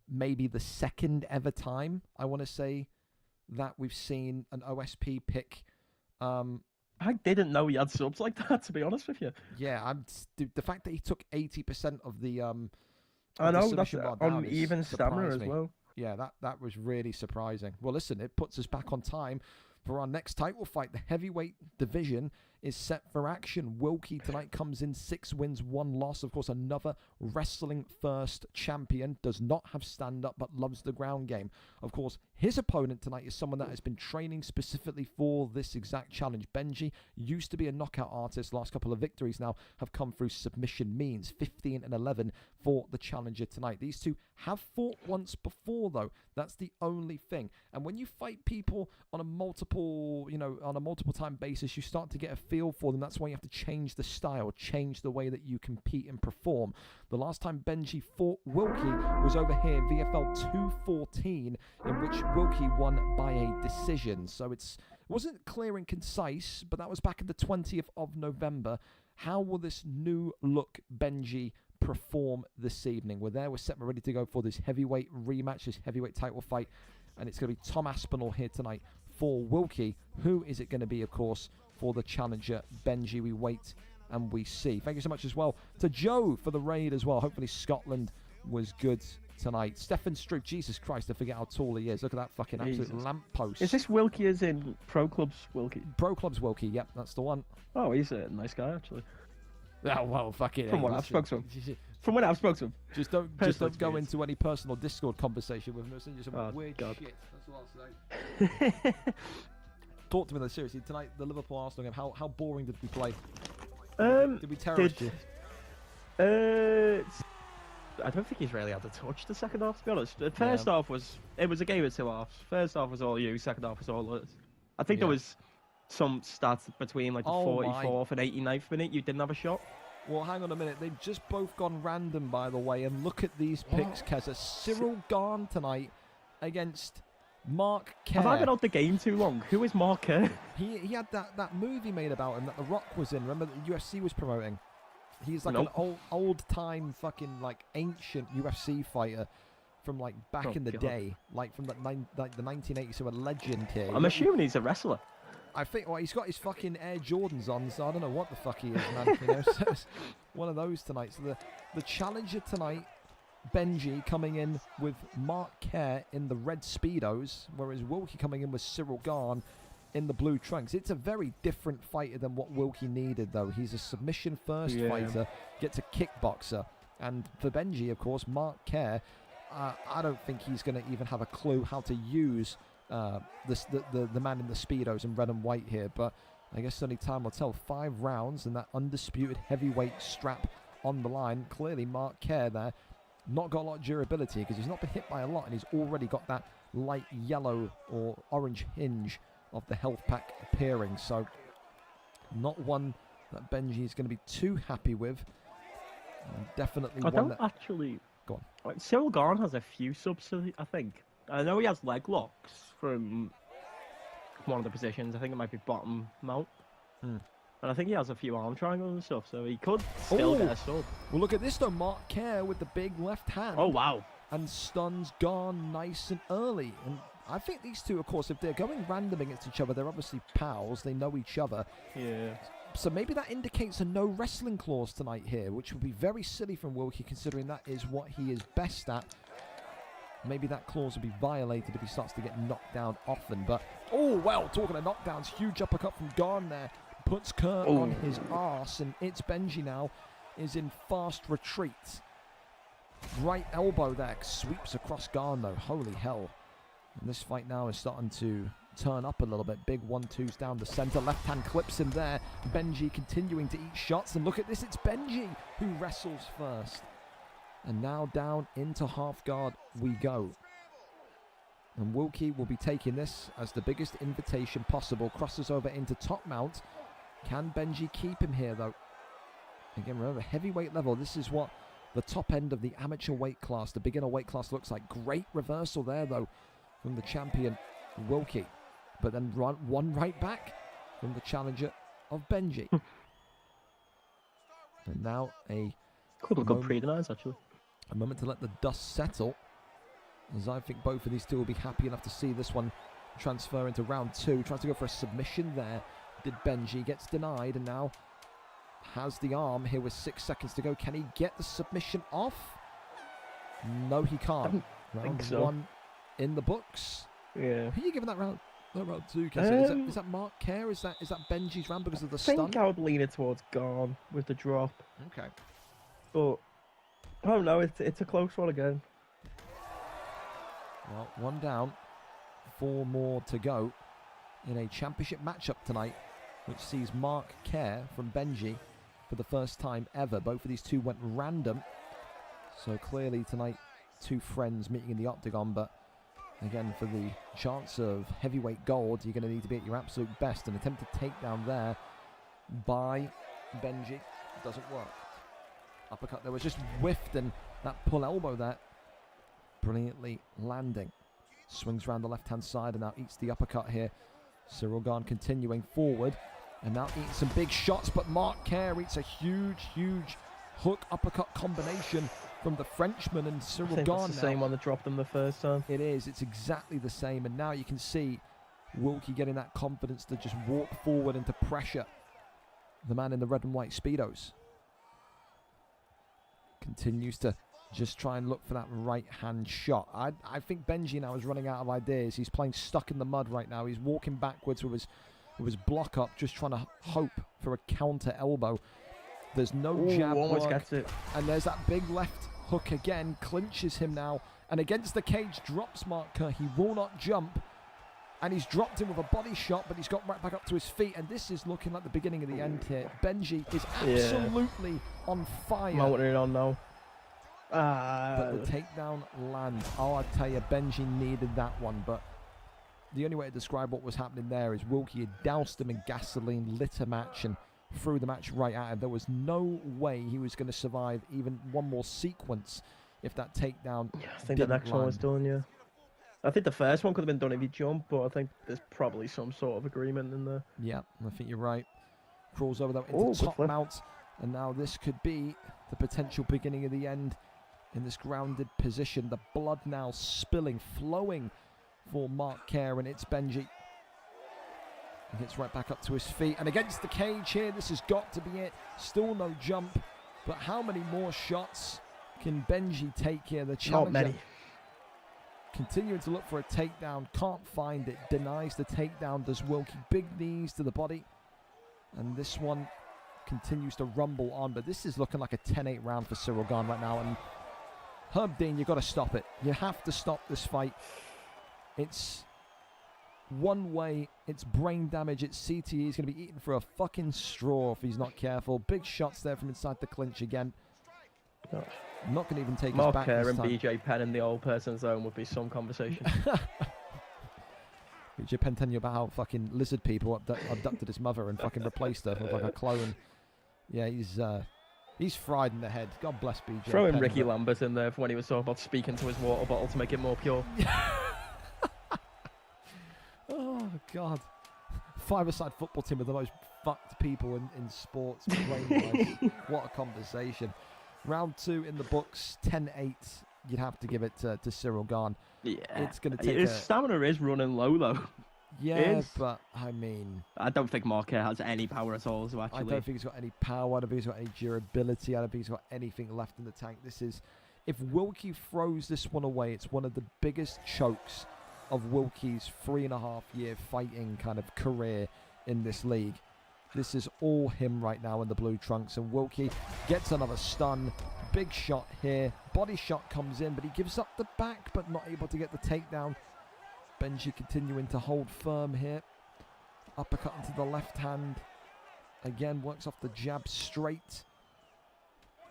maybe the second ever time, I want to say, that we've seen an OSP pick. I didn't know he had subs like that, to be honest with you. Yeah, the fact that he took 80% of the I know, that's on even stamina as well. Yeah, that was really surprising. Well, listen, it puts us back on time for our next title fight. The heavyweight division is set for action. Wilkie tonight comes in 6 wins, 1 loss. Of course, another wrestling first champion. Does not have stand-up, but loves the ground game. Of course, his opponent tonight is someone that has been training specifically for this exact challenge. Benji used to be a knockout artist. Last couple of victories now have come through submission means. 15 and 11 for the challenger tonight. These two have fought once before, though. That's the only thing. And when you fight people on a multiple time basis, you start to get a feel for them. That's why you have to change the style, change the way that you compete and perform. The last time Benji fought Wilkie was over here, VFL 214, in which Wilkie won by a decision. So it wasn't clear and concise, but that was back in the 20th of November. How will this new look Benji perform this evening? We're set, we're ready to go for this heavyweight rematch, this heavyweight title fight, and it's going to be Tom Aspinall here tonight for Wilkie. Who is it going to be, of course, for the challenger Benji? We wait and we see. Thank you so much as well to Joe for the raid as well. Hopefully Scotland was good tonight. Stefan Stroop, Jesus Christ, I forget how tall he is. Look at that fucking absolute lamppost. Is this Wilkie as in Pro Clubs Wilkie? Pro Clubs Wilkie, yep, that's the one. Oh, he's a nice guy, actually. Oh, well, fucking From what I've spoken to him. From when I've spoken to him. Just don't go into any personal Discord conversation with him. It's just some weird shit. That's what I'll say. Talk to me though, seriously. Tonight, the Liverpool-Arsenal game, how boring did we play? Did we terrorize you? I don't think he's really had a touch the second half, to be honest. The first half was a game of 2 halves. First half was all you, second half was all us. I think there was some stats between like the 44th and 89th minute you didn't have a shot. Well, hang on a minute. They've just both gone random, by the way. And look at these picks, Keza. Cyril Garn tonight against Mark Kerr. Have I been out the game too long? Who is Mark Kerr? He had that movie made about him that The Rock was in. Remember that UFC was promoting? He's like an old-time fucking like ancient UFC fighter from like back in the day, like from the 1980s. So a legend here. I'm assuming he's a wrestler. I think, well, he's got his fucking Air Jordans on, so I don't know what the fuck he is, man. You know, so it's one of those tonight. So the challenger tonight, Benji, coming in with Mark Kerr in the red Speedos, whereas Wilkie coming in with Cyril Garn in the blue trunks. It's a very different fighter than what Wilkie needed, though. He's a submission-first fighter, gets a kickboxer. And for Benji, of course, Mark Kerr, I don't think he's going to even have a clue how to use the man in the Speedos in red and white here, but I guess only time will tell. 5 rounds and that undisputed heavyweight strap on the line. Clearly Mark Kerr there not got a lot of durability because he's not been hit by a lot, and he's already got that light yellow or orange hinge of the health pack appearing, so not one that Benji is going to be too happy with. Definitely one that... actually... Go on. Cyril Garn has a few subs, I think. I know he has leg locks from one of the positions. I think it might be bottom mount. And I think he has a few arm triangles and stuff, so he could still get a sub. Well, look at this though. Mark Kerr with the big left hand. Oh, wow. And stuns Garn nice and early. And I think these two, of course, if they're going random against each other, they're obviously pals. They know each other. Yeah. So maybe that indicates a no wrestling clause tonight here, which would be very silly from Wilkie, considering that is what he is best at. Maybe that clause will be violated if he starts to get knocked down often. But, oh, well, talking of knockdowns, huge uppercut from Garn there. Puts Kerr on his arse, and It's Benji now is in fast retreat. Right elbow there, sweeps across Garn though. Holy hell. And this fight now is starting to turn up a little bit. Big 1-2s down the center. Left hand clips him there. Benji continuing to eat shots. And look at this, it's Benji who wrestles first. And now down into half guard we go. And Wilkie will be taking this as the biggest invitation possible. Crosses over into top mount. Can Benji keep him here though? Again, remember, heavyweight level. This is what the top end of the amateur weight class, the beginner weight class, looks like. Great reversal there though from the champion Wilkie. But then one right back from the challenger of Benji. And now could have got pretty nice actually. A moment to let the dust settle, as I think both of these two will be happy enough to see this one transfer into round 2. Tries to go for a submission there. Did Benji, gets denied, and now has the arm here with 6 seconds to go. Can he get the submission off? No, he can't. I think so. Round 1 in the books. Yeah. Who are you giving that round? Round 2, Kessie. Is that Mark Kerr? Is that Benji's round because of the stun? I think I would lean it towards Garn with the drop. Okay. But I don't know. It's a close one again. Well, 1 down, 4 more to go in a championship matchup tonight, which sees Mark Kerr from Benji for the first time ever. Both of these two went random. So clearly tonight, 2 friends meeting in the octagon, but again, for the chance of heavyweight gold, you're going to need to be at your absolute best. An attempted takedown there by Benji doesn't work. Uppercut there was just whiffed, and that pull elbow there brilliantly landing. Swings around the left-hand side and now eats the uppercut here. Cyril Gahn continuing forward and now eating some big shots, but Mark Kerr eats a huge hook uppercut combination from the Frenchman, and Cyril Gahn it's the same one that dropped him the first time. It is. It's exactly the same, and now you can see Wilkie getting that confidence to just walk forward into pressure. The man in the red and white Speedos continues to just try and look for that right-hand shot. I think Benji now is running out of ideas. He's playing stuck in the mud right now. He's walking backwards with his block up, just trying to hope for a counter elbow. There's no jab almost work, gets it. And there's that big left hook again, clinches him now, and against the cage drops Mark Kerr. He will not jump, and he's dropped him with a body shot, but he's got right back up to his feet, and this is looking like the beginning of the end here. Benji is absolutely on fire. Mounting on now. But the takedown lands. Oh, I tell you, Benji needed that one, but the only way to describe what was happening there is Wilkie had doused him in gasoline, lit a match, and threw the match right at him. There was no way he was going to survive even one more sequence if that takedown I think the next one was done, yeah. I think the first one could have been done if he jumped, but I think there's probably some sort of agreement in there. Yeah, I think you're right. Crawls over though into top mount, and now this could be the potential beginning of the end in this grounded position. The blood now spilling, flowing for Mark Kerr, and it's Benji. He gets right back up to his feet, and against the cage here, this has got to be it. Still no jump, but how many more shots can Benji take here? The challenger not many. Continuing to look for a takedown, can't find it, denies the takedown, does Wilkie. Big knees to the body, and this one continues to rumble on, but this is looking like a 10-8 round for Cyril Gahn right now, and Herb Dean, you've got to stop it. You have to stop this fight. It's one way, it's brain damage, it's CTE. He's going to be eaten for a fucking straw if he's not careful. Big shots there from inside the clinch again. Not going to even take Mark us back Kerr this and time. BJ Penn in the old person zone would be some conversation. BJ Penn telling you about how fucking lizard people abducted his mother and fucking replaced her with like a clone. Yeah, he's fried in the head. God bless BJ. Throw in Penn, Ricky Lambert in there for when he was talking about speaking to his water bottle to make it more pure. Oh, God. Five-a-side football team are the most fucked people in sports. Brain-wise. What a conversation. Round 2 in the books, 10-8. You'd have to give it to Cyril Gahn. Yeah. It's going to take his stamina is running low, though. Yeah, but, I mean... I don't think Mark Kerr has any power at all, so actually... I don't think he's got any power. I don't think he's got any durability. I don't think he's got anything left in the tank. This is... If Wilkie throws this one away, it's one of the biggest chokes of Wilkie's 3.5-year fighting kind of career in this league. This is all him right now in the blue trunks, and Wilkie gets another stun. Big shot here. Body shot comes in, but he gives up the back, but not able to get the takedown. Benji continuing to hold firm here. Uppercut into the left hand. Again, works off the jab straight.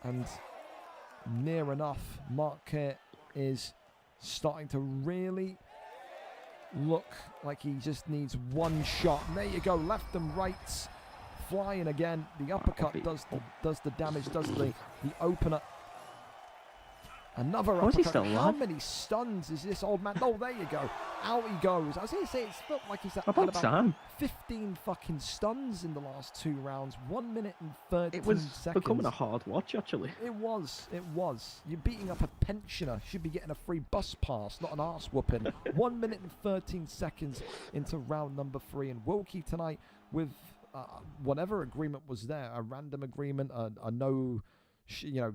And near enough, Mark Kerr is starting to really look like he just needs one shot. And there you go, left and right. Flying again. The uppercut does the damage, does the opener. Another uppercut. He still How alive? many stuns is this old man? Oh, there you go. Out he goes. I was going to say, it's felt like he's had About time. 15 fucking stuns in the last 2 rounds. 1 minute and 13 It was seconds. becoming a hard watch, actually. It was. You're beating up a pensioner. Should be getting a free bus pass, not an arse whooping. 1 minute and 13 seconds into round number 3. And Wilkie tonight with whatever agreement was there, a random agreement, a no...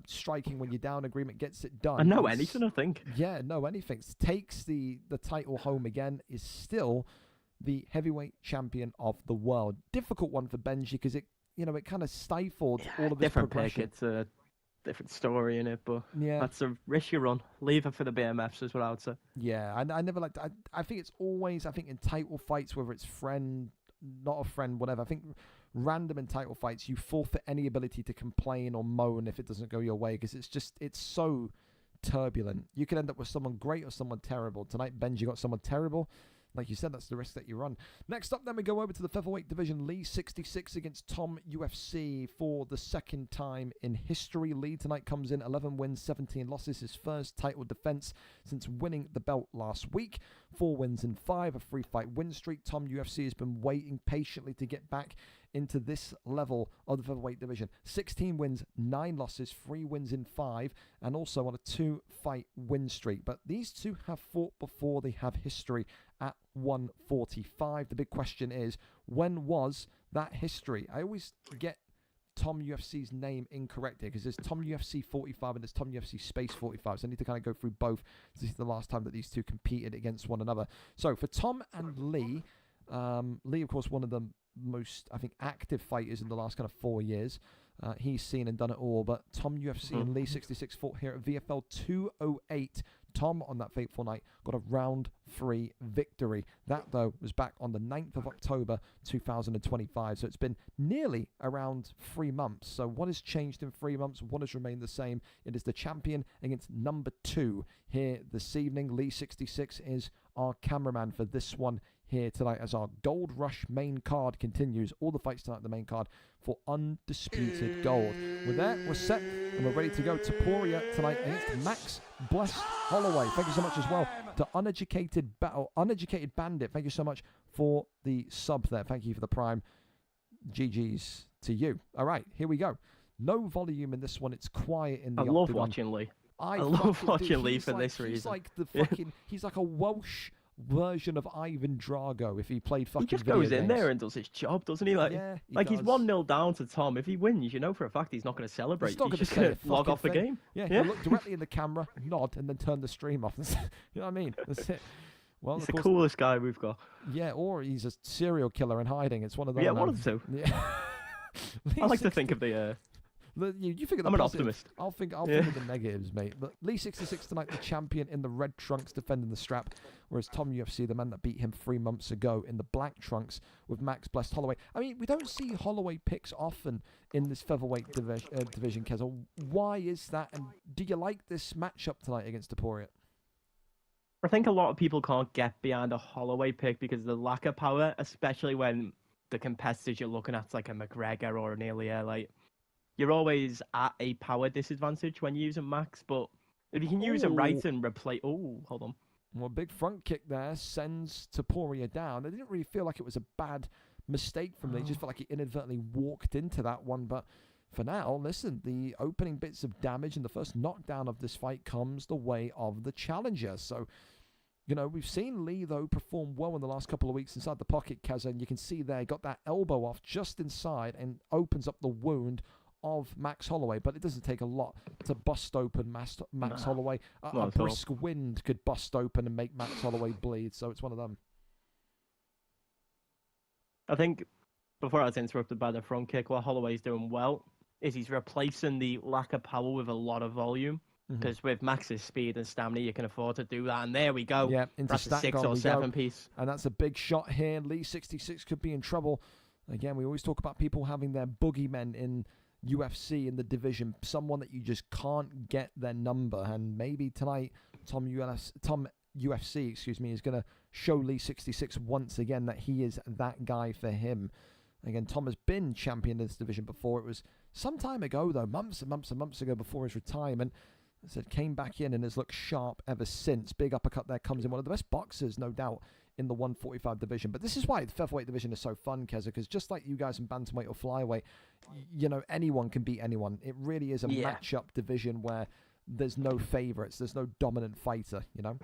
striking when you're down agreement, gets it done. I know anything, I think. Yeah, no anything. Takes the title home again, is still the heavyweight champion of the world. Difficult one for Benji because it kind of stifled all of his Different progression. pick. It's a different story in it, but Yeah. that's a risk you run. Leave it for the BMFs is what I would say. Yeah, I never liked. I think it's always. I think in title fights, whether it's friend, not a friend, whatever. I think random in title fights, you forfeit any ability to complain or moan if it doesn't go your way because it's so turbulent. You can end up with someone great or someone terrible. Tonight, Benji got someone terrible. Like you said, that's the risk that you run. Next up, then we go over to the featherweight division. Lee 66 against Tom UFC for the second time in history. Lee tonight comes in 11 wins, 17 losses. His first title defense since winning the belt last week. 4 wins and 5, a 3-fight win streak. Tom UFC has been waiting patiently to get back into this level of the featherweight division. 16 wins, 9 losses, 3 wins in 5, and also on a 2-fight win streak. But these two have fought before. They have history at 145. The big question is, when was that history? I always get Tom UFC's name incorrect here because there's Tom UFC 45 and there's Tom UFC Space 45. So I need to kind of go through both. This is the last time that these two competed against one another. So for Tom and Lee, Lee, of course, one of the most, I think, active fighters in the last kind of 4 years. He's seen and done it all. But Tom UFC and Lee 66 fought here at VFL 208. Tom, on that fateful night, got a round 3 victory. That, though, was back on the 9th of October 2025. So it's been nearly around 3 months. So what has changed in 3 months? What has remained the same? It is the champion against number 2 here this evening. Lee 66 is our cameraman for this one here tonight as our Gold Rush main card continues. All the fights tonight, the main card for undisputed gold. With that, we're set and we're ready to go. Taporia tonight against Max Blessed Holloway. Thank you so much as well to Uneducated Bandit. Thank you so much for the sub there. Thank you for the prime. GG's to you. All right, here we go. No volume in this one. It's quiet in the I love octagon. watching Lee. I love watching Lee he's for like, this reason. He's like the fucking. He's like a Welsh version of Ivan Drago if he played fucking. He just video goes in games. there and does his job, doesn't he? Like, Yeah, he's does. 1-0 down to Tom. If he wins, you know for a fact he's not going to celebrate. He's not He's gonna just say going a to log fucking off the thing. game. Yeah, he'll look directly in the camera, nod, and then turn the stream off. You know what I mean? That's it. Well, He's of the course, coolest guy we've got. yeah, or he's a serial killer in hiding. It's one of those. Yeah, one of the two. Yeah. I like to think of the. You think of the I'm an positive. optimist. I'll think Yeah. of the negatives, mate. But Lee 66 tonight, the champion in the red trunks, defending the strap, whereas Tom UFC, the man that beat him 3 months ago, in the black trunks with Max Blessed Holloway. I mean, we don't see Holloway picks often in this featherweight division, Keza. Why is that? And do you like this matchup tonight against Taporia? I think a lot of people can't get behind a Holloway pick because of the lack of power, especially when the competitors you're looking at's like a McGregor or an Ilya. Like, you're always at a power disadvantage when using Max, but if you can use him right and replace... Oh, hold on. Well, big front kick there sends Taporia down. I didn't really feel like it was a bad mistake from Lee. Just felt like he inadvertently walked into that one. But for now, listen, the opening bits of damage and the first knockdown of this fight comes the way of the challenger. So, you know, we've seen Lee, though, perform well in the last couple of weeks inside the pocket, Kaz, and you can see there, got that elbow off just inside and opens up the wound of Max Holloway, but it doesn't take a lot to bust open Max Holloway. A brisk wind could bust open and make Max Holloway bleed, so it's one of them. I think, before I was interrupted by the front kick, what Holloway's doing well is he's replacing the lack of power with a lot of volume. Because with Max's speed and stamina, you can afford to do that. And there we go. Yeah, into that's a 6 Statcon or we 7 go. piece. And that's a big shot here. Lee 66 could be in trouble. Again, we always talk about people having their boogeymen in UFC in the division, someone that you just can't get their number. And maybe tonight, Tom UFC, is going to show Lee 66 once again that he is that guy for him. Again, Tom has been champion in this division before. It was some time ago, though, months and months and months ago before his retirement. I said, came back in and has looked sharp ever since. Big uppercut there comes in. One of the best boxers, no doubt, in the 145 division. But this is why the featherweight division is so fun, Keza, because just like you guys in bantamweight or flyweight, you know, anyone can beat anyone. It really is a matchup division where there's no favorites. There's no dominant fighter, you know?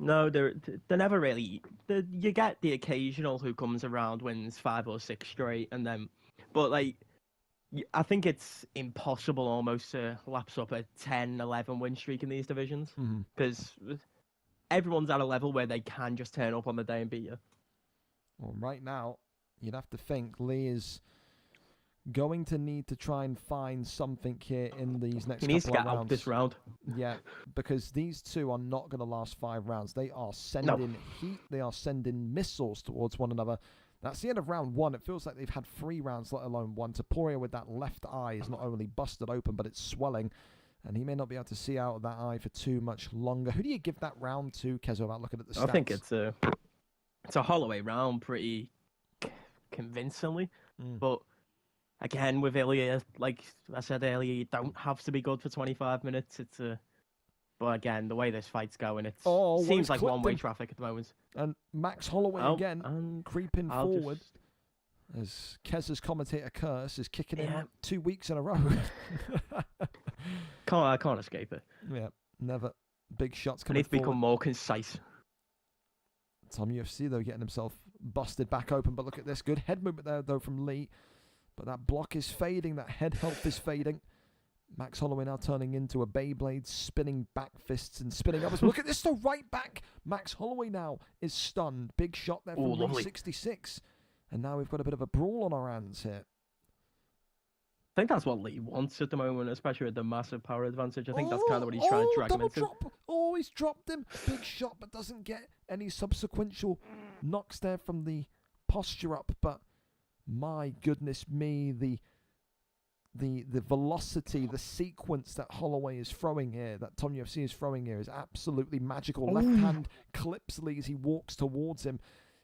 No, they're never really... You get the occasional who comes around, wins 5 or 6 straight, and then... But, like... I think it's impossible almost to lapse up a 10, 11 win streak in these divisions because everyone's at a level where they can just turn up on the day and beat you. Well, right now, you'd have to think Lee is going to need to try and find something here in these next He needs to couple get of rounds. out this round. Yeah, because these two are not going to last 5 rounds. They are sending heat. They are sending missiles towards one another. That's the end of round 1. It feels like they've had 3 rounds, let alone 1. Taporia with that left eye is not only busted open, but it's swelling. And he may not be able to see out of that eye for too much longer. Who do you give that round to, Kezo, about looking at the stats? I think it's a Holloway round pretty convincingly. But again, with Ilya, like I said earlier, you don't have to be good for 25 minutes. But again, the way this fight's going, it seems like one-way traffic at the moment. And Max Holloway again, creeping forward. As Kez's commentator curse is kicking in 2 weeks in a row. I can't escape it. Yeah, never. Big shots I coming need to become more concise. Tom UFC, though, getting himself busted back open. But look at this. Good head movement there, though, from Lee. But that block is fading. That head health is fading. Max Holloway now turning into a Beyblade, spinning back fists and spinning up. Look at this, though, right back. Max Holloway now is stunned. Big shot there from Lee 66. And now we've got a bit of a brawl on our hands here. I think that's what Lee wants at the moment, especially with the massive power advantage. I think that's kind of what he's trying to drag him into. Drop. Oh, he's dropped him. Big shot, but doesn't get any subsequential knocks there from the posture up. But my goodness me, the velocity, the sequence that Holloway is throwing here, that Tom UFC is throwing here, is absolutely magical. Left hand clips Lee as he walks towards him.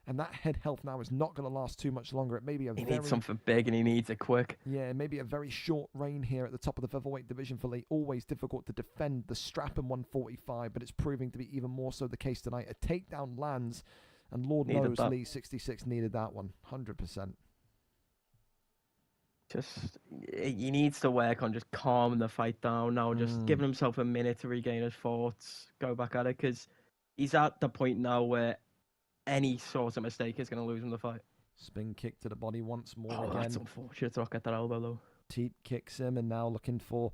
And that head health now is not going to last too much longer. It may be He needs something big and he needs it quick. Yeah, maybe a very short reign here at the top of the featherweight division for Lee. Always difficult to defend the strap in 145, but it's proving to be even more so the case tonight. A takedown lands, and Lord knows Lee 66 needed that one, 100%. He needs to work on just calming the fight down now, just giving himself a minute to regain his thoughts, go back at it, because he's at the point now where any sort of mistake is going to lose him the fight. Spin kick to the body once more again. That's unfortunate to rock at that elbow, though. Teep kicks him, and now looking for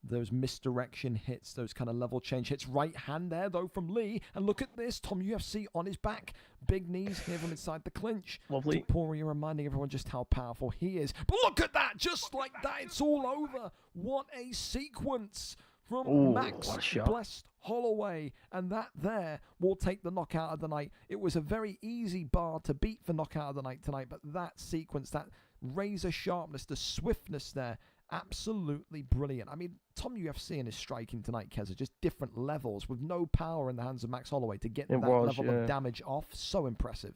those misdirection hits, those kind of level change hits. Right hand there, though, from Lee. And look at this, Tom UFC on his back. Big knees here from inside the clinch. Lovely. Taporia reminding everyone just how powerful he is. But look at that, just like that, it's all over. What a sequence from Max Blessed Holloway. And that there will take the knockout of the night. It was a very easy bar to beat for knockout of the night tonight, but that sequence, that razor sharpness, the swiftness there, absolutely brilliant. I mean, Tom UFC and his striking tonight, Kez, are just different levels with no power in the hands of Max Holloway to get that level of damage off. So impressive.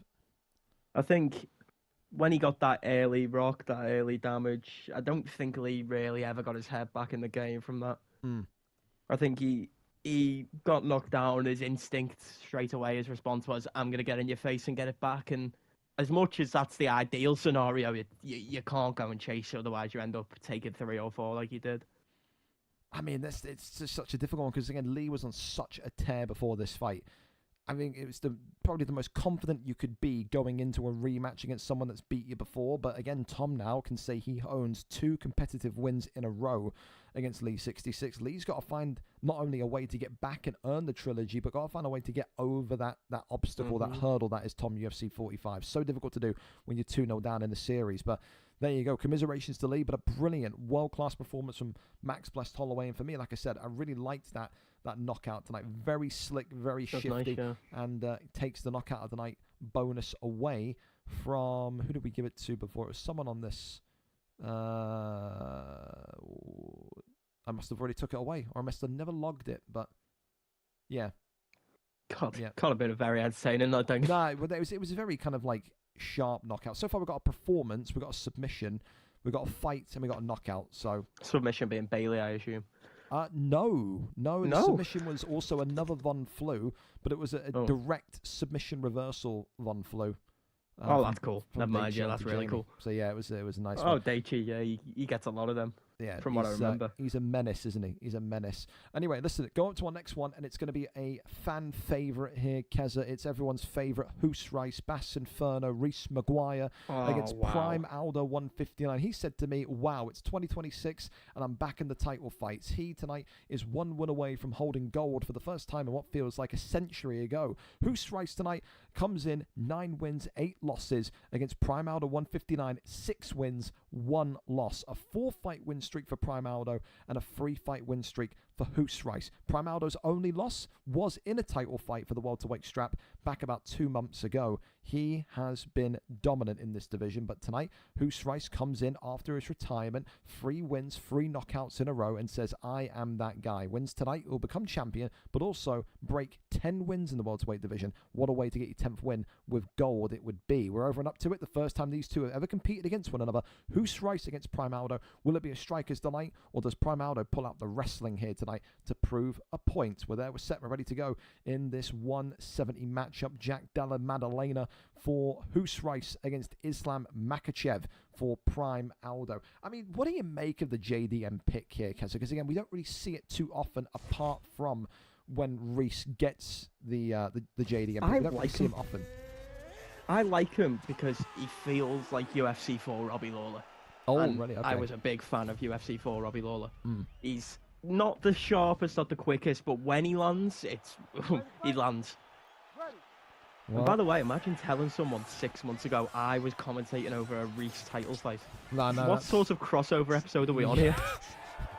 I think when he got that early rock, that early damage, I don't think Lee really ever got his head back in the game from that. I think he got knocked down. His instinct straight away, his response was, I'm going to get in your face and get it back. And as much as that's the ideal scenario, you can't go and chase, otherwise you end up taking 3 or 4 like you did. I mean, it's just such a difficult one because, again, Lee was on such a tear before this fight. I mean, it was probably the most confident you could be going into a rematch against someone that's beat you before. But again, Tom now can say he owns 2 competitive wins in a row against Lee 66. Lee's got to find not only a way to get back and earn the trilogy, but got to find a way to get over that obstacle, that hurdle that is Tom UFC 45. So difficult to do when you're 2-0 down in the series. But there you go. Commiserations to Lee, but a brilliant, world-class performance from Max Blessed Holloway. And for me, like I said, I really liked that knockout tonight. Very slick, very shifty, nice, and takes the knockout of the night bonus away from, who did we give it to before? It was someone on this. I must have already took it away, or I must have never logged it, but yeah. Can't have been a very entertaining, I think. No, but it was a very kind of like sharp knockout. So far we've got a performance, we've got a submission, we've got a fight, and we've got a knockout. So submission being Bailey, I assume. No. The submission was also another Von Flew, but it was a direct submission reversal Von Flew. That's cool. Never mind, that's really cool. So yeah, it was a nice one. Oh, Daichi, yeah, he gets a lot of them. Yeah, from what I remember. He's a menace, isn't he? He's a menace. Anyway, listen, go on to our next one, and it's going to be a fan favourite here, Keza. It's everyone's favourite Hoos Rice, Bass Inferno, Reese Maguire against Prime Aldo 159. He said to me, wow, it's 2026, and I'm back in the title fights. He, tonight, is 1 win away from holding gold for the first time in what feels like a century ago. Hoos Rice tonight comes in 9 wins, 8 losses against Prime Aldo 159, 6 wins, 1 loss. A 4-fight win streak for Prime Aldo and a 3-fight win streak for Hoos Rice. Prime Aldo's only loss was in a title fight for the welterweight strap back about 2 months ago. He has been dominant in this division, but tonight Hoos Rice comes in after his retirement, 3 wins, 3 knockouts in a row, and says, I am that guy. Wins tonight, will become champion, but also break 10 wins in the welterweight division. What a way to get your 10th win with gold it would be. We're over and up to it. The first time these two have ever competed against one another. Hoos Rice against Prime Aldo. Will it be a striker's delight, or does Prime Aldo pull out the wrestling here tonight to prove a point? We're there, we're set, we're ready to go in this 170 matchup. Jack Della Maddalena for Hoos Rice against Islam Makhachev for Prime Aldo. I mean, what do you make of the JDM pick here, Keza? Because again, we don't really see it too often apart from when Reese gets the JDM pick. We don't really see him often. I like him because he feels like UFC 4 Robbie Lawler. Oh, and really? Okay. I was a big fan of UFC 4 Robbie Lawler. He's not the sharpest, not the quickest, but when he lands, he lands. And by the way, imagine telling someone 6 months ago I was commentating over a Reese title fight. No, what sort of crossover episode are we on here?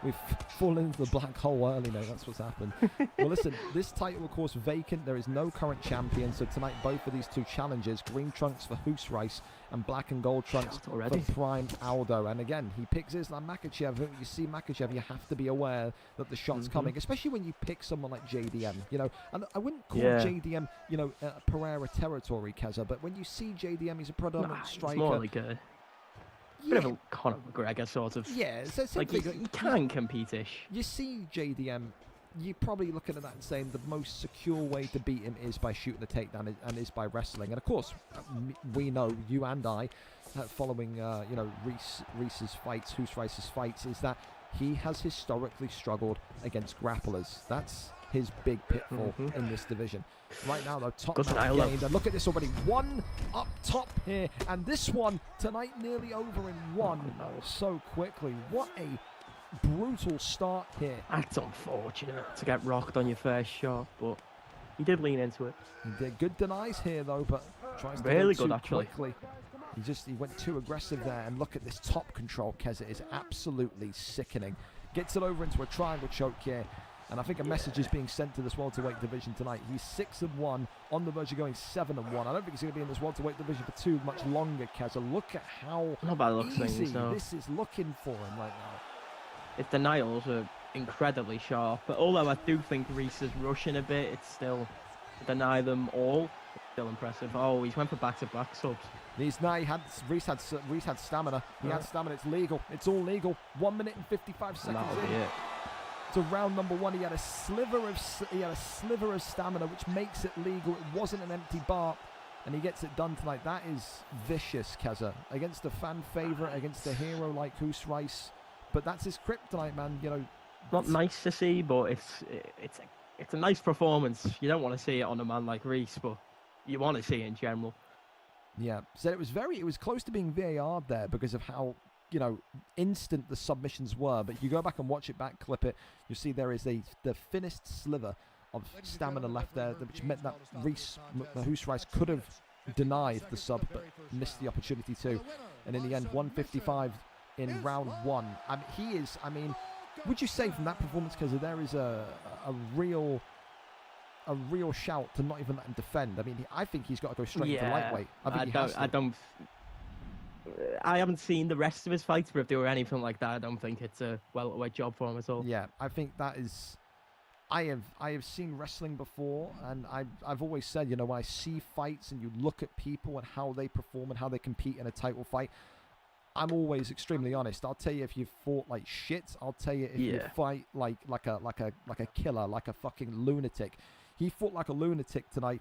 We've fallen into the black hole early now. That's what's happened. Well, listen, this title, of course, vacant. There is no current champion. So tonight, both of these two challenges, green trunks for Hoos Rice and black and gold trunks for Prime Aldo. And again, he picks Islam Makhachev. When you see Makhachev, you have to be aware that the shot's coming, especially when you pick someone like JDM. You know, and I wouldn't call JDM, you know, Pereira territory, Keza, but when you see JDM, he's a predominant striker. It's more like a bit of a Conor McGregor sort of. Yeah, so like he can compete-ish. You see JDM, you're probably looking at that and saying the most secure way to beat him is by shooting the takedown and is by wrestling. And of course, we know, you and I, following you know, Reese's fights, Hoos Rice's fights, is that he has historically struggled against grapplers. That's his big pitfall in this division. Right now, though, top gained. And look at this already. 1 up top here. And this one tonight nearly over in 1 so quickly. What a brutal start here. That's unfortunate to get rocked on your first shot, but he did lean into it. He did. Good denies here, though, but tries to really go good, too actually. quickly. He went too aggressive there. And look at this top control, Keza. It is absolutely sickening. Gets it over into a triangle choke here. And I think a message is being sent to this welterweight division tonight. He's 6-1, on the verge of going 7-1. I don't think he's going to be in this welterweight division for too much longer, Keza. Look at how easy this is looking for him right now. His denials are incredibly sharp, but although I do think Reese is rushing a bit, it's still, deny them all, it's still impressive. Oh, he's went for back-to-back subs. Reese had stamina. He had stamina. It's legal. It's all legal. 1 minute and 55 seconds in. To round number 1, he had a sliver of stamina, which makes it legal. It wasn't an empty bar, and he gets it done tonight. That is vicious, Keza, against a fan favorite, against a hero like Hoos Rice. But that's his kryptonite, man. You know, not nice to see, but it's a nice performance. You don't want to see it on a man like Reese, but you want to see it in general. Yeah, so it was close to being VAR'd there because of how, you know, instant the submissions were. But you go back and watch it back, clip it, you see there is the thinnest sliver of stamina left there, which meant that Hoos Rice could have denied the sub, but missed the opportunity to. And in the end, 155 in round 1. I mean, would you say from that performance, because there is a real shout to not even let him defend? I mean, I think he's got to go straight into lightweight. I haven't seen the rest of his fights, but if there were anything like that, I don't think it's a welterweight job for him at all. Yeah, I think that is. I have seen wrestling before, and I've always said, you know, when I see fights and you look at people and how they perform and how they compete in a title fight, I'm always extremely honest. I'll tell you if you've fought like shit. I'll tell you if you fight like a killer, like a fucking lunatic. He fought like a lunatic tonight.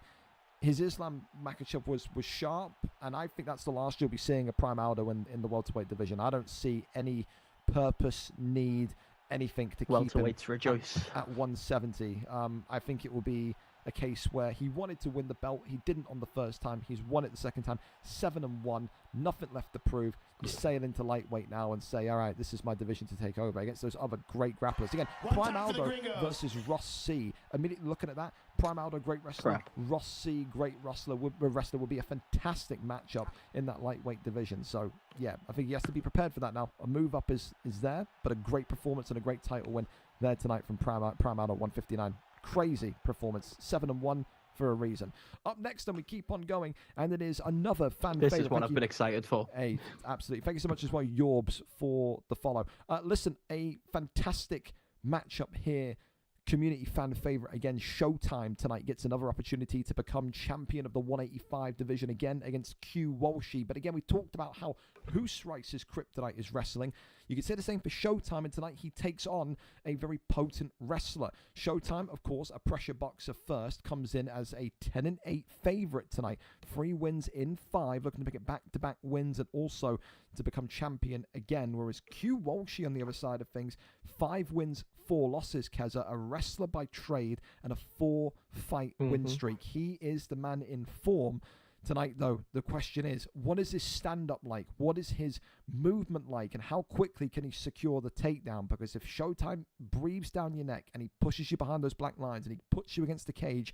His Islam Makhachev was sharp, and I think that's the last you'll be seeing of Prime Aldo in the welterweight division. I don't see any purpose need anything to keep him Welterweights rejoice. at 170. I think it will be a case where he wanted to win the belt. He didn't on the first time. He's won it the second time. 7-1. Nothing left to prove. You sail into lightweight now and say, all right, this is my division to take over against those other great grapplers. Again, Prime Aldo versus Ross C. Immediately looking at that, Prime Aldo, great wrestler. Crap. Ross C, great wrestler. Would be a fantastic matchup in that lightweight division. So, yeah, I think he has to be prepared for that now. A move up is there, but a great performance and a great title win there tonight from Prime Aldo 159. Crazy performance. 7-1 for a reason. Up next, and we keep on going, and it is another fan favorite. This is one I've been excited for. Hey, absolutely. Thank you so much as well, Yorbs, for the follow. Listen, a fantastic matchup here. Community fan favorite again. Showtime tonight gets another opportunity to become champion of the 185 division again against Q Walshy. But again, we talked about how Hoosrice's kryptonite is wrestling. You can say the same for Showtime, and tonight he takes on a very potent wrestler. Showtime, of course, a pressure boxer first, comes in as a 10-8 favorite tonight. 3 wins in 5, looking to pick it back-to-back wins and also to become champion again. Whereas Q Walshy on the other side of things, 5 wins, 4 losses. Keza, a wrestler by trade and a 4-fight win streak. He is the man in form. Tonight, though, the question is, what is his stand-up like? What is his movement like? And how quickly can he secure the takedown? Because if Showtime breathes down your neck and he pushes you behind those black lines and he puts you against the cage,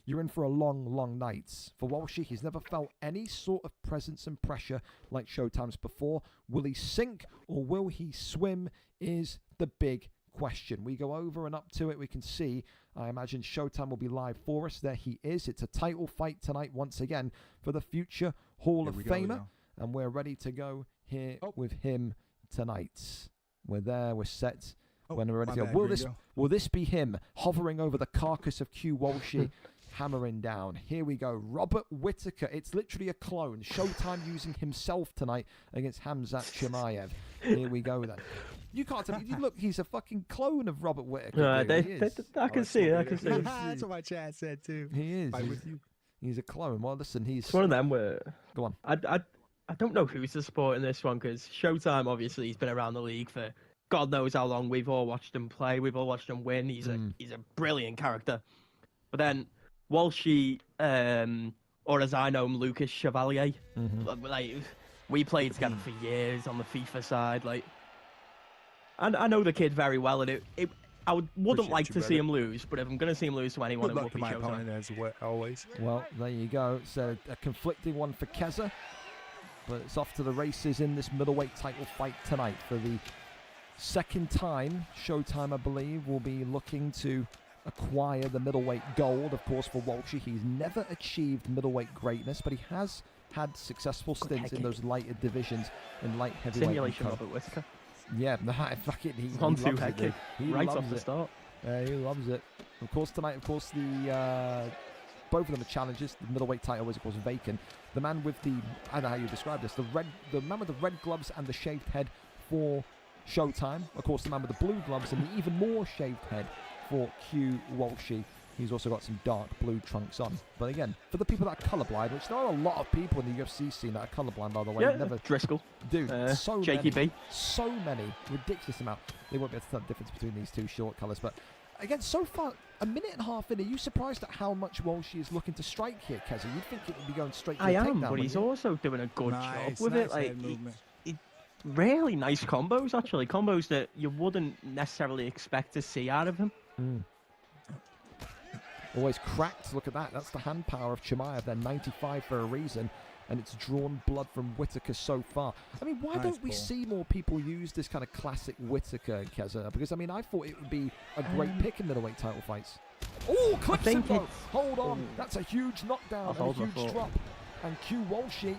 you're in for a long, long night. For Walshy, he's never felt any sort of presence and pressure like Showtime's before. Will he sink or will he swim is the big question. We go over and up to it. We can see, I imagine Showtime will be live for us. There he is. It's a title fight tonight once again for the future Hall of Famer. And we're ready to go here with him tonight. We're there. We're set. When we're ready to go. Will this be him hovering over the carcass of Q Walshy? Hammering down. Here we go. Robert Whittaker. It's literally a clone. Showtime using himself tonight against Hamzat Chimaev. Here we go then. You can't tell me. Look, he's a fucking clone of Robert Whittaker. I can see it. I can see it. That's what my chat said too. He is. With you. He's a clone. Well, listen, It's one of them where... Go on. I don't know who's to support in this one because Showtime, obviously, he's been around the league for God knows how long. We've all watched him play. We've all watched him win. He's a brilliant character. But then Walshy, or as I know him, Lucas Chevalier, like we played together for years on the FIFA side. Like, and I know the kid very well, and I wouldn't like to see him lose. But if I'm going to see him lose to anyone, it would be my Showtime. opponent as always. Well, there you go. It's a conflicting one for Keza, but it's off to the races in this middleweight title fight tonight for the second time. Showtime, I believe, will be looking to acquire the middleweight gold. Of course, for Walshy, he's never achieved middleweight greatness, but he has had successful stints in those lighter divisions in light heavyweight. Simulation Robert Whittaker. Yeah, fucking he loves it, head dude. He right loves off the start. He loves it. Of course, tonight, the both of them are challengers. The middleweight title is, of course, vacant. The man with the, I don't know how you describe this, the man with the red gloves and the shaved head for Showtime. Of course, the man with the blue gloves and the even more shaved head for Q Walshy. He's also got some dark blue trunks on. But again, for the people that are colourblind, which there are a lot of people in the UFC scene that are colourblind, by the way. Yeah, Driscoll. Dude, so Jakey many. B. So many. Ridiculous amount. They won't be able to tell the difference between these two short colours. But again, so far, a minute and a half in, are you surprised at how much Walshy is looking to strike here, Keza? You'd think it would be going straight to the takedown. But he's also doing a good job with it. Like, really nice combos, actually. Combos that you wouldn't necessarily expect to see out of him. Always cracked. Look at that. That's the hand power of Chimaev. They're 95 for a reason. And it's drawn blood from Whittaker so far. I mean, why don't we see more people use this kind of classic Whittaker, Keza? Because, I mean, I thought it would be a great pick in middleweight title fights. Oh, clips him though. Hold on. That's a huge knockdown and a huge drop. And Q Walshy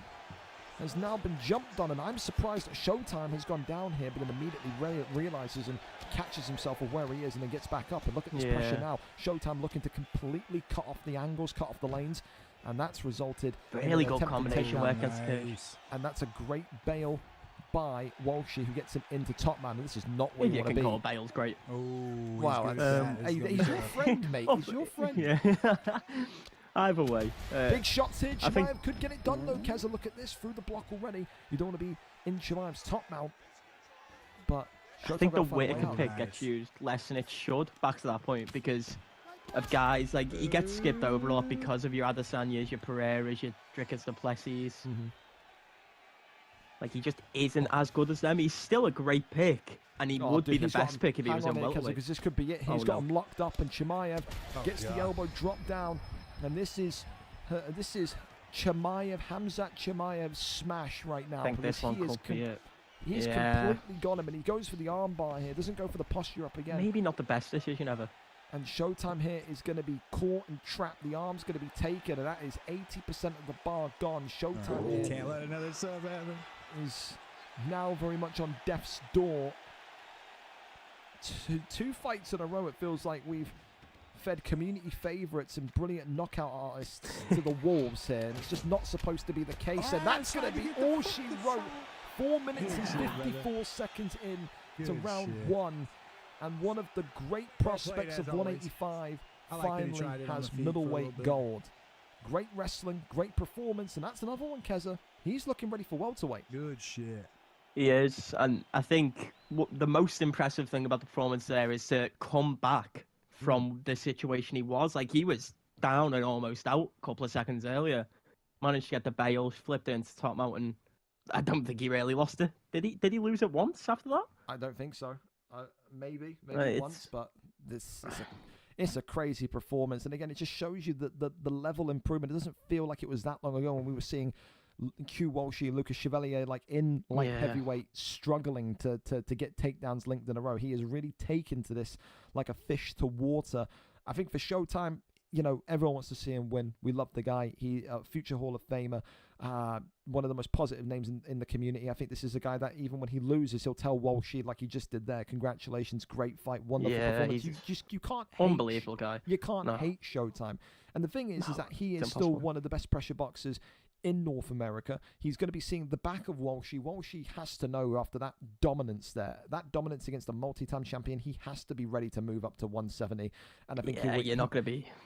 has now been jumped on, and I'm surprised that Showtime has gone down here, but then immediately realizes and catches himself of where he is and then gets back up. And look at this pressure now. Showtime looking to completely cut off the angles, cut off the lanes, and that's resulted really in good combination work against Cage. And that's a great bail by Walshy, who gets him into top man. And this is not where you want to be. You can call Bale's great. Oh, wow. He's your friend, mate. He's your friend. Yeah. Either way. Big shots here. Chimaev could get it done, though. Keza, look at this. Through the block already. You don't want to be in Chimaev's top now. But I think the Showtime find a way Whitaker out. pick gets used less than it should, back to that point, because of guys, like, he gets skipped over a lot because of your Adesanyas, your Pereiras, your Drickus Duplessis. Like, he just isn't as good as them. He's still a great pick, and he would be the best pick if he was in welterweight. Because this could be it. He's got him locked up, and Chimaev gets the elbow drop down, and this is Chimaev, Hamzat Chimaev's smash right now. I think this one could be it. He's completely got him, and he goes for the armbar here. Doesn't go for the posture up again. Maybe not the best decision ever. And Showtime here is going to be caught and trapped. The arm's going to be taken, and that is 80% of the bar gone. Showtime here Can't let another sub happen. is now very much on death's door. Two fights in a row, it feels like we've fed community favourites and brilliant knockout artists to the wolves here, and it's just not supposed to be the case, and that's going to be all she wrote. 4 minutes and 54 seconds in to round one, and one of the great prospects of 185 finally has middleweight gold. Great wrestling, great performance, and that's another one, Keza. He's looking ready for welterweight. Good shit. He is, and I think the most impressive thing about the performance there is to come back from the situation he was. Like, he was down and almost out a couple of seconds earlier. Managed to get the bail, flipped it into top mountain. I don't think he really lost it. Did he lose it once after that? I don't think so. Maybe once, but it's a crazy performance. And again, it just shows you the level improvement. It doesn't feel like it was that long ago when we were seeing Q Walshy and Lucas Chevalier like in light heavyweight struggling to get takedowns linked in a row. He has really taken to this like a fish to water. I think for Showtime, you know, everyone wants to see him win. We love the guy. He future Hall of Famer, one of the most positive names in the community. I think this is a guy that even when he loses, he'll tell Walshy like he just did there. Congratulations, great fight, wonderful performance. You can't hate, unbelievable guy. You can't hate Showtime. And the thing is that he is still one of the best pressure boxers in North America. He's going to be seeing the back of Walshy. Walshy has to know after that dominance there, that dominance against a multi-time champion, he has to be ready to move up to 170. And I think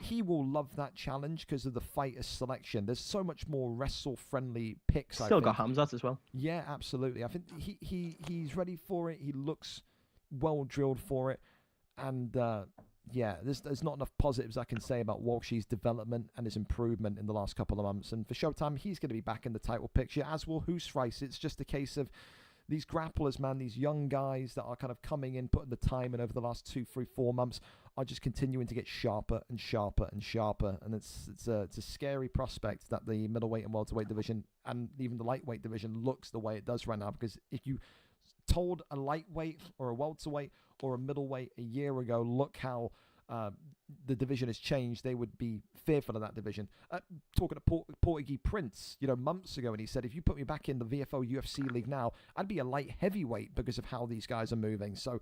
he will love that challenge because of the fighter's selection. There's so much more wrestle-friendly picks. Still got Hamzat as well. Yeah, absolutely. I think he's ready for it. He looks well drilled for it. And yeah, there's not enough positives I can say about Walshy's development and his improvement in the last couple of months. And for Showtime, he's going to be back in the title picture, as will Hoosrice. It's just a case of these grapplers, man, these young guys that are kind of coming in, putting the time in over the last 2, 3, 4 months, are just continuing to get sharper and sharper and sharper. And it's a scary prospect that the middleweight and welterweight division and even the lightweight division looks the way it does right now. Because if you told a lightweight or a welterweight or a middleweight a year ago, look how the division has changed, they would be fearful of that division. Talking to Portuguese Prince, months ago, and he said, if you put me back in the VFL UFC league now, I'd be a light heavyweight because of how these guys are moving. So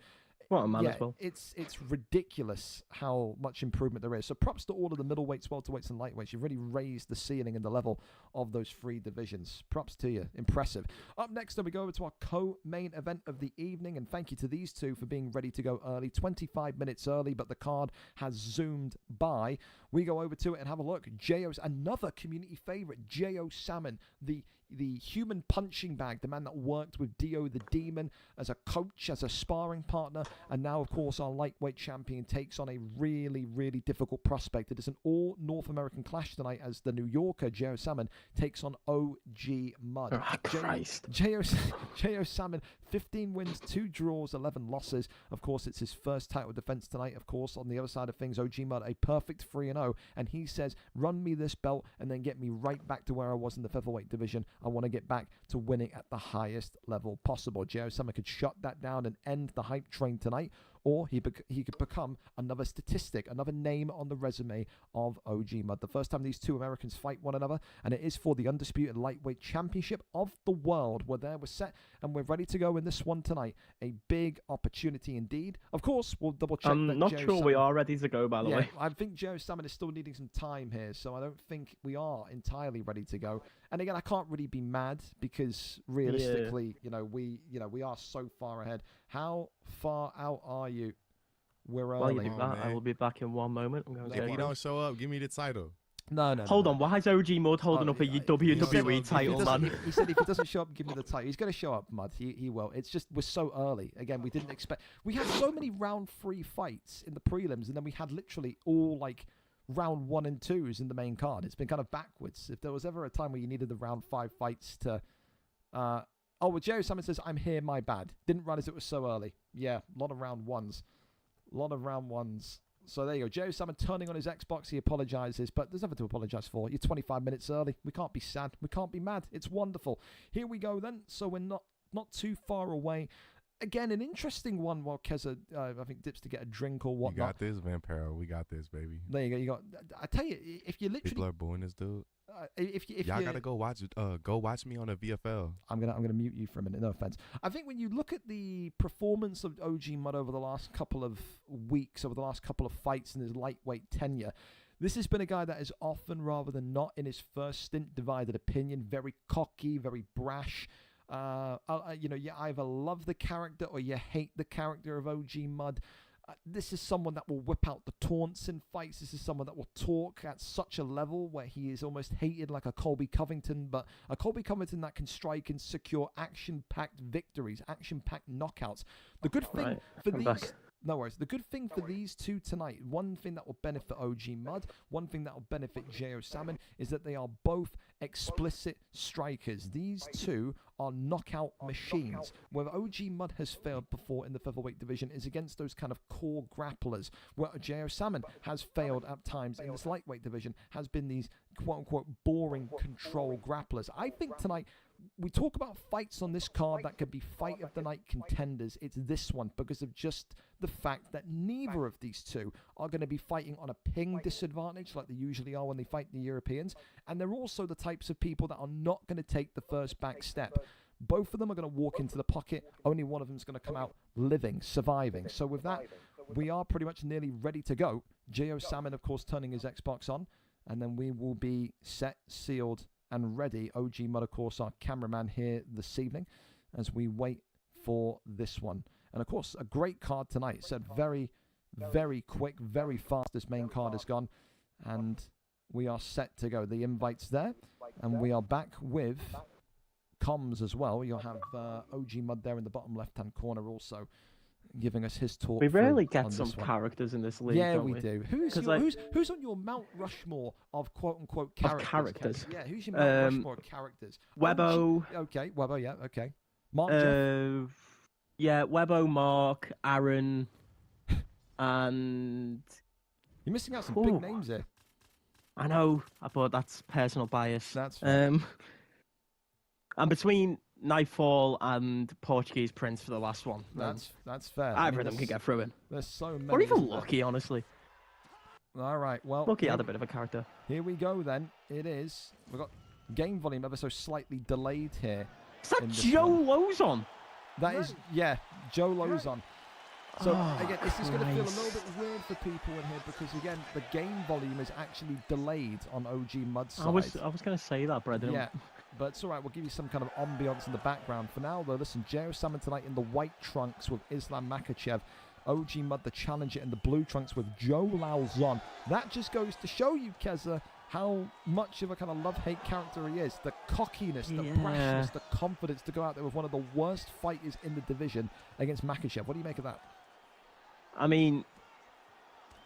it's ridiculous how much improvement there is. So props to all of the middleweights, welterweights, and lightweights. You've really raised the ceiling and the level of those 3 divisions. Props to you. Impressive. Up next, we go over to our co-main event of the evening, and thank you to these two for being ready to go early. 25 minutes early, but the card has zoomed by. We go over to it and have a look. J.O.'s another community favorite, J.O. Salmon, the human punching bag, the man that worked with Dio the Demon as a coach, as a sparring partner, and now, of course, our lightweight champion takes on a really, really difficult prospect. It is an all North American clash tonight as the New Yorker, J.O. Salmon, takes on OG Mud. Oh, Christ. J.O. Salmon, 15 wins, 2 draws, 11 losses. Of course, it's his first title defense tonight. Of course, on the other side of things, OG Mud, a perfect 3-0, and he says, run me this belt and then get me right back to where I was in the featherweight division. I want to get back to winning at the highest level possible. J.O. Salmon could shut that down and end the hype train tonight, or he could become another statistic, another name on the resume of OG Mud. The first time these two Americans fight one another, and it is for the undisputed lightweight championship of the world. We're there, we're set, and we're ready to go in this one tonight. A big opportunity indeed. Of course, we'll double check. I'm not sure we are ready to go, by the way. I think J.O. Salmon is still needing some time here, so I don't think we are entirely ready to go. And again, I can't really be mad because realistically, we are so far ahead. How far out are you? We're early. I will be back in one moment. I'm going if you don't show up, give me the title. No. Hold on, why is OG Mud holding up a WWE title, man? He said if he doesn't show up, give me the title. He's going to show up, Mud. He will. It's just we're so early. Again, we didn't expect. We had so many round 3 fights in the prelims, and then we had literally all like round 1 and 2s in the main card. It's been kind of backwards. If there was ever a time where you needed the round 5 fights to, Jerry Salmon says, "I'm here, my bad. Didn't realize it was so early." Yeah, a lot of round 1s. So there you go. Jerry Salmon turning on his Xbox. He apologizes, but there's nothing to apologize for. You're 25 minutes early. We can't be sad. We can't be mad. It's wonderful. Here we go then. So we're not too far away. Again, an interesting one while Keza, I think, dips to get a drink or whatnot. You got this, Vampiro. We got this, baby. There you go. I tell you, if you literally... People are booing this dude. If y'all gotta go watch me on the VFL. I'm gonna mute you for a minute. No offense. I think when you look at the performance of OG Mud over the last couple of weeks, over the last couple of fights in his lightweight tenure, this has been a guy that is often, rather than not, in his first stint, divided opinion. Very cocky, very brash. You either love the character or you hate the character of OG Mud. This is someone that will whip out the taunts in fights. This is someone that will talk at such a level where he is almost hated like a Colby Covington, but a Colby Covington that can strike and secure action-packed victories, action-packed knockouts. The good thing for these... No worries. The good thing for these two tonight, one thing that will benefit OG Mud, one thing that will benefit J.O. Salmon, is that they are both explicit strikers. These two are knockout machines. Where OG Mud has failed before in the featherweight division is against those kind of core grapplers. Where J.O. Salmon has failed at times in this lightweight division has been these quote-unquote boring control grapplers. I think tonight... We talk about fights on this card that could be fight of the night contenders. It's this one because of just the fact that neither of these two are going to be fighting on a ping disadvantage like they usually are when they fight the Europeans. And they're also the types of people that are not going to take the first back step. Both of them are going to walk into the pocket. Only one of them is going to come out living, surviving. So with that, we are pretty much nearly ready to go. J.O. Salmon, of course, turning his Xbox on. And then we will be set, sealed, and ready. OG Mud, of course, our cameraman here this evening as we wait for this one. And of course, a great card tonight. Said very, very quick, very fast. This main card has gone, and we are set to go. The invite's there, and we are back with comms as well. You'll have OG Mud there in the bottom left-hand corner also, giving us his talk. We rarely get some characters in this league. Yeah, we do. Who's on your Mount Rushmore of quote-unquote characters? Yeah, who's your Mount Rushmore of characters? Webbo. Okay, Webbo, yeah, okay. Mark, yeah, Webbo, Mark, Aaron, and... You're missing out some big names here. I know, but that's personal bias. That's fair. And between Knightfall and Portuguese Prince for the last one. That's fair. Either of them can get through in. There's so many. Or even Lucky, honestly. All right, well... Lucky had a bit of a character. Here we go, then. It is. We've got game volume ever so slightly delayed here. Is that Joe Lozon? That is, yeah, Joe Lozon. So, again, this is going to feel a little bit weird for people in here because, again, the game volume is actually delayed on OG Mud's side. I was going to say that, but I didn't. Yeah, but it's all right. We'll give you some kind of ambience in the background. For now, though, listen, J.O. Salmon tonight in the white trunks with Islam Makhachev. OG Mud, the challenger, in the blue trunks with Joe Lauzon. That just goes to show you, Keza, how much of a kind of love-hate character he is. The cockiness, the brashness, the confidence to go out there with one of the worst fighters in the division against Makhachev. What do you make of that? I mean,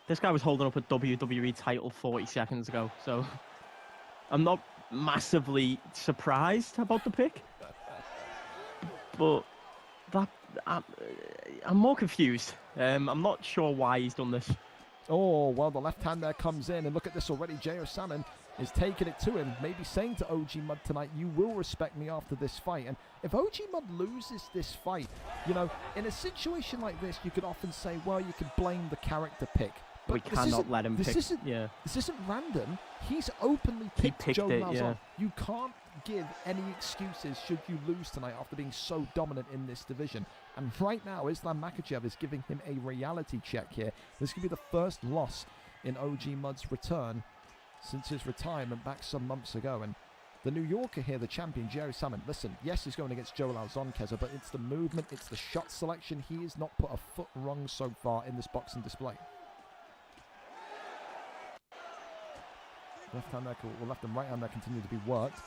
this guy was holding up a WWE title 40 seconds ago, so I'm not massively surprised about the pick. But I'm more confused. I'm not sure why he's done this. Oh, well, the left hand there comes in, and look at this already. J.O. Salmon is taking it to him, maybe saying to OG Mud tonight, you will respect me after this fight. And if OG Mud loses this fight, you know, in a situation like this, you could often say, well, you could blame the character pick. But we cannot let him pick. This isn't random. He's openly picked Joe Lauzon. Yeah. You can't give any excuses should you lose tonight after being so dominant in this division. And right now, Islam Makhachev is giving him a reality check here. This could be the first loss in OG Mud's return since his retirement back some months ago. And the New Yorker here, the champion, J.O. Salmon, listen, yes, he's going against Joe Lauzon, Keza, but it's the movement, it's the shot selection. He has not put a foot wrong so far in this boxing display. Left hand there, or left and right hand there continue to be worked.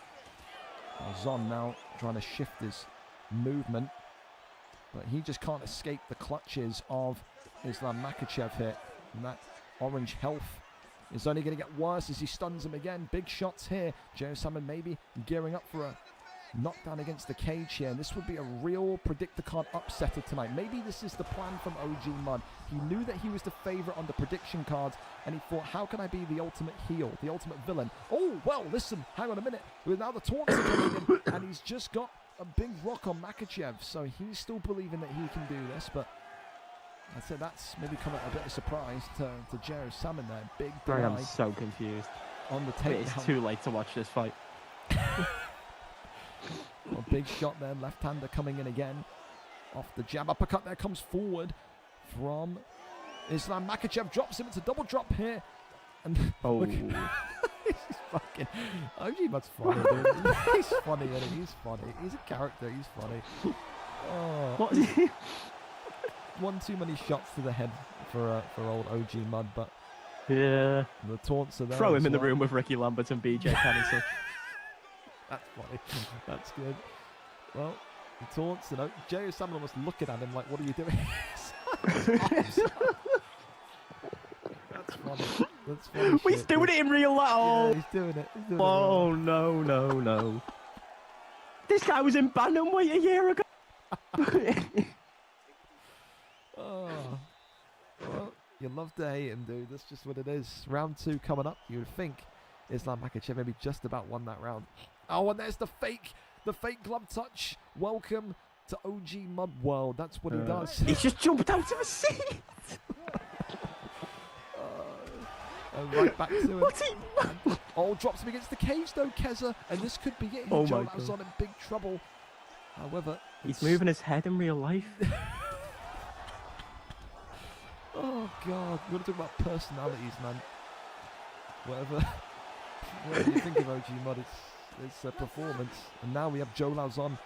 Zon now trying to shift his movement, but he just can't escape the clutches of Islam Makhachev here. And that orange health is only going to get worse as he stuns him again. Big shots here. Joe Salmon maybe gearing up for a knockdown against the cage here, and this would be a real predictor card upsetter tonight. Maybe this is the plan from OG Mud. He knew that he was the favourite on the prediction cards, and he thought, how can I be the ultimate heel, the ultimate villain? Oh, well, listen, hang on a minute. Now the taunts are coming in, and he's just got a big rock on Makhachev, so he's still believing that he can do this, but I'd say that's maybe come at a bit of surprise to Joe Salmon there. Big deny. I'm so confused. On the takedown. It's too late to watch this fight. A big shot there, left-hander coming in again. Off the jab, uppercut there comes forward from Islam Makhachev. Drops him, it's a double drop here. And oh. Look, he's fucking, OG Mud's funny, dude. He's funny, isn't he? He's funny. He's a character, he's funny. Oh. What is he? One too many shots to the head for old OG Mud, but yeah, the taunts are there. Throw him in the room with Ricky Lambert and BJ Penny. That's funny. That's good. Well, the taunts, you know, Jerry Salmon was looking at him like, what are you doing? That's funny. That's funny. He's doing it in real life. Oh, yeah, he's doing it. He's doing oh, no, no, no. This guy was in bantamweight a year ago. Oh. Well, you love to hate him, dude. That's just what it is. Round 2 coming up. You would think Islam Makhachev maybe just about won that round. Oh, and there's the fake glove touch. Welcome to OG Mud World. That's what he does. He's just jumped out of a seat. And right back to it. Oh, drops him against the cage though, Keza. And this could be it. Oh Joe my Lauzon in big trouble. However, he's moving his head in real life. Oh, God. We're going to talk about personalities, man. Whatever you think of OG Mud, it's a performance. And now we have Joe Lauzon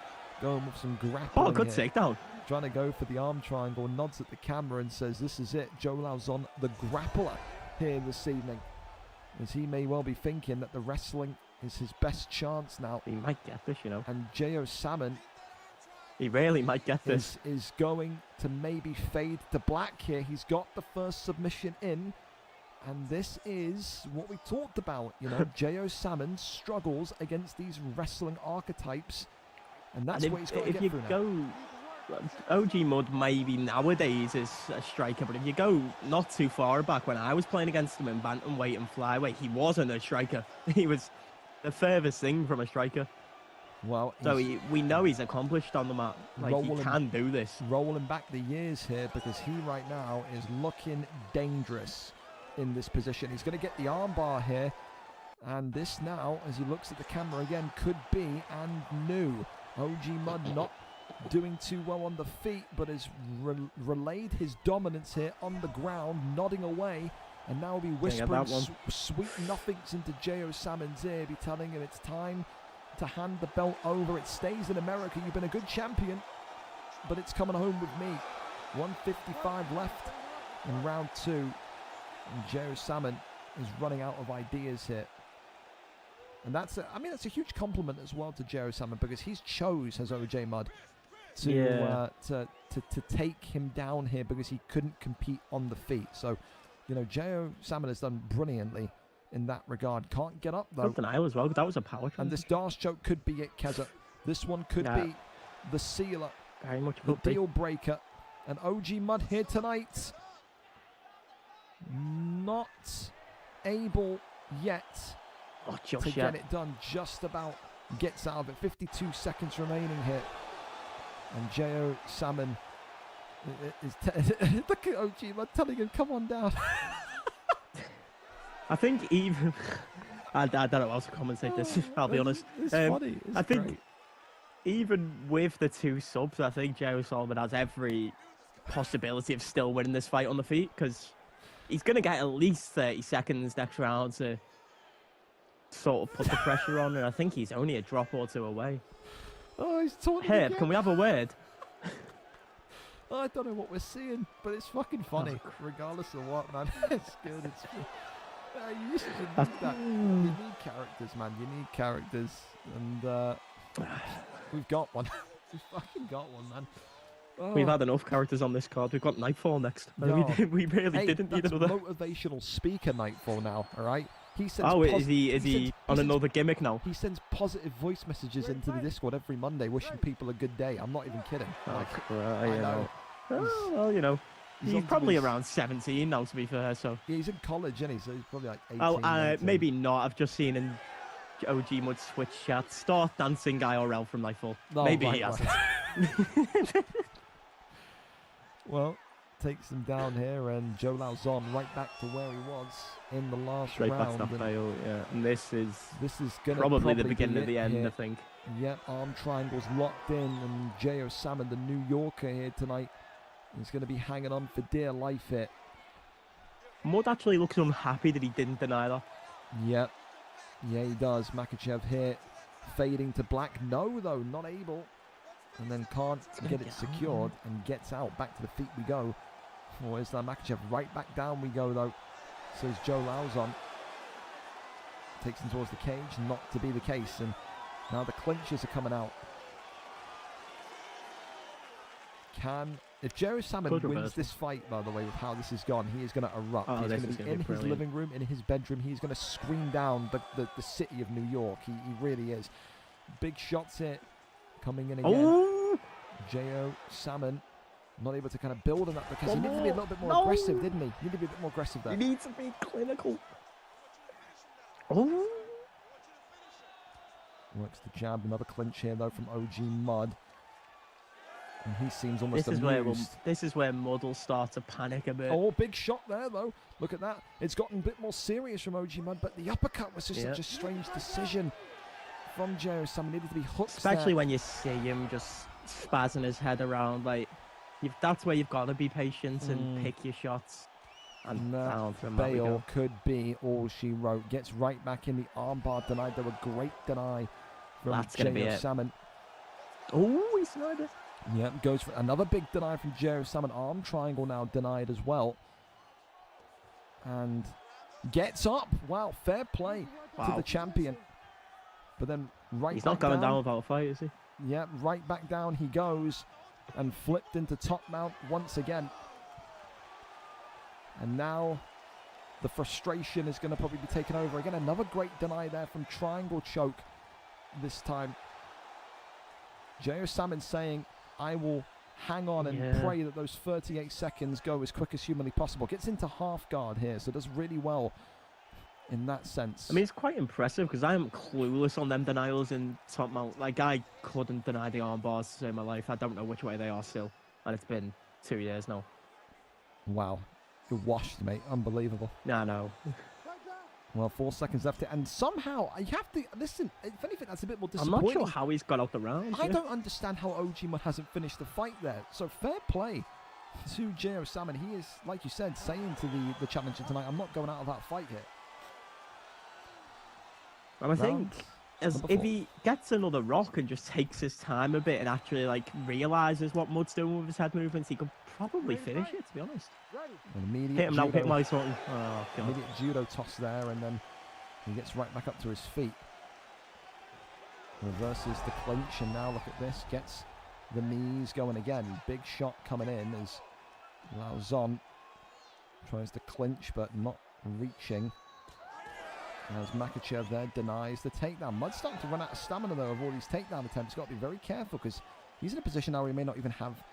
going with some grappling. Oh, good takedown. Trying to go for the arm triangle, nods at the camera and says, this is it. Joe Lauzon, the grappler here this evening. As he may well be thinking that the wrestling is his best chance now. He might get this, you know. And J.O. Salmon, he really might get this. Is going to maybe fade to black here. He's got the first submission in. And this is what we talked about, you know. J.O. Salmon struggles against these wrestling archetypes. And that's what he's got to get through now. OG Mud maybe nowadays is a striker, but if you go not too far back when I was playing against him in bantamweight and flyweight, he wasn't a striker. He was the furthest thing from a striker. Well, so we know he's accomplished on the mat. Like, he can do this. Rolling back the years here, because he right now is looking dangerous in this position. He's going to get the armbar here, and this now, as he looks at the camera again, could be and new. OG Mud not doing too well on the feet, but has relayed his dominance here on the ground, nodding away, and now be whispering sweet nothings into J.O. Salmon's ear, be telling him it's time to hand the belt over. It stays in America. You've been a good champion, but it's coming home with me. 1:55 left in round 2, and J.O. Salmon is running out of ideas here. And that's a huge compliment as well to J.O. Salmon, because he's chose, as OJ Mud, to take him down here because he couldn't compete on the feet. So, you know, J.O. Salmon has done brilliantly in that regard. Can't get up, though. Denial as well. That was a power trip. And this Darce choke could be it, Keza. This one could be the sealer, very much the deal breaker. And OG Mud here tonight, not able yet to get it done. Just about gets out of it. 52 seconds remaining here. And J.O. Salmon is look at OG Mud telling him, come on down. I think even I don't know how to commentate this, I'll be honest. It's funny. It's I think great. Even with the 2 subs, I think J.O. Salmon has every possibility of still winning this fight on the feet, because he's going to get at least 30 seconds next round to sort of put the pressure on, and I think he's only a drop or 2 away. Oh, he's talking Herb, again. can we have a word? I don't know what we're seeing, but it's fucking funny, regardless of what, man. It's good. You should need that. You need characters, man. You need characters. And we've got one. We've fucking got one, man. Oh. We've had enough characters on this card. We've got Knightfall next. No. We really didn't need another. Motivational speaker Knightfall now, all right? He sends is he on another gimmick now? He sends positive voice messages into the Discord every Monday, wishing people a good day. I'm not even kidding. I know. Well, you know, he's probably around 17 now, to be fair. So yeah, he's in college, isn't he? So he's probably like 18. Maybe not. I've just seen in OG Mud Switch chat start dancing IRL from Knightfall. Maybe he hasn't. Well, takes him down here, and Joe Lauzon right back to where he was in the last round. Back to that fail, yeah. And this is gonna probably the beginning of the end, here. I think. Yep, arm triangles locked in, and J.O. Salmon, the New Yorker here tonight, is going to be hanging on for dear life here. Mud actually looks unhappy that he didn't deny that. Yep. Yeah, he does. Makachev here fading to black. No, though, not able. And then can't get it secured and gets out. Back to the feet we go. Where's that Makachev? Right back down we go, though. Says Joe Lauzon. Takes him towards the cage. Not to be the case. And now the clinches are coming out. If Jerry Salmon wins this fight, by the way, with how this has gone, he is going to erupt. He's going to be in his living room, in his bedroom. He's going to scream down the city of New York. He really is. Big shots here coming in again. Oh! J.O. Salmon not able to kind of build on that because he needed to be a little bit more aggressive, didn't he? He needed to be a bit more aggressive there. He needs to be clinical. Oh! Works the jab. Another clinch here, though, from OG Mud. And he seems almost This is where Mud will start to panic a bit. Oh, big shot there, though. Look at that. It's gotten a bit more serious from OG Mud, but the uppercut was just such a strange decision from Jerry Salmon. Needed to be hooked Especially when you see him just spazzing his head around. Like, that's where you've got to be patient and pick your shots. And down from Bale could be all she wrote. Gets right back in the armbar denied. There were great deny from J.O. Salmon. Oh, he sniped it. Yep, goes for another big deny from J.O. Salmon. Arm triangle now denied as well. And gets up. Wow, fair play to the champion. But then He's not going down without a fight, is he? Yep, right back down he goes. And flipped into top mount once again. And now the frustration is going to probably be taken over. Again, another great deny there from triangle choke this time. J.O. Salmon saying, I will hang on and pray that those 38 seconds go as quick as humanly possible. Gets into half guard here, so does really well in that sense. I mean, it's quite impressive because I'm clueless on them denials in top mount. Like, I couldn't deny the arm bars to save my life. I don't know which way they are still. And it's been 2 years now. Wow. You're washed, mate. Unbelievable. Nah, no. Well, 4 seconds left. And somehow, you have to... Listen, if anything, that's a bit more disappointing. I'm not sure how he's got out the round. I don't understand how OG Mud hasn't finished the fight there. So, fair play to J.O. Salmon. He is, like you said, saying to the challenger tonight, I'm not going out of that fight here. And I think if he gets another rock and just takes his time a bit and actually, like, realises what Mud's doing with his head movements, he could probably finish it, to be honest. Hit him now, hit him like something. Oh, God. Immediate judo toss there, and then he gets right back up to his feet. Reverses the clinch, and now look at this. Gets the knees going again. Big shot coming in as Lauzon tries to clinch, but not reaching. As Makachev there denies the takedown. Mud's starting to run out of stamina, though, of all these takedown attempts. Got to be very careful, because he's in a position now where he may not even have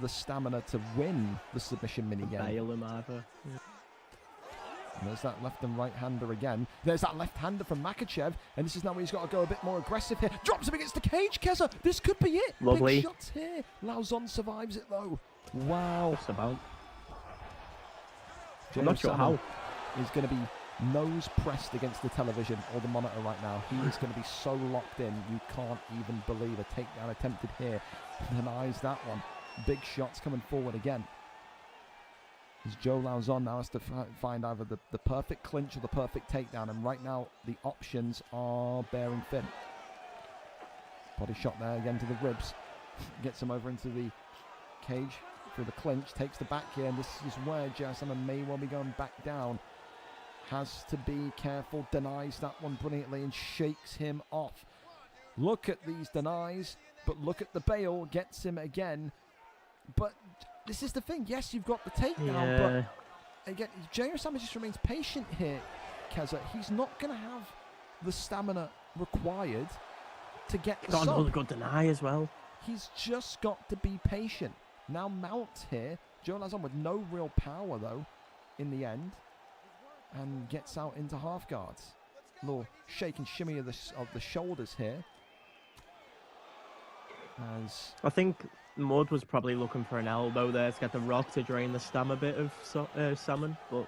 the stamina to win the submission minigame. Bail him either. And there's that left and right hander again. There's that left hander from Makachev, and this is now where he's got to go a bit more aggressive here. Drops him against the cage, Keza. This could be it. Lovely. Big shots here. Lauzon survives it, though. Wow. Just about. I'm not sure how. He's going to be nose pressed against the television or the monitor right now. He is going to be so locked in, you can't even believe a takedown attempted here. Denies that one. Big shots coming forward again. As Joe Lauzon now has to find either the perfect clinch or the perfect takedown, and right now the options are bearing thin. Body shot there again to the ribs. Gets him over into the cage through the clinch, takes the back here, and this is where Jerry Salmon may well be going back down. has to be careful, denies that one brilliantly and shakes him off. Look at these denies, but look at the bail, gets him again. But this is the thing, yes, you've got the takedown, but again, J.O. Sama just remains patient here, Keza. He's not going to have the stamina required to get the sub. Another good deny as well. He's just got to be patient. Now Mount here, Joe Lazon with no real power though, in the end, and gets out into half guards. Little shake and shimmy of the shoulders here. As I think Mud was probably looking for an elbow there to get the rock to drain the stam a bit of Salmon, but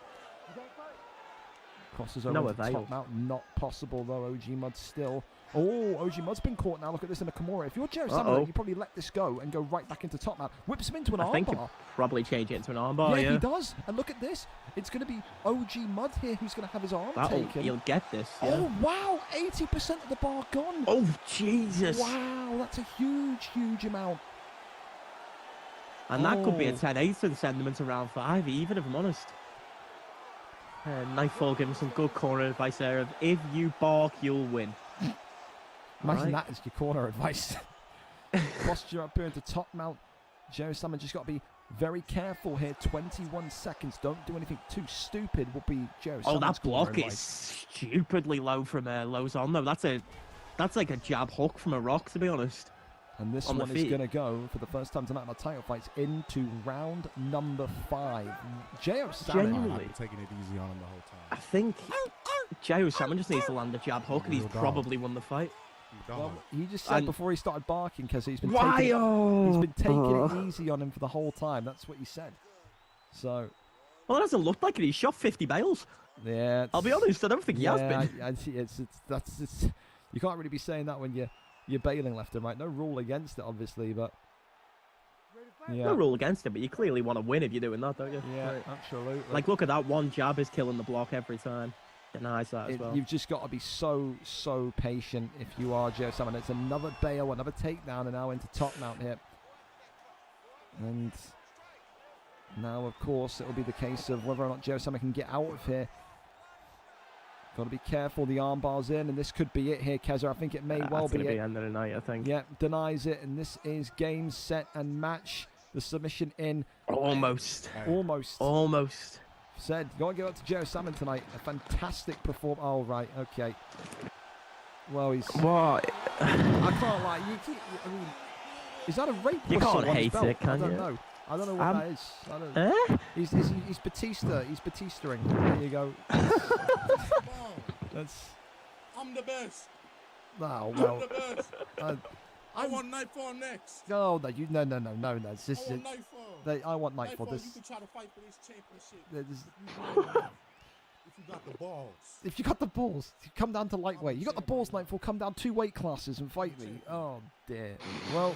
crosses over no to avail. top mount. Not possible though. OG Mud still. Oh, OG Mud's been caught now. Look at this in a Kimura. If you're Jerry Salmon, you probably let this go and go right back into top mount. Whips him into an armbar. I think he'll probably change it into an armbar. Yeah, he does. And look at this. It's going to be OG Mud here who's going to have his arm taken. He'll get this. Yeah. Oh, wow. 80% of the bar gone. Oh, Jesus. Wow, that's a huge, huge amount. And that could be a 10-8 and send them into round 5, even if I'm honest. Knightfall giving some good corner advice there of, if you bark, you'll win. Imagine that as your corner advice. Posture up here into top mount. Jerry Salmon just got to be very careful here. 21 seconds. Don't do anything too stupid will be Jerry Salmon's that block corner is advice. stupidly low from Lozon, though. That's like a jab hook from a rock, to be honest. And this one is going to go, for the first time tonight in our title fights, into round number 5. J.O. Salmon. I've been taking it easy on him the whole time. I think J.O. Salmon just needs to land a jab hook, and he's probably won the fight. Well, he just said before he started barking, because he's been taking it easy on him for the whole time. That's what he said. So, well, it doesn't look like it. He's shot 50 bails. Yeah, I'll be honest. I don't think he has been. You can't really be saying that when you're bailing left and right. No rule against it, obviously, but no rule against it. But you clearly want to win if you're doing that, don't you? Yeah, absolutely. Like, look at that one jab is killing the block every time. Denies that as well. You've just got to be so patient if you are Joe Salmon. It's another bail, another takedown, and now into top mount here. And now, of course, it will be the case of whether or not Joe Salmon can get out of here. Got to be careful. The armbar's in, and this could be it here, Keza. I think it may well be it. The end of the night, I think. Yeah, denies it, and this is game, set, and match. The submission in. Almost. Said, you got to give up to Joe Salmon tonight. A fantastic performance. Oh, right, okay. Well, he's... What? I can't lie. I mean, is that a rape You whistle can't on his hate belt? it, can you? I don't know. I don't know what that is. I don't... He's Batista. He's Batista-ing. There you go. That's... I'm the best. Oh, I'm well. the best. I want Knightfall next. No. It's just, I want Knightfall. I want Knightfall. You can try to fight for this championship. If you got the balls. If you got the balls, come down to lightweight. You got the balls, Knightfall. Come down 2 weight classes and fight me. Oh dear. Well,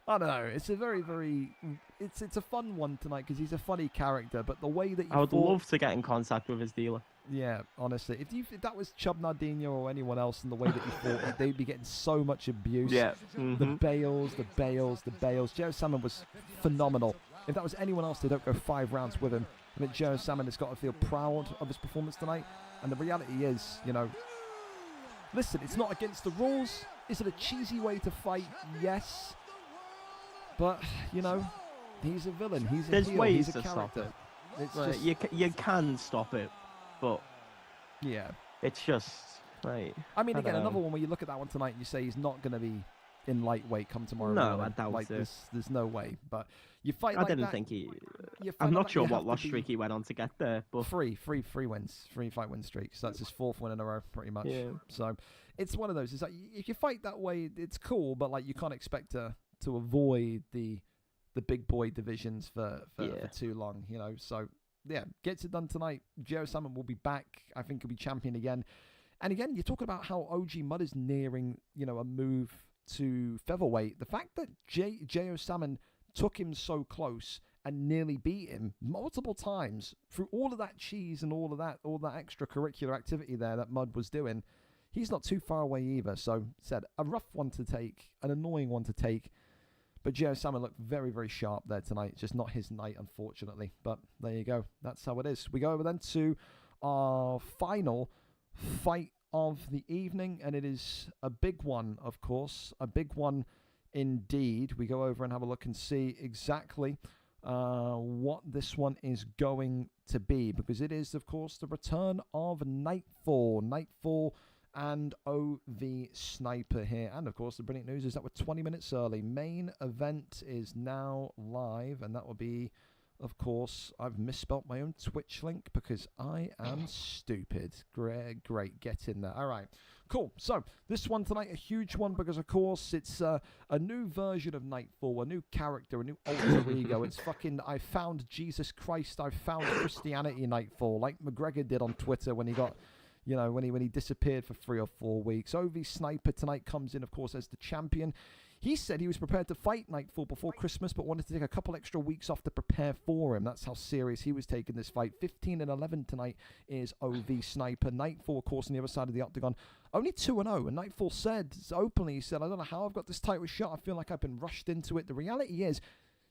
I don't know. It's a very. It's a fun one tonight because he's a funny character. But the way that I would love to get in contact with his dealer. Yeah, honestly, if that was Chubb Nardino or anyone else in the way that he fought, they'd be getting so much abuse. Yeah. The bails. Joe Salmon was phenomenal. If that was anyone else, they don't go 5 rounds with him. I think Joe Salmon has got to feel proud of his performance tonight. And the reality is, listen, it's not against the rules. Is it a cheesy way to fight? Yes. But, he's a villain. He's a heel. He's a character. It's just... You can stop it. But yeah, it's just right. I mean, again, another one where you look at that one tonight and you say he's not going to be in lightweight come tomorrow. No, I doubt it. There's no way. But you fight. I didn't think he. I'm not sure what loss streak he went on to get there, but three wins, 3 fight win streaks. So that's his 4th win in a row, pretty much. Yeah. So it's one of those. It's like if you fight that way, it's cool, but like you can't expect to avoid the big boy divisions for too long, So. Yeah, gets it done tonight. Joe Salmon will be back. I think he'll be champion again. And again, you're talking about how OG Mud is nearing, a move to featherweight. The fact that J.O. Salmon took him so close and nearly beat him multiple times through all of that cheese and all that extracurricular activity there that Mud was doing, he's not too far away either. So, said, a rough one to take, an annoying one to take. But Joe Salmon looked very, very sharp there tonight. It's just not his night, unfortunately. But there you go. That's how it is. We go over then to our final fight of the evening, and it is a big one, of course, a big one indeed. We go over and have a look and see exactly what this one is going to be, because it is, of course, the return of Knightfall and OV Sniper here. And, of course, the brilliant news is that we're 20 minutes early. Main event is now live, and that will be, of course, I've misspelt my own Twitch link because I am stupid. Great, get in there. All right, cool. So this one tonight, a huge one, because, of course, it's a new version of Knightfall, a new character, a new alter ego. It's fucking, I found Jesus Christ, I found Christianity Knightfall, like McGregor did on Twitter when he got, you know, when he disappeared for 3 or 4 weeks. OV Sniper tonight comes in, of course, as the champion. He said he was prepared to fight Knightfall before Christmas, but wanted to take a couple extra weeks off to prepare for him. That's how serious he was taking this fight. 15-11 tonight is OV Sniper. Knightfall, of course, on the other side of the octagon, only 2-0. And Knightfall said openly, he said, I don't know how I've got this title shot. I feel like I've been rushed into it. The reality is,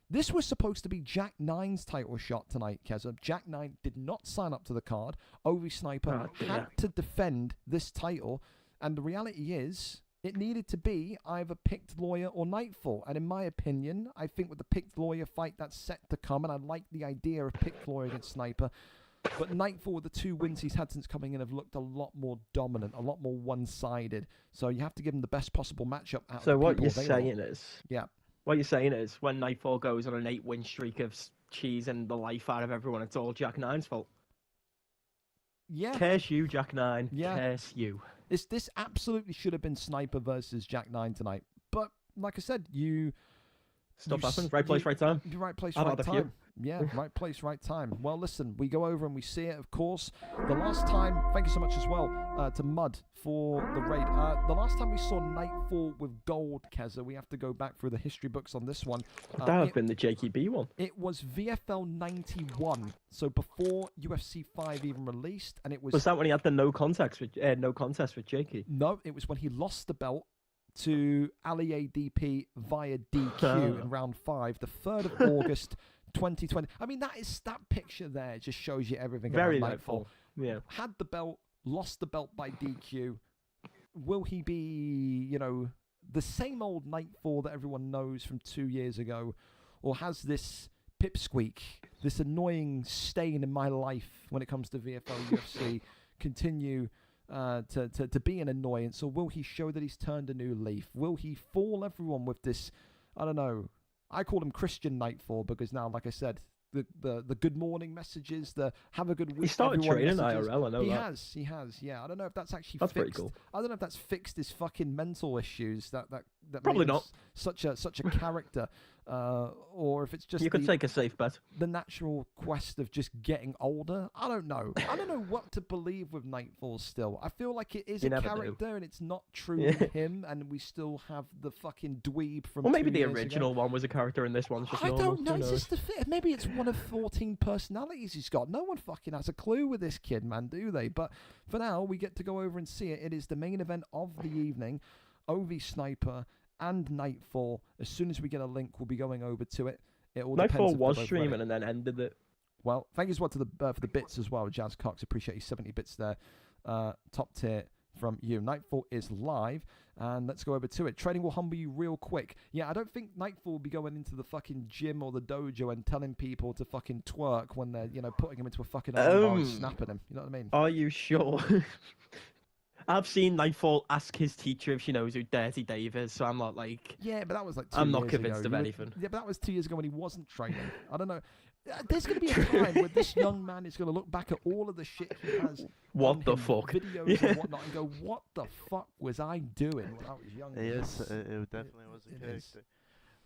this was supposed to be Jack 9's title shot tonight, Keza. Jack 9 did not sign up to the card. OV Sniper had to defend this title. And the reality is, it needed to be either Picked Lawyer or Knightfall. And in my opinion, I think with the Picked Lawyer fight that's set to come, and I like the idea of Picked Lawyer against Sniper, but Knightfall, with the 2 wins he's had since coming in, have looked a lot more dominant, a lot more one-sided. So you have to give him the best possible matchup out So of the what people you're available. saying is... Yeah. What you're saying is, when Knightfall goes on an 8-win streak of cheesing the life out of everyone, it's all Jack 9's fault. Yeah. Curse you, Jack 9. Yeah. Curse you. This absolutely should have been Sniper versus Jack 9 tonight. But, like I said, Stuff happens. Right place, right time. Right place, I've right had a few. time. Yeah, right place, right time. Well, listen, we go over and we see it, of course. The last time, thank you so much as well to Mud for the raid. The last time we saw Knightfall with gold, Keza, we have to go back through the history books on this one. That would have been the JKB one. It was VFL 91, so before UFC 5 even released, and it was... Was that when he had the no contest with Jakey? No, it was when he lost the belt to Ali ADP via DQ in round 5, the 3rd of August 2020. I mean, that picture there just shows you everything Very about Knightfall. Yeah. Had the belt, lost the belt by DQ. Will he be, you know, the same old Knightfall that everyone knows from 2 years ago? Or has this pipsqueak, this annoying stain in my life when it comes to VFL UFC, continue to be an annoyance? Or will he show that he's turned a new leaf? Will he fool everyone with this, I don't know, I call him Christian Knightfall, because now, like I said, the good morning messages, the have a good week. He started training messages, IRL, I know that. He has, yeah. I don't know if that's actually That's fixed. pretty cool. I don't know if that's fixed his fucking mental issues that Probably made him not. such a character, or if it's just You could take a safe bet. the natural quest of just getting older. I don't know. I don't know what to believe with Knightfall still. I feel like it is You a never character and it's not truly him, and we still have the fucking dweeb from Or maybe 2 the years ago. original one was a character and this one's just I normal. don't know. Who It's knows? just the fit. Maybe it's one of 14 personalities he's got. No one fucking has a clue with this kid, man, do they? But for now, we get to go over and see it. It is the main event of the evening. OV Sniper and Knightfall. As soon as we get a link, we'll be going over to it. It all depends Knightfall if they're was both streaming ready. and then ended it. Well, thank you as well to the for the bits as well, Jazz Cox. Appreciate you 70 bits there. Top tier from you. Knightfall is live, and let's go over to it. Training will humble you real quick. Yeah, I don't think Knightfall will be going into the fucking gym or the dojo and telling people to fucking twerk when they're, you know, putting him into a fucking armbar and snapping him. You know what I mean? Are you sure? I've seen Knightfall ask his teacher if she knows who Dirty Dave is, so I'm not like... Yeah, but that was like 2 I'm years not convinced ago. of anything. Yeah, but that was 2 years ago when he wasn't training. I don't know. There's going to be a time where this young man is going to look back at all of the shit he has What on the him, fuck? videos and whatnot, and go, what the fuck was I doing when I was young? Yes, it definitely was a character.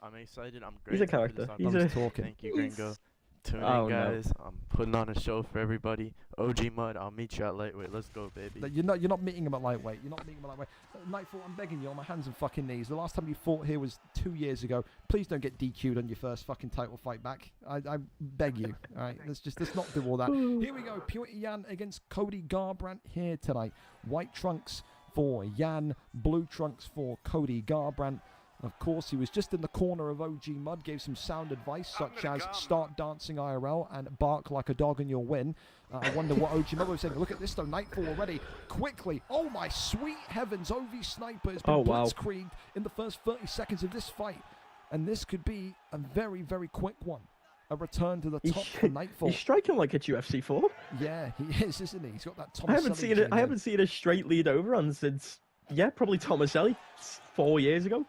I'm excited. I'm He's a grateful for character. this He's a... talking. Thank you, Gringo. Tune Oh, in, no. guys. I'm putting on a show for everybody. OG Mud, I'll meet you at lightweight. Let's go, baby. You're not meeting him at lightweight. You're not meeting him at lightweight. Knightfall, I'm begging you on my hands and fucking knees. The last time you fought here was 2 years ago. Please don't get DQ'd on your first fucking title fight back. I beg you. All right, let's not do all that. Here we go. Pure Yan against Cody Garbrandt here tonight. White trunks for Yan, blue trunks for Cody Garbrandt. Of course, he was just in the corner of OG Mud, gave some sound advice such as start dancing IRL and bark like a dog and you'll win. I wonder what OG Mud was saying. Look at this though, Knightfall already, quickly. Oh my sweet heavens, OV Sniper has been blitzkrieged in the first 30 seconds of this fight. And this could be a very, very quick one. A return to the top for Knightfall. He's striking like it's UFC 4. Yeah, he is, isn't he? He's got that I haven't seen a straight lead overrun since, probably Tomaselli 4 years ago.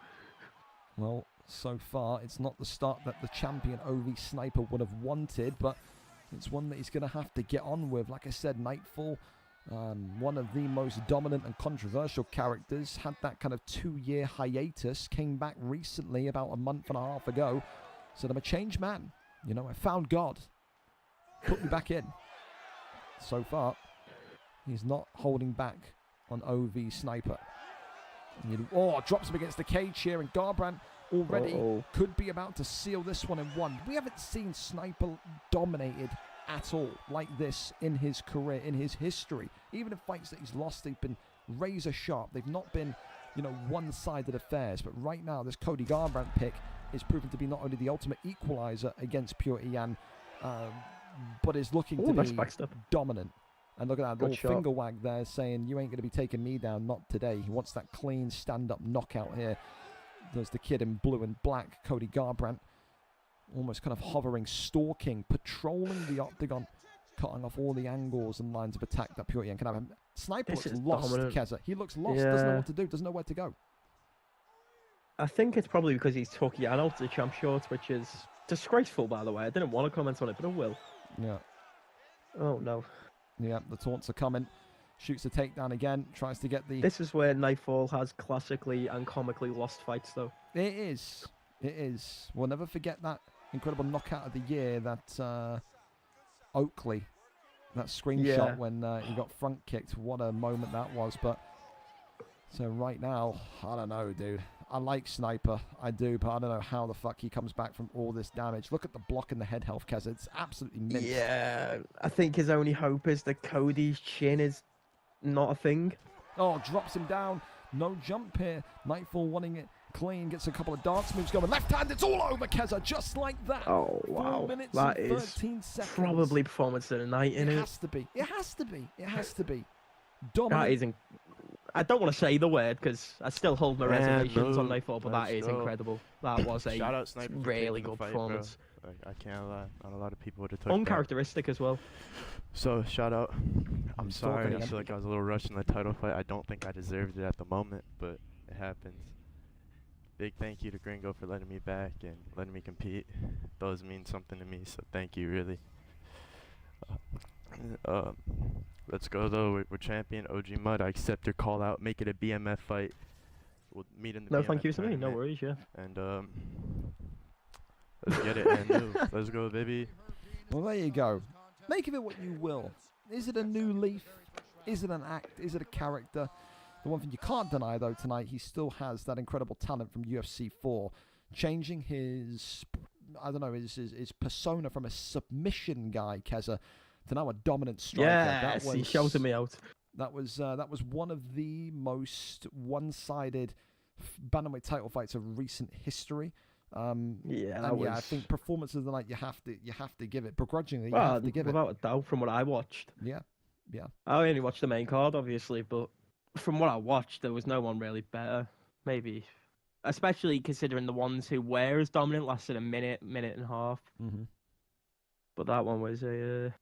Well, so far, it's not the start that the champion OV Sniper would have wanted, but it's one that he's going to have to get on with. Like I said, Knightfall, one of the most dominant and controversial characters, had that kind of 2-year hiatus, came back recently, about a month and a half ago, said, I'm a changed man. You know, I found God. Put me back in. So far, he's not holding back on OV Sniper. Drops him against the cage here, and Garbrandt already could be about to seal this one in one. We haven't seen Sniper dominated at all like this in his career, in his history. Even in fights that he's lost, they've been razor sharp. They've not been, one-sided affairs. But right now, this Cody Garbrandt pick is proven to be not only the ultimate equalizer against Pure Ian, but is looking to be dominant. And look at that little finger wag there saying, you ain't going to be taking me down, not today. He wants that clean stand-up knockout here. There's the kid in blue and black, Cody Garbrandt, almost kind of hovering, stalking, patrolling the octagon, cutting off all the angles and lines of attack that Pure Ian can have. Sniper looks lost, Keza. He looks lost, doesn't know what to do, doesn't know where to go. I think it's probably because he's took Ian out to the champ shorts, which is disgraceful, by the way. I didn't want to comment on it, but I will. Yeah. Oh, no. Yeah, the taunts are coming. Shoots the takedown again. Tries to get the... This is where Knightfall has classically and comically lost fights, though. It is. It is. We'll never forget that incredible knockout of the year that Oakley, that screenshot when he got front kicked. What a moment that was. But so right now, I don't know, dude. I like Sniper, I do, but I don't know how the fuck he comes back from all this damage. Look at the block in the head health, Kez. It's absolutely minced. Yeah, I think his only hope is that Cody's chin is not a thing. Oh, drops him down. No jump here. Knightfall wanting it clean. Gets a couple of dance moves going. Left hand, it's all over, Keza, just like that. Oh, wow. 4 minutes that and is 13 seconds. Probably performance of the night, innit? It has to be. It has to be. It has to be. Dominant. That is I don't want to say the word because I still hold my reservations on Knightfall, but that is incredible. That was a really good performance. I can't lie. Not a lot of people would have took uncharacteristic as well. So, shout out. I'm sorry. I feel like I was a little rushed in the title fight. I don't think I deserved it at the moment, but it happens. Big thank you to Gringo for letting me back and letting me compete. Those mean something to me, so thank you, really. Let's go though. We're champion. OG Mud, I accept your call out. Make it a BMF fight. We'll meet in the BMF thank you to me. tournament. No worries, yeah. And let's get it. And let's go, baby. Well, there you go. Make of it what you will. Is it a new leaf? Is it an act? Is it a character? The one thing you can't deny though tonight, he still has that incredible talent from UFC 4, changing his, I don't know, his persona from a submission guy, Keza, to now a dominant striker. Yes, he shouted me out. That was one of the most one-sided bantamweight title fights of recent history. I think performance of the night you have to give it begrudgingly. You have to give it without a doubt. From what I watched, yeah. I only watched the main card, obviously, but from what I watched, there was no one really better. Maybe, especially considering the ones who were as dominant lasted a minute and a half. Mm-hmm. But that one was it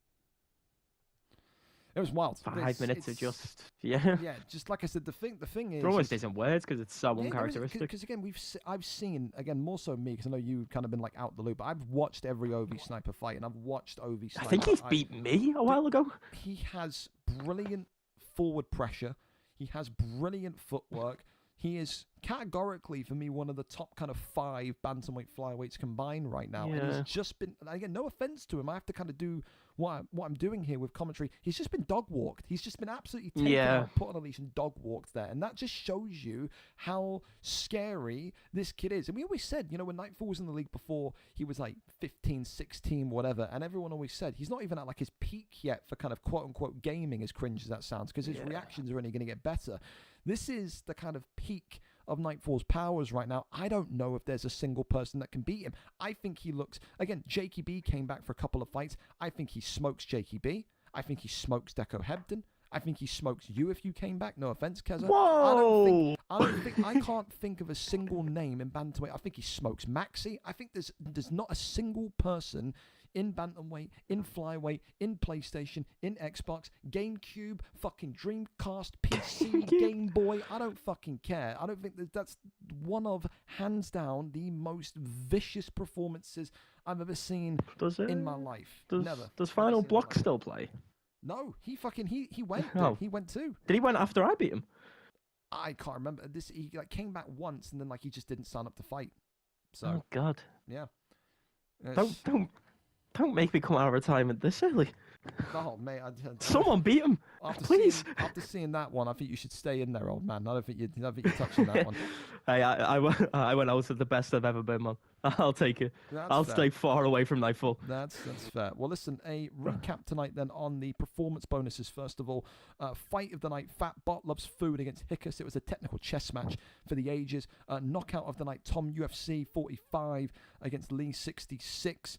was wild. 5 minutes of just yeah, just like I said. The thing is, it almost isn't words because it's so uncharacteristic. Because again, I've seen more so me because I know you've kind of been like out the loop. But I've watched every OV Sniper fight, and I've watched OV Sniper. I think he's beat me a while ago. He has brilliant forward pressure. He has brilliant footwork. He is categorically, for me, one of the top kind of 5 bantamweight flyweights combined right now. And he's just been, again, no offense to him. I have to kind of do what I'm doing here with commentary. He's just been dog walked. He's just been absolutely taken out, put on a leash and dog walked there. And that just shows you how scary this kid is. And we always said, when Knightfall was in the league before, he was like 15, 16, whatever. And everyone always said, he's not even at like his peak yet for kind of quote unquote gaming, as cringe as that sounds, because his reactions are only going to get better. This is the kind of peak of Knightfall's powers right now, I don't know if there's a single person that can beat him. I think he looks... Again, Jakey B came back for a couple of fights. I think he smokes Jakey B. I think he smokes Deco Hebden. I think he smokes you if you came back. No offense, Keza. Whoa! I can't think of a single name in bantamweight. I think he smokes Maxi. I think there's not a single person in bantamweight, in flyweight, in PlayStation, in Xbox, GameCube, fucking Dreamcast, PC, Game Boy. I don't fucking care. I don't think that's one of, hands down, the most vicious performances I've ever seen in my life. Never. Does Final Block still play? No, he went. Oh. He went too. Did he went after I beat him? I can't remember. He came back once and then he just didn't sign up to fight. So. Oh God. Yeah. Don't make me come out of retirement this early. Oh mate, someone beat him, please. After seeing that one, I think you should stay in there, old man. I don't think you're touching that one. Hey, I went out with the best I've ever been, man. I'll take it. I'll stay far away from Knightfall. That's fair. Well, listen, a recap tonight then on the performance bonuses. First of all, fight of the night, Fat Bot Loves Food against Hickus. It was a technical chess match for the ages. Knockout of the night, Tom UFC 45 against Lee 66.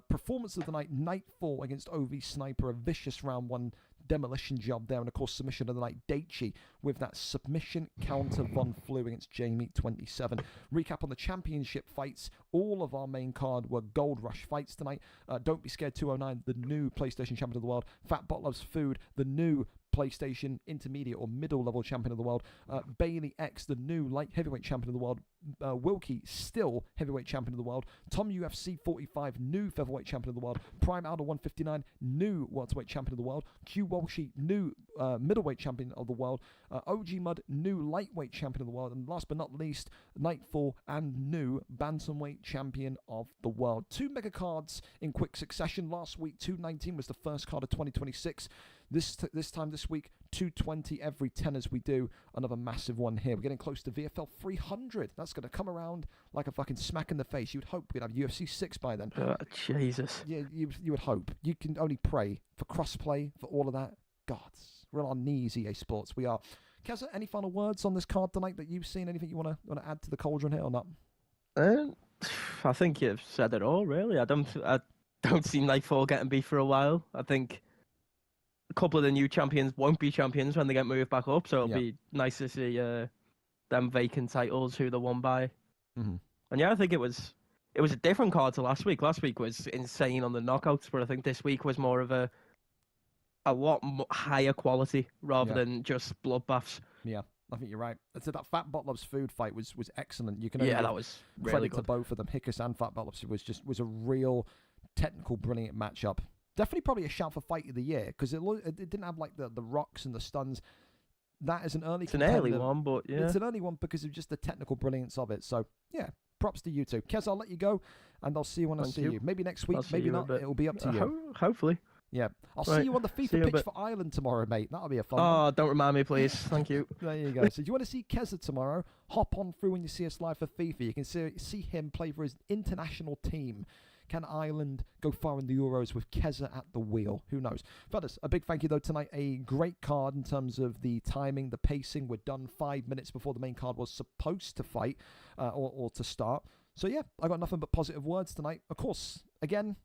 Performance of the night, Knightfall against OV Sniper, a vicious round one demolition job there, and of course submission of the night, Daichi with that submission counter Von Flew against Jamie 27. Recap on the championship fights. All of our main card were Gold Rush fights tonight. Don't Be Scared 209, the new PlayStation champion of the world. Fat Bot Loves Food, the new PlayStation intermediate or middle level champion of the world. Bailey X, the new light heavyweight champion of the world. Wilkie, still heavyweight champion of the world. Tom UFC 45, new featherweight champion of the world. Prime Aldo 159, new welterweight champion of the world. Q Walshy, new middleweight champion of the world. OG Mud, new lightweight champion of the world. And last but not least, Knightfall and new bantamweight champion of the world. 2 mega cards in quick succession. Last week, 219 was the first card of 2026. This time this week, 220 every 10 as we do. Another massive one here. We're getting close to VFL 300. That's going to come around like a fucking smack in the face. You'd hope we'd have UFC 6 by then. Jesus. Yeah, you would hope. You can only pray for crossplay, for all of that. Gods, we're on our knees, EA Sports. We are. Keza, any final words on this card tonight that you've seen? Anything you want to add to the cauldron here or not? I think you've said it all, really. I don't see Knightfall getting beat for a while. I think a couple of the new champions won't be champions when they get moved back up, so it'll be nice to see them vacant titles who they're won by. Mm-hmm. And yeah, I think it was a different card to last week. Last week was insane on the knockouts, but I think this week was more of a lot higher quality rather than just bloodbaths. Yeah, I think you're right. So that Fat Bot Loves Food fight was excellent. You can only that was really credit good to both of them. Hickus and Fat Bot Loves Food was a real technical, brilliant matchup. Definitely probably a shout for fight of the year because it didn't have like the rocks and the stuns. That is an early. It's an early one, but yeah, it's an early one because of just the technical brilliance of it. So yeah, props to you two. Kez, I'll let you go, and I'll see you when I see you. Maybe next week, maybe not. It'll be up to you. Hopefully. Yeah, I'll see you on the FIFA pitch for Ireland tomorrow, mate. That'll be a fun one. Oh, don't remind me, please. Thank you. There you go. So if you want to see Keza tomorrow, hop on through when you see us live for FIFA. You can see him play for his international team. Can Ireland go far in the Euros with Keza at the wheel? Who knows? Fellas, a big thank you, though, tonight. A great card in terms of the timing, the pacing. We're done 5 minutes before the main card was supposed to fight or to start. So, yeah, I got nothing but positive words tonight. Of course, again,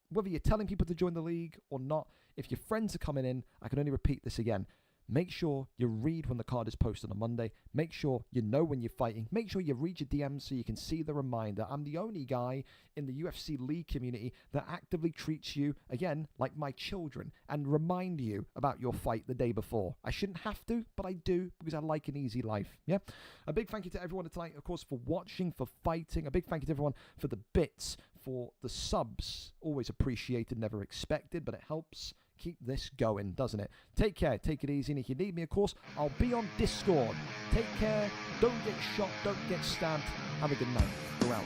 whether you're telling people to join the league or not, if your friends are coming in, I can only repeat this again. Make sure you read when the card is posted on Monday. Make sure you know when you're fighting. Make sure you read your DMs so you can see the reminder. I'm the only guy in the UFC League community that actively treats you, again, like my children and remind you about your fight the day before. I shouldn't have to, but I do because I like an easy life. Yeah. A big thank you to everyone tonight, of course, for watching, for fighting. A big thank you to everyone for the bits, for the subs. Always appreciated, never expected, but it helps keep this going, doesn't it? Take care, take it easy, and if you need me, of course, I'll be on Discord. Take care, don't get shot, don't get stabbed. Have a good night. We're out.